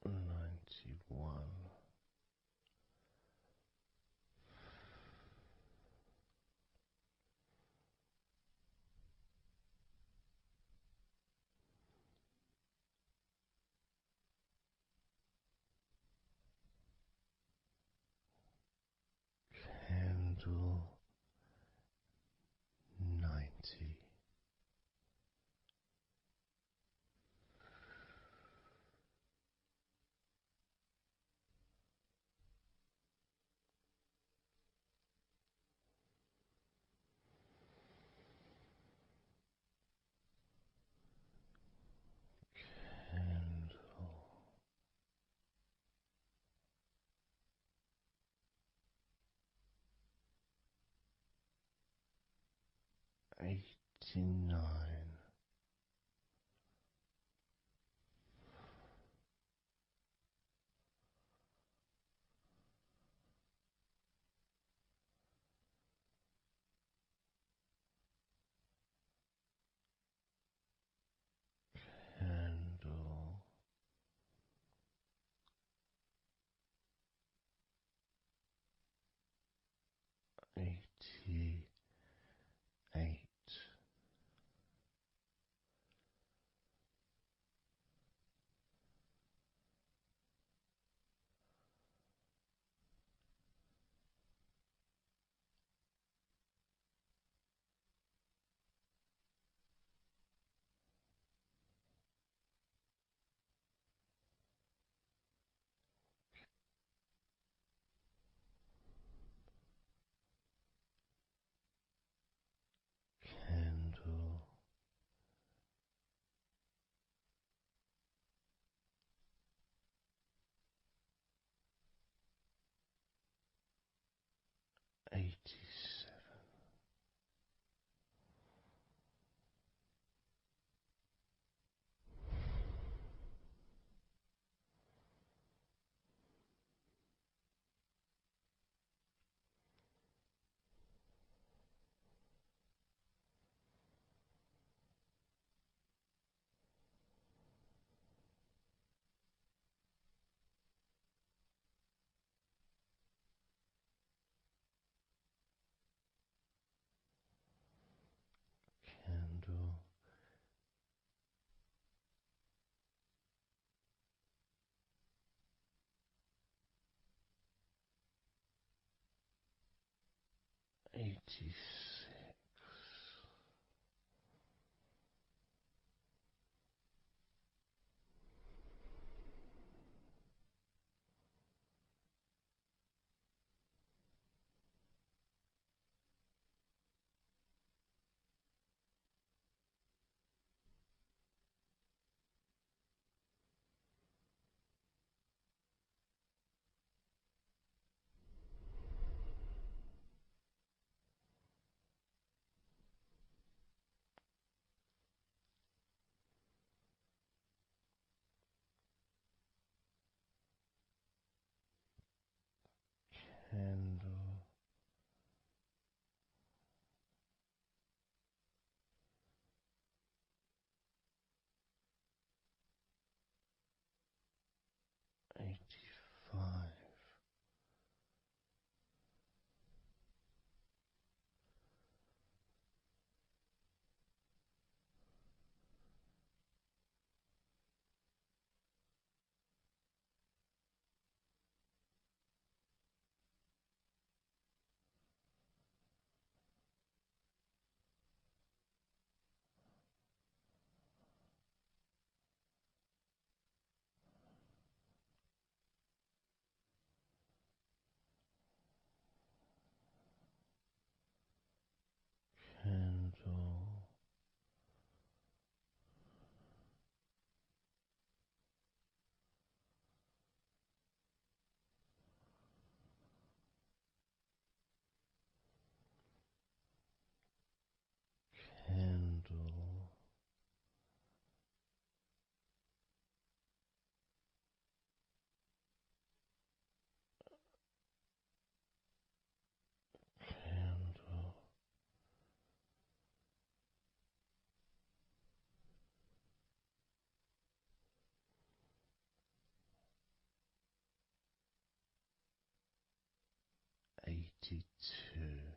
91. Candle 90. Candle 89. Candle 87. 86. Candle 85. 82.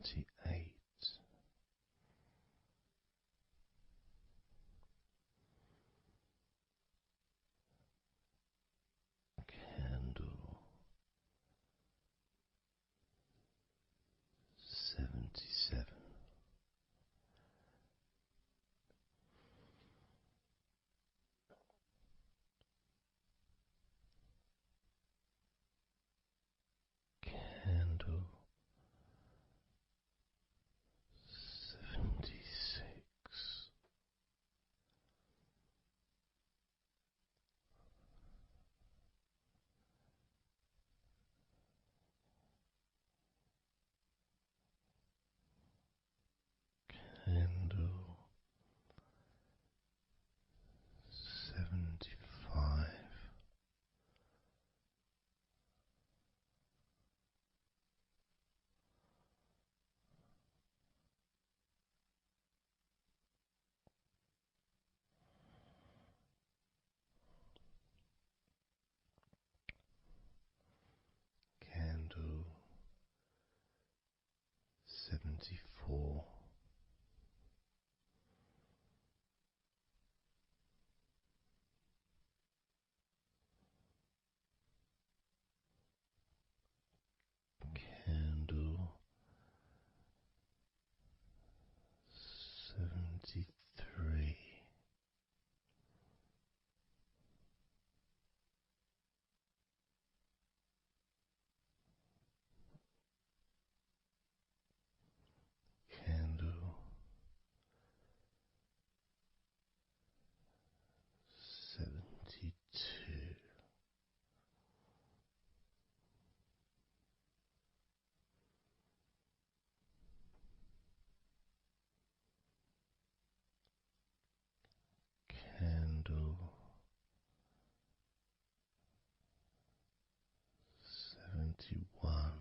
78. Candle 77. Candle 76. Candle 75. Candle 74. Candle 73. Candle 72. Candle 71.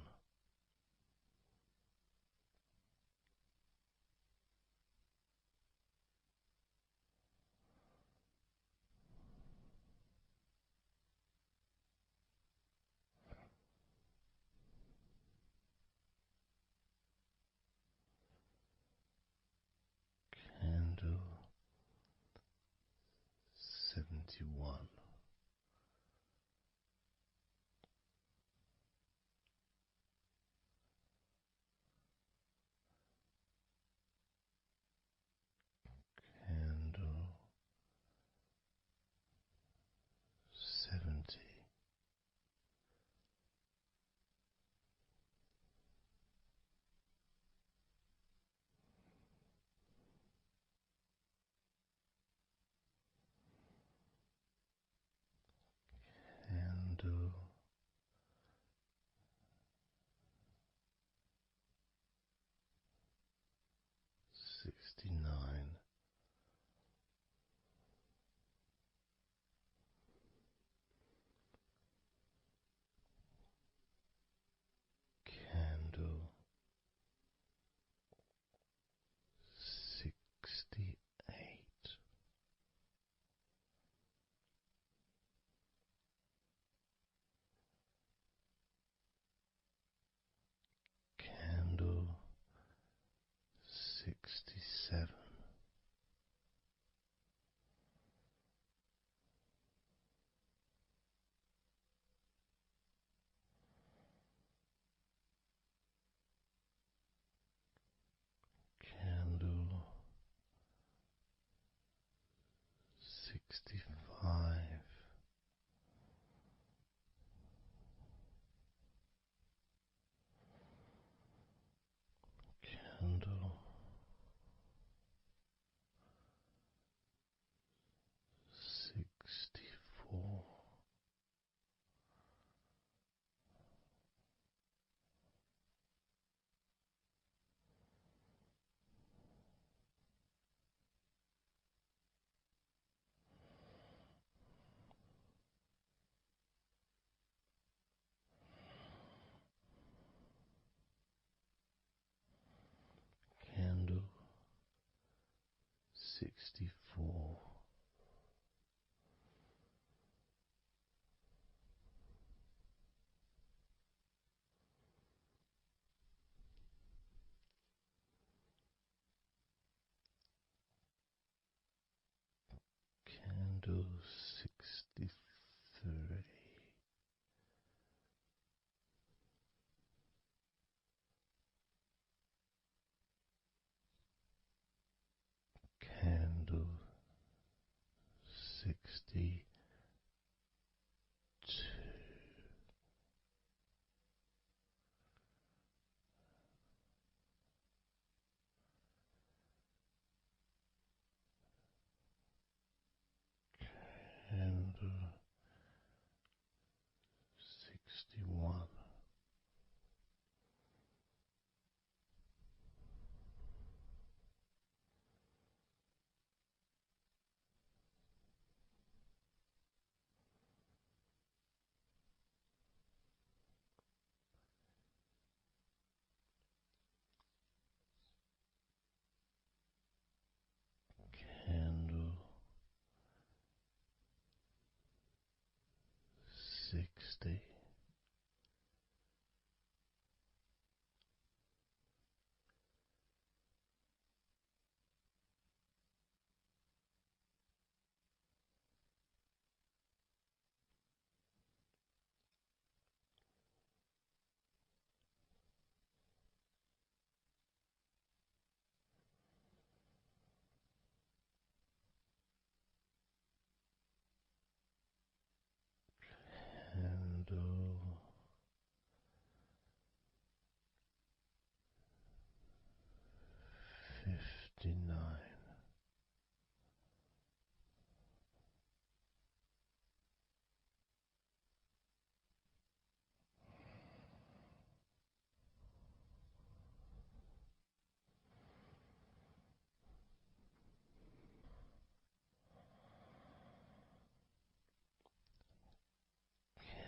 Candle 71. Candle 70. Candle 69. Candle 68. Candle 67. Candle 65. Candle 64. candle 63, candle 62, candle 61, candle 60, candle 59,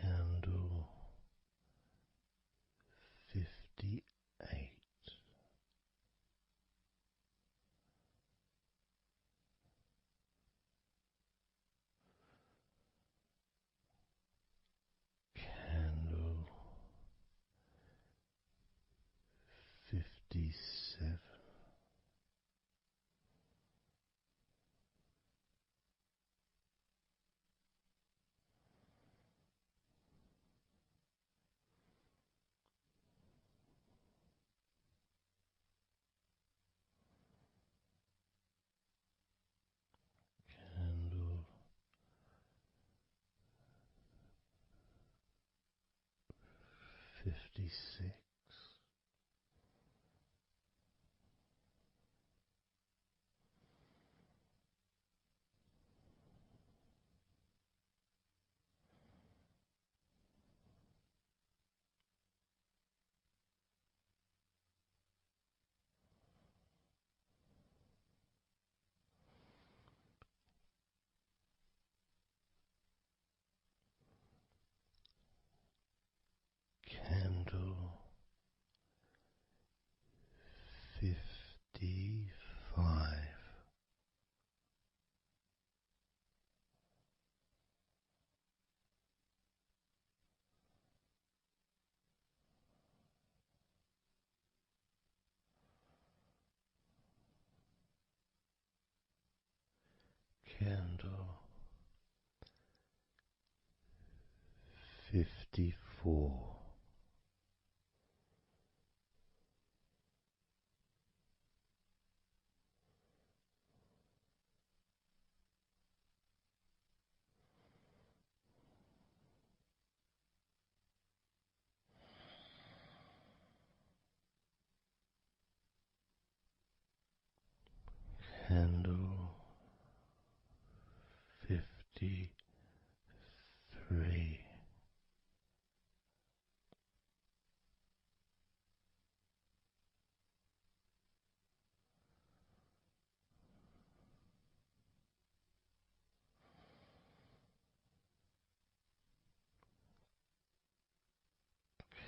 candle 58, candle 57, candle 56, candle 55, candle 54, candle 53,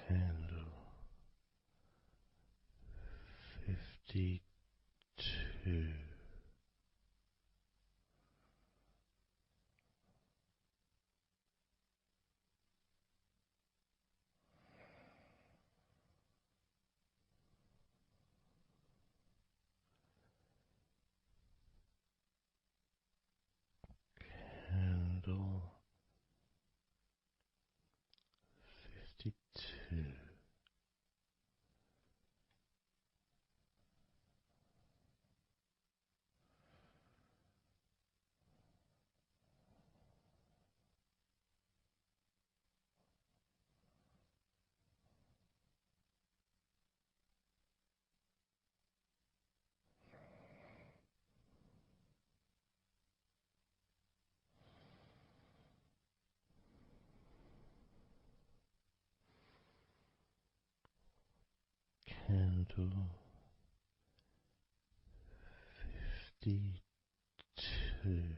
candle 52, candle 52,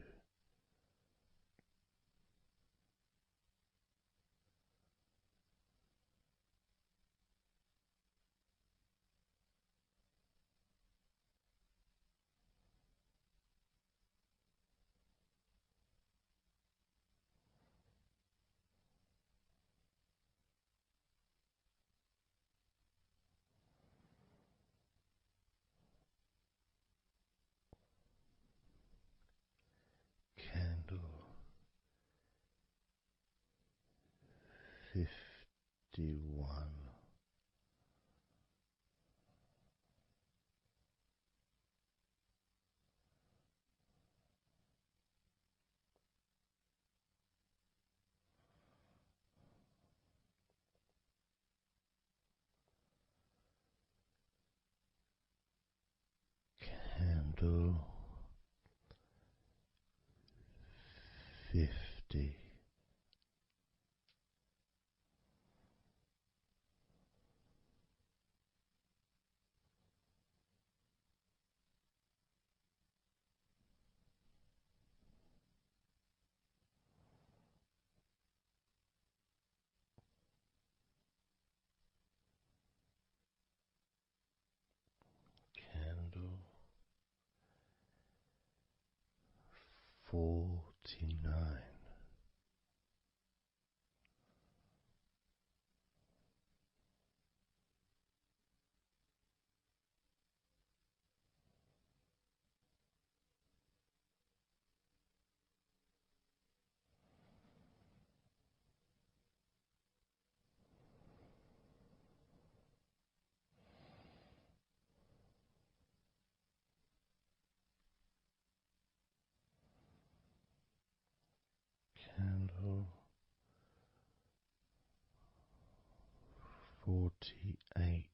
candle 51, candle 50, candle 49, candle 48,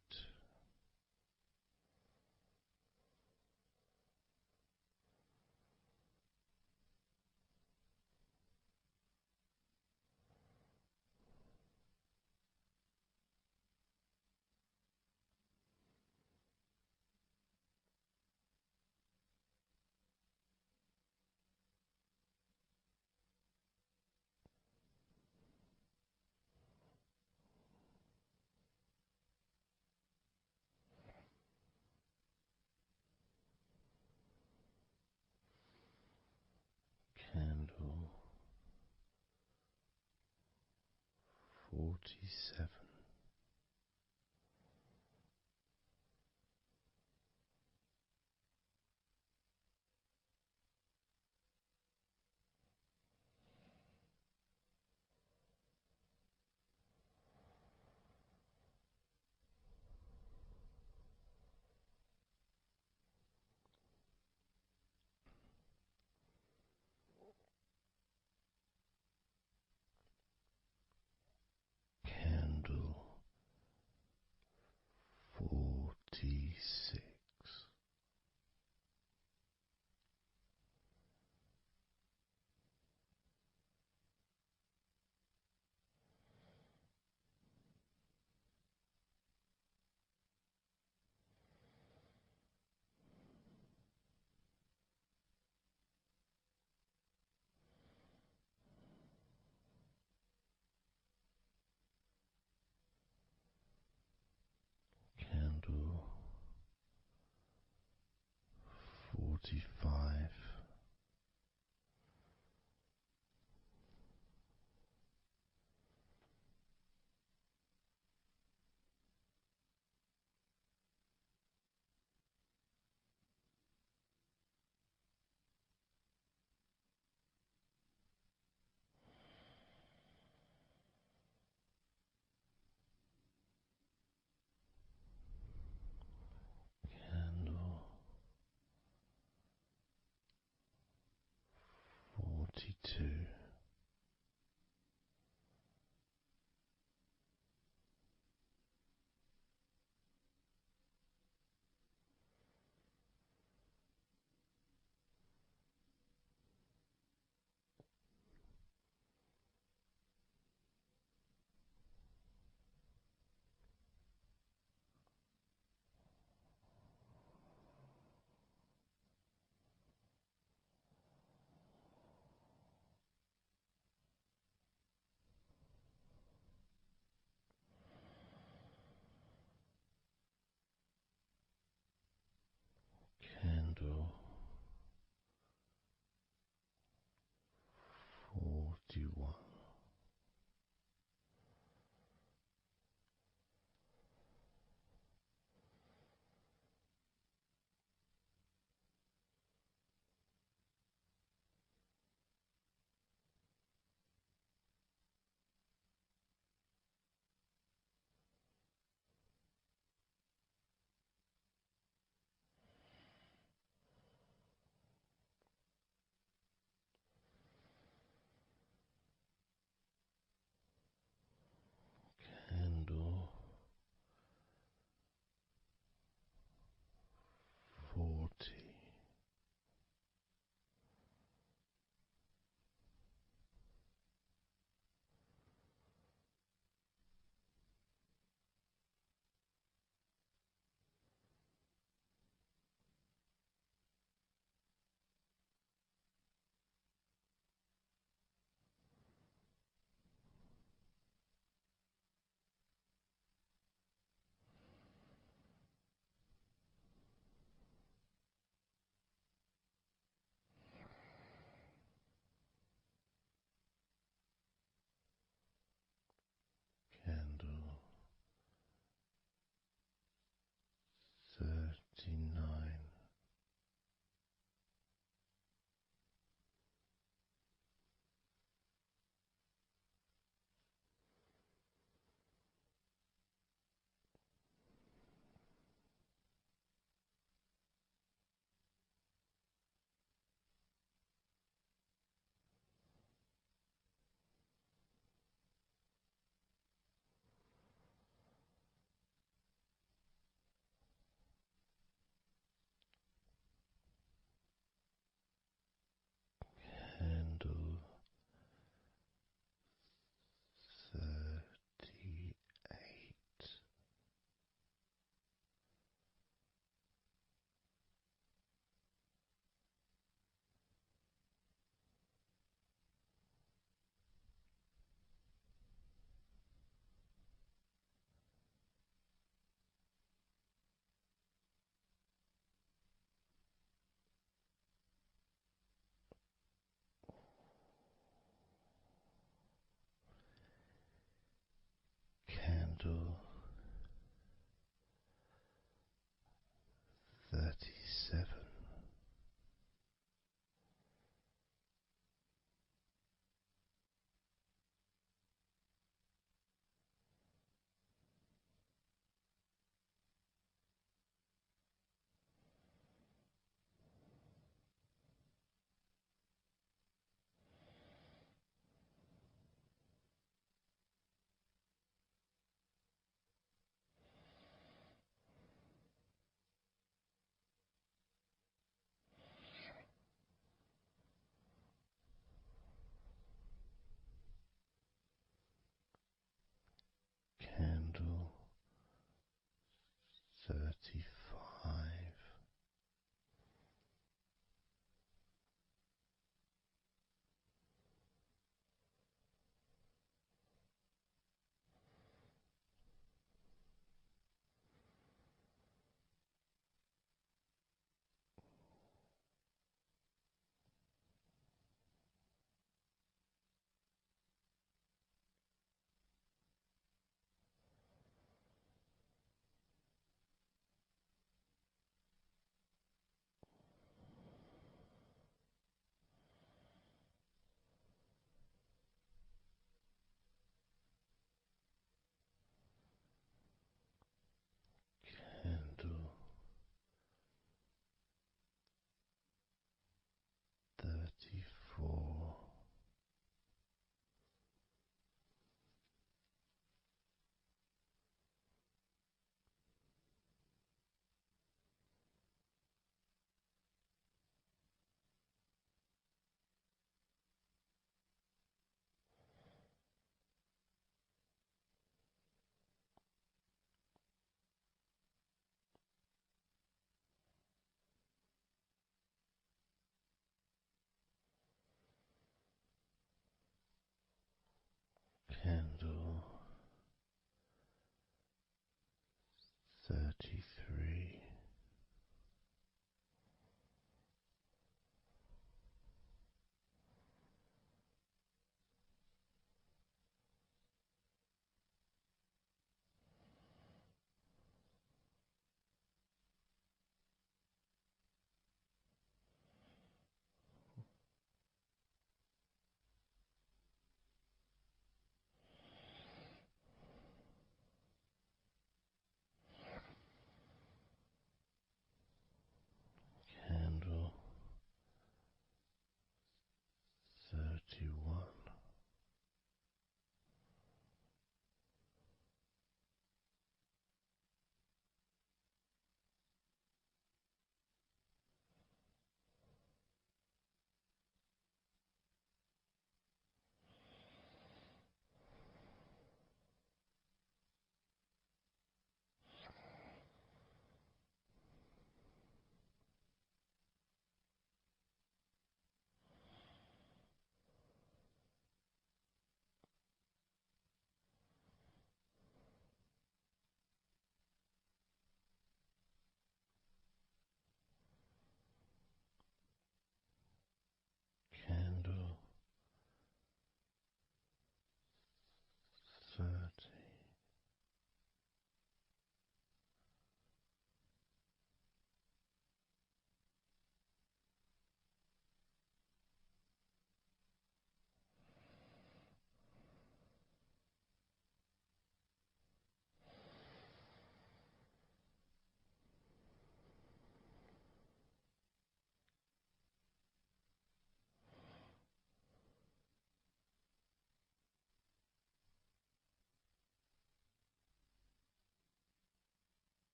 candle 47, candle 46, candle 45, candle candle 41. Candle 40. Candle 39. Candle 38. Candle 37. Candle 35.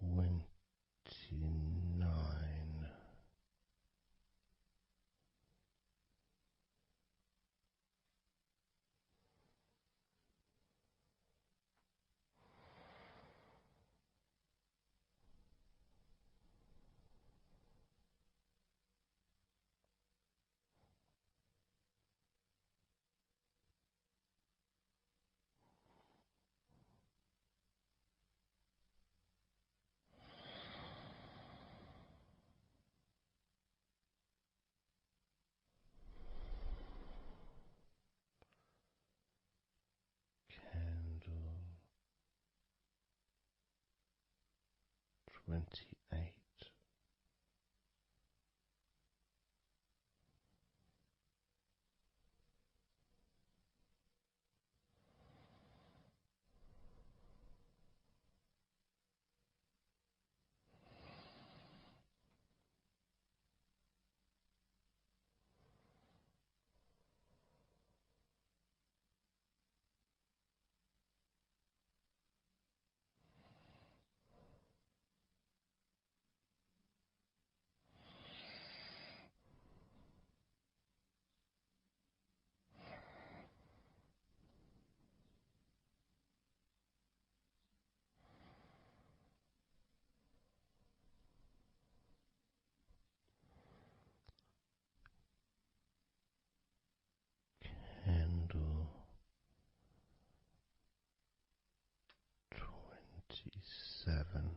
29. Candle 28. Candle 27.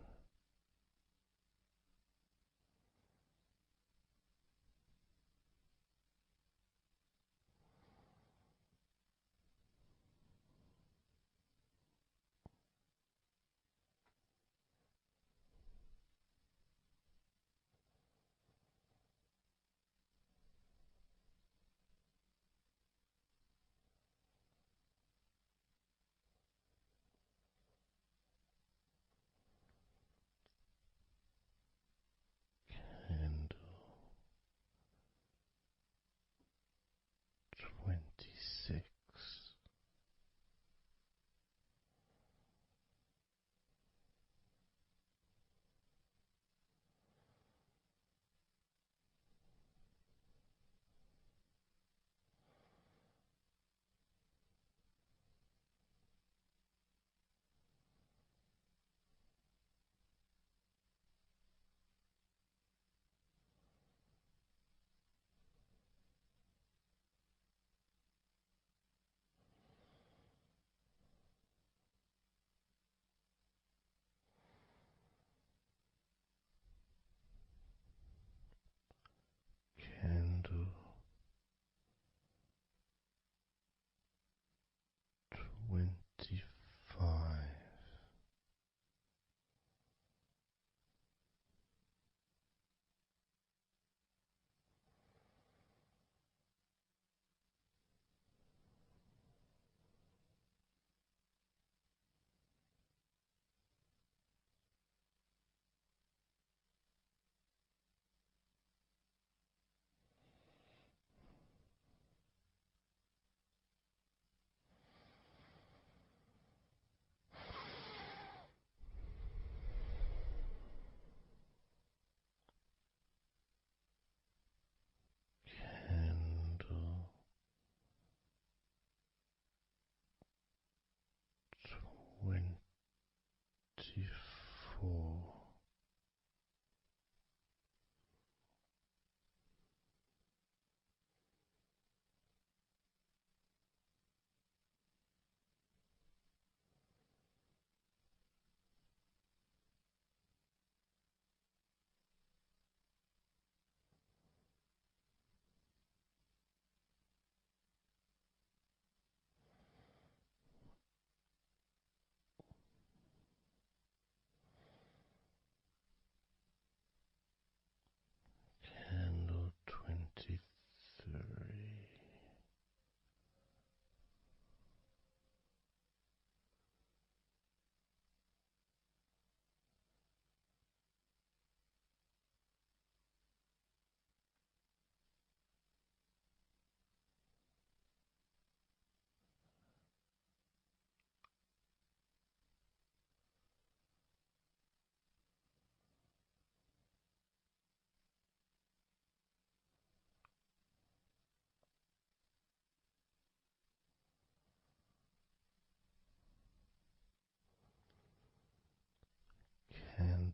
Candle 26. Candle 25. Candle 24.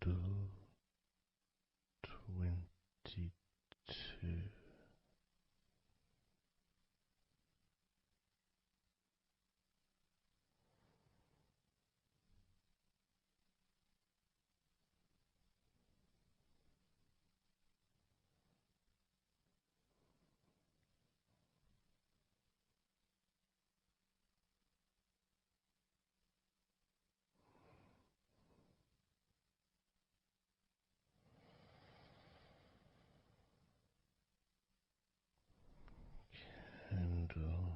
22. Candle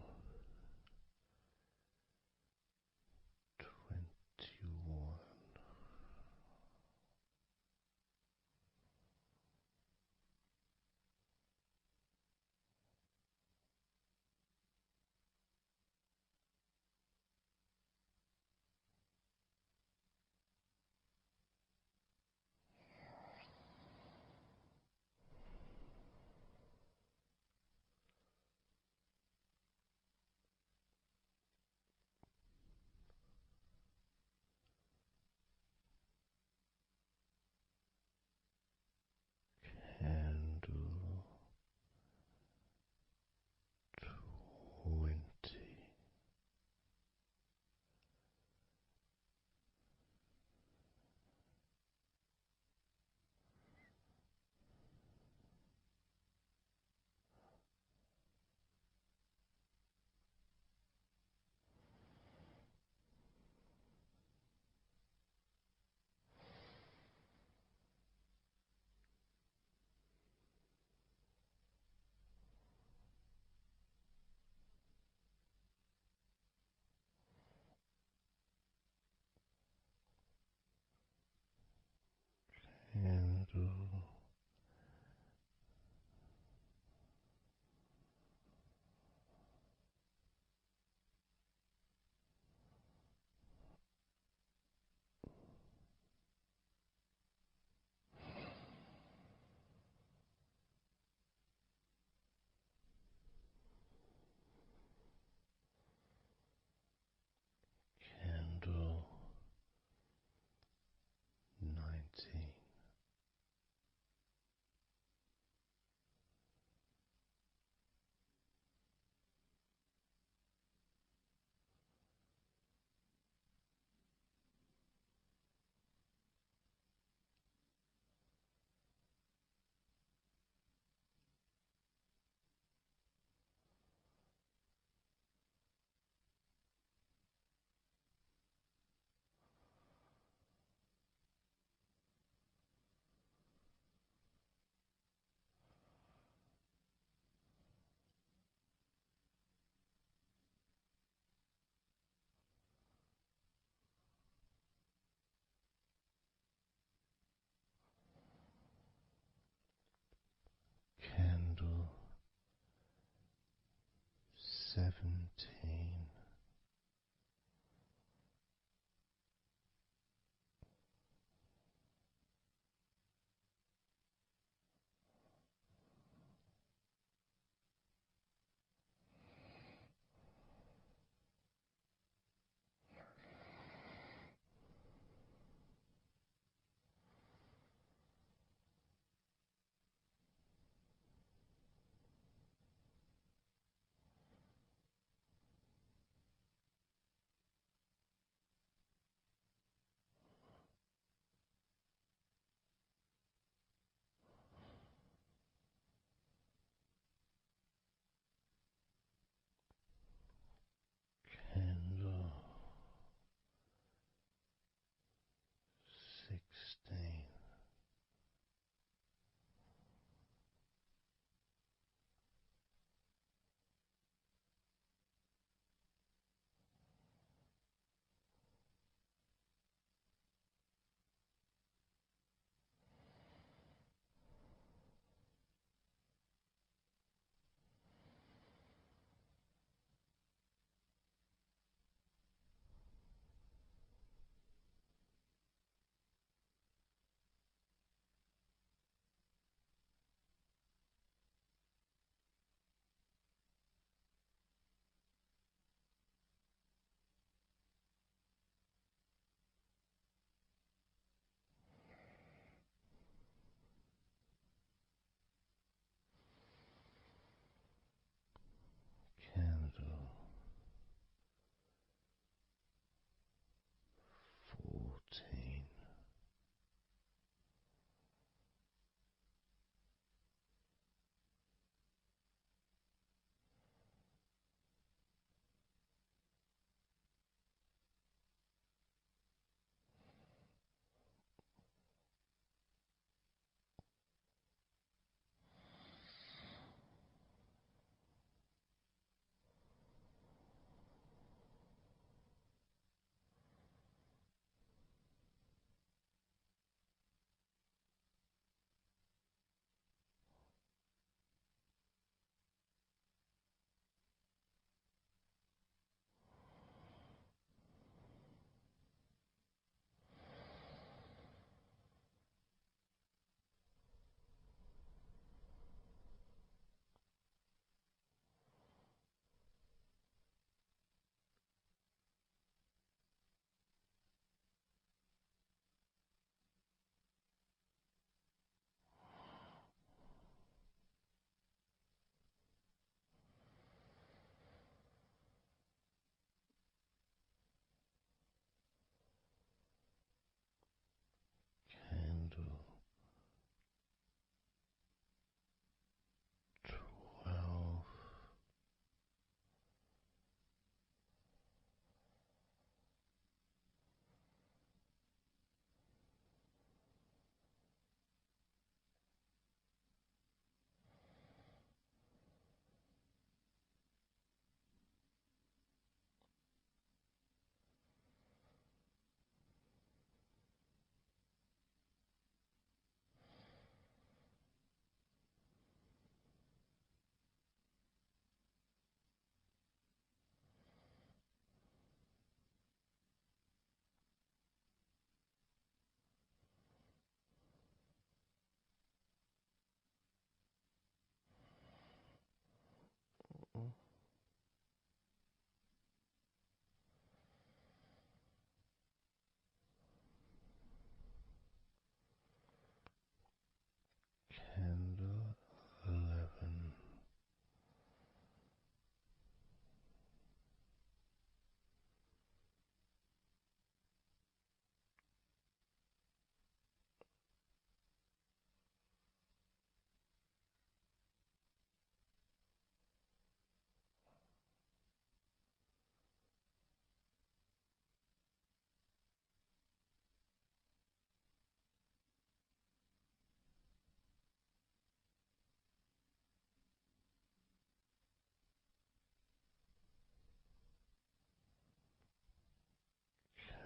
21. Candle 20. Candle 19. Candle 17.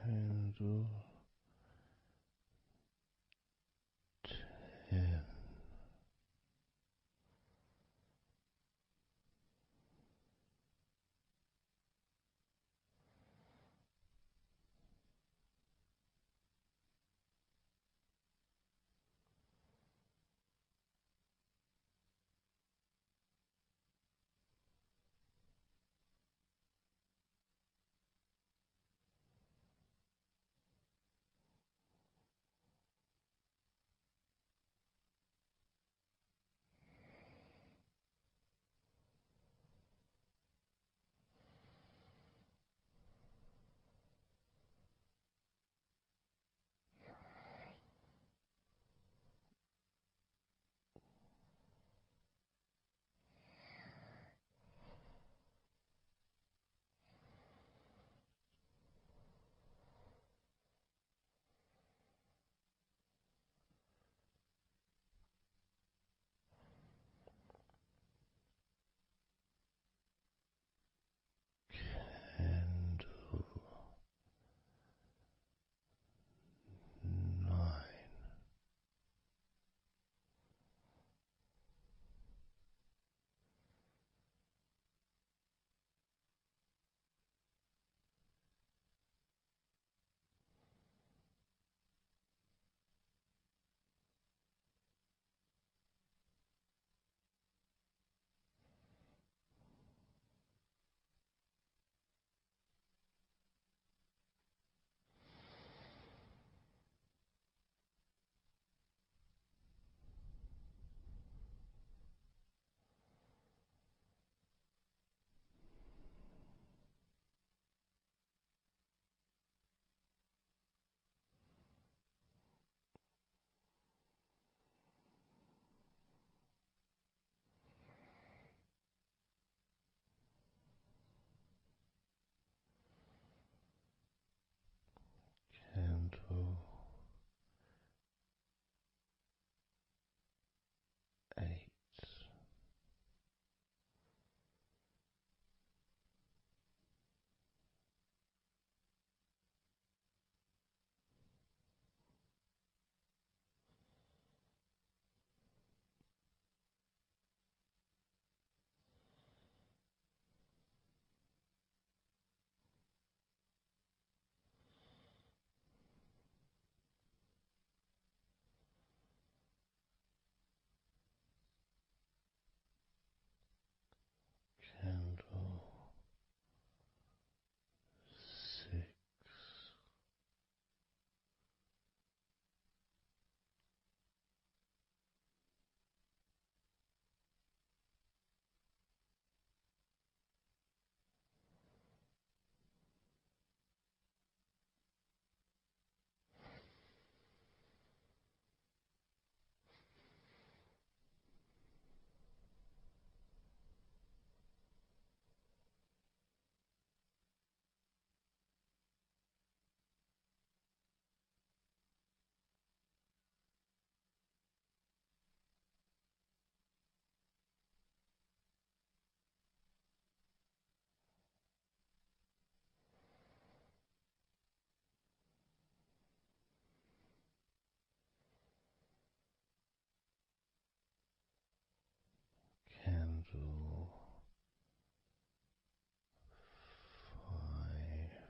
Candle 10. Candle 9. Candle 8. Candle 6. Candle 5.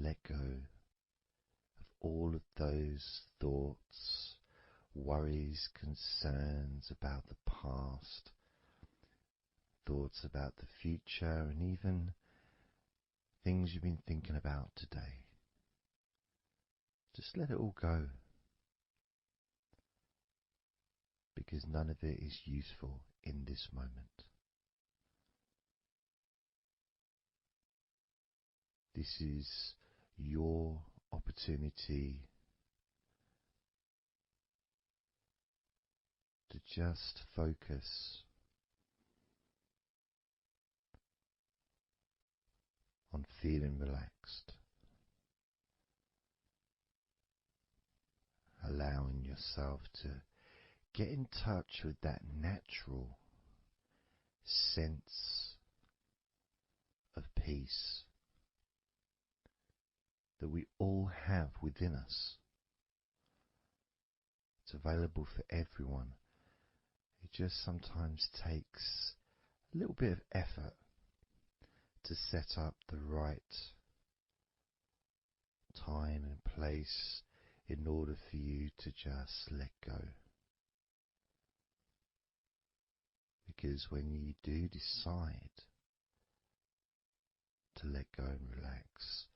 let go of all of those thoughts, worries, concerns about the past, thoughts about the future, and even things you've been thinking about today. Just let it all go, because none of it is useful in this moment. This is your opportunity to just focus on feeling relaxed, allowing yourself to get in touch with that natural sense of peace that we all have within us. It's available for everyone. It just sometimes takes a little bit of effort to set up the right time and place in order for you to just let go. Because when you do decide to let go and relax,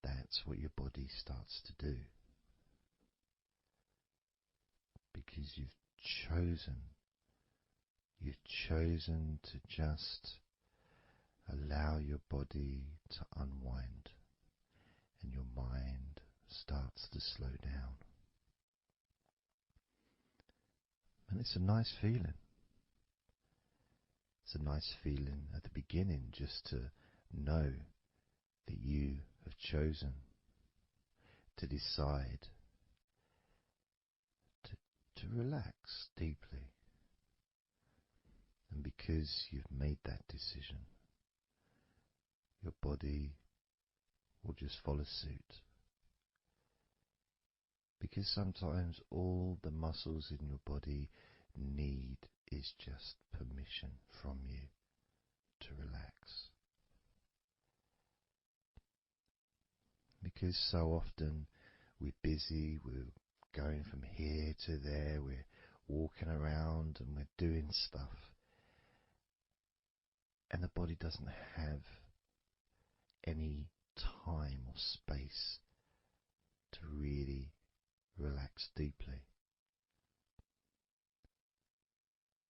that's what your body starts to do. Because you've chosen to just allow your body to unwind, and your mind starts to slow down. And it's a nice feeling. It's a nice feeling at the beginning just to know that you have chosen to decide to relax deeply. And because you've made that decision, your body will just follow suit. Because sometimes all the muscles in your body need is just permission from you to relax. Because so often we're busy, we're going from here to there, we're walking around and we're doing stuff, and the body doesn't have any time or space to really relax deeply.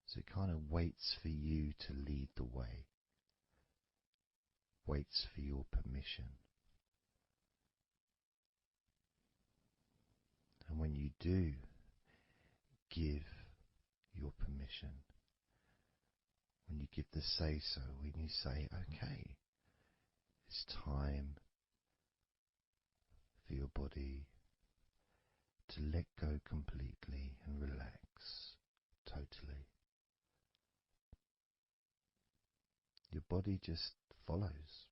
So it kind of waits for you to lead the way, waits for your permission. And when you do give your permission, when you give the say-so, when you say, okay, it's time for your body to let go completely and relax totally, your body just follows.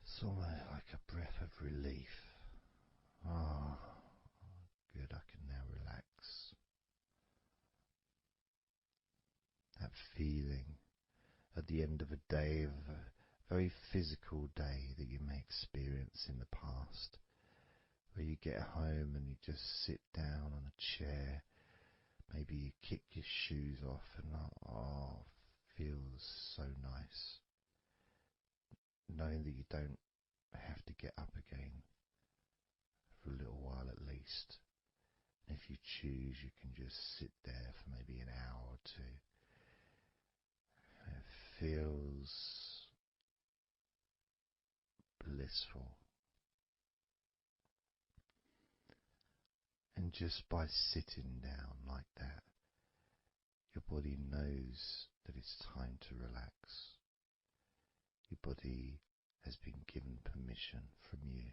It's almost like a breath of relief. Ah, good, I can now relax. That feeling at the end of a day, of a very physical day that you may experience in the past, where you get home and you just sit down on a chair, maybe you kick your shoes off and feels so nice. Knowing that you don't have to get up again for a little while at least. And if you choose, you can just sit there for maybe an hour or two. And it feels blissful. And just by sitting down like that, your body knows that it's time to relax. Your body has been given permission from you,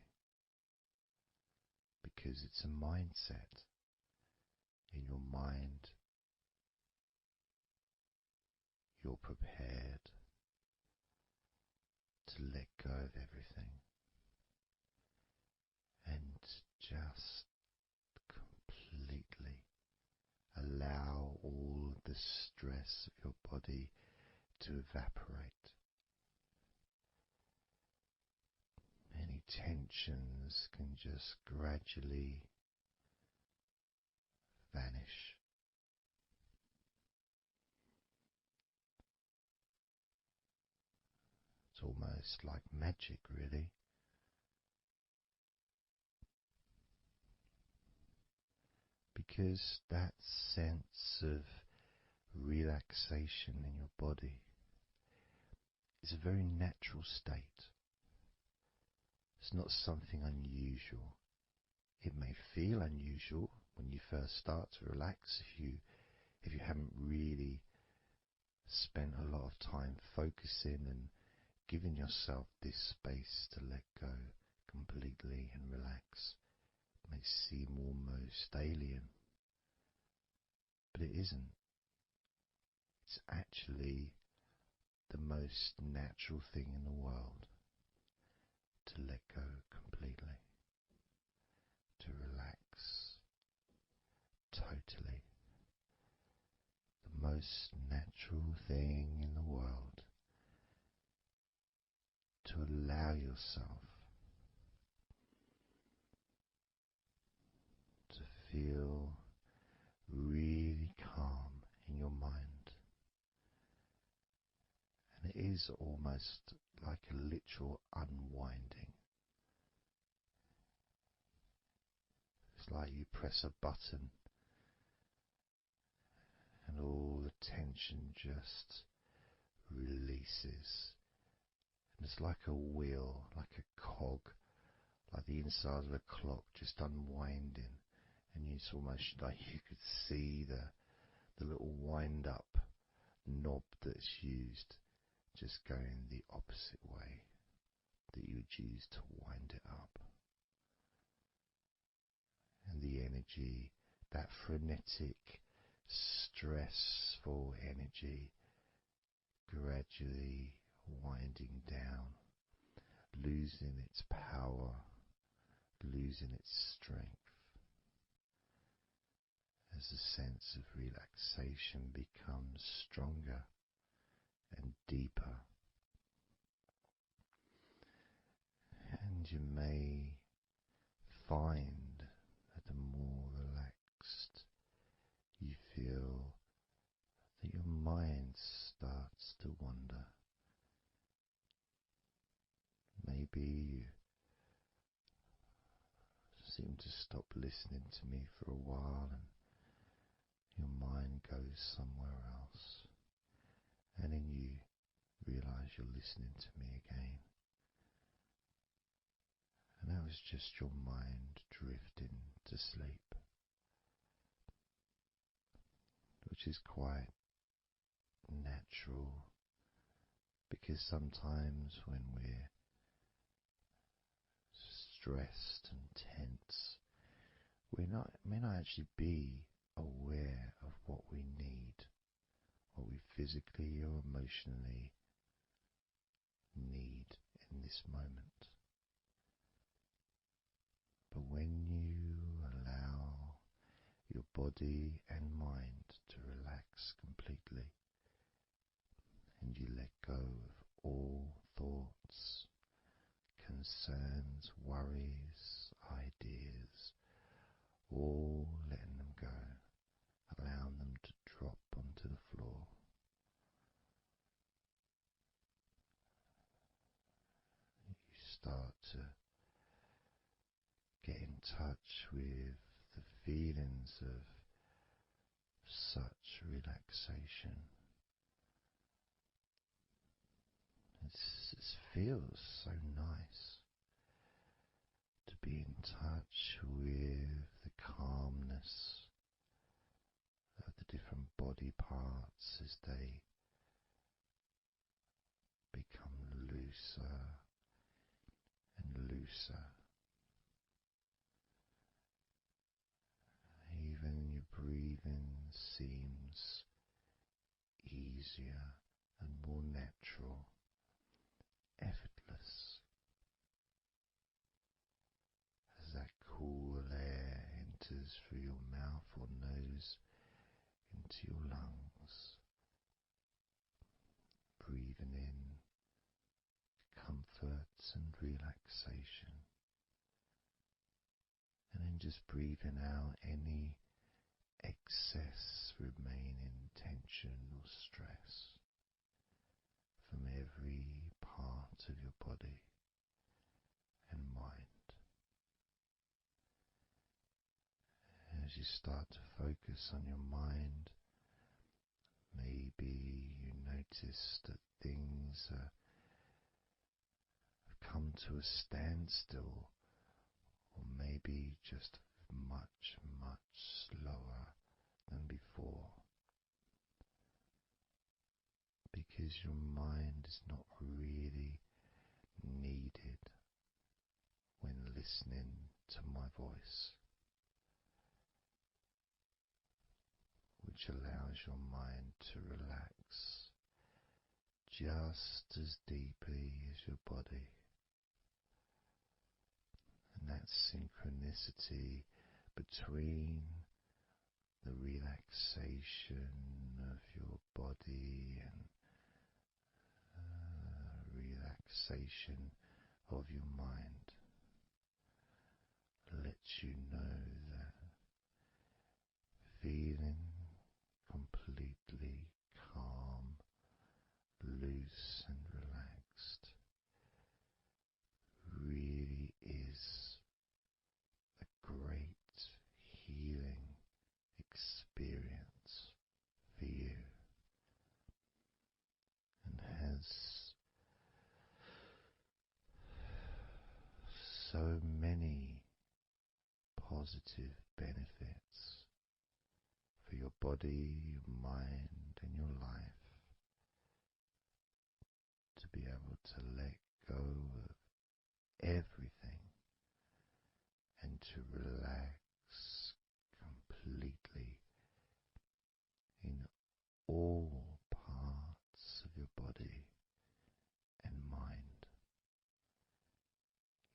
because it's a mindset. In your mind, you're prepared to let go of everything and just completely allow all the stress of your body to evaporate any tensions can just gradually vanish. It's almost like magic, really, because that sense of relaxation in your body is a very natural state. It's not something unusual. It may feel unusual when you first start to relax if you haven't really spent a lot of time focusing and giving yourself this space to let go completely and relax. It may seem almost alien, but it isn't. It's actually the most natural thing in the world to let go completely, to relax totally. The most natural thing in the world to allow yourself to feel really calm in your mind. And it is almost like a literal unwinding. It's like you press a button and all the tension just releases. And it's like a wheel, like a cog, like the inside of a clock just unwinding. And it's almost like you could see the little wind up knob that's used just going the opposite way that you would use to wind it up. And the energy, that frenetic, stressful energy, gradually winding down, losing its power, losing its strength, as the sense of relaxation becomes stronger and deeper. And you may find that the more relaxed you feel, that your mind starts to wander. Maybe you seem to stop listening to me for a while and your mind goes somewhere else, and then you realize you're listening to me again. And that was just your mind drifting to sleep, which is quite natural, because sometimes when we're stressed and tense, we may not actually be aware of what we need, what we physically or emotionally need in this moment. But when you allow your body and mind to relax completely, and you let go of all thoughts, concerns, worries, ideas, all letting them go, allowing them to drop onto the floor, you start to get in touch with the feelings of such relaxation. It feels so nice to be in touch with the calmness of the different body parts as they become looser and looser. Even your breathing seems easier and more natural, effortless, as that cool air enters through your mouth or nose into your lungs, breathing in comfort and relaxation, and then just breathing out any excess remaining tension or stress from every part of your body and mind. As you start to focus on your mind, maybe you notice that things have come to a standstill, or maybe just much, much slower than before, because your mind is not really needed when listening to my voice, which allows your mind to relax just as deeply as your body. And that synchronicity between the relaxation of your body and relaxation of your mind lets you know that feeling completely calm, loose and relaxed really is a great healing experience for you, and has so many positive benefits for your body, your mind and your life, to be able to let go of everything and to relax completely in all parts of your body and mind.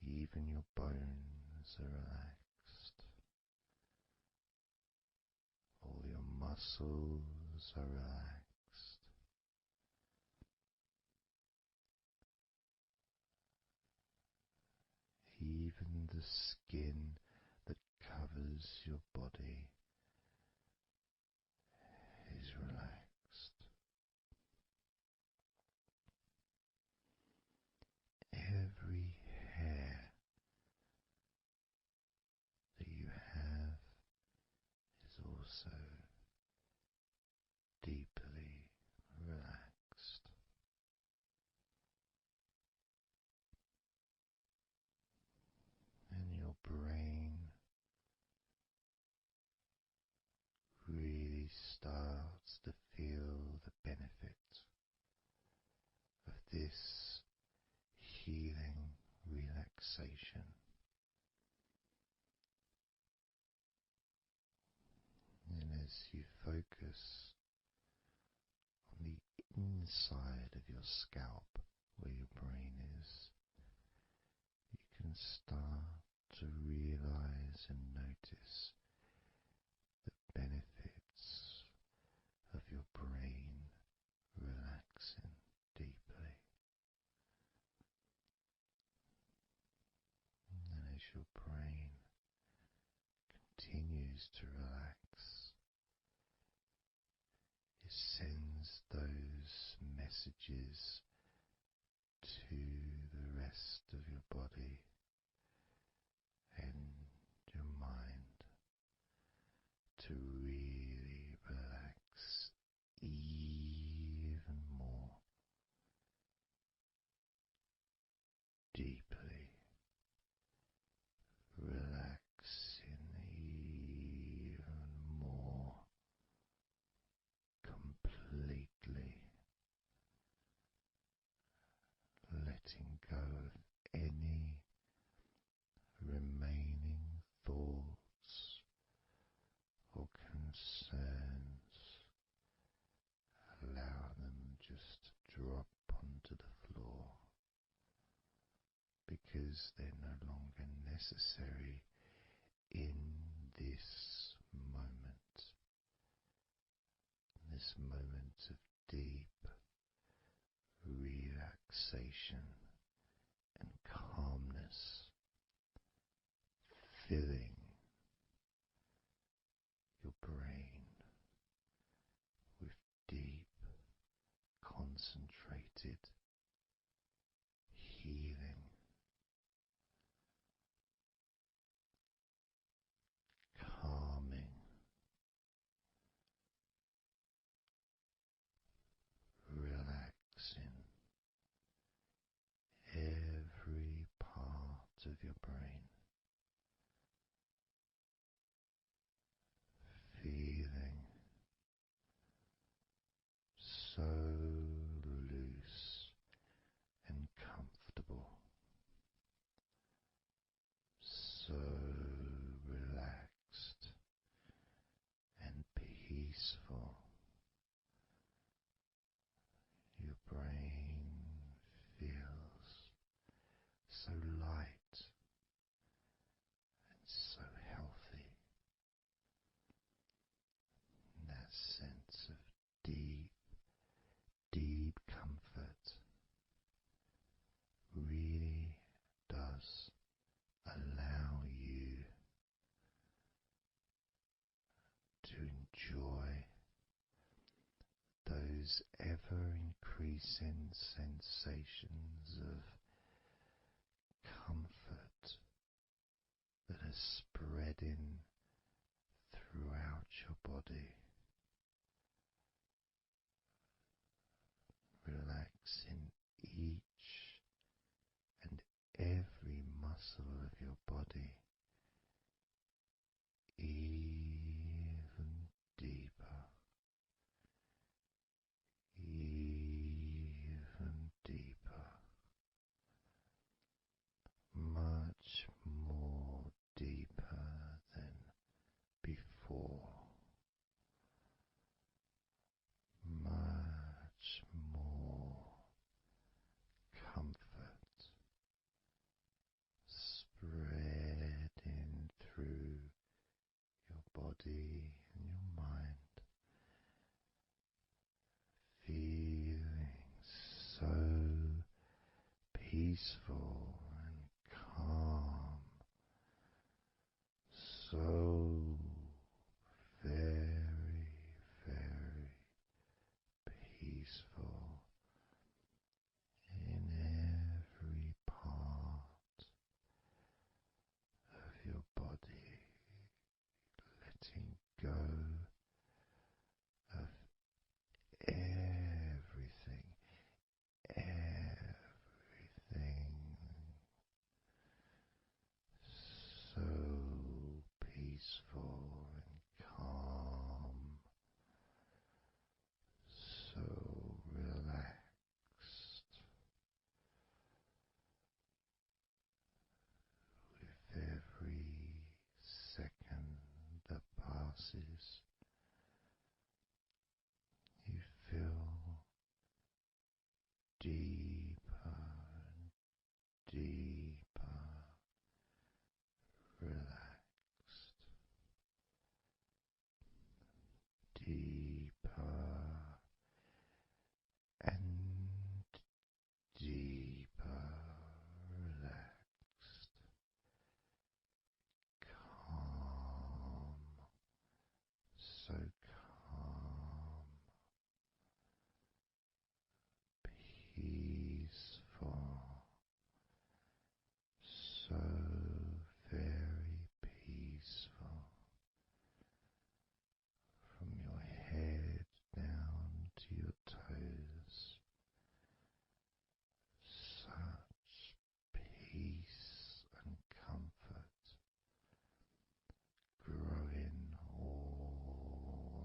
Even your bones are relaxed. All your muscles are relaxed. Even the skin that covers your body is relaxed. Every hair that you have is also deeply relaxed. And your brain really starts to feel the benefit of this healing relaxation. And as you focus on the inside of your scalp, where your brain is, you can start to realize and notice the benefits of your brain relaxing deeply. And as your brain continues to relax, it sends those messages to the rest of your body and your mind to really relax even more deeply, relaxing even more completely, letting go of any remaining thoughts or concerns. Allow them just to drop onto the floor, because they're no longer necessary in this moment, this moment of deep relaxation and filling your brain with deep, concentrated healing, calming, relaxing every part of your brain, feeling so loose and comfortable, so relaxed and peaceful. Your brain feels so light and so healthy. And that sense of deep, deep comfort really does allow you to enjoy those ever increasing sensations of comfort that are spreading throughout your body, relaxing each and every muscle of your body even deeper, even deeper, much more deeper than before, much more comfort spreading through your body and your mind, feeling so peaceful and calm, so very, very peaceful in every part of your body, letting go of everything, everything, so peaceful and calm, so relaxed. With every second that passes, you feel deeper and deeper relaxed, deeper and deeper relaxed, calm, so calm, peaceful, so very peaceful, from your head down to your toes, such peace and comfort growing all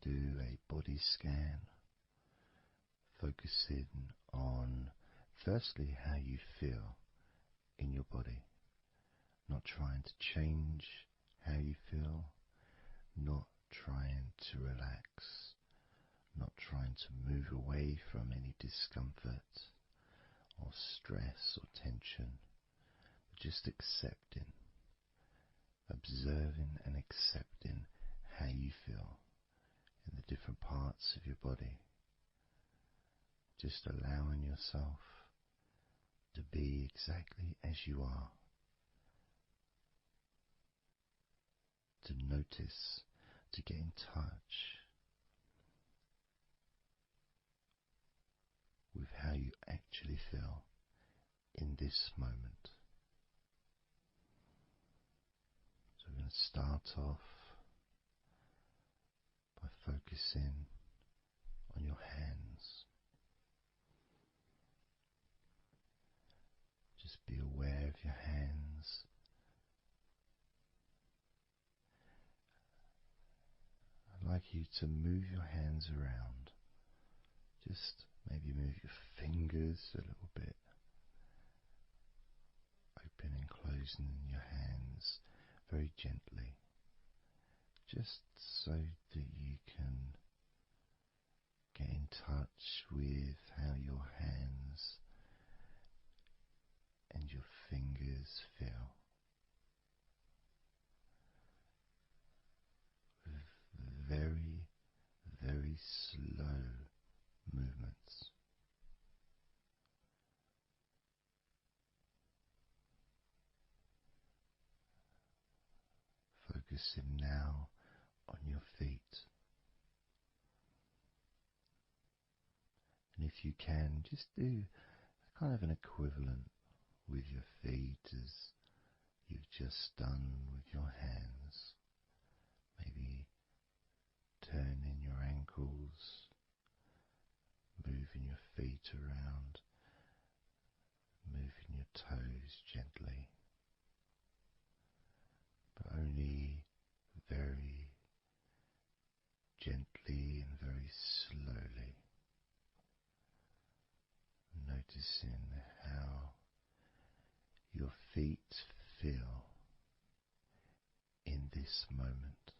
do a body scan, focusing on firstly how you feel in your body, not trying to change how you feel, not trying to relax, not trying to move away from any discomfort or stress or tension, but just accepting, observing and accepting how you feel in the different parts of your body. Just allowing yourself to be exactly as you are, to notice, to get in touch with how you actually feel in this moment. So we're going to start off by focusing on your hands. Just be aware of your hands. I'd like you to move your hands around. Just maybe move your fingers a little bit, opening and closing your hands very gently, just so that you can get in touch with how your hands and your fingers feel, with very, very slow movements. Focusing now on your feet. And if you can, just do kind of an equivalent with your feet as you've just done with your hands. Maybe turning your ankles, moving your feet around, moving your toes gently, but only very gently and very slowly, noticing how your feet feel in this moment.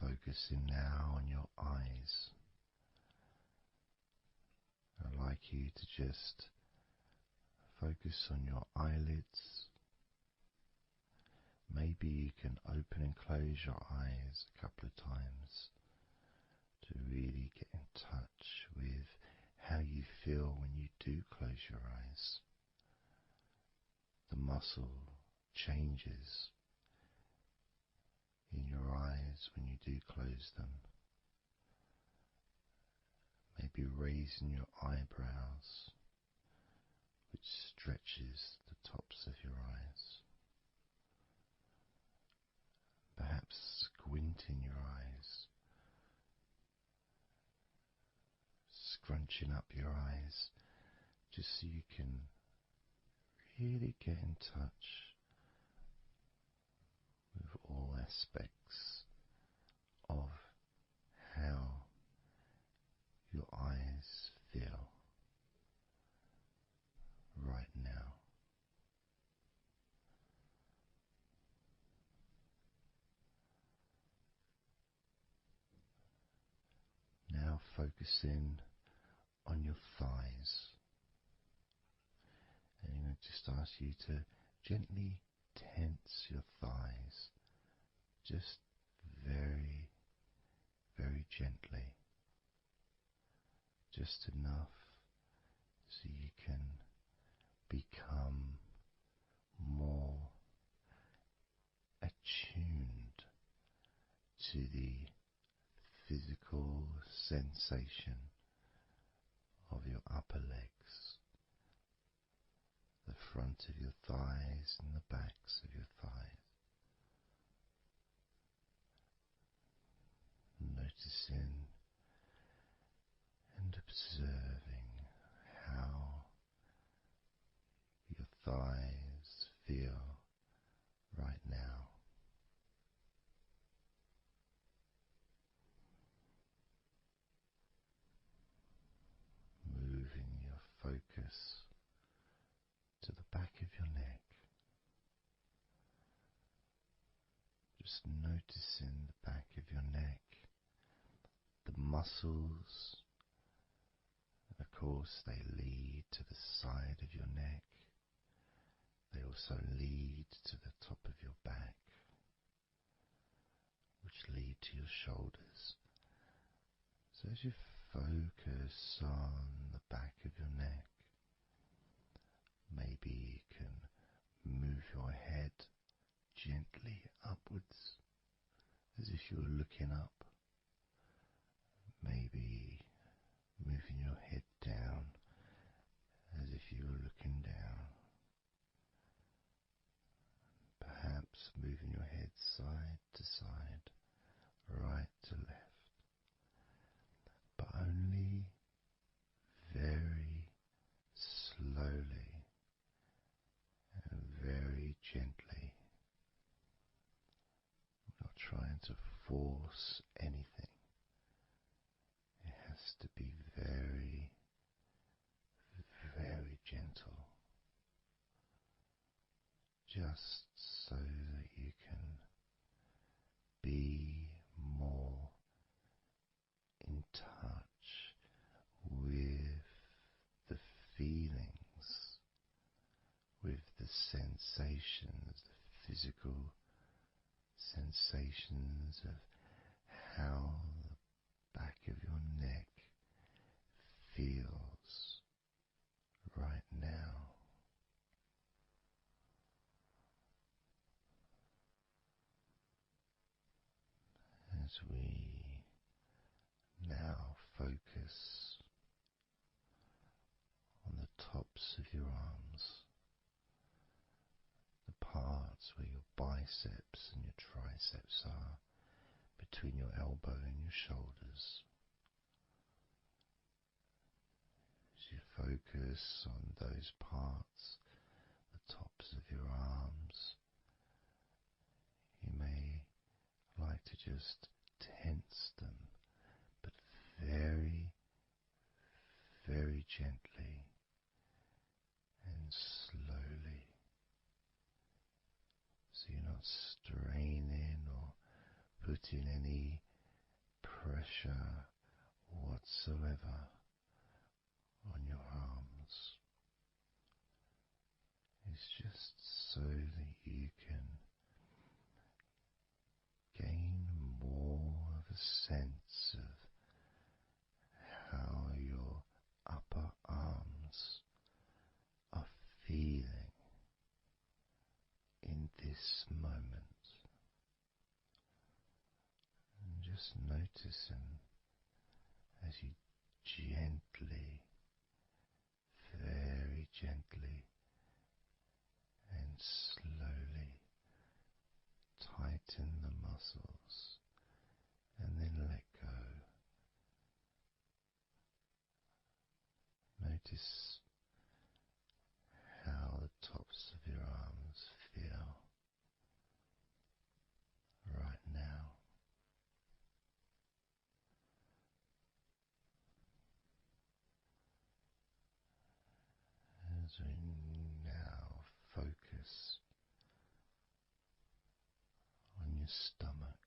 Focusing now on your eyes. I'd like you to just focus on your eyelids. Maybe you can open and close your eyes a couple of times to really get in touch with how you feel when you do close your eyes. The muscle changes in your eyes when you do close them. Maybe raising your eyebrows, which stretches the tops of your eyes. Perhaps squinting your eyes, scrunching up your eyes, just so you can really get in touch with all aspects of how your eyes feel right now. Now focusing on your thighs, and I'm going to just ask you to gently tense your thighs, just very, very gently, just enough so you can become more attuned to the physical sensation of your upper legs, the front of your thighs and the backs of your thighs. Noticing and observing how your thighs feel now. Moving your focus to the back of your neck, just noticing the back of your neck, the muscles, and of course they lead to the side of your neck. They also lead to the top of your back, which lead to your shoulders. So as you focus on the back of your neck, maybe you can move your head gently upwards as if you were looking up. Maybe moving your head down as if you were looking down. Perhaps moving your head side to side, right to left, but only very slowly and very gently. Not trying to force anything. It has to be very, very gentle, just so that you can be more in touch with the feelings, with the sensations, the physical sensations of how the back of your neck feels right now. As we now focus on the tops of your arms, the parts where your biceps and your triceps are, between your elbow and your shoulders. As you focus on those parts, the tops of your arms, you may like to just tense them, but very, very gently and slowly, so you're not straining or putting any pressure whatsoever on your arms. It's just so that you can gain more of a sense of how your upper arms are feeling in this moment, and just noticing as you gently, very gently and slowly tighten the muscles and then let go. Notice how the tops of your arms feel right now. As we now focus on your stomach,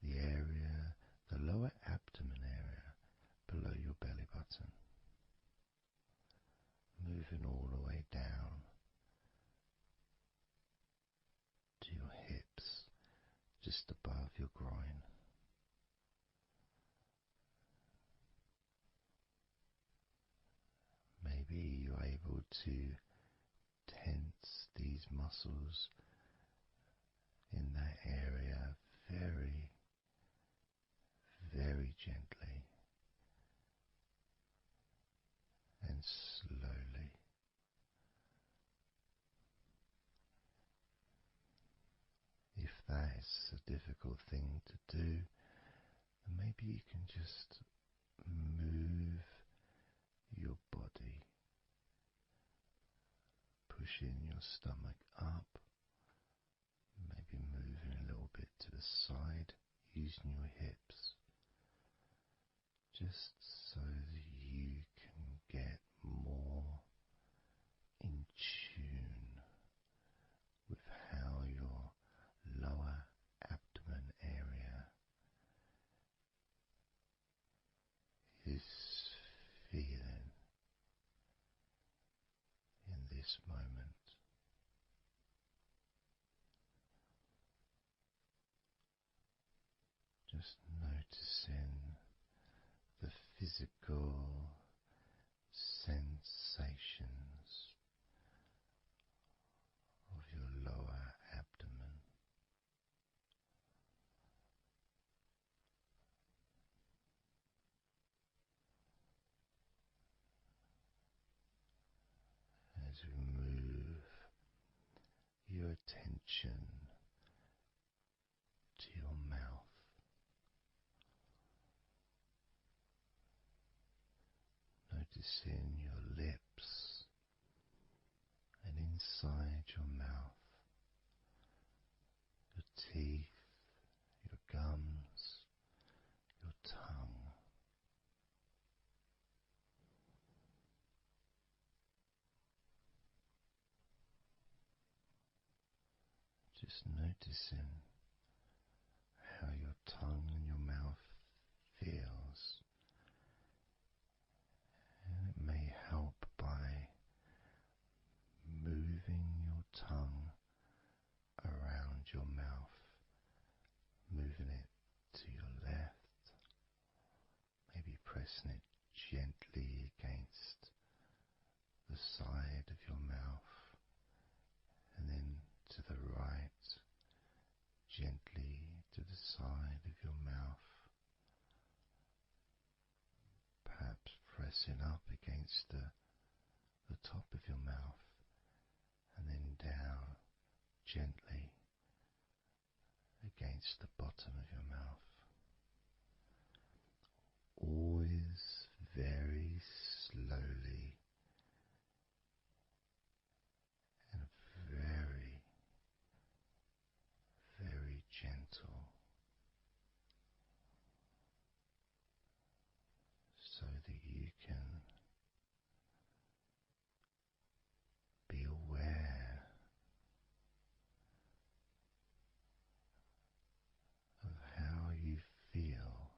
the area, the lower abdomen area below your belly button, moving all the way down to your hips, just above your groin. Maybe you're able to tense these muscles in that area very, very gently and slowly. If that is a difficult thing to do, then maybe you can just move your body, pushing your stomach up, maybe moving a little bit to the side, using your hips, just so that you can get more in tune with how your lower abdomen area is feeling in this moment. Just noticing the physical sensations of your lower abdomen. As we move your attention to your mouth, noticing your lips and inside your mouth, your teeth, your gums, your tongue. Just noticing how your tongue and your mouth feels, and it may help by moving your tongue around your mouth, moving it to your left, maybe pressing it gently against the side of your mouth, and then to the right, gently to the side of your mouth, perhaps pressing up against the top of your mouth, and then down gently against the bottom of your mouth. Always very slowly and very, very gentle, so that you can be aware of how you feel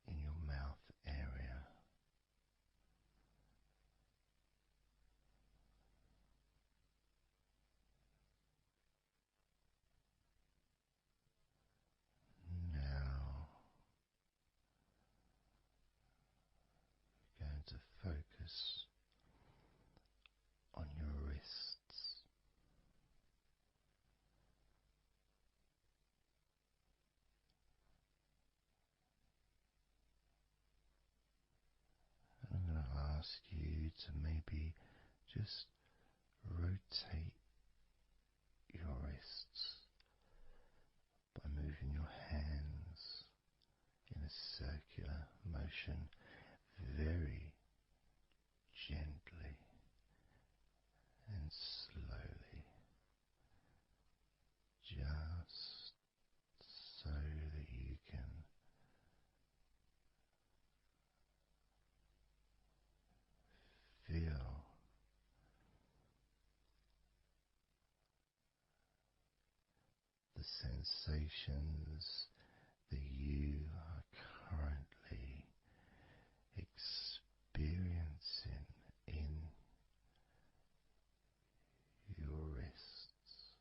in your mouth area. Now we're going to focus on your wrists. And I'm going to ask you to maybe just rotate your wrists by moving your hands in a circular motion very gently and slowly, just so that you can feel the sensations that you are currently experiencing in your wrists.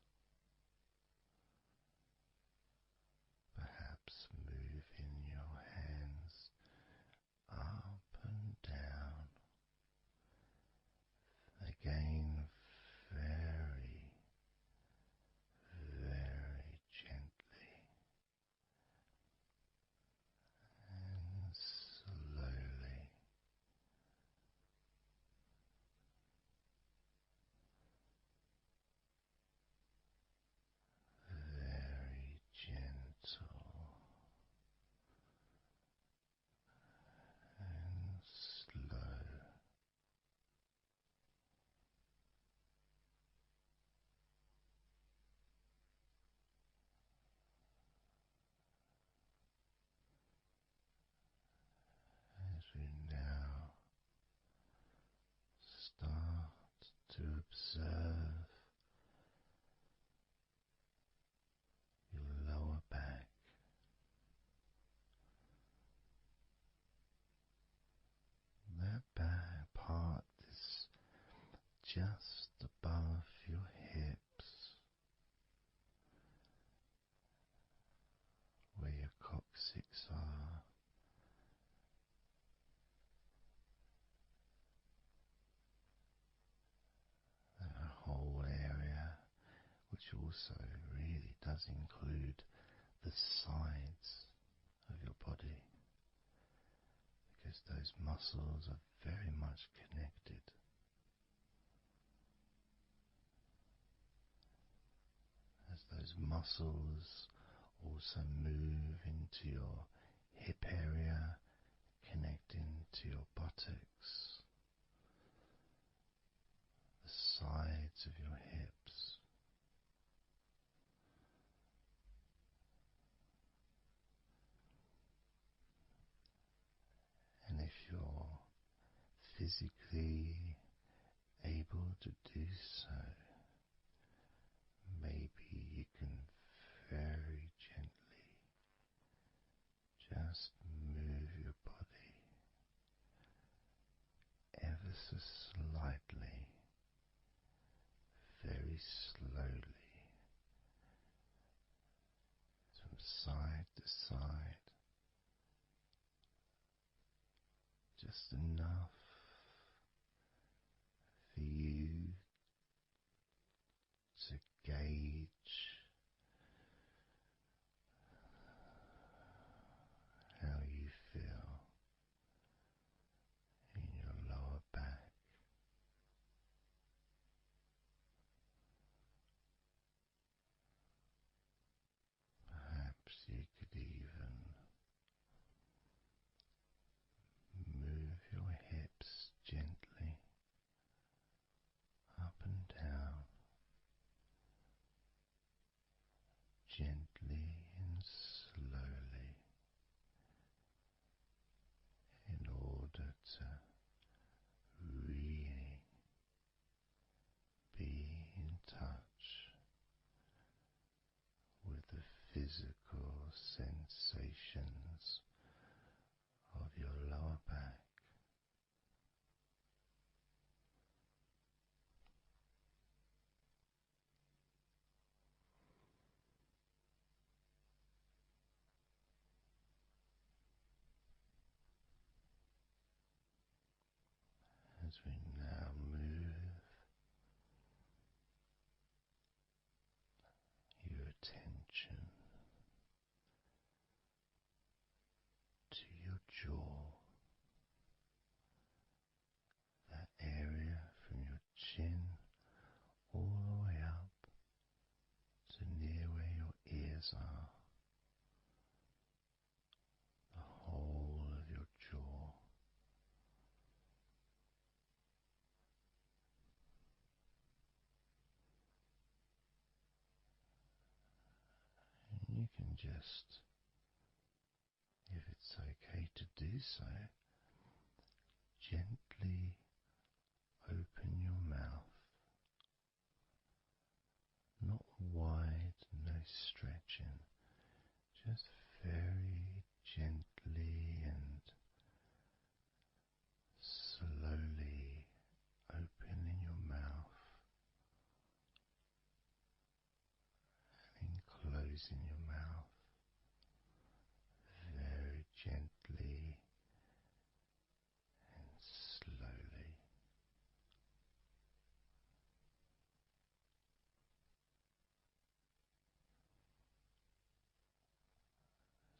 Perhaps moving your hands up and down, again very, very gently, observe your lower back, that back part is just above your hips, where your coccyx are. That whole area, which also really does include the sides of your body, because those muscles are very much connected. As those muscles also move into your hip area, connecting to your buttocks, the sides of your hips, and if you're physically able to do so, maybe you can very gently just move your body ever so slightly, very slowly, from side to side, just enough for you to gauge how you feel in your lower back. Perhaps you could even move your hips gently up and down, gently and slowly, in order to really be in touch with the physical sensations of your lower back. As we now move your attention to your jaw, that area from your chin all the way up to near where your ears are, the whole of your jaw. And you can just, if it's okay to do so, gently open your mouth, not wide, no stretching, just very gently and slowly opening your mouth and closing your mouth very gently and slowly.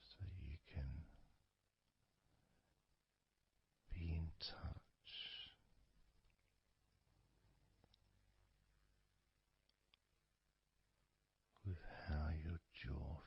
So you can be in touch with how your jaw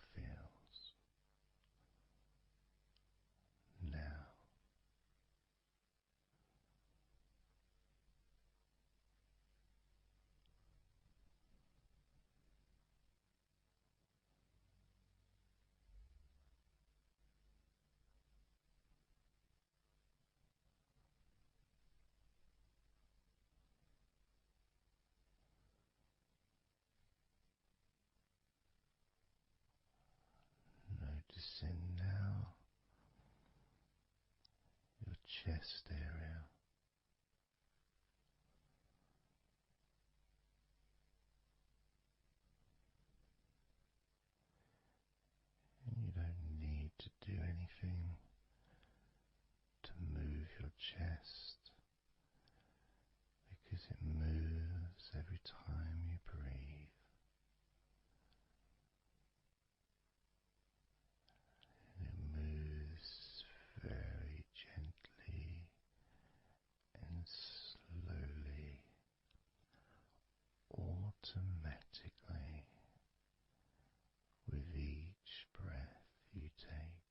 noticing now your chest area. And you don't need to do anything to move your chest because it moves every time you breathe. And it moves very gently and slowly, automatically, with each breath you take.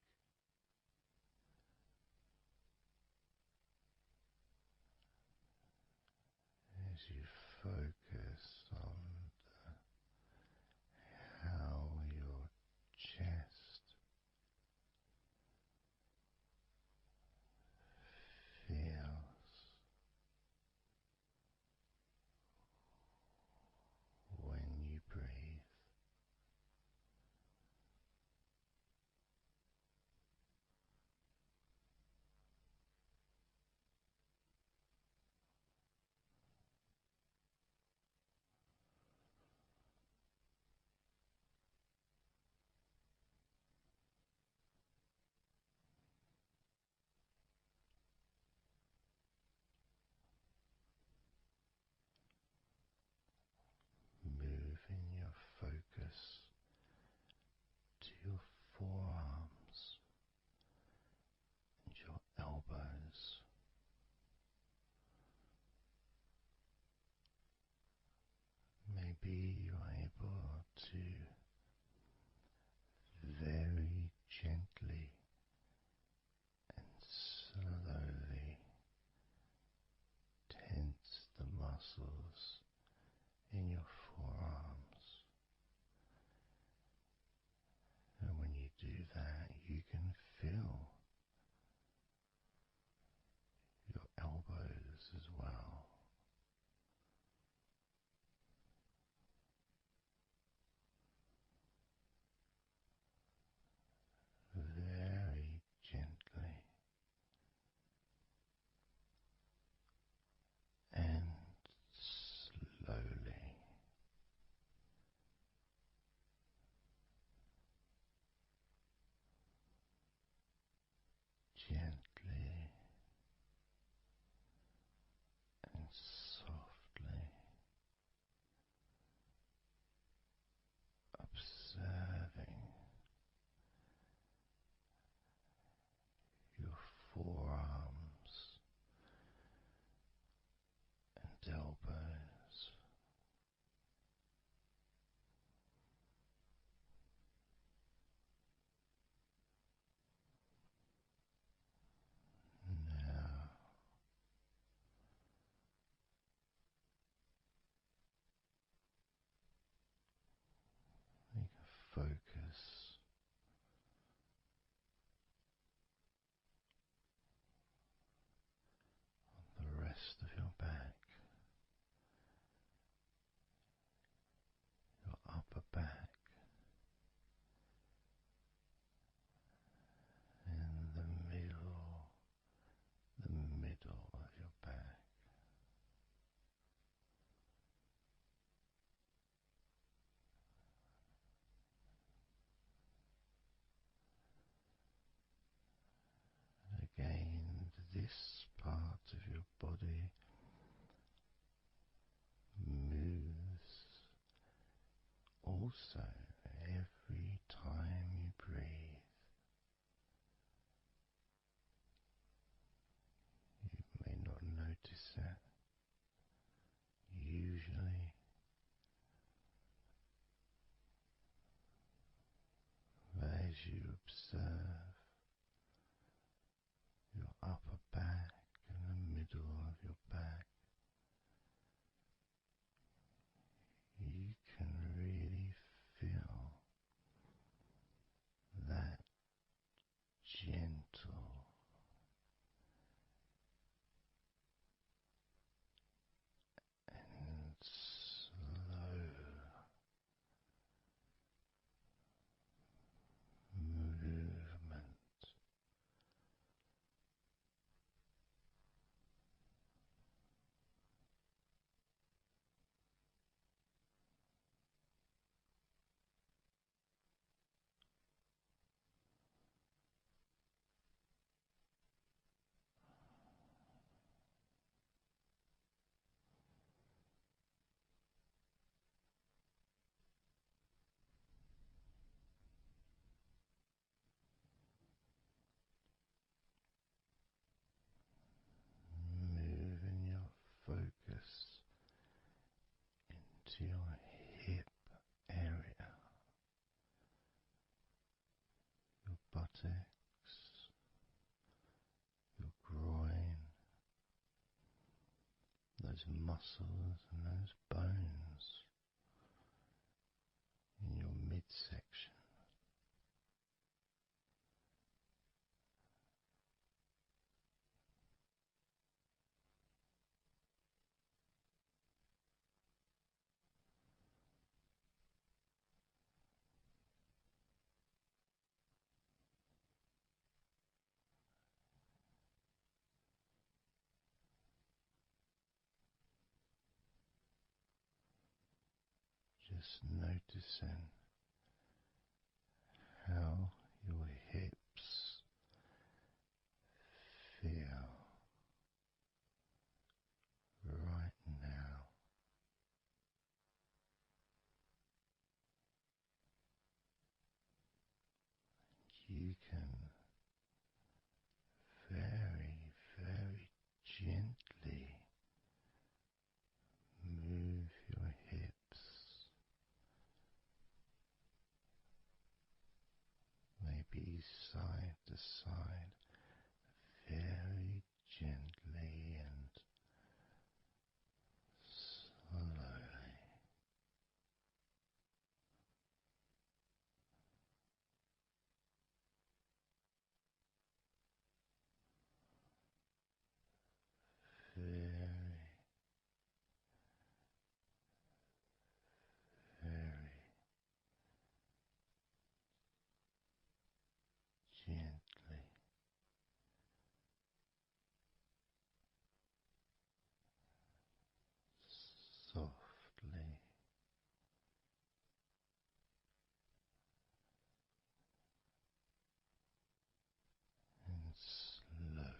As you focus on how your chest feels when you breathe. Moving your focus to your forearms and your elbows. Maybe you're able to very gently and slowly tense the muscles in your forearms. And when you do that, you can feel your elbows as well. Very gently and slowly. Gently and softly observing your forearms and elbows. Now you can focus on the rest of your back, your upper back, and the middle of your back. Again, this part of your body moves also every time you breathe. You may not notice it usually, but as you observe your upper back and the middle of your back, you can really feel that gentle and slow movement those muscles and those bones in your midsection. Just noticing how your hips feel right now. You can very, very gently move your hips, maybe side to side, very gently and slowly. Very, very gently, softly and slowly.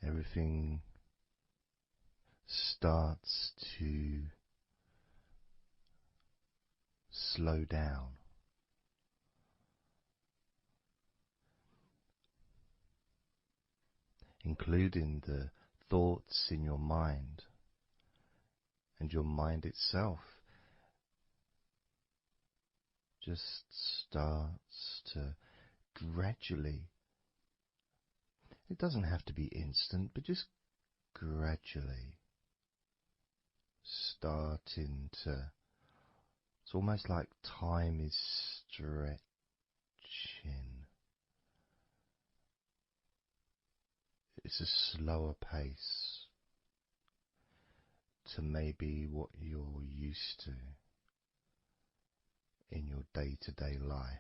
Everything starts to slow down, including the thoughts in your mind, and your mind itself just starts to gradually, it doesn't have to be instant, but just gradually starting to, it's almost like time is stretching. It's a slower pace to maybe what you're used to in your day-to-day life.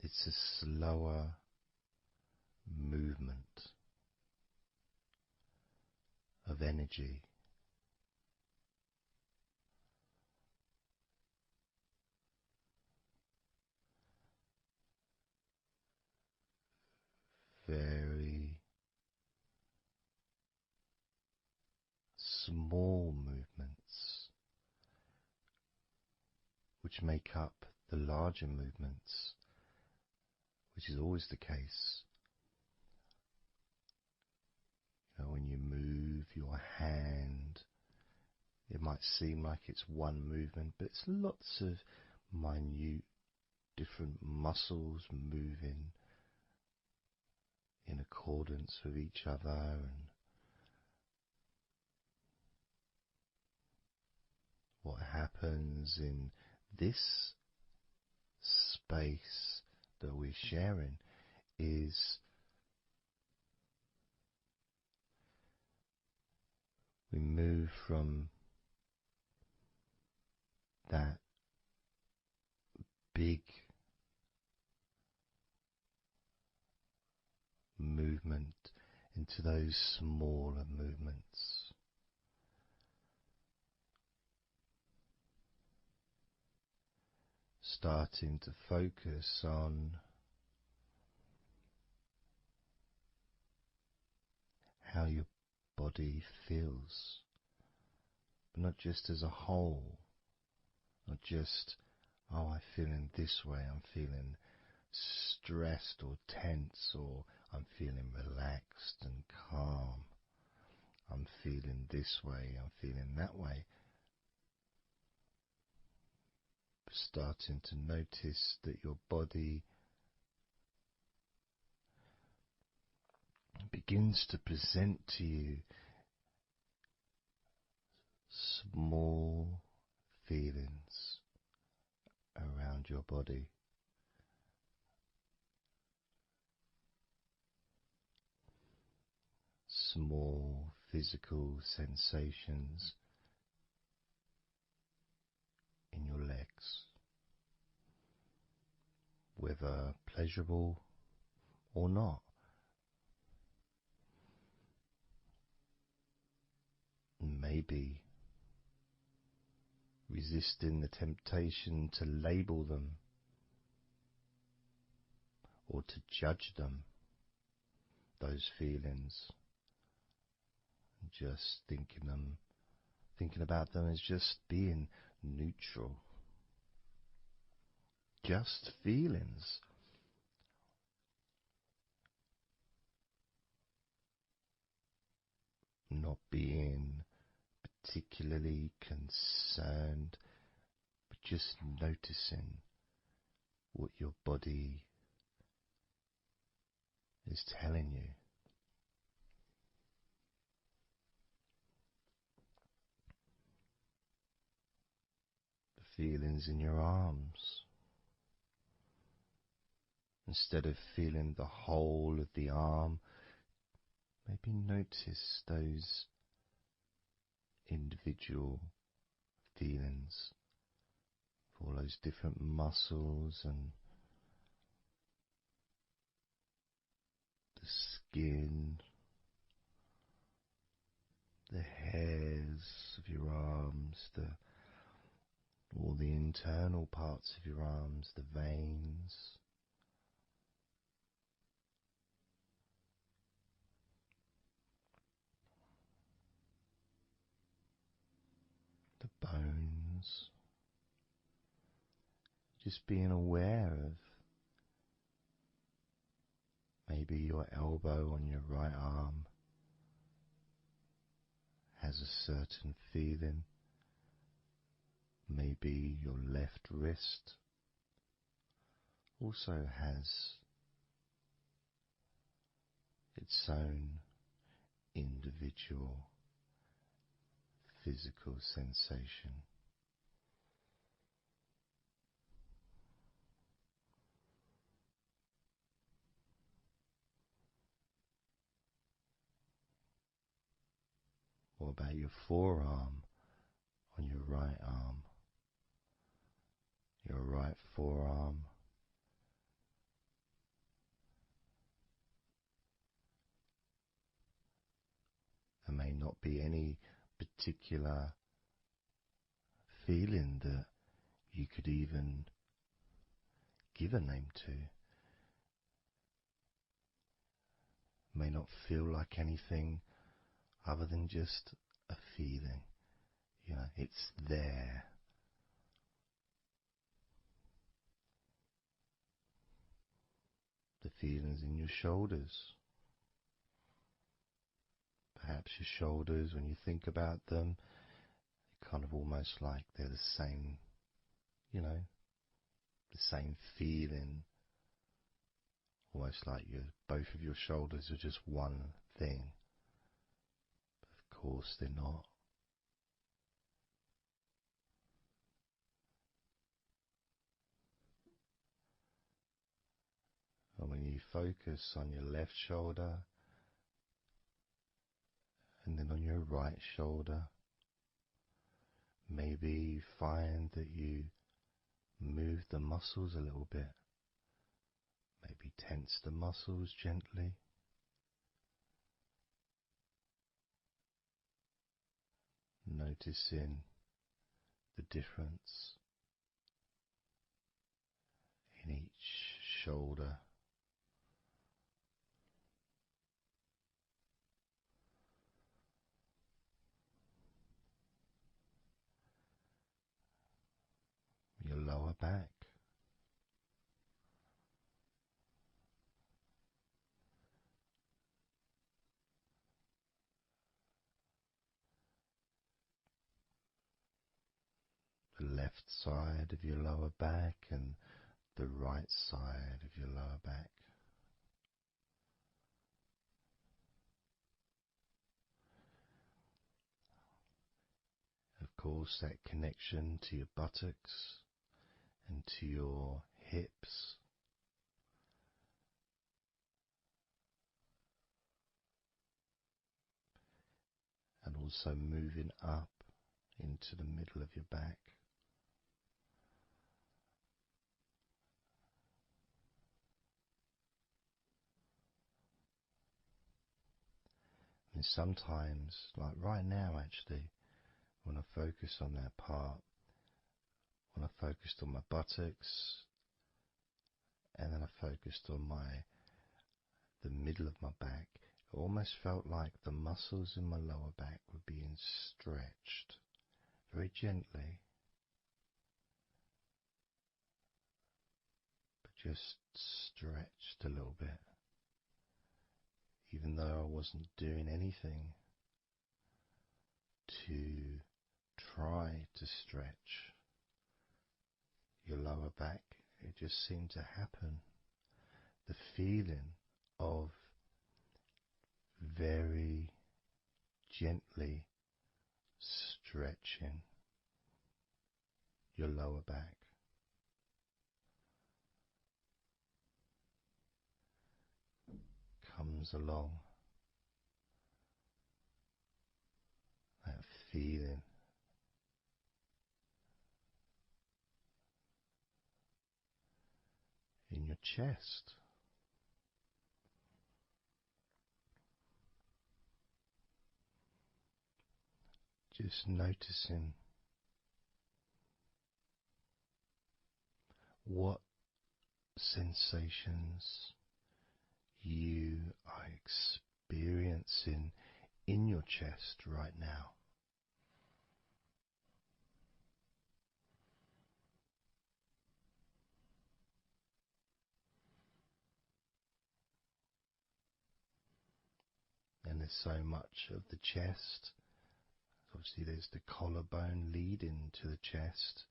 It's a slower movement of energy. Very small movements which make up the larger movements, which is always the case. You know, when you move your hand, it might seem like it's one movement, but it's lots of minute different muscles moving in accordance with each other, and what happens in this space that we're sharing is we move from that big movement into those smaller movements. Starting to focus on how your body feels, but not just as a whole, not just, oh, I'm feeling this way, I'm feeling stressed or tense, or I'm feeling relaxed and calm, I'm feeling this way, I'm feeling that way. Starting to notice that your body begins to present to you small feelings around your body. Small physical sensations in your legs, whether pleasurable or not. Maybe resisting the temptation to label them or to judge them, those feelings, just thinking about them as just being neutral, just feelings. Not being particularly concerned, but just noticing what your body is telling you. The feelings in your arms. Instead of feeling the whole of the arm, maybe notice those individual feelings of all those different muscles and the skin, the hairs of your arms, all the internal parts of your arms, the veins, the bones. Just being aware of maybe your elbow on your right arm has a certain feeling. Maybe your left wrist also has its own individual physical sensation. What about your forearm on your right arm? Your right forearm. There may not be any particular feeling that you could even give a name to. May not feel like anything other than just a feeling. It's there. The feelings in your shoulders. Perhaps your shoulders, when you think about them, they're kind of almost like they're the same, the same feeling. Almost like both of your shoulders are just one thing. But of course they're not. And when you focus on your left shoulder and then on your right shoulder, maybe you find that you move the muscles a little bit. Maybe tense the muscles gently. Noticing the difference in each shoulder. Your lower back. The left side of your lower back and the right side of your lower back. course, that connection to your buttocks and to your hips. And also moving up into the middle of your back. And sometimes, like right now actually, when I focus on that part, when I focused on my buttocks, and then I focused on the middle of my back, it almost felt like the muscles in my lower back were being stretched very gently, but just stretched a little bit, even though I wasn't doing anything to try to stretch your lower back. It just seemed to happen. The feeling of very gently stretching your lower back. Comes along, that feeling in your chest. Just noticing what sensations you are experiencing in your chest right now. And there's so much of the chest. Obviously there's the collarbone leading to the chest.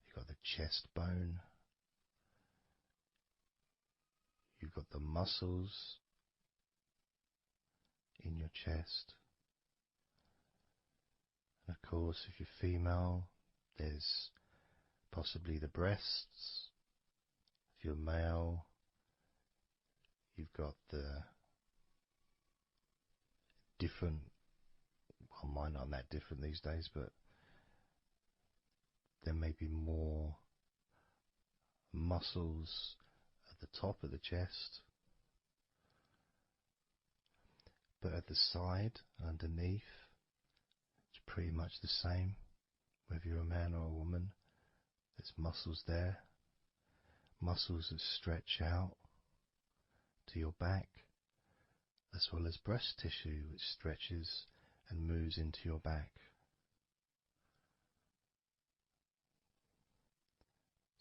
You've got the chest bone. You've got the muscles in your chest. And of course, if you're female, there's possibly the breasts. If you're male, you've got the different, well, mine aren't that different these days, but there may be more muscles at the top of the chest, but at the side, underneath, it's pretty much the same. Whether you're a man or a woman, there's muscles there, muscles that stretch out to your back, as well as breast tissue which stretches and moves into your back.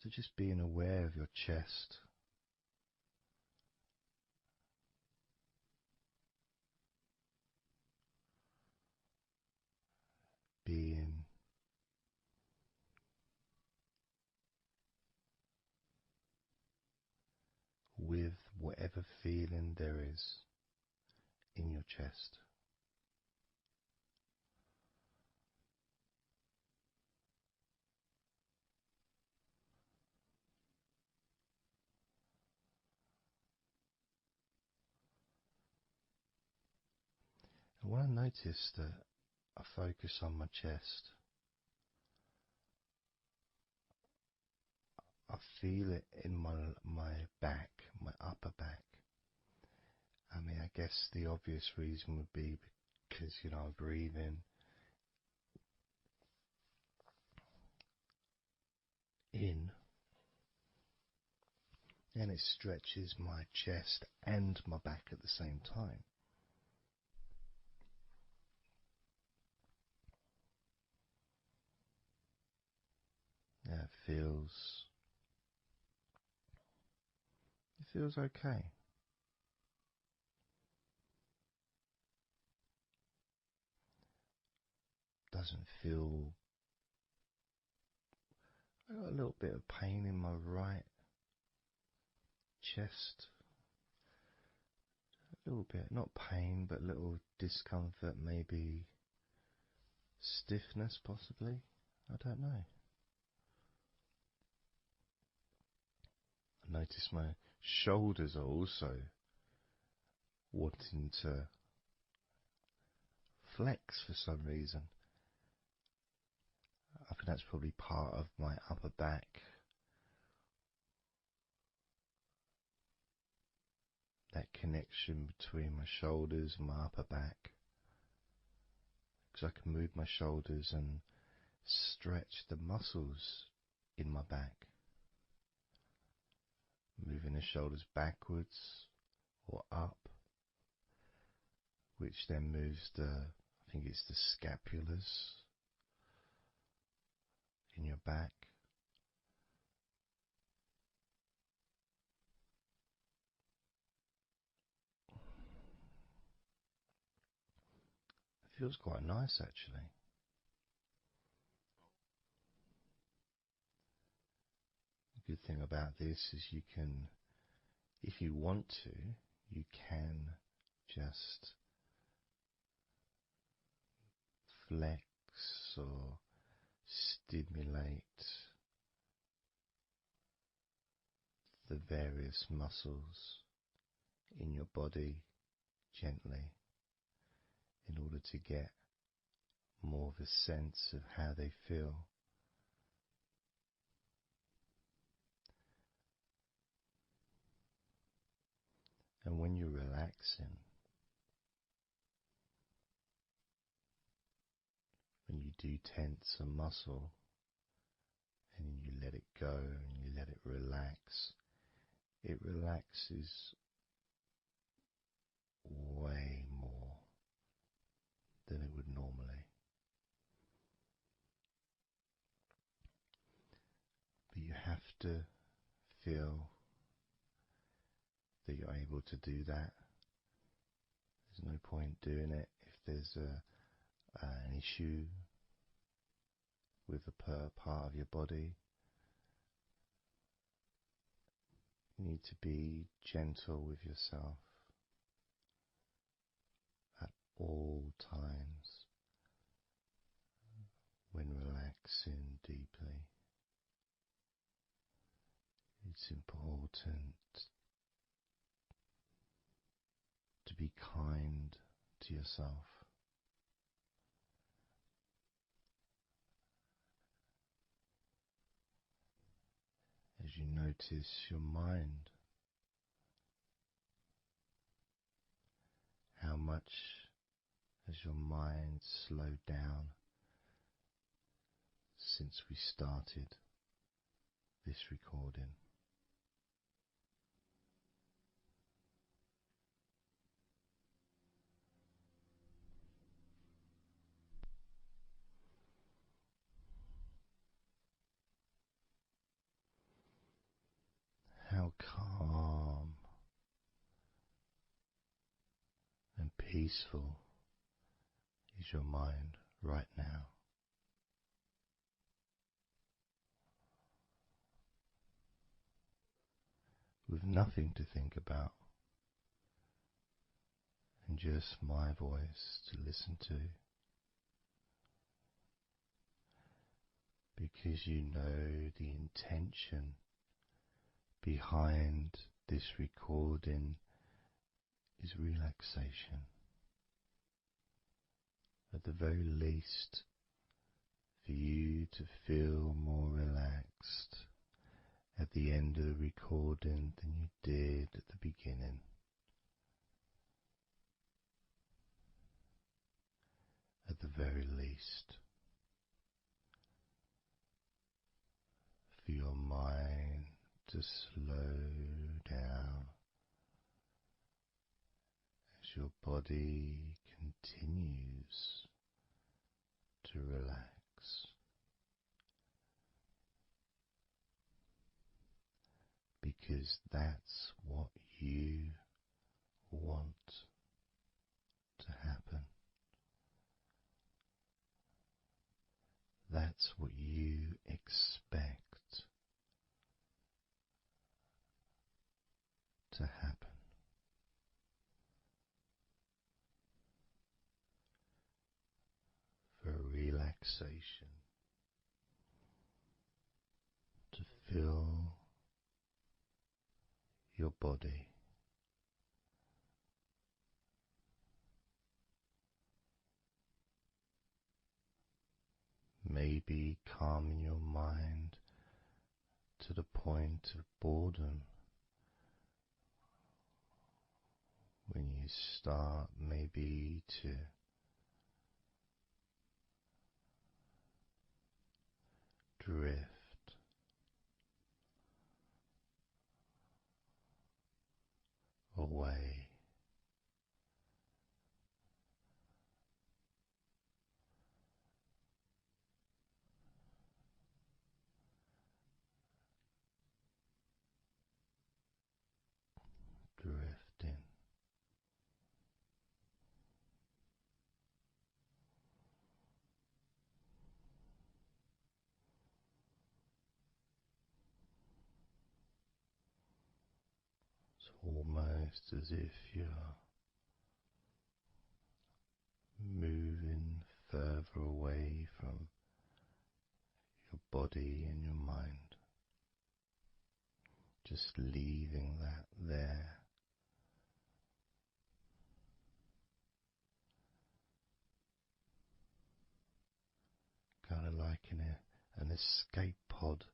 So just being aware of your chest, being with whatever feeling there is in your chest. And when I notice that I focus on my chest, I feel it in my back, my upper back. I mean, I guess the obvious reason would be because, I'm breathing in, and it stretches my chest and my back at the same time. Yeah, it feels okay. Doesn't feel. I got a little bit of pain in my right chest. A little bit, not pain, but little discomfort, maybe stiffness possibly, I don't know. I notice my shoulders are also wanting to flex for some reason. I think that's probably part of my upper back. That connection between my shoulders and my upper back. Because I can move my shoulders and stretch the muscles in my back. Moving the shoulders backwards or up, which then moves I think it's the scapulars in your back. It feels quite nice actually. The good thing about this is you can, if you want to, you can just flex or stimulate the various muscles in your body gently in order to get more of a sense of how they feel. And when you're relaxing, when you do tense a muscle and you let it go and you let it relaxes way more than it would normally. But you have to feel that you're able to do that. There's no point doing it if there's an issue with a part of your body. You need to be gentle with yourself at all times when relaxing deeply. It's important to be kind to yourself. As you notice your mind, how much has your mind slowed down since we started this recording? How calm and peaceful is your mind right now? With nothing to think about and just my voice to listen to, because you know the intention behind this recording is relaxation. At the very least, for you to feel more relaxed at the end of the recording than you did at the beginning. At the very least, for your mind to slow down as your body continues to relax. Because that's what you want to happen. That's what you expect to happen. For relaxation relaxation, to feel your body. Maybe calming your mind to the point of boredom when you start maybe to drift away. Drifting. It's almost as if you're moving further away from your body and your mind, just leaving that there. Kind of like in an escape pod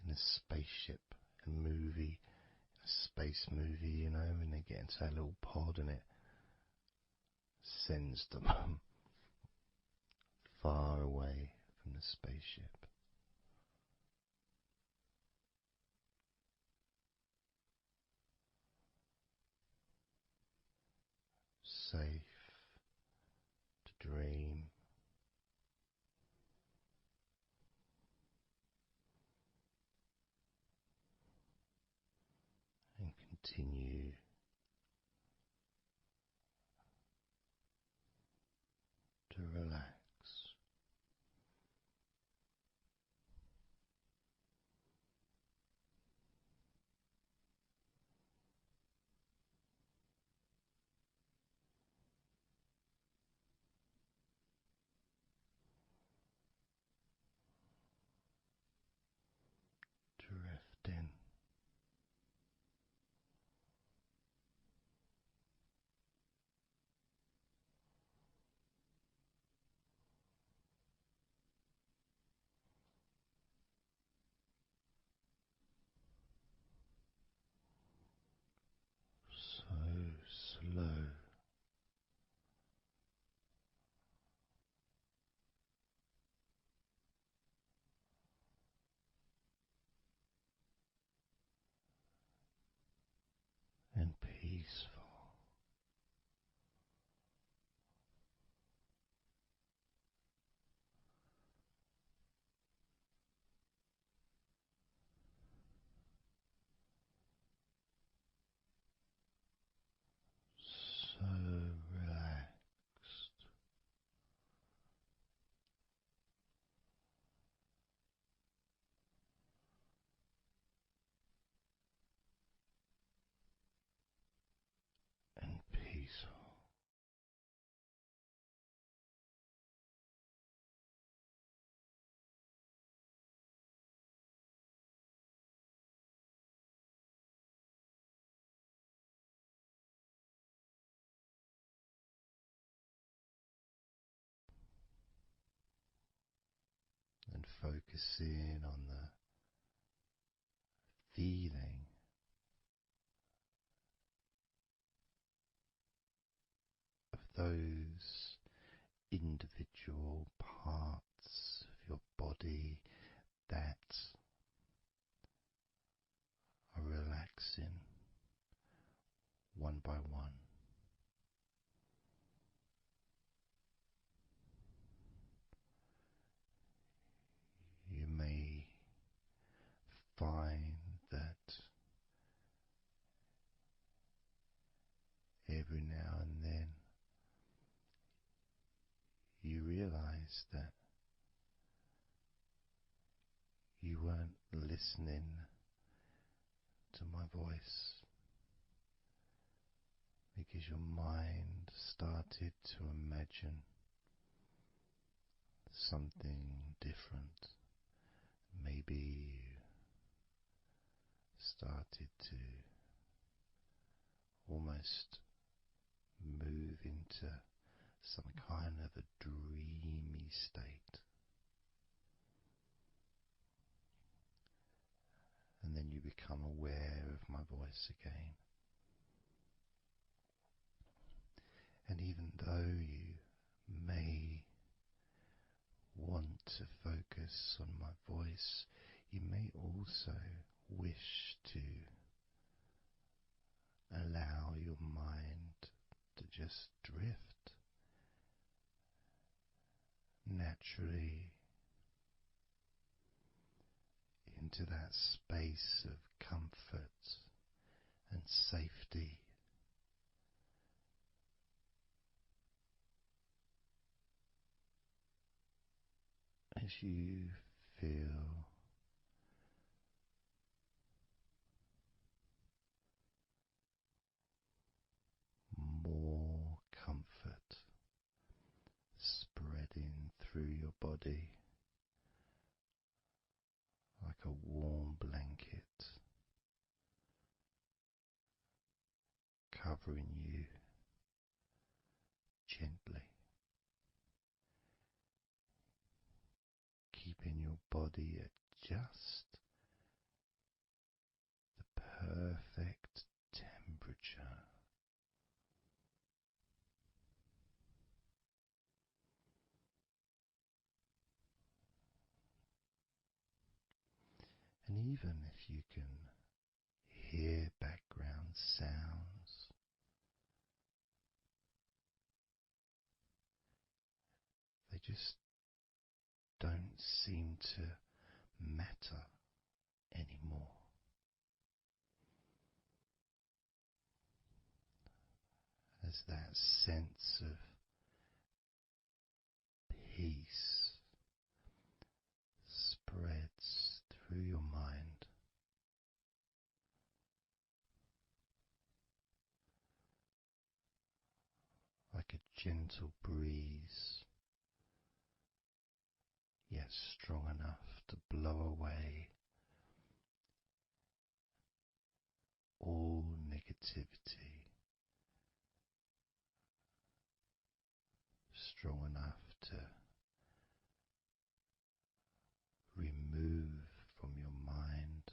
in a spaceship, a movie, a space movie, you know, when they get into that little pod and it sends them far away from the spaceship. Safe to dream. And continue to relax. Drifting. So slow. And peaceful. So relaxed. And peaceful. And focusing on the feeling of those individual parts of your body that are relaxing one by one. You may find that every now and then you realize that you weren't listening to my voice because your mind started to imagine something different. Maybe you started to almost move into some kind of a dreamy state. And then you become aware of my voice again. And even though you may want to focus on my voice, you may also wish to allow your mind to just drift naturally into that space of comfort and safety. As you feel more comfort spreading through your body like a warm blanket, covering you gently, keeping your body at just the perfect temperature. And even if you can hear background sounds, they just don't seem to matter anymore. As that sense of peace spreads through your mind, like a gentle breeze, yet strong enough to blow away all negativity, strong enough to remove from your mind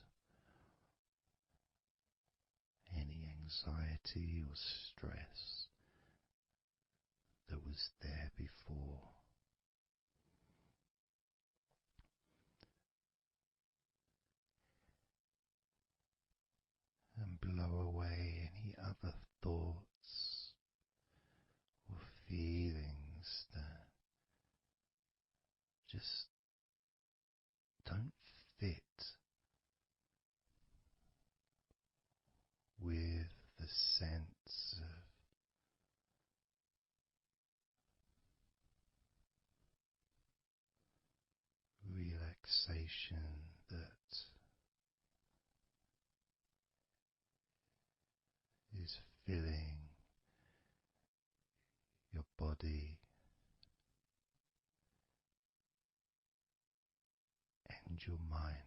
any anxiety or stress that was there before. And blow away any other thoughts or feelings that just don't fit with the sense of relaxation that is filling your body and your mind.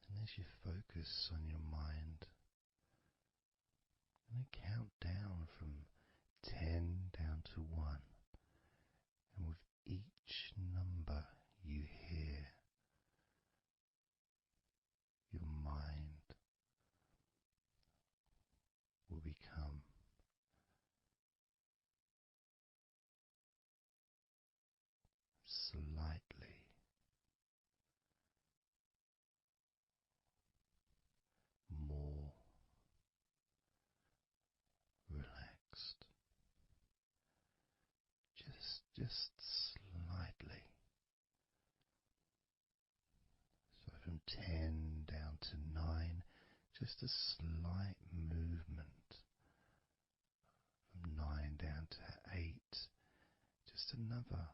And as you focus on your mind, I'm going to count down from 10 down to 1, and with each number you hear, your mind will become slightly more relaxed. Just slightly. So from 10 down to 9, just a slight movement. From 9 down to 8, just another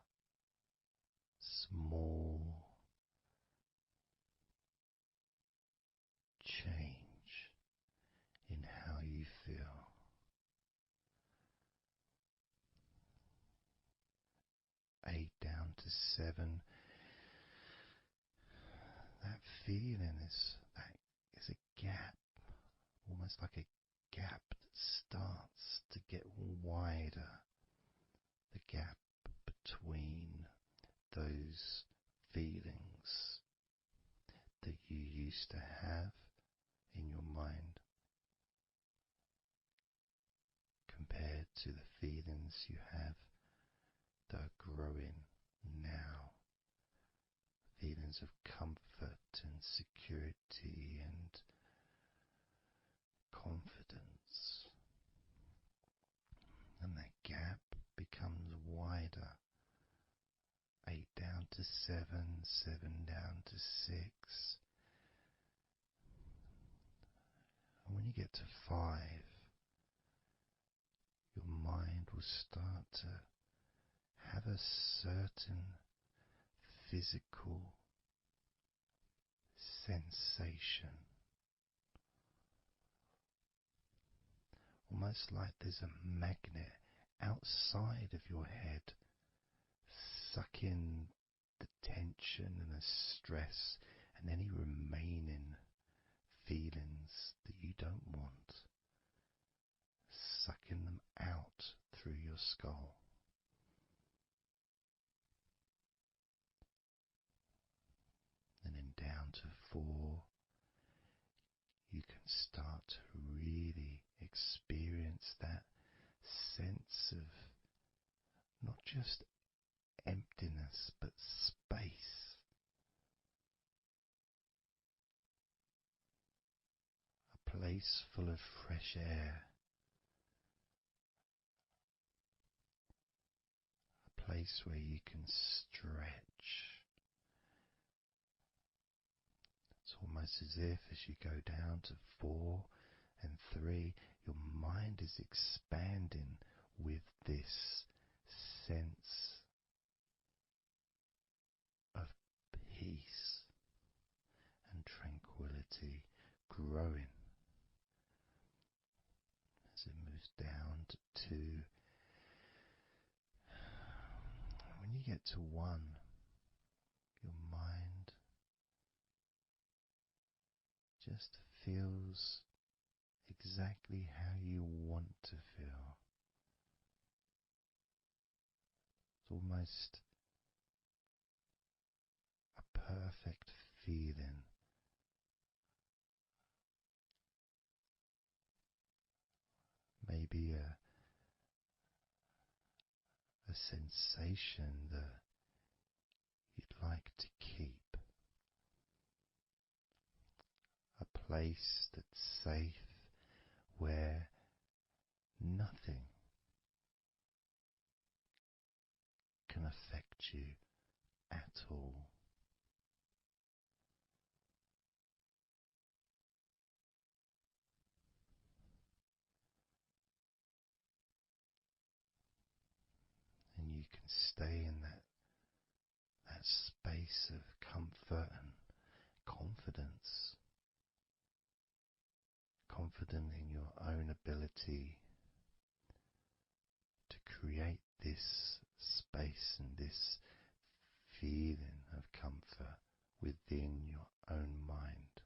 small 7, that feeling is a gap, almost like a gap that starts to get wider, the gap between those feelings that you used to have in your mind compared to the feelings you have that are growing now, feelings of comfort and security and confidence. And that gap becomes wider. 8 down to 7, 7 down to 6. And when you get to 5, your mind will start to have a certain physical sensation, almost like there's a magnet outside of your head sucking the tension and the stress and any remaining feelings that you don't want, sucking them out through your skull. And then down to 4, you can start to really experience that sense of not just emptiness but space. A place full of fresh air. A place where you can stretch. It's almost as if as you go down to 4 and 3, your mind is expanding with this sense of peace and tranquility growing. As it moves down to 2, when you get to 1, your mind just feels exactly how you want to feel. It's almost a perfect feeling. Maybe a sensation that you'd like to keep. A place that's safe where nothing can affect you at all. And you can stay in that space of comfort and confidence. Confident in your own ability to create this space and this feeling of comfort within your own mind,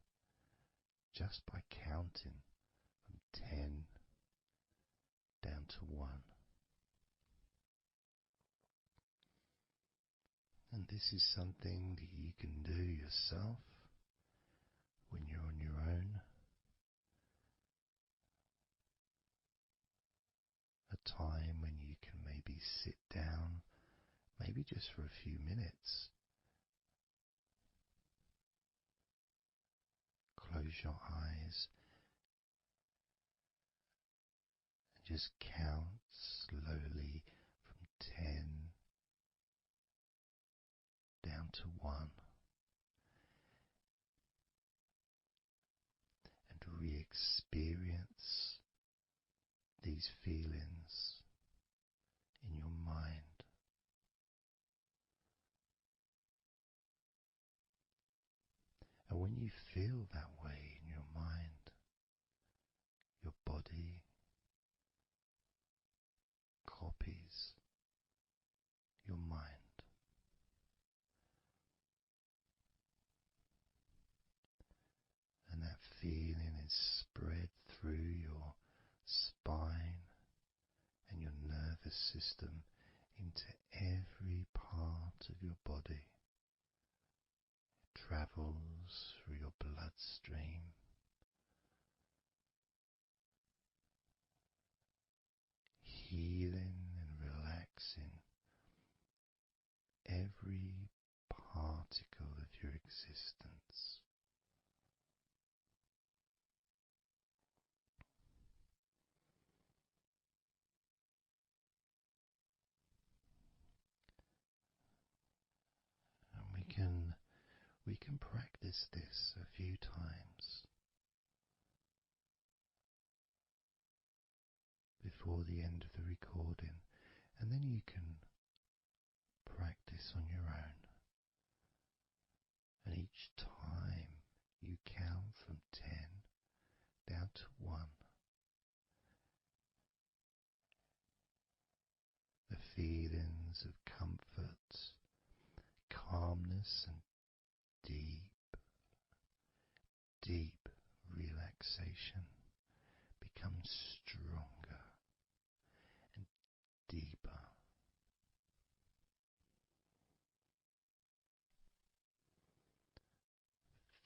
just by counting from 10 down to 1. And this is something that you can do yourself when you're on your own. A time when you can maybe sit down, maybe just for a few minutes. Close your eyes and just count slowly from 10 down to 1. And re-experience these feelings in your mind. And when you feel that way in your mind, your body copies your mind. feeling is spread through your spine and your nervous system into every part of your body. It travels through your bloodstream, healing and relaxing every particle of your existence. And we can practice this a few times before the end of the recording, and then you can practice on your own. And each time you count from 10 down to 1, the feelings of comfort, calmness, and deep relaxation become stronger and deeper.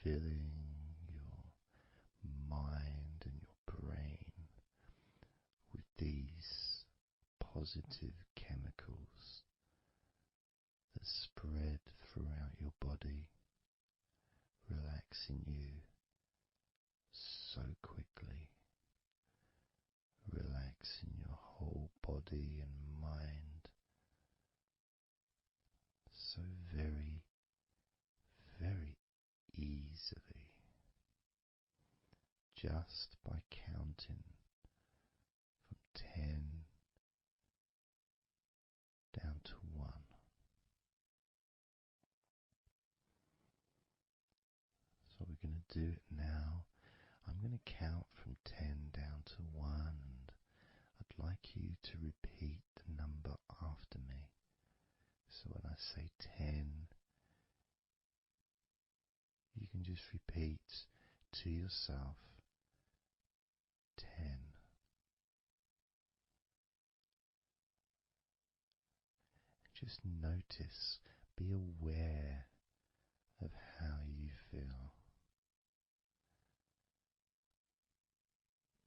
Filling your mind and your brain with these positive chemicals that spread throughout your body, relaxing you so quickly, relaxing your whole body and mind so very, very easily, just by counting from 10 down to 1. So we're going to do it now. I'm going to count from 10 down to 1, and I'd like you to repeat the number after me. So when I say 10, you can just repeat to yourself 10. Just notice, be aware of how you feel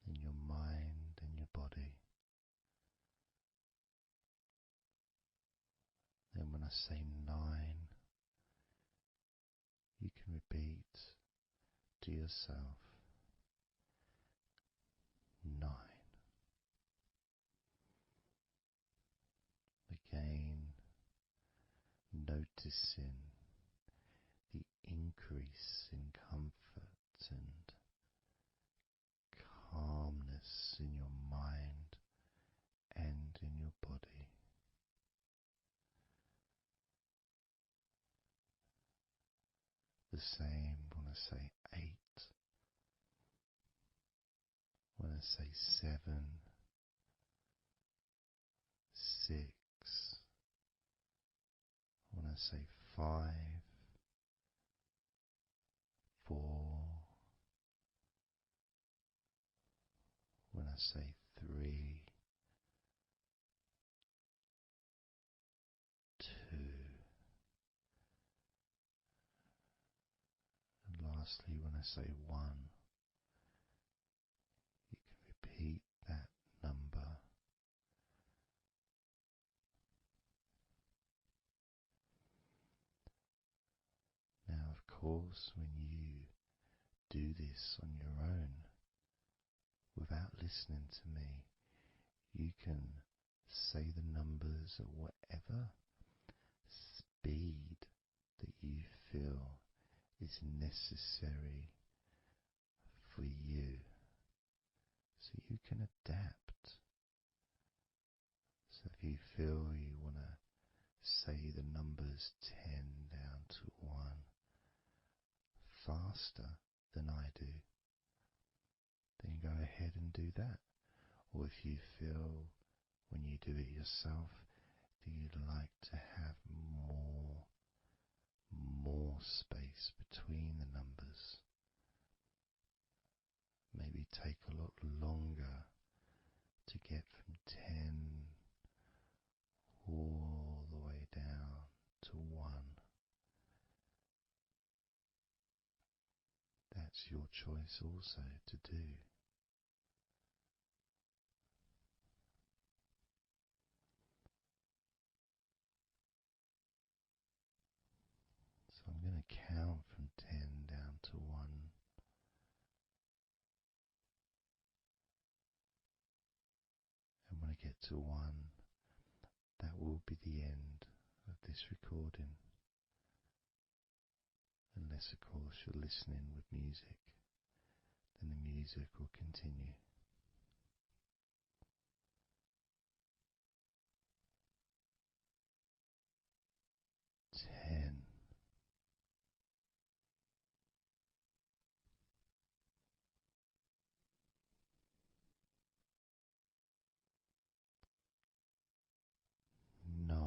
in your mind and your body. Then when I say 9, you can repeat to yourself 9. Again, noticing the increase in comfort and calmness in your mind and in your body. The same when I say 8, when I say 7, 6, when I say 5, 4, when I say 3, 2, and lastly when I say 1, you can repeat that number. Now, of course, when you do this on your own, without listening to me, you can say the numbers at whatever speed that you feel is necessary for you, so you can adapt. So if you feel you want to say the numbers 10 down to 1 faster than I do, then go ahead and do that. Or if you feel when you do it yourself that you'd like to have more space between the numbers, take a lot longer to get from 10 all the way down to 1. That's your choice also to do. So I'm going to count from 10 down to 1. And when I get to 1, that will be the end of this recording. Unless, of course, you're listening with music, then the music will continue. 10. 9.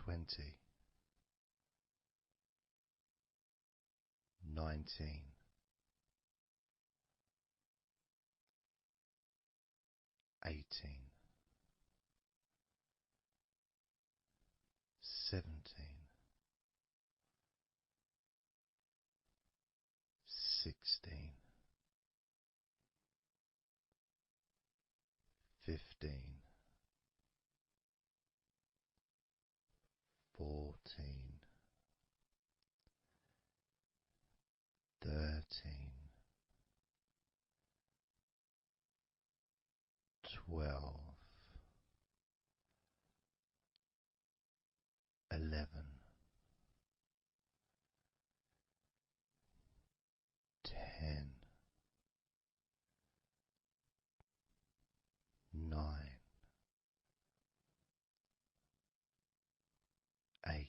20, 19, 18, 17, 16, 15, 14, 13, 12, 11, 10, 9, 8,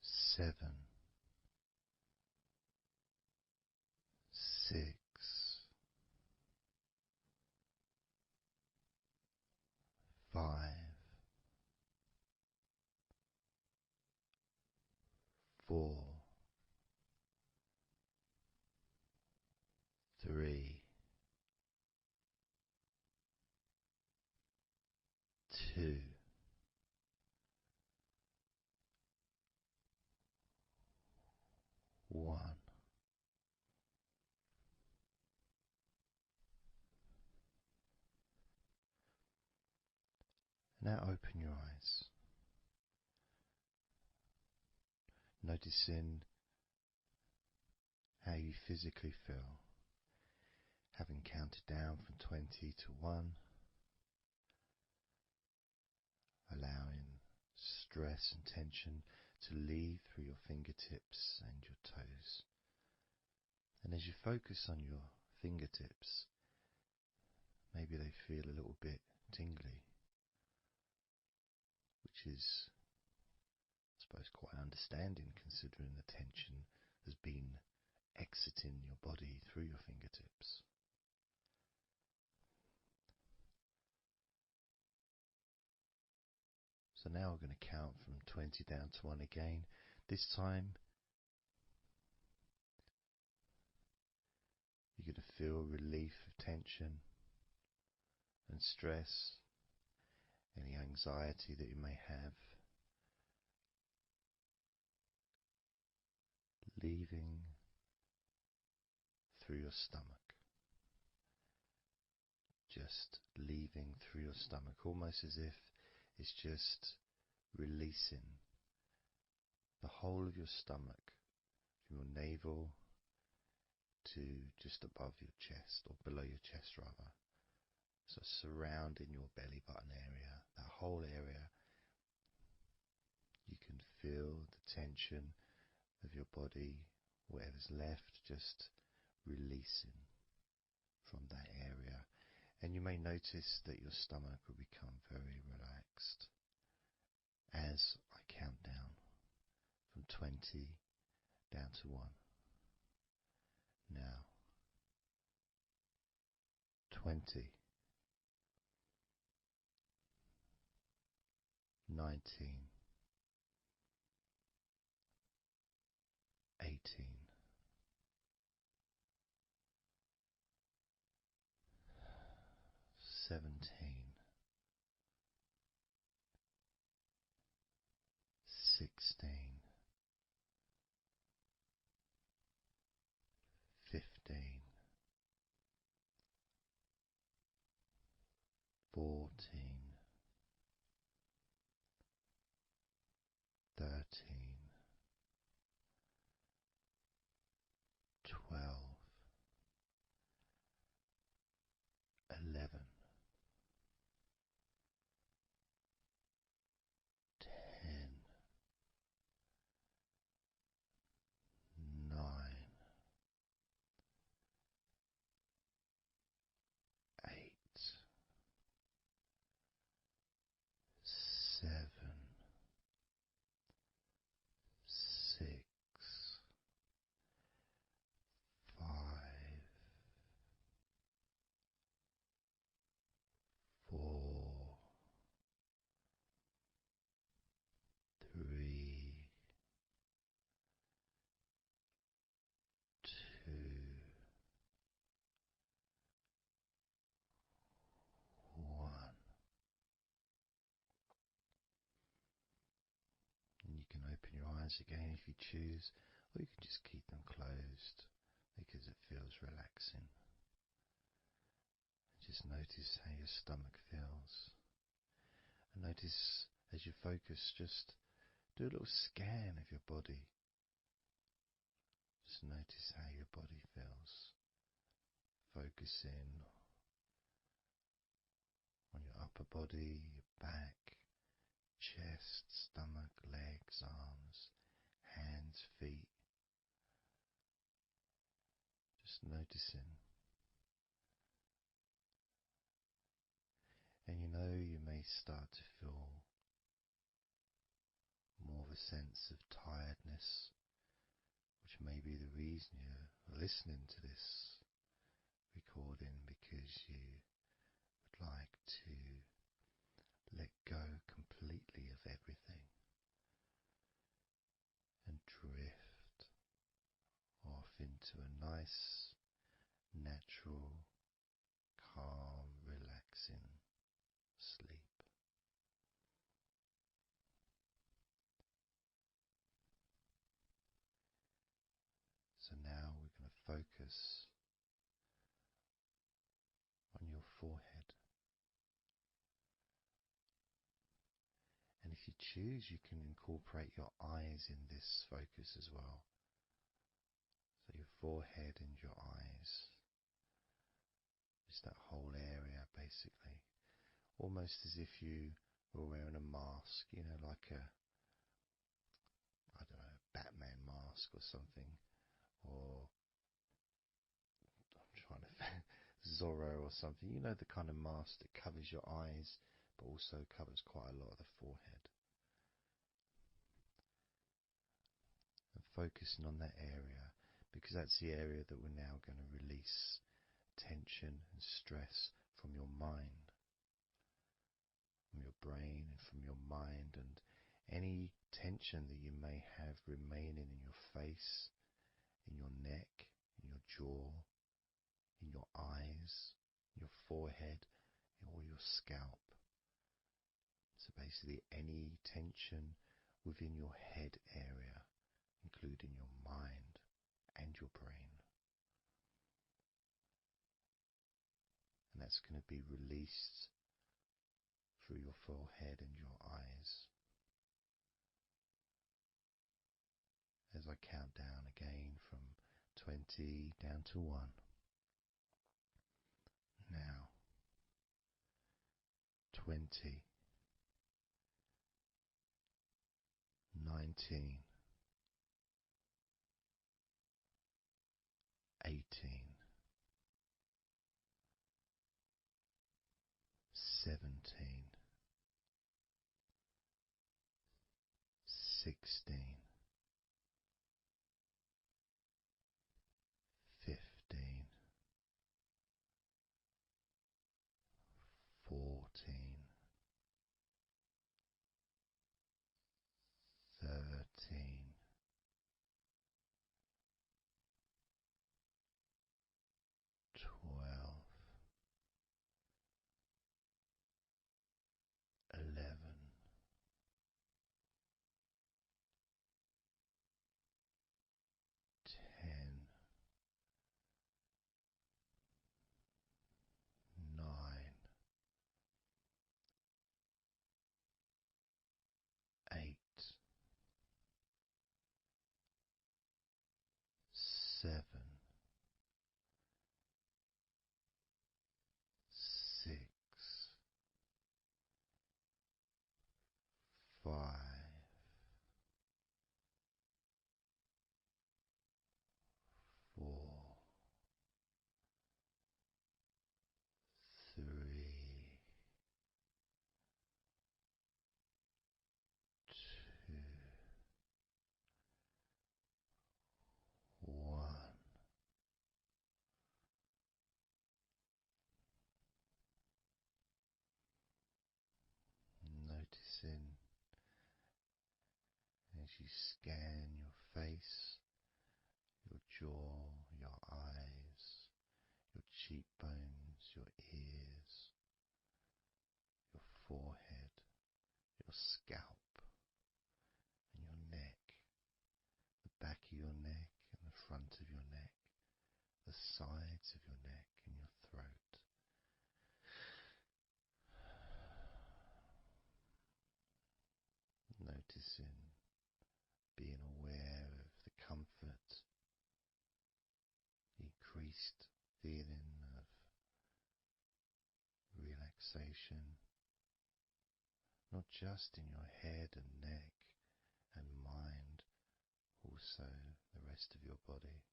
7, 6, 5, 4, 3, 2, 1. Now open your eyes, noticing how you physically feel, having counted down from 20 to 1, allowing stress and tension to leave through your fingertips and your toes. And as you focus on your fingertips, maybe they feel a little bit tingly, which is, I suppose, quite understanding considering the tension has been exiting your body through your fingertips. So now we're going to count from 20 down to 1 again. This time you're going to feel relief of tension and stress, any anxiety that you may have, leaving through your stomach. Just leaving through your stomach, almost as if it's just releasing the whole of your stomach, from your navel to just above your chest, or below your chest rather. So surrounding your belly button area, that whole area, you can feel the tension of your body, whatever's left, just releasing from that area. And you may notice that your stomach will become very relaxed as I count down from 20 down to 1. Now, 20, 19, 18, 17, 16, 15, 14, 13, 12, 11, 10, 9, 8, 7, 6, 5, open your eyes again if you choose, or you can just keep them closed because it feels relaxing. Just notice how your stomach feels. And notice as you focus, just do a little scan of your body. Just notice how your body feels. Focus in on your upper body, your back, chest, stomach, legs, arms, hands, feet. Just noticing. And you may start to feel more of a sense of tiredness, which may be the reason you're listening to this recording, because you would like to let go completely of everything and drift off into a nice, natural, calm, relaxing sleep. So now we're going to focus on your forehead. And if you choose, you can incorporate your eyes in this focus as well. So your forehead and your eyes. Just that whole area, basically. Almost as if you were wearing a mask, like a, I don't know, Batman mask or something. Or, I'm trying to Zorro or something. The kind of mask that covers your eyes, but also covers quite a lot of the forehead. And focusing on that area, because that's the area that we're now going to release tension and stress from your mind, from your brain and from your mind, and any tension that you may have remaining in your face, in your neck, in your jaw, in your eyes, your forehead, or your scalp. So basically any tension within your head area, including your mind and your brain. And that's going to be released through your forehead and your eyes. As I count down again from 20 down to 1. Now, 20, 19, 18, 17, 16, 15, 14, 13, 12, 11, 10, 9, 8, 7, 6, 5, 4, 3, 2, 1. Noticing as you scan your face, your jaw, your eyes, your cheekbones, your ears, your forehead, your scalp, and your neck, of your neck and the front of your neck, the sides of your neck and your throat. Noticing, being aware of the comfort, the increased feeling of relaxation, not just in your head and neck and mind, also the rest of your body.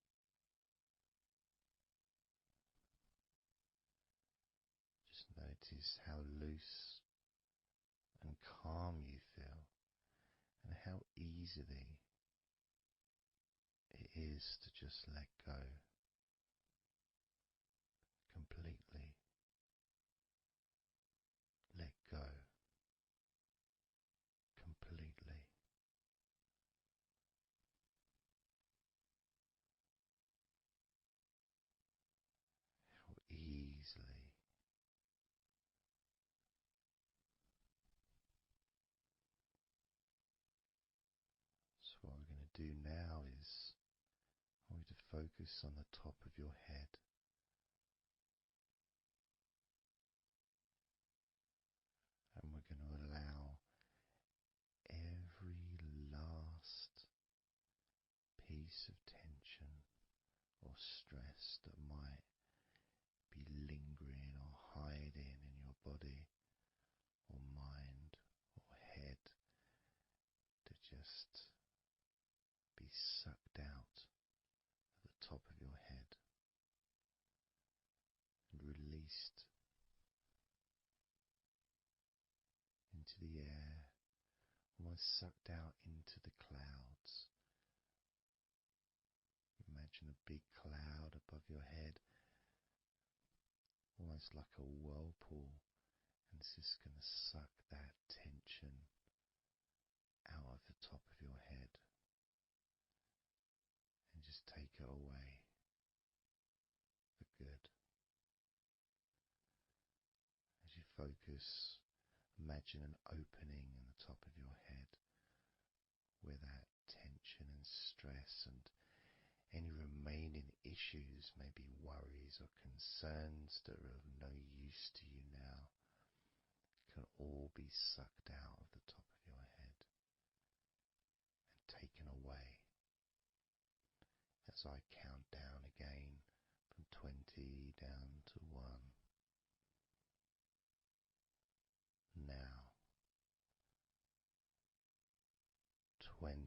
Just notice how loose and calm you feel, and how easily it is to just let go completely. Let go completely. How easily. So what we're going to do now is I want you to focus on the top of your head. And we're going to allow every last piece of tension or stress that might be lingering or hiding in your body or mind or head to just be sucked out at the top of your head and released into the air, almost sucked out into the clouds. Imagine a big cloud above your head, almost like a whirlpool, and it's just going to suck that tension out of the top of your head and just take it away for good. As you focus, imagine an opening in the top of your head where that tension and stress and any remaining issues, maybe worries or concerns that are of no use to you now, can all be sucked out of the top of your head and taken away. As I count down again from 20 down to 1. Now 20,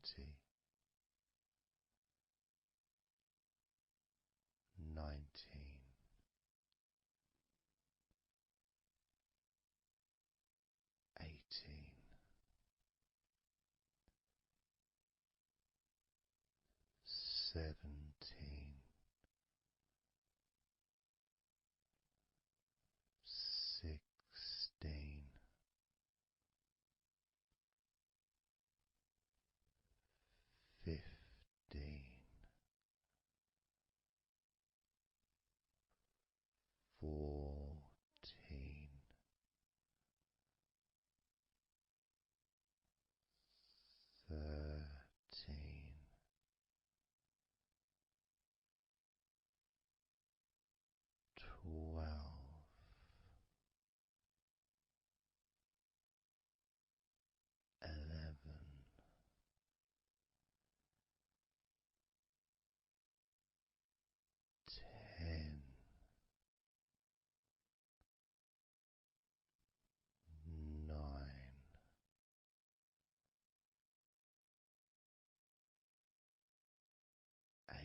19, 18, 17, 16, 15, 14, 13, 12, 11, 10, 9, 8,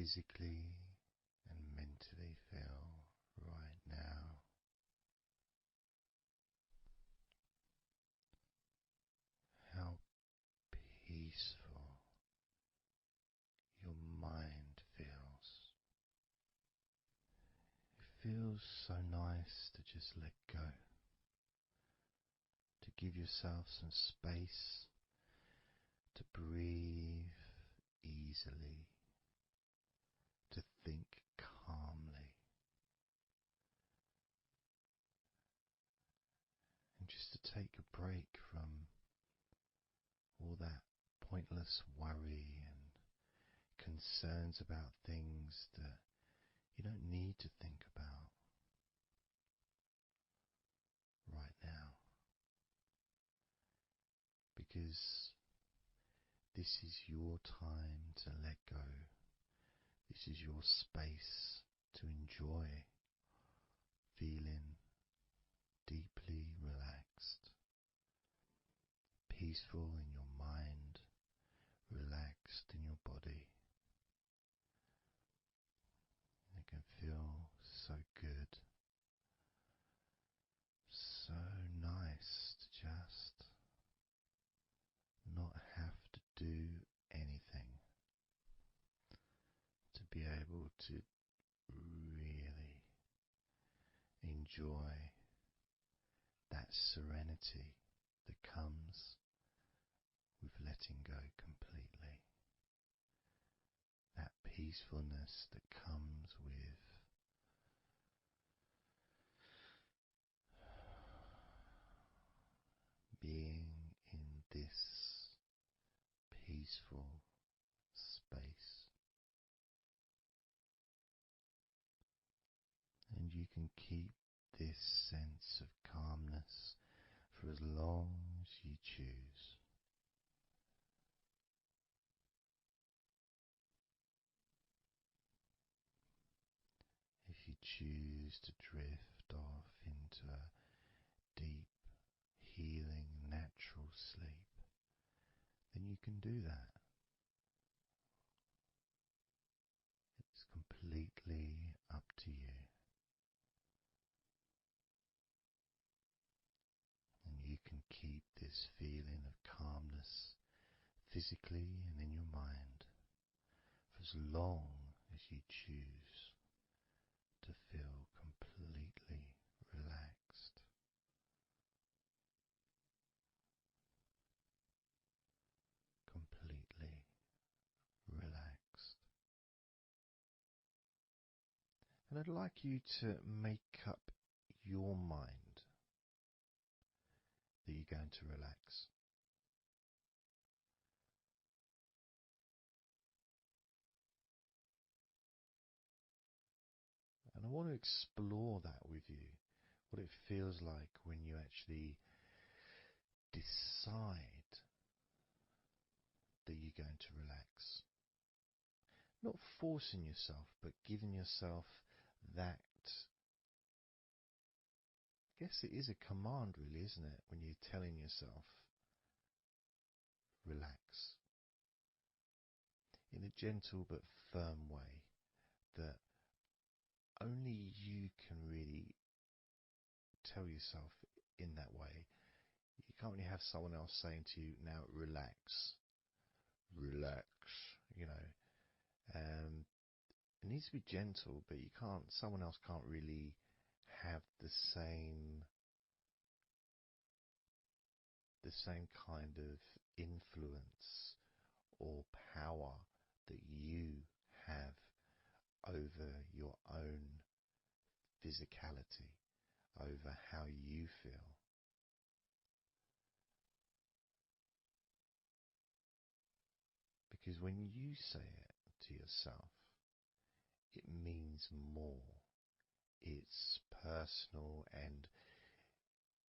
physically and mentally feel right now. How peaceful your mind feels. It feels so nice to just let go, to give yourself some space to breathe easily, to think calmly, and just to take a break from all that pointless worry and concerns about things that you don't need to think about right now, because this is your time to let go. This is your space to enjoy feeling deeply relaxed, peaceful in your mind, relaxed in your body. It can feel so good, so nice to just not have to do anything, to be able to really enjoy that serenity that comes with letting go completely, that peacefulness that comes with being in this peaceful space. And you can keep this sense of calmness for as long as you choose. If you choose to drift off into a deep, healing, natural sleep, then you can do that. It's completely up to you. And you can keep this feeling of calmness physically and in your mind for as long as you choose to feel completely relaxed. Completely relaxed. And I'd like you to make up your mind that you're going to relax. And I want to explore that with you, what it feels like when you actually decide that you're going to relax. Not forcing yourself, but giving yourself that, I guess it is a command really, isn't it? When you're telling yourself, relax. In a gentle but firm way that only you can really tell yourself in that way. You can't really have someone else saying to you, now relax, relax, you know. It needs to be gentle, but someone else can't really have the same kind of influence or power that you have over your own physicality, over how you feel. Because when you say it to yourself, it means more. It's personal, and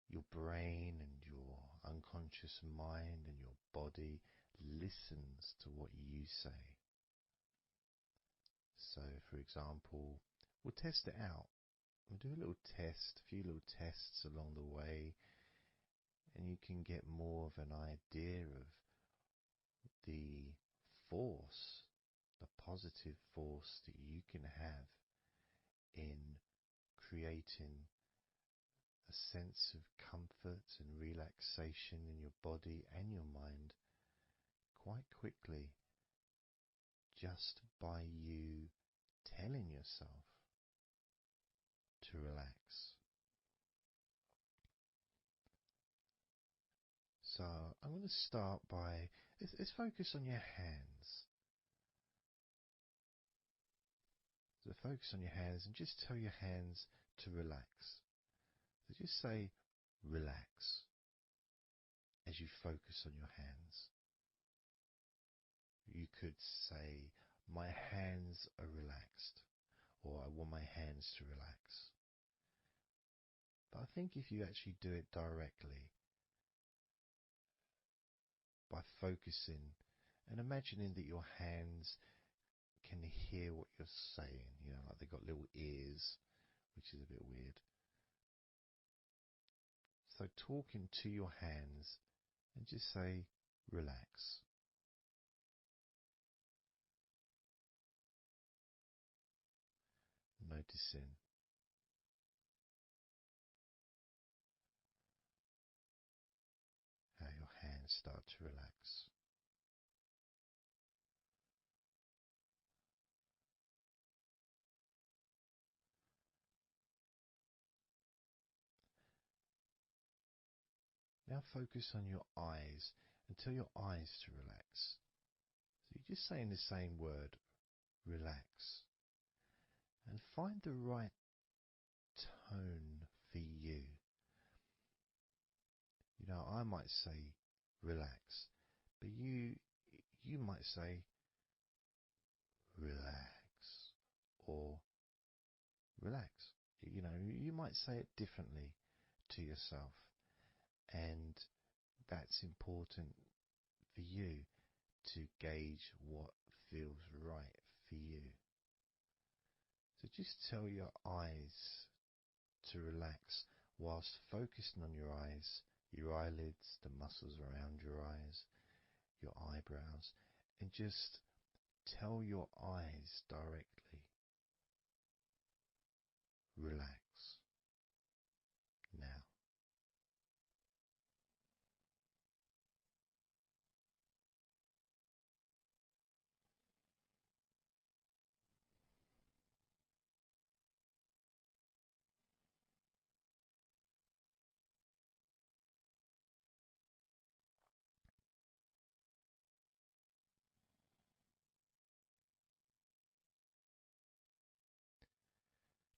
your brain and your unconscious mind and your body listens to what you say. So, for example, we'll test it out. We'll do a little test, a few little tests along the way, and you can get more of an idea of the force, the positive force that you can have in creating a sense of comfort and relaxation in your body and your mind quite quickly, just by you telling yourself to relax. So I'm going to start by, let's focus on your hands. So focus on your hands and just tell your hands to relax. So just say relax as you focus on your hands. You could say, my hands are relaxed, or I want my hands to relax. But I think if you actually do it directly, by focusing and imagining that your hands can hear what you're saying, like they've got little ears, which is a bit weird. So talking to your hands and just say, relax. Noticing how your hands start to relax. Now focus on your eyes and tell your eyes to relax. So you're just saying the same word, relax. And find the right tone for you. I might say relax, but you might say relax or relax. You might say it differently to yourself, and that's important for you to gauge what feels right for you. So just tell your eyes to relax whilst focusing on your eyes, your eyelids, the muscles around your eyes, your eyebrows, and just tell your eyes directly, relax now.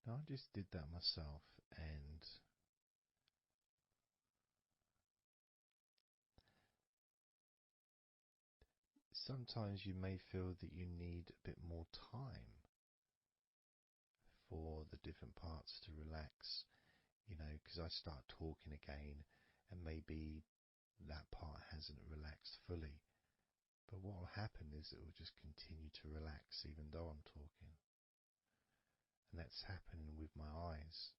Now I just did that myself, and sometimes you may feel that you need a bit more time for the different parts to relax, because I start talking again and maybe that part hasn't relaxed fully. But what will happen is it will just continue to relax even though I'm talking. And that's happening with my eyes.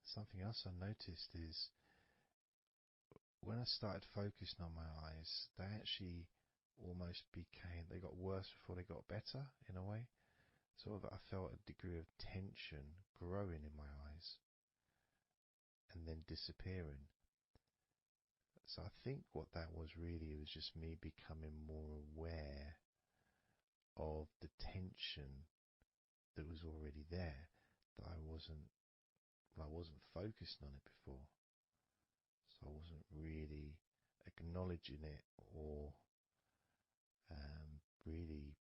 Something else I noticed is when I started focusing on my eyes, they actually they got worse before they got better in a way. Sort of, I felt a degree of tension growing in my eyes and then disappearing. So I think what that was really was just me becoming more aware of the tension that was already there, that I wasn't focused on it before. So I wasn't really acknowledging it or really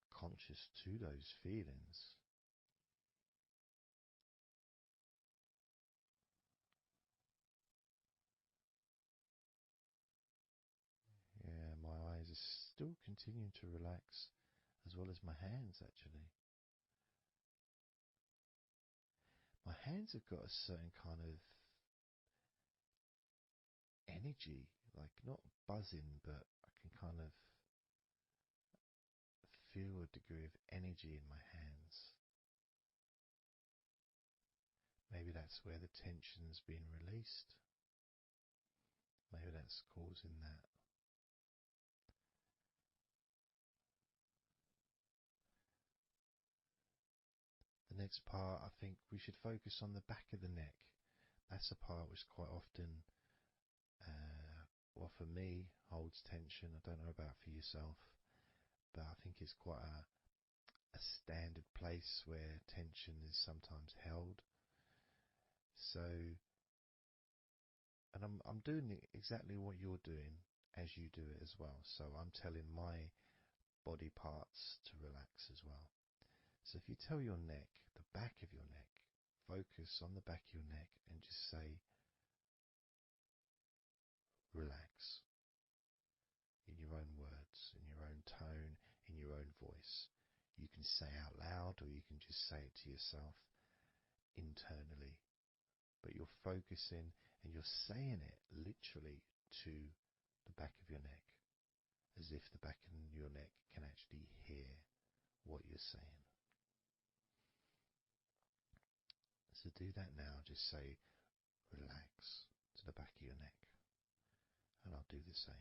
conscious to those feelings. Yeah, my eyes are still continuing to relax, as well as my hands actually. My hands have got a certain kind of energy, like not buzzing, but I can kind of feel a degree of energy in my hands. Maybe that's where the tension's been released. Maybe that's causing that. The next part, I think we should focus on the back of the neck. That's a part which quite often, well, for me, holds tension. I don't know about for yourself, but I think it's quite a standard place where tension is sometimes held. So, and I'm doing exactly what you're doing as you do it as well. So I'm telling my body parts to relax as well. So if you tell your neck, the back of your neck, focus on the back of your neck and just say, relax, in your own words, in your own tone, in your own voice. You can say out loud or you can just say it to yourself internally. But you're focusing and you're saying it literally to the back of your neck, as if the back of your neck can actually hear what you're saying. So do that now. Just say relax to the back of your neck. And I'll do the same.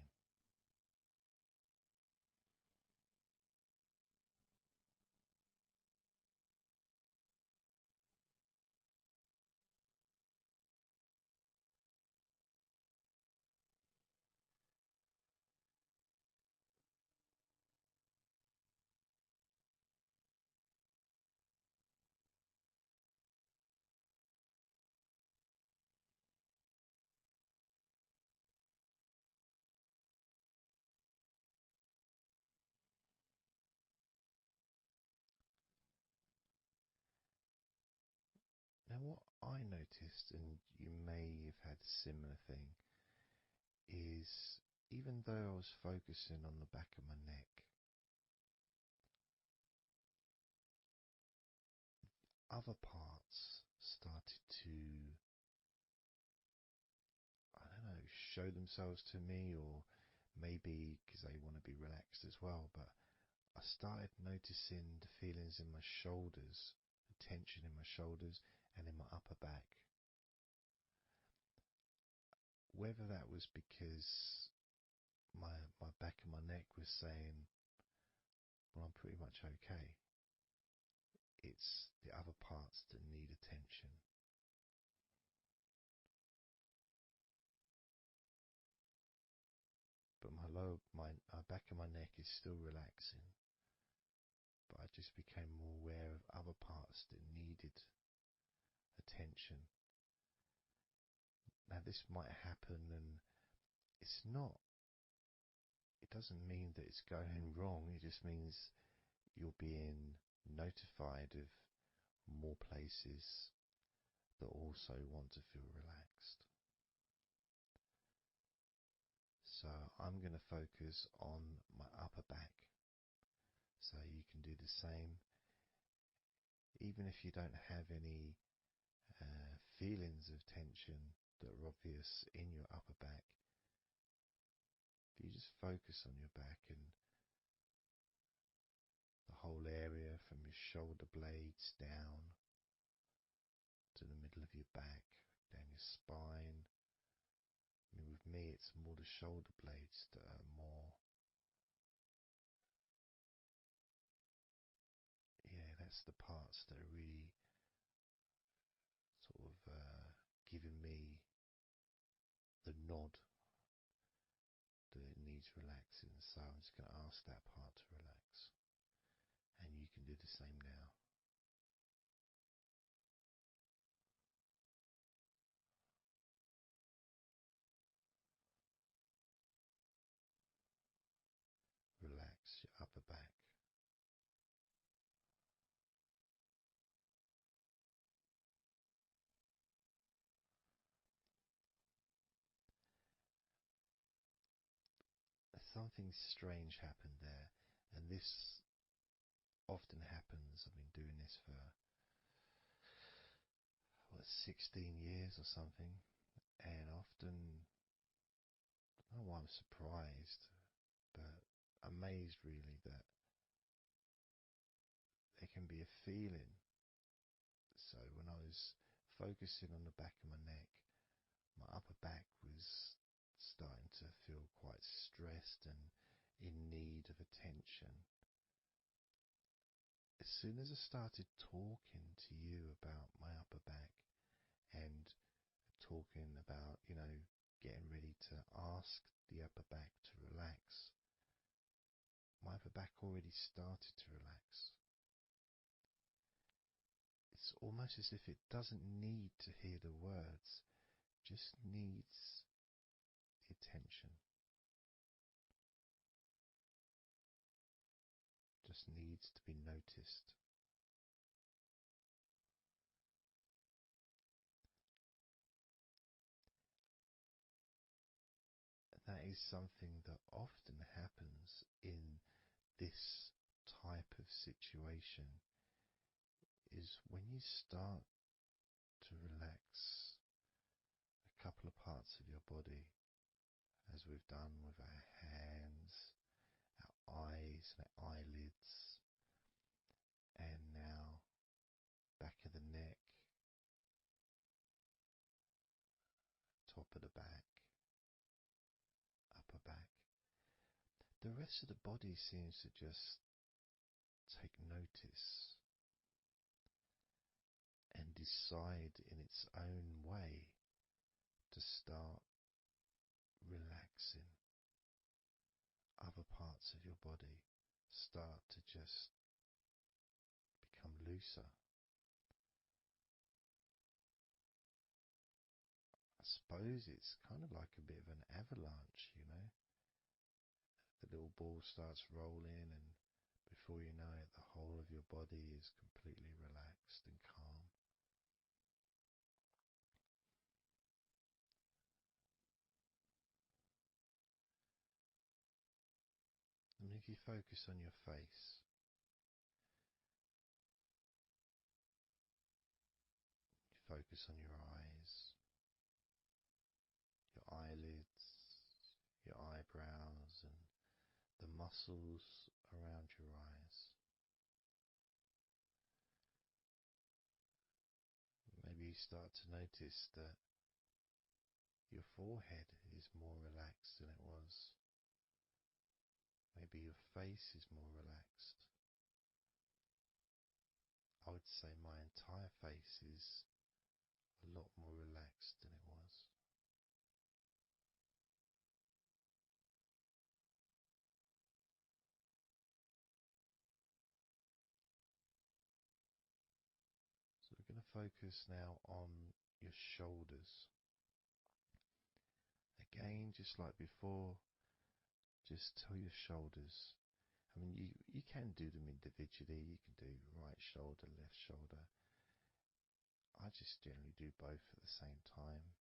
Now what I noticed, and you may have had a similar thing, is even though I was focusing on the back of my neck, other parts started to, I don't know, show themselves to me, or maybe because they want to be relaxed as well, but I started noticing the feelings in my shoulders, the tension in my shoulders and in my upper back. Whether that was because my back of my neck was saying, well, I'm pretty much okay. It's the other parts that need attention. But my back of my neck is still relaxing. But I just became more aware of other parts that needed attention. Now this might happen, and it's not. It doesn't mean that it's going wrong. It just means you're being notified of more places that also want to feel relaxed. So I'm going to focus on my upper back. So you can do the same. Even if you don't have any feelings of tension that are obvious in your upper back, if you just focus on your back and the whole area from your shoulder blades down to the middle of your back, down your spine. I mean, with me, it's more the shoulder blades that are more, yeah, that's the parts that are really sort of giving me the nod that it needs relaxing. So I'm just going to ask that part to relax. And you can do the same now. Relax your upper back. Something strange happened there, and this often happens. I've been doing this for 16 years or something, and often, I don't know why I'm surprised, but amazed really that there can be a feeling. So when I was focusing on the back of my neck, my upper back was starting to feel quite stressed and in need of attention. as soon as I started talking to you about my upper back and talking about, getting ready to ask the upper back to relax, my upper back already started to relax. It's almost as if it doesn't need to hear the words, just needs the attention, just needs to be noticed. That is something that often happens in this type of situation, is when you start to relax a couple of parts of your body, as we've done with our hands, our eyes and our eyelids, and now back of the neck, top of the back, upper back. The rest of the body seems to just take notice and decide in its own way to start relaxing. Other parts of your body start to just become looser. I suppose it's kind of like a bit of an avalanche, The little ball starts rolling, and before you know it, the whole of your body is completely relaxed and calm. And if you focus on your face, you focus on your eyes, your eyelids, your eyebrows, and the muscles around your eyes. Maybe you start to notice that your forehead is more relaxed than it was. Maybe your face is more relaxed. I would say my entire face is a lot more relaxed than it was. So we're going to focus now on your shoulders. Again, just like before, just tell your shoulders. I mean, you can do them individually. You can do right shoulder, left shoulder. I just generally do both at the same time.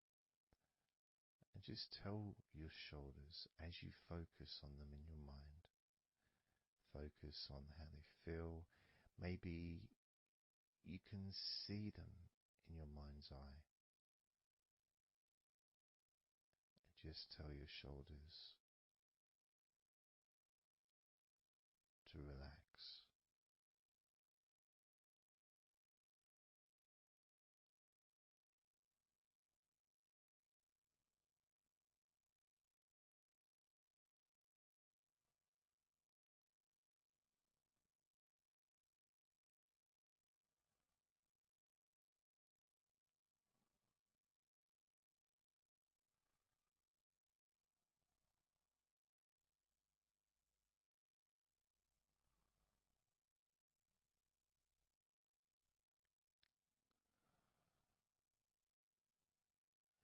And just tell your shoulders as you focus on them in your mind. Focus on how they feel. Maybe you can see them in your mind's eye. And just tell your shoulders to relax.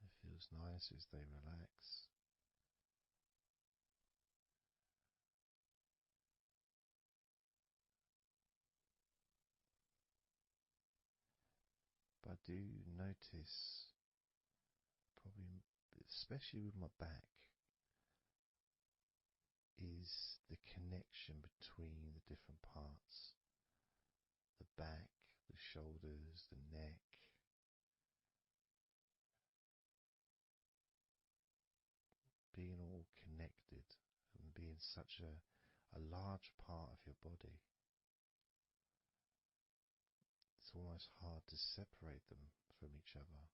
It feels nice as they relax. But I do notice, probably especially with my back, is the connection between the different parts. The back, the shoulders, the neck. Being all connected and being such a large part of your body. It's almost hard to separate them from each other.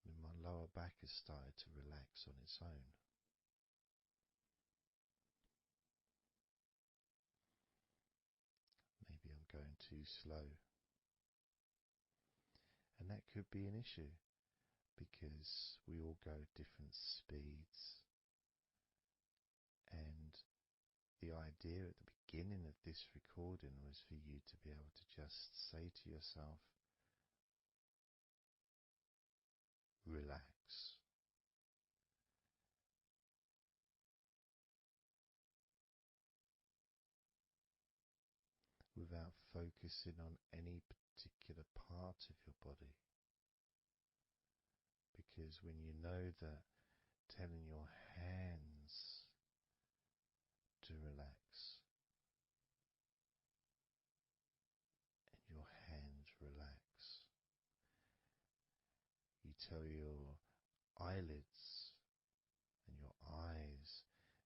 I mean, my lower back has started to relax on its own. too slow. And that could be an issue because we all go at different speeds. And the idea at the beginning of this recording was for you to be able to just say to yourself, relax. Without focusing on any particular part of your body. Because when you know that telling your hands to relax and your hands relax, you tell your eyelids and your eyes,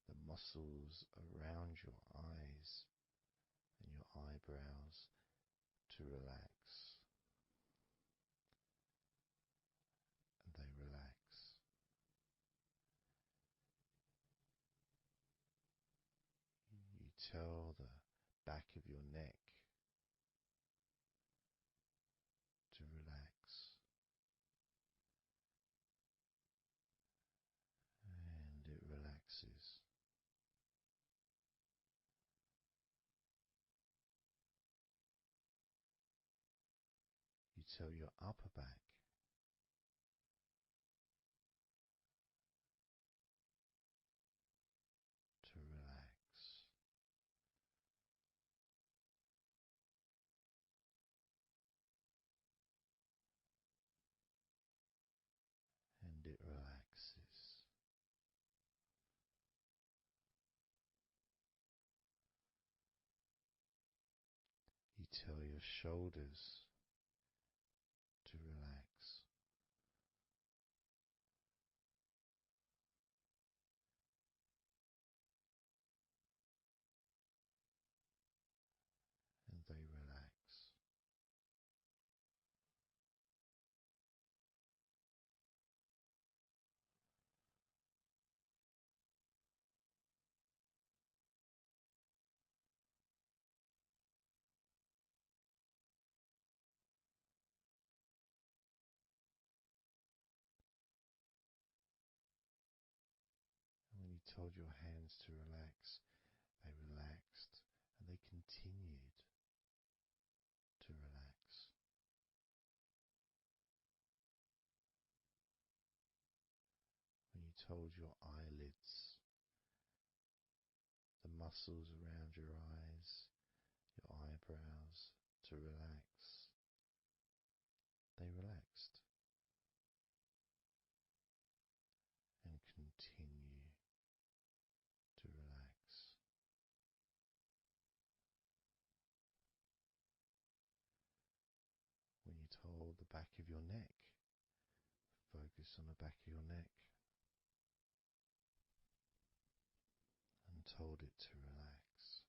the muscles around your eyes and your eyebrows to relax, and they relax. You tell the back of your neck to relax, and it relaxes. You tell your upper back to relax, and it relaxes. You tell your shoulders to relax, and they relax. And when you told your hands to relax, they relaxed and they continued to relax. When you told your eyelids, the muscles around your eyes, your eyebrows to relax, they relaxed and continue to relax. When you told the back of your neck, focus on the back of your neck, and told it to relax.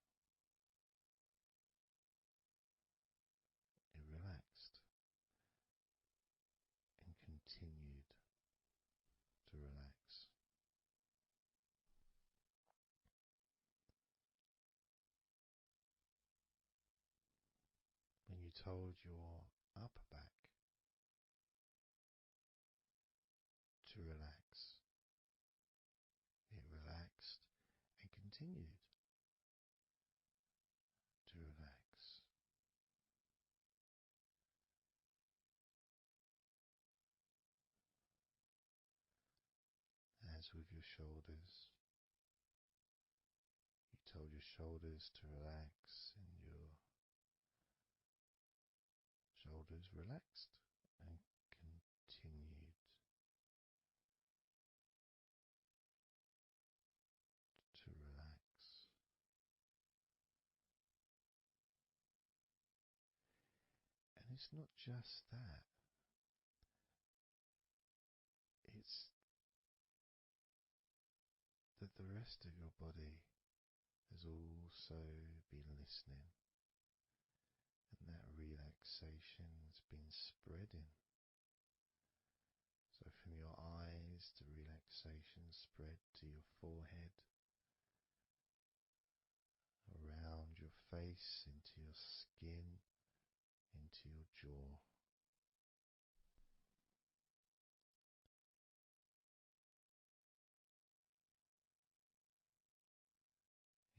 It relaxed and continued to relax. When you told your upper back to relax, it relaxed and continued to relax. As with your shoulders, you told your shoulders to relax, and your shoulders relaxed and continued to relax. And it's not just that, it's that the rest of your body has also been listening, and that relaxation has been spreading. So from your eyes, the relaxation spread to your forehead, around your face, into your skin, jaw,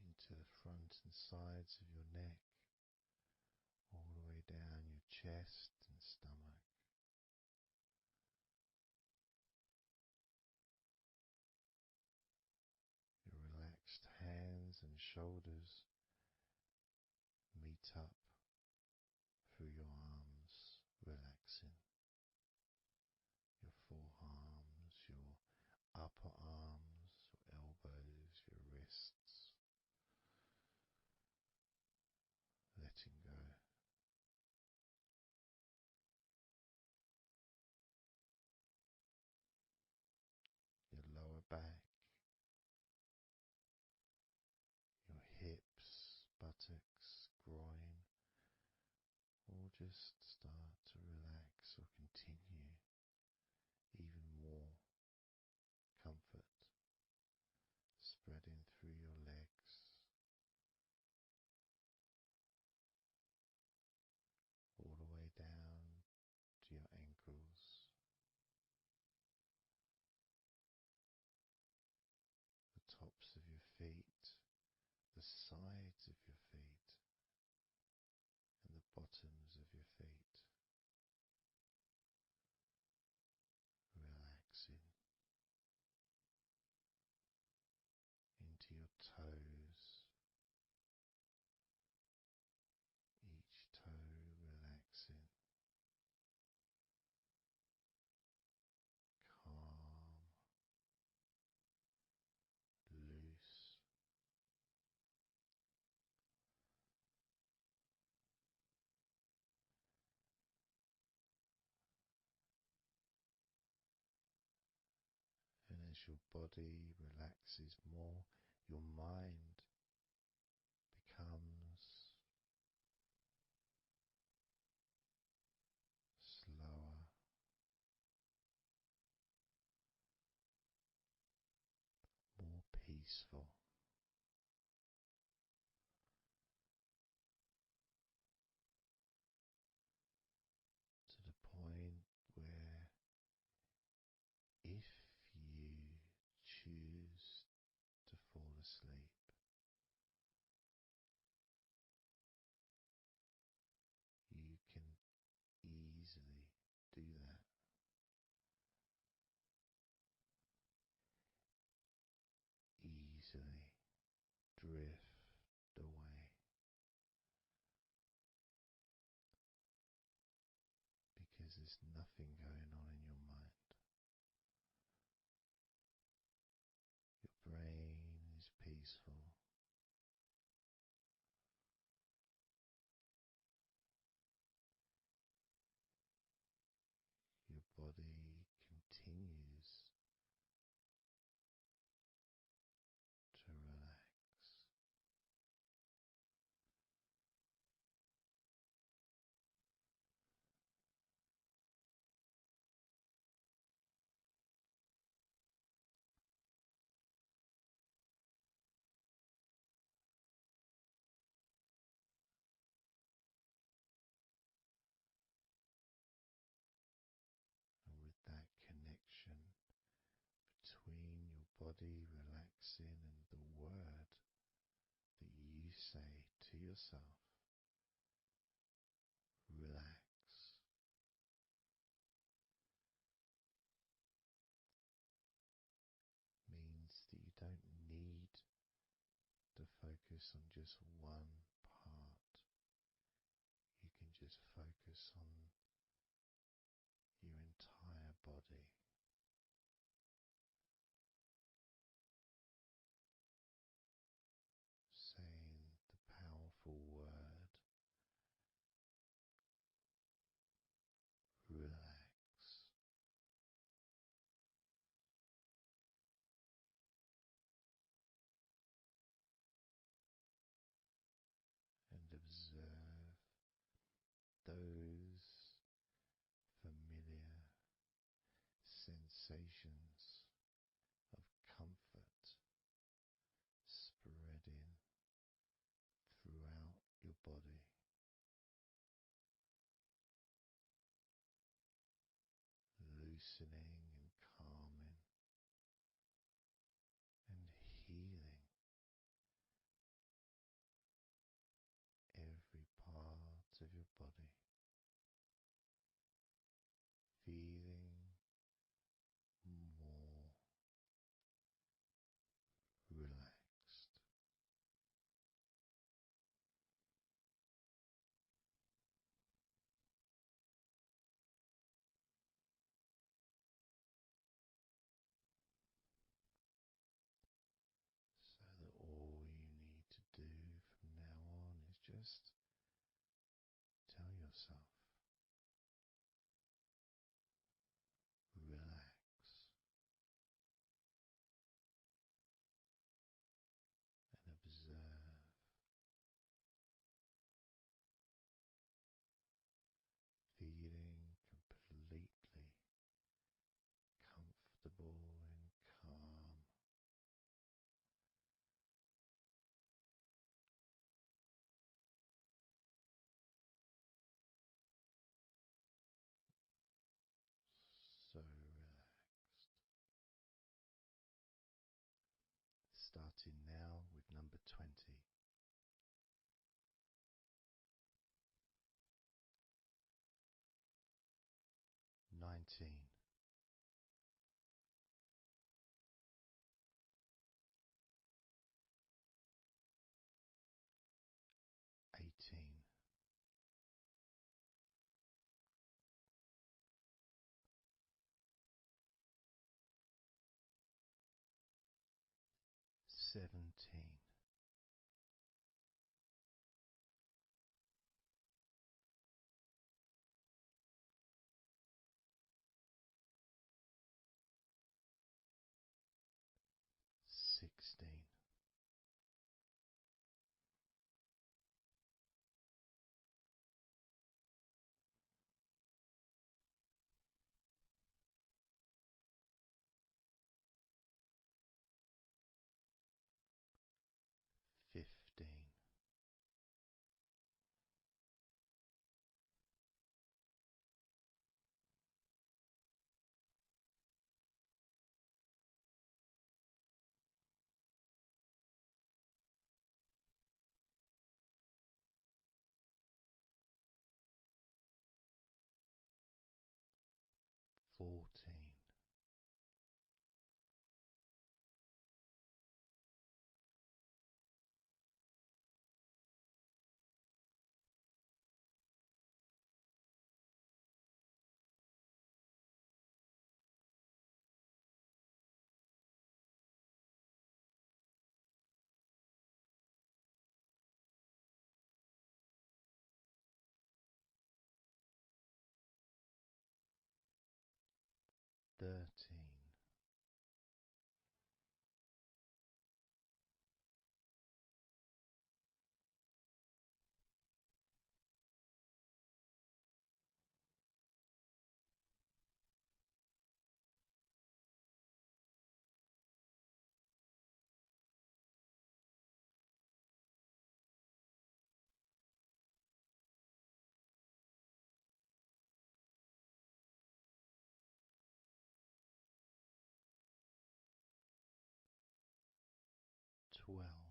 into the front and sides of your neck, all the way down your chest and stomach. Your relaxed hands and shoulders meet up through your arms, relaxing. Your forearms, your upper arms, your elbows, your wrists. Letting go. Your lower back, your hips, buttocks, groin, all just start to relax or continue even more comfort spreading through your legs, all the way down to your ankles, the tops of your feet, the sides of your feet, and the bottoms of your feet. Relaxing into your toes, each toe relaxing, calm, loose. And as your body relaxes more, your mind becomes slower, more peaceful, to the point where if you choose to fall asleep, you can easily do that. Easily drift away because there's nothing going on in your mind. Your brain is peaceful. Your body continues to relax. And with that connection between your body relaxing and the word that you say to yourself, relax, means that you don't need to focus on just one part. You can just focus on your entire body. Saying the powerful word, relax. And observe those familiar sensations of comfort spreading throughout your body. loosening and calming and healing every part of your body, feeling more relaxed. So that all you need to do from now on is just tell yourself, relax, and observe, feeling completely comfortable and calm. So relaxed. Starting now with number 20. 19. 18. 17. 16. 15. 14. 13. Twelve.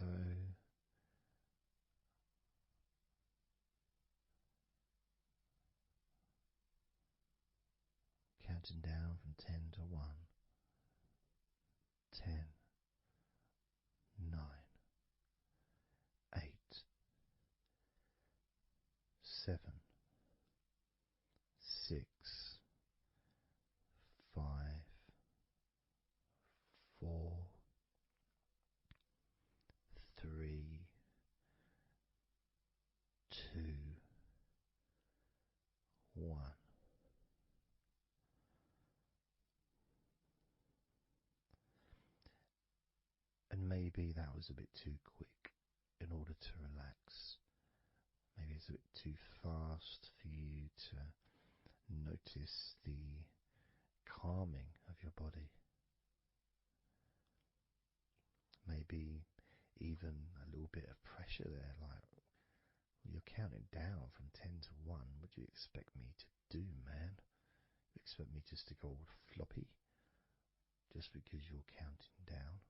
So counting down from 10 to 1, 10, 9, 8, 7, 6, 5, 4, 3, 2, 1. And maybe that was a bit too quick in order to relax. Maybe it's a bit too fast for you to notice the calming of your body. Maybe even a little bit of pressure there, like you're counting down from 10 to 1. What do you expect me to do, man? You expect me just to go all floppy just because you're counting down?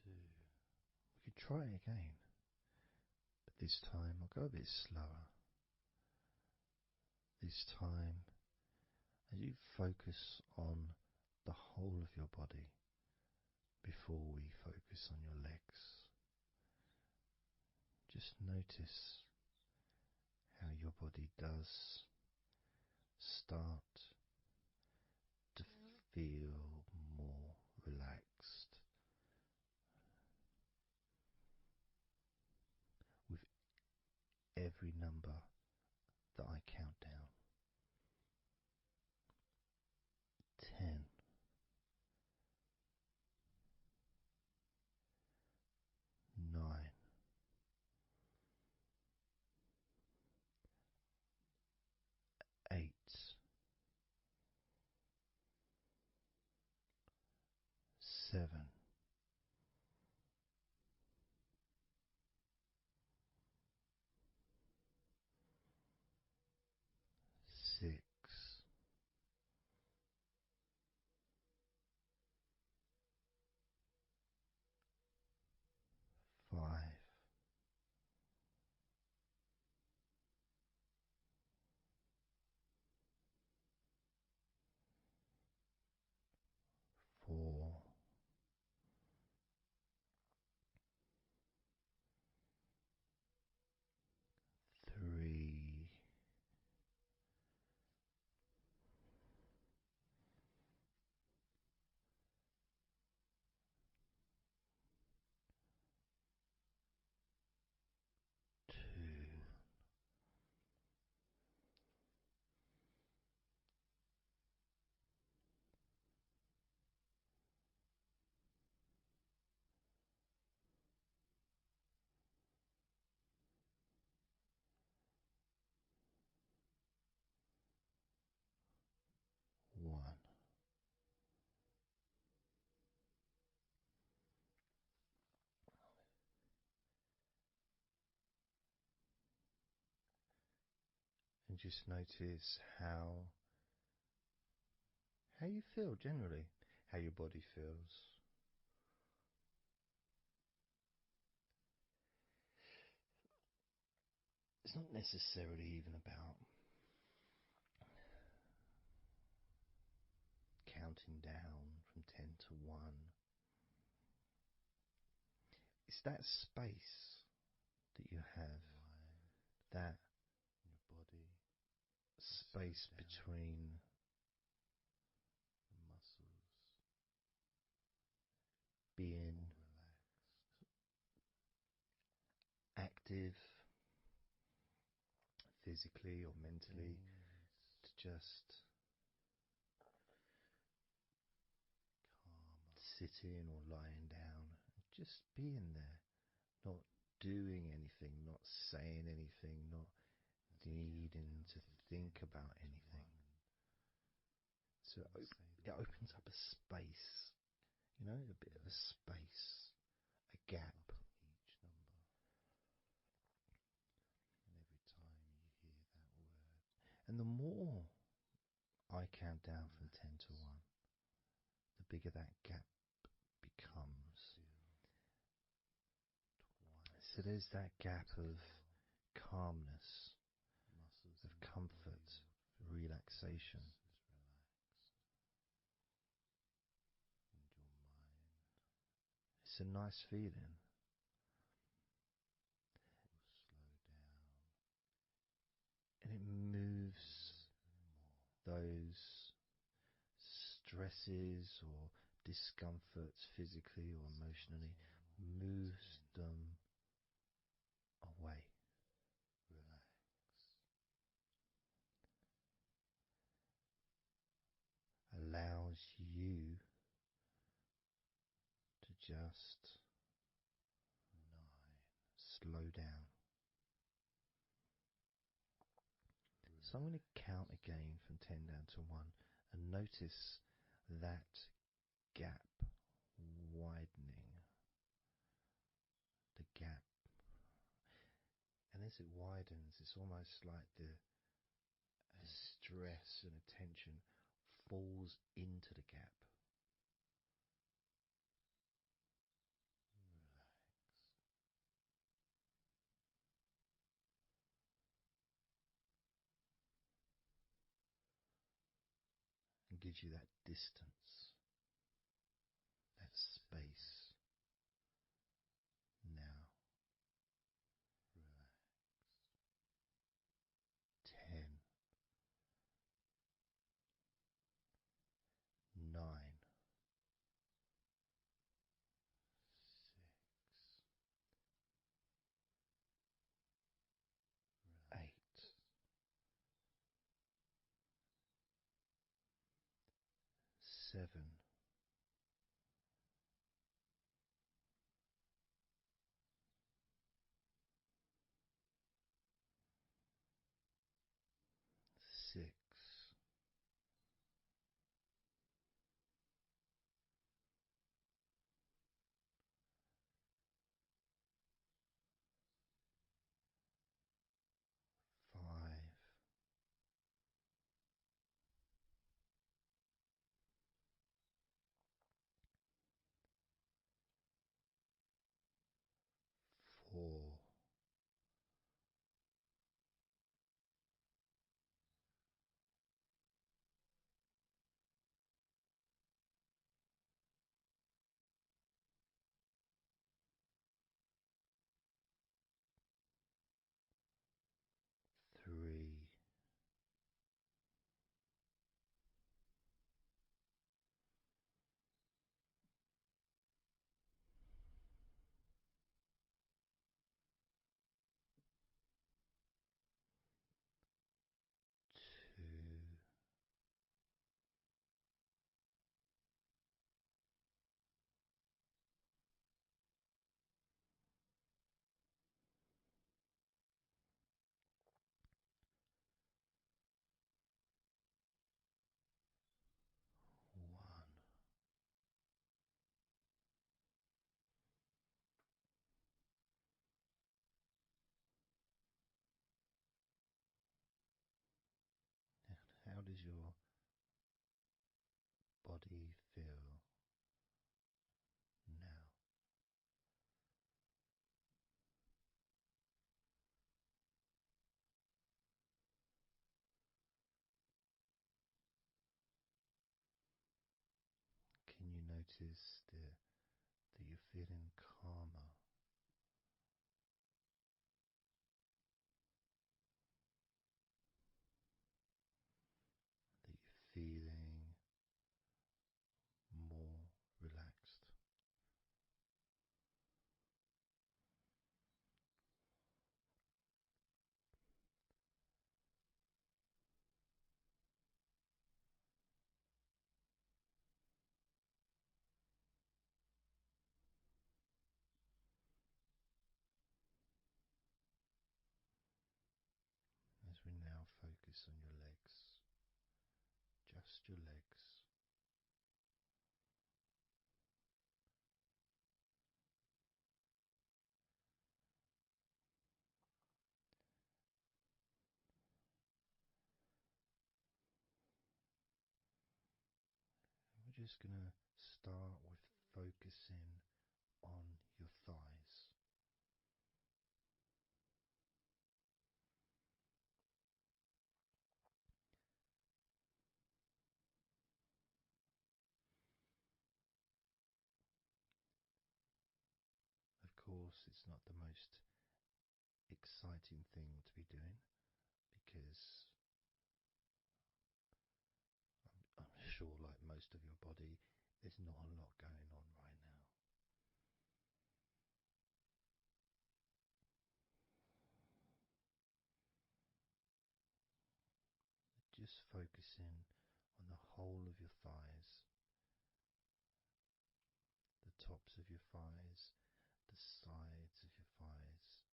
2. We could try again, but this time I'll go a bit slower. This time, as you focus on the whole of your body before we focus on your legs, just notice how your body does start to feel more relaxed with every number that I count down. 10, 9, 8, 7, 6, 5, 4, 3, 2, 1. And just notice how you feel generally, how your body feels. It's not necessarily even about counting down from 10 to 1. It's that space that you have, that your body, space between the muscles, being active physically or mentally, to just sitting or lying down, just being there, not doing anything, not saying anything, not needing to think about anything. So it opens up a space, a bit of a space, a gap. And the more I count down from 10 to 1, the bigger that gap comes. So there's that gap of calmness, of comfort, relaxation. It's a nice feeling. And it moves those stresses or discomforts physically or emotionally, moves them away. Allows you to just slow down. So I'm going to count again from 10 down to 1 and notice that gap widening. The gap. And as it widens, it's almost like the stress and attention falls into the gap. And gives you that distance, that space. Now, 10, 9, 8, 7, 6, 5, 4, 3, 2, one. How does your body feel now? Can you notice that you're feeling calmer? That you're feeling more relaxed? As we now focus on your legs, just your legs. We're just going to start with focusing on your thighs. Of course, it's not the most exciting thing to be doing because I'm sure, like most of your body, there's not a lot going on right now. Just focusing on the whole of your thighs, the tops of your thighs, the sides of your thighs,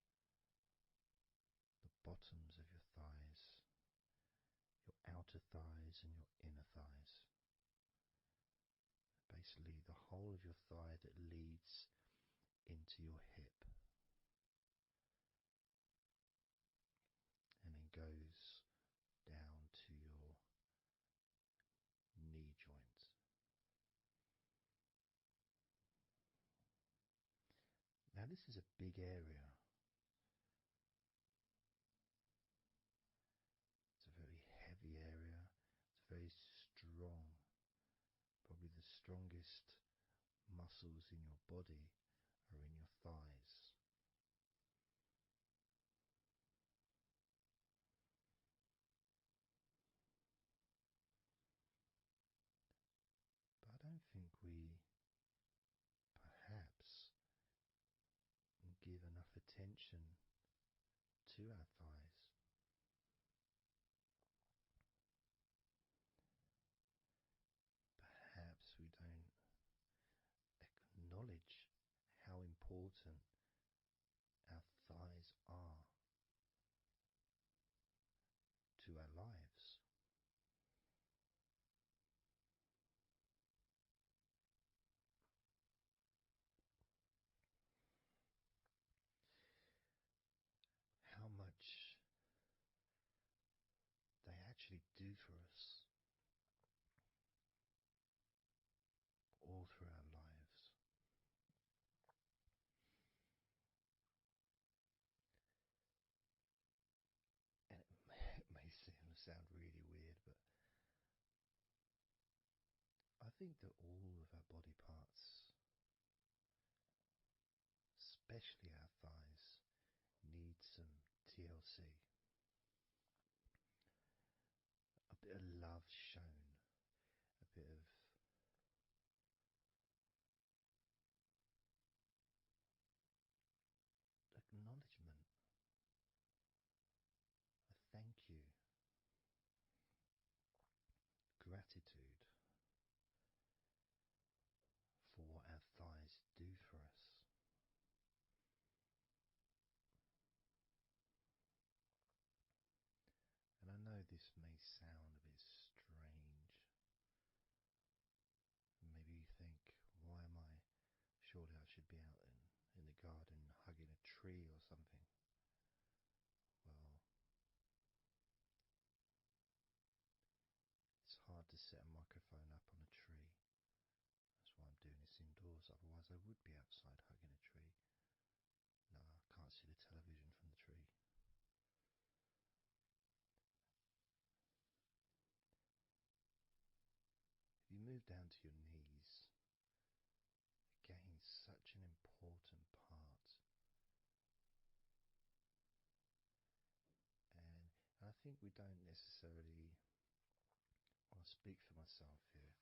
the bottoms of your thighs, your outer thighs and your inner thighs. Basically, the whole of your thigh that leads into your hip and then goes down to your knee joint. Now, this is a big area. It's a very heavy area. It's very strong. Probably the strongest muscles in your body are in your thighs. But I don't think we perhaps give enough attention to our thighs. Perhaps we don't acknowledge how important our thighs are to our lives. How much they actually do for us all through our lives. And it may sound really weird, but I think that all of our body parts, especially our thighs, need some TLC. A bit of love shown, a bit of acknowledgement, a thank you, gratitude for what our thighs do for us. And I know this may sound a bit strange. Maybe you think, why am I? Surely I should be out in the garden hugging a tree or something. Well, it's hard to set a microphone up on a tree. That's why I'm doing this indoors, otherwise I would be outside hugging a tree. No, I can't see the television from the tree. If you move down to your knees, again, such an important part. And I think we don't necessarily, I'll speak for myself here,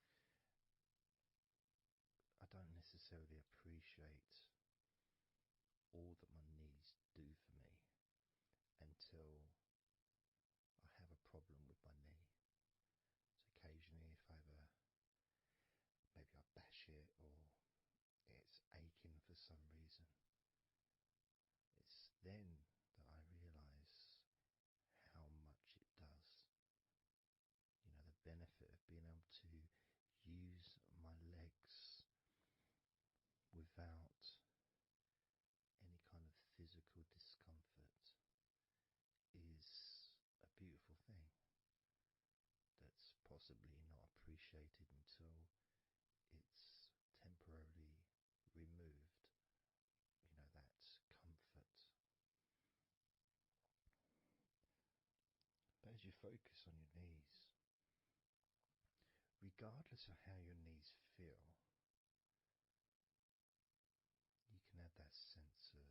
I don't necessarily appreciate all that my knees do for me until I have a problem with my knee. So occasionally if I have maybe I bash it or it's aching for some reason, it's then that I realise how much it does. You know, the benefit of being able to use my legs without any kind of physical discomfort is a beautiful thing that's possibly not appreciated until it's temporarily as you focus on your knees, regardless of how your knees feel, you can add that sense of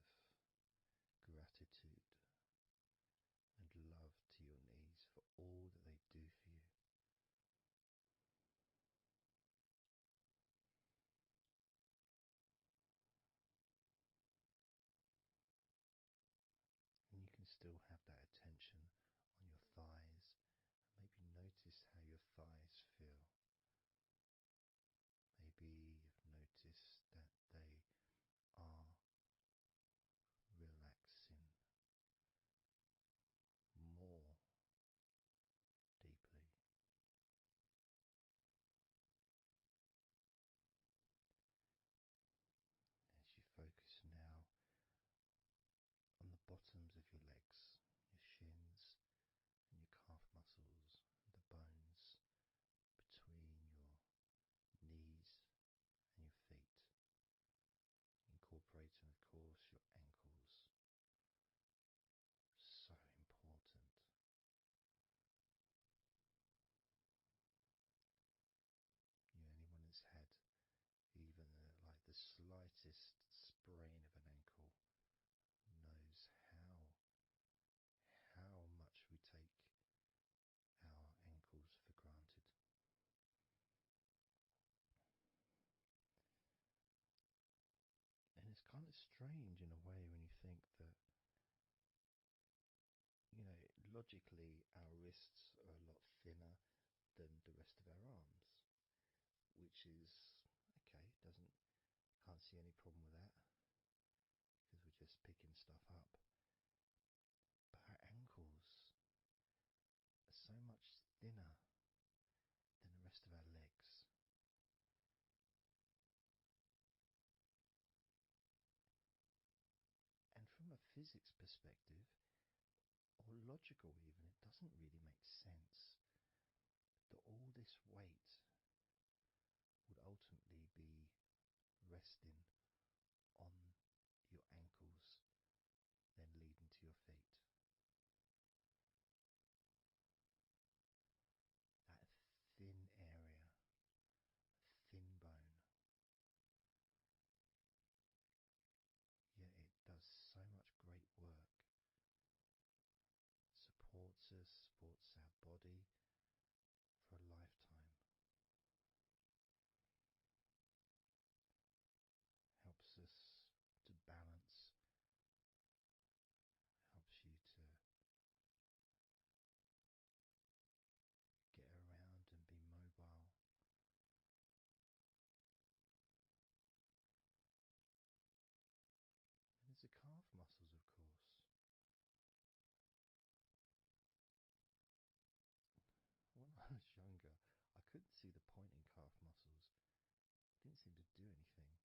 gratitude and love to your knees for all that they do for you. And you can still have that attention on your thighs, and maybe notice how your thighs feel. Maybe you've noticed that they are relaxing more deeply. As you focus now on the bottoms of your legs, your shins and your calf muscles, the bones between your knees and your feet, incorporating, of course, your ankles. So important. Anyone that's had even like the slightest sprain of an ankle knows how much we take our ankles for granted. And it's kind of strange in a way when you think that, logically our wrists are a lot thinner than the rest of our arms, which is okay, can't see any problem with that because we're just picking stuff up. But our ankles are so much thinner than the rest of our legs. And from a physics perspective, or logical even, it doesn't really make sense that all this weight would ultimately be resting on your ankles, then leading to your feet. That thin area, thin bone, yet it does so much great work. Supports us, supports our body for a lifetime. Helps us to balance, helps you to get around and be mobile. And there's the calf muscles, of course. When I was younger, I couldn't see the point in calf muscles. It didn't seem to do anything.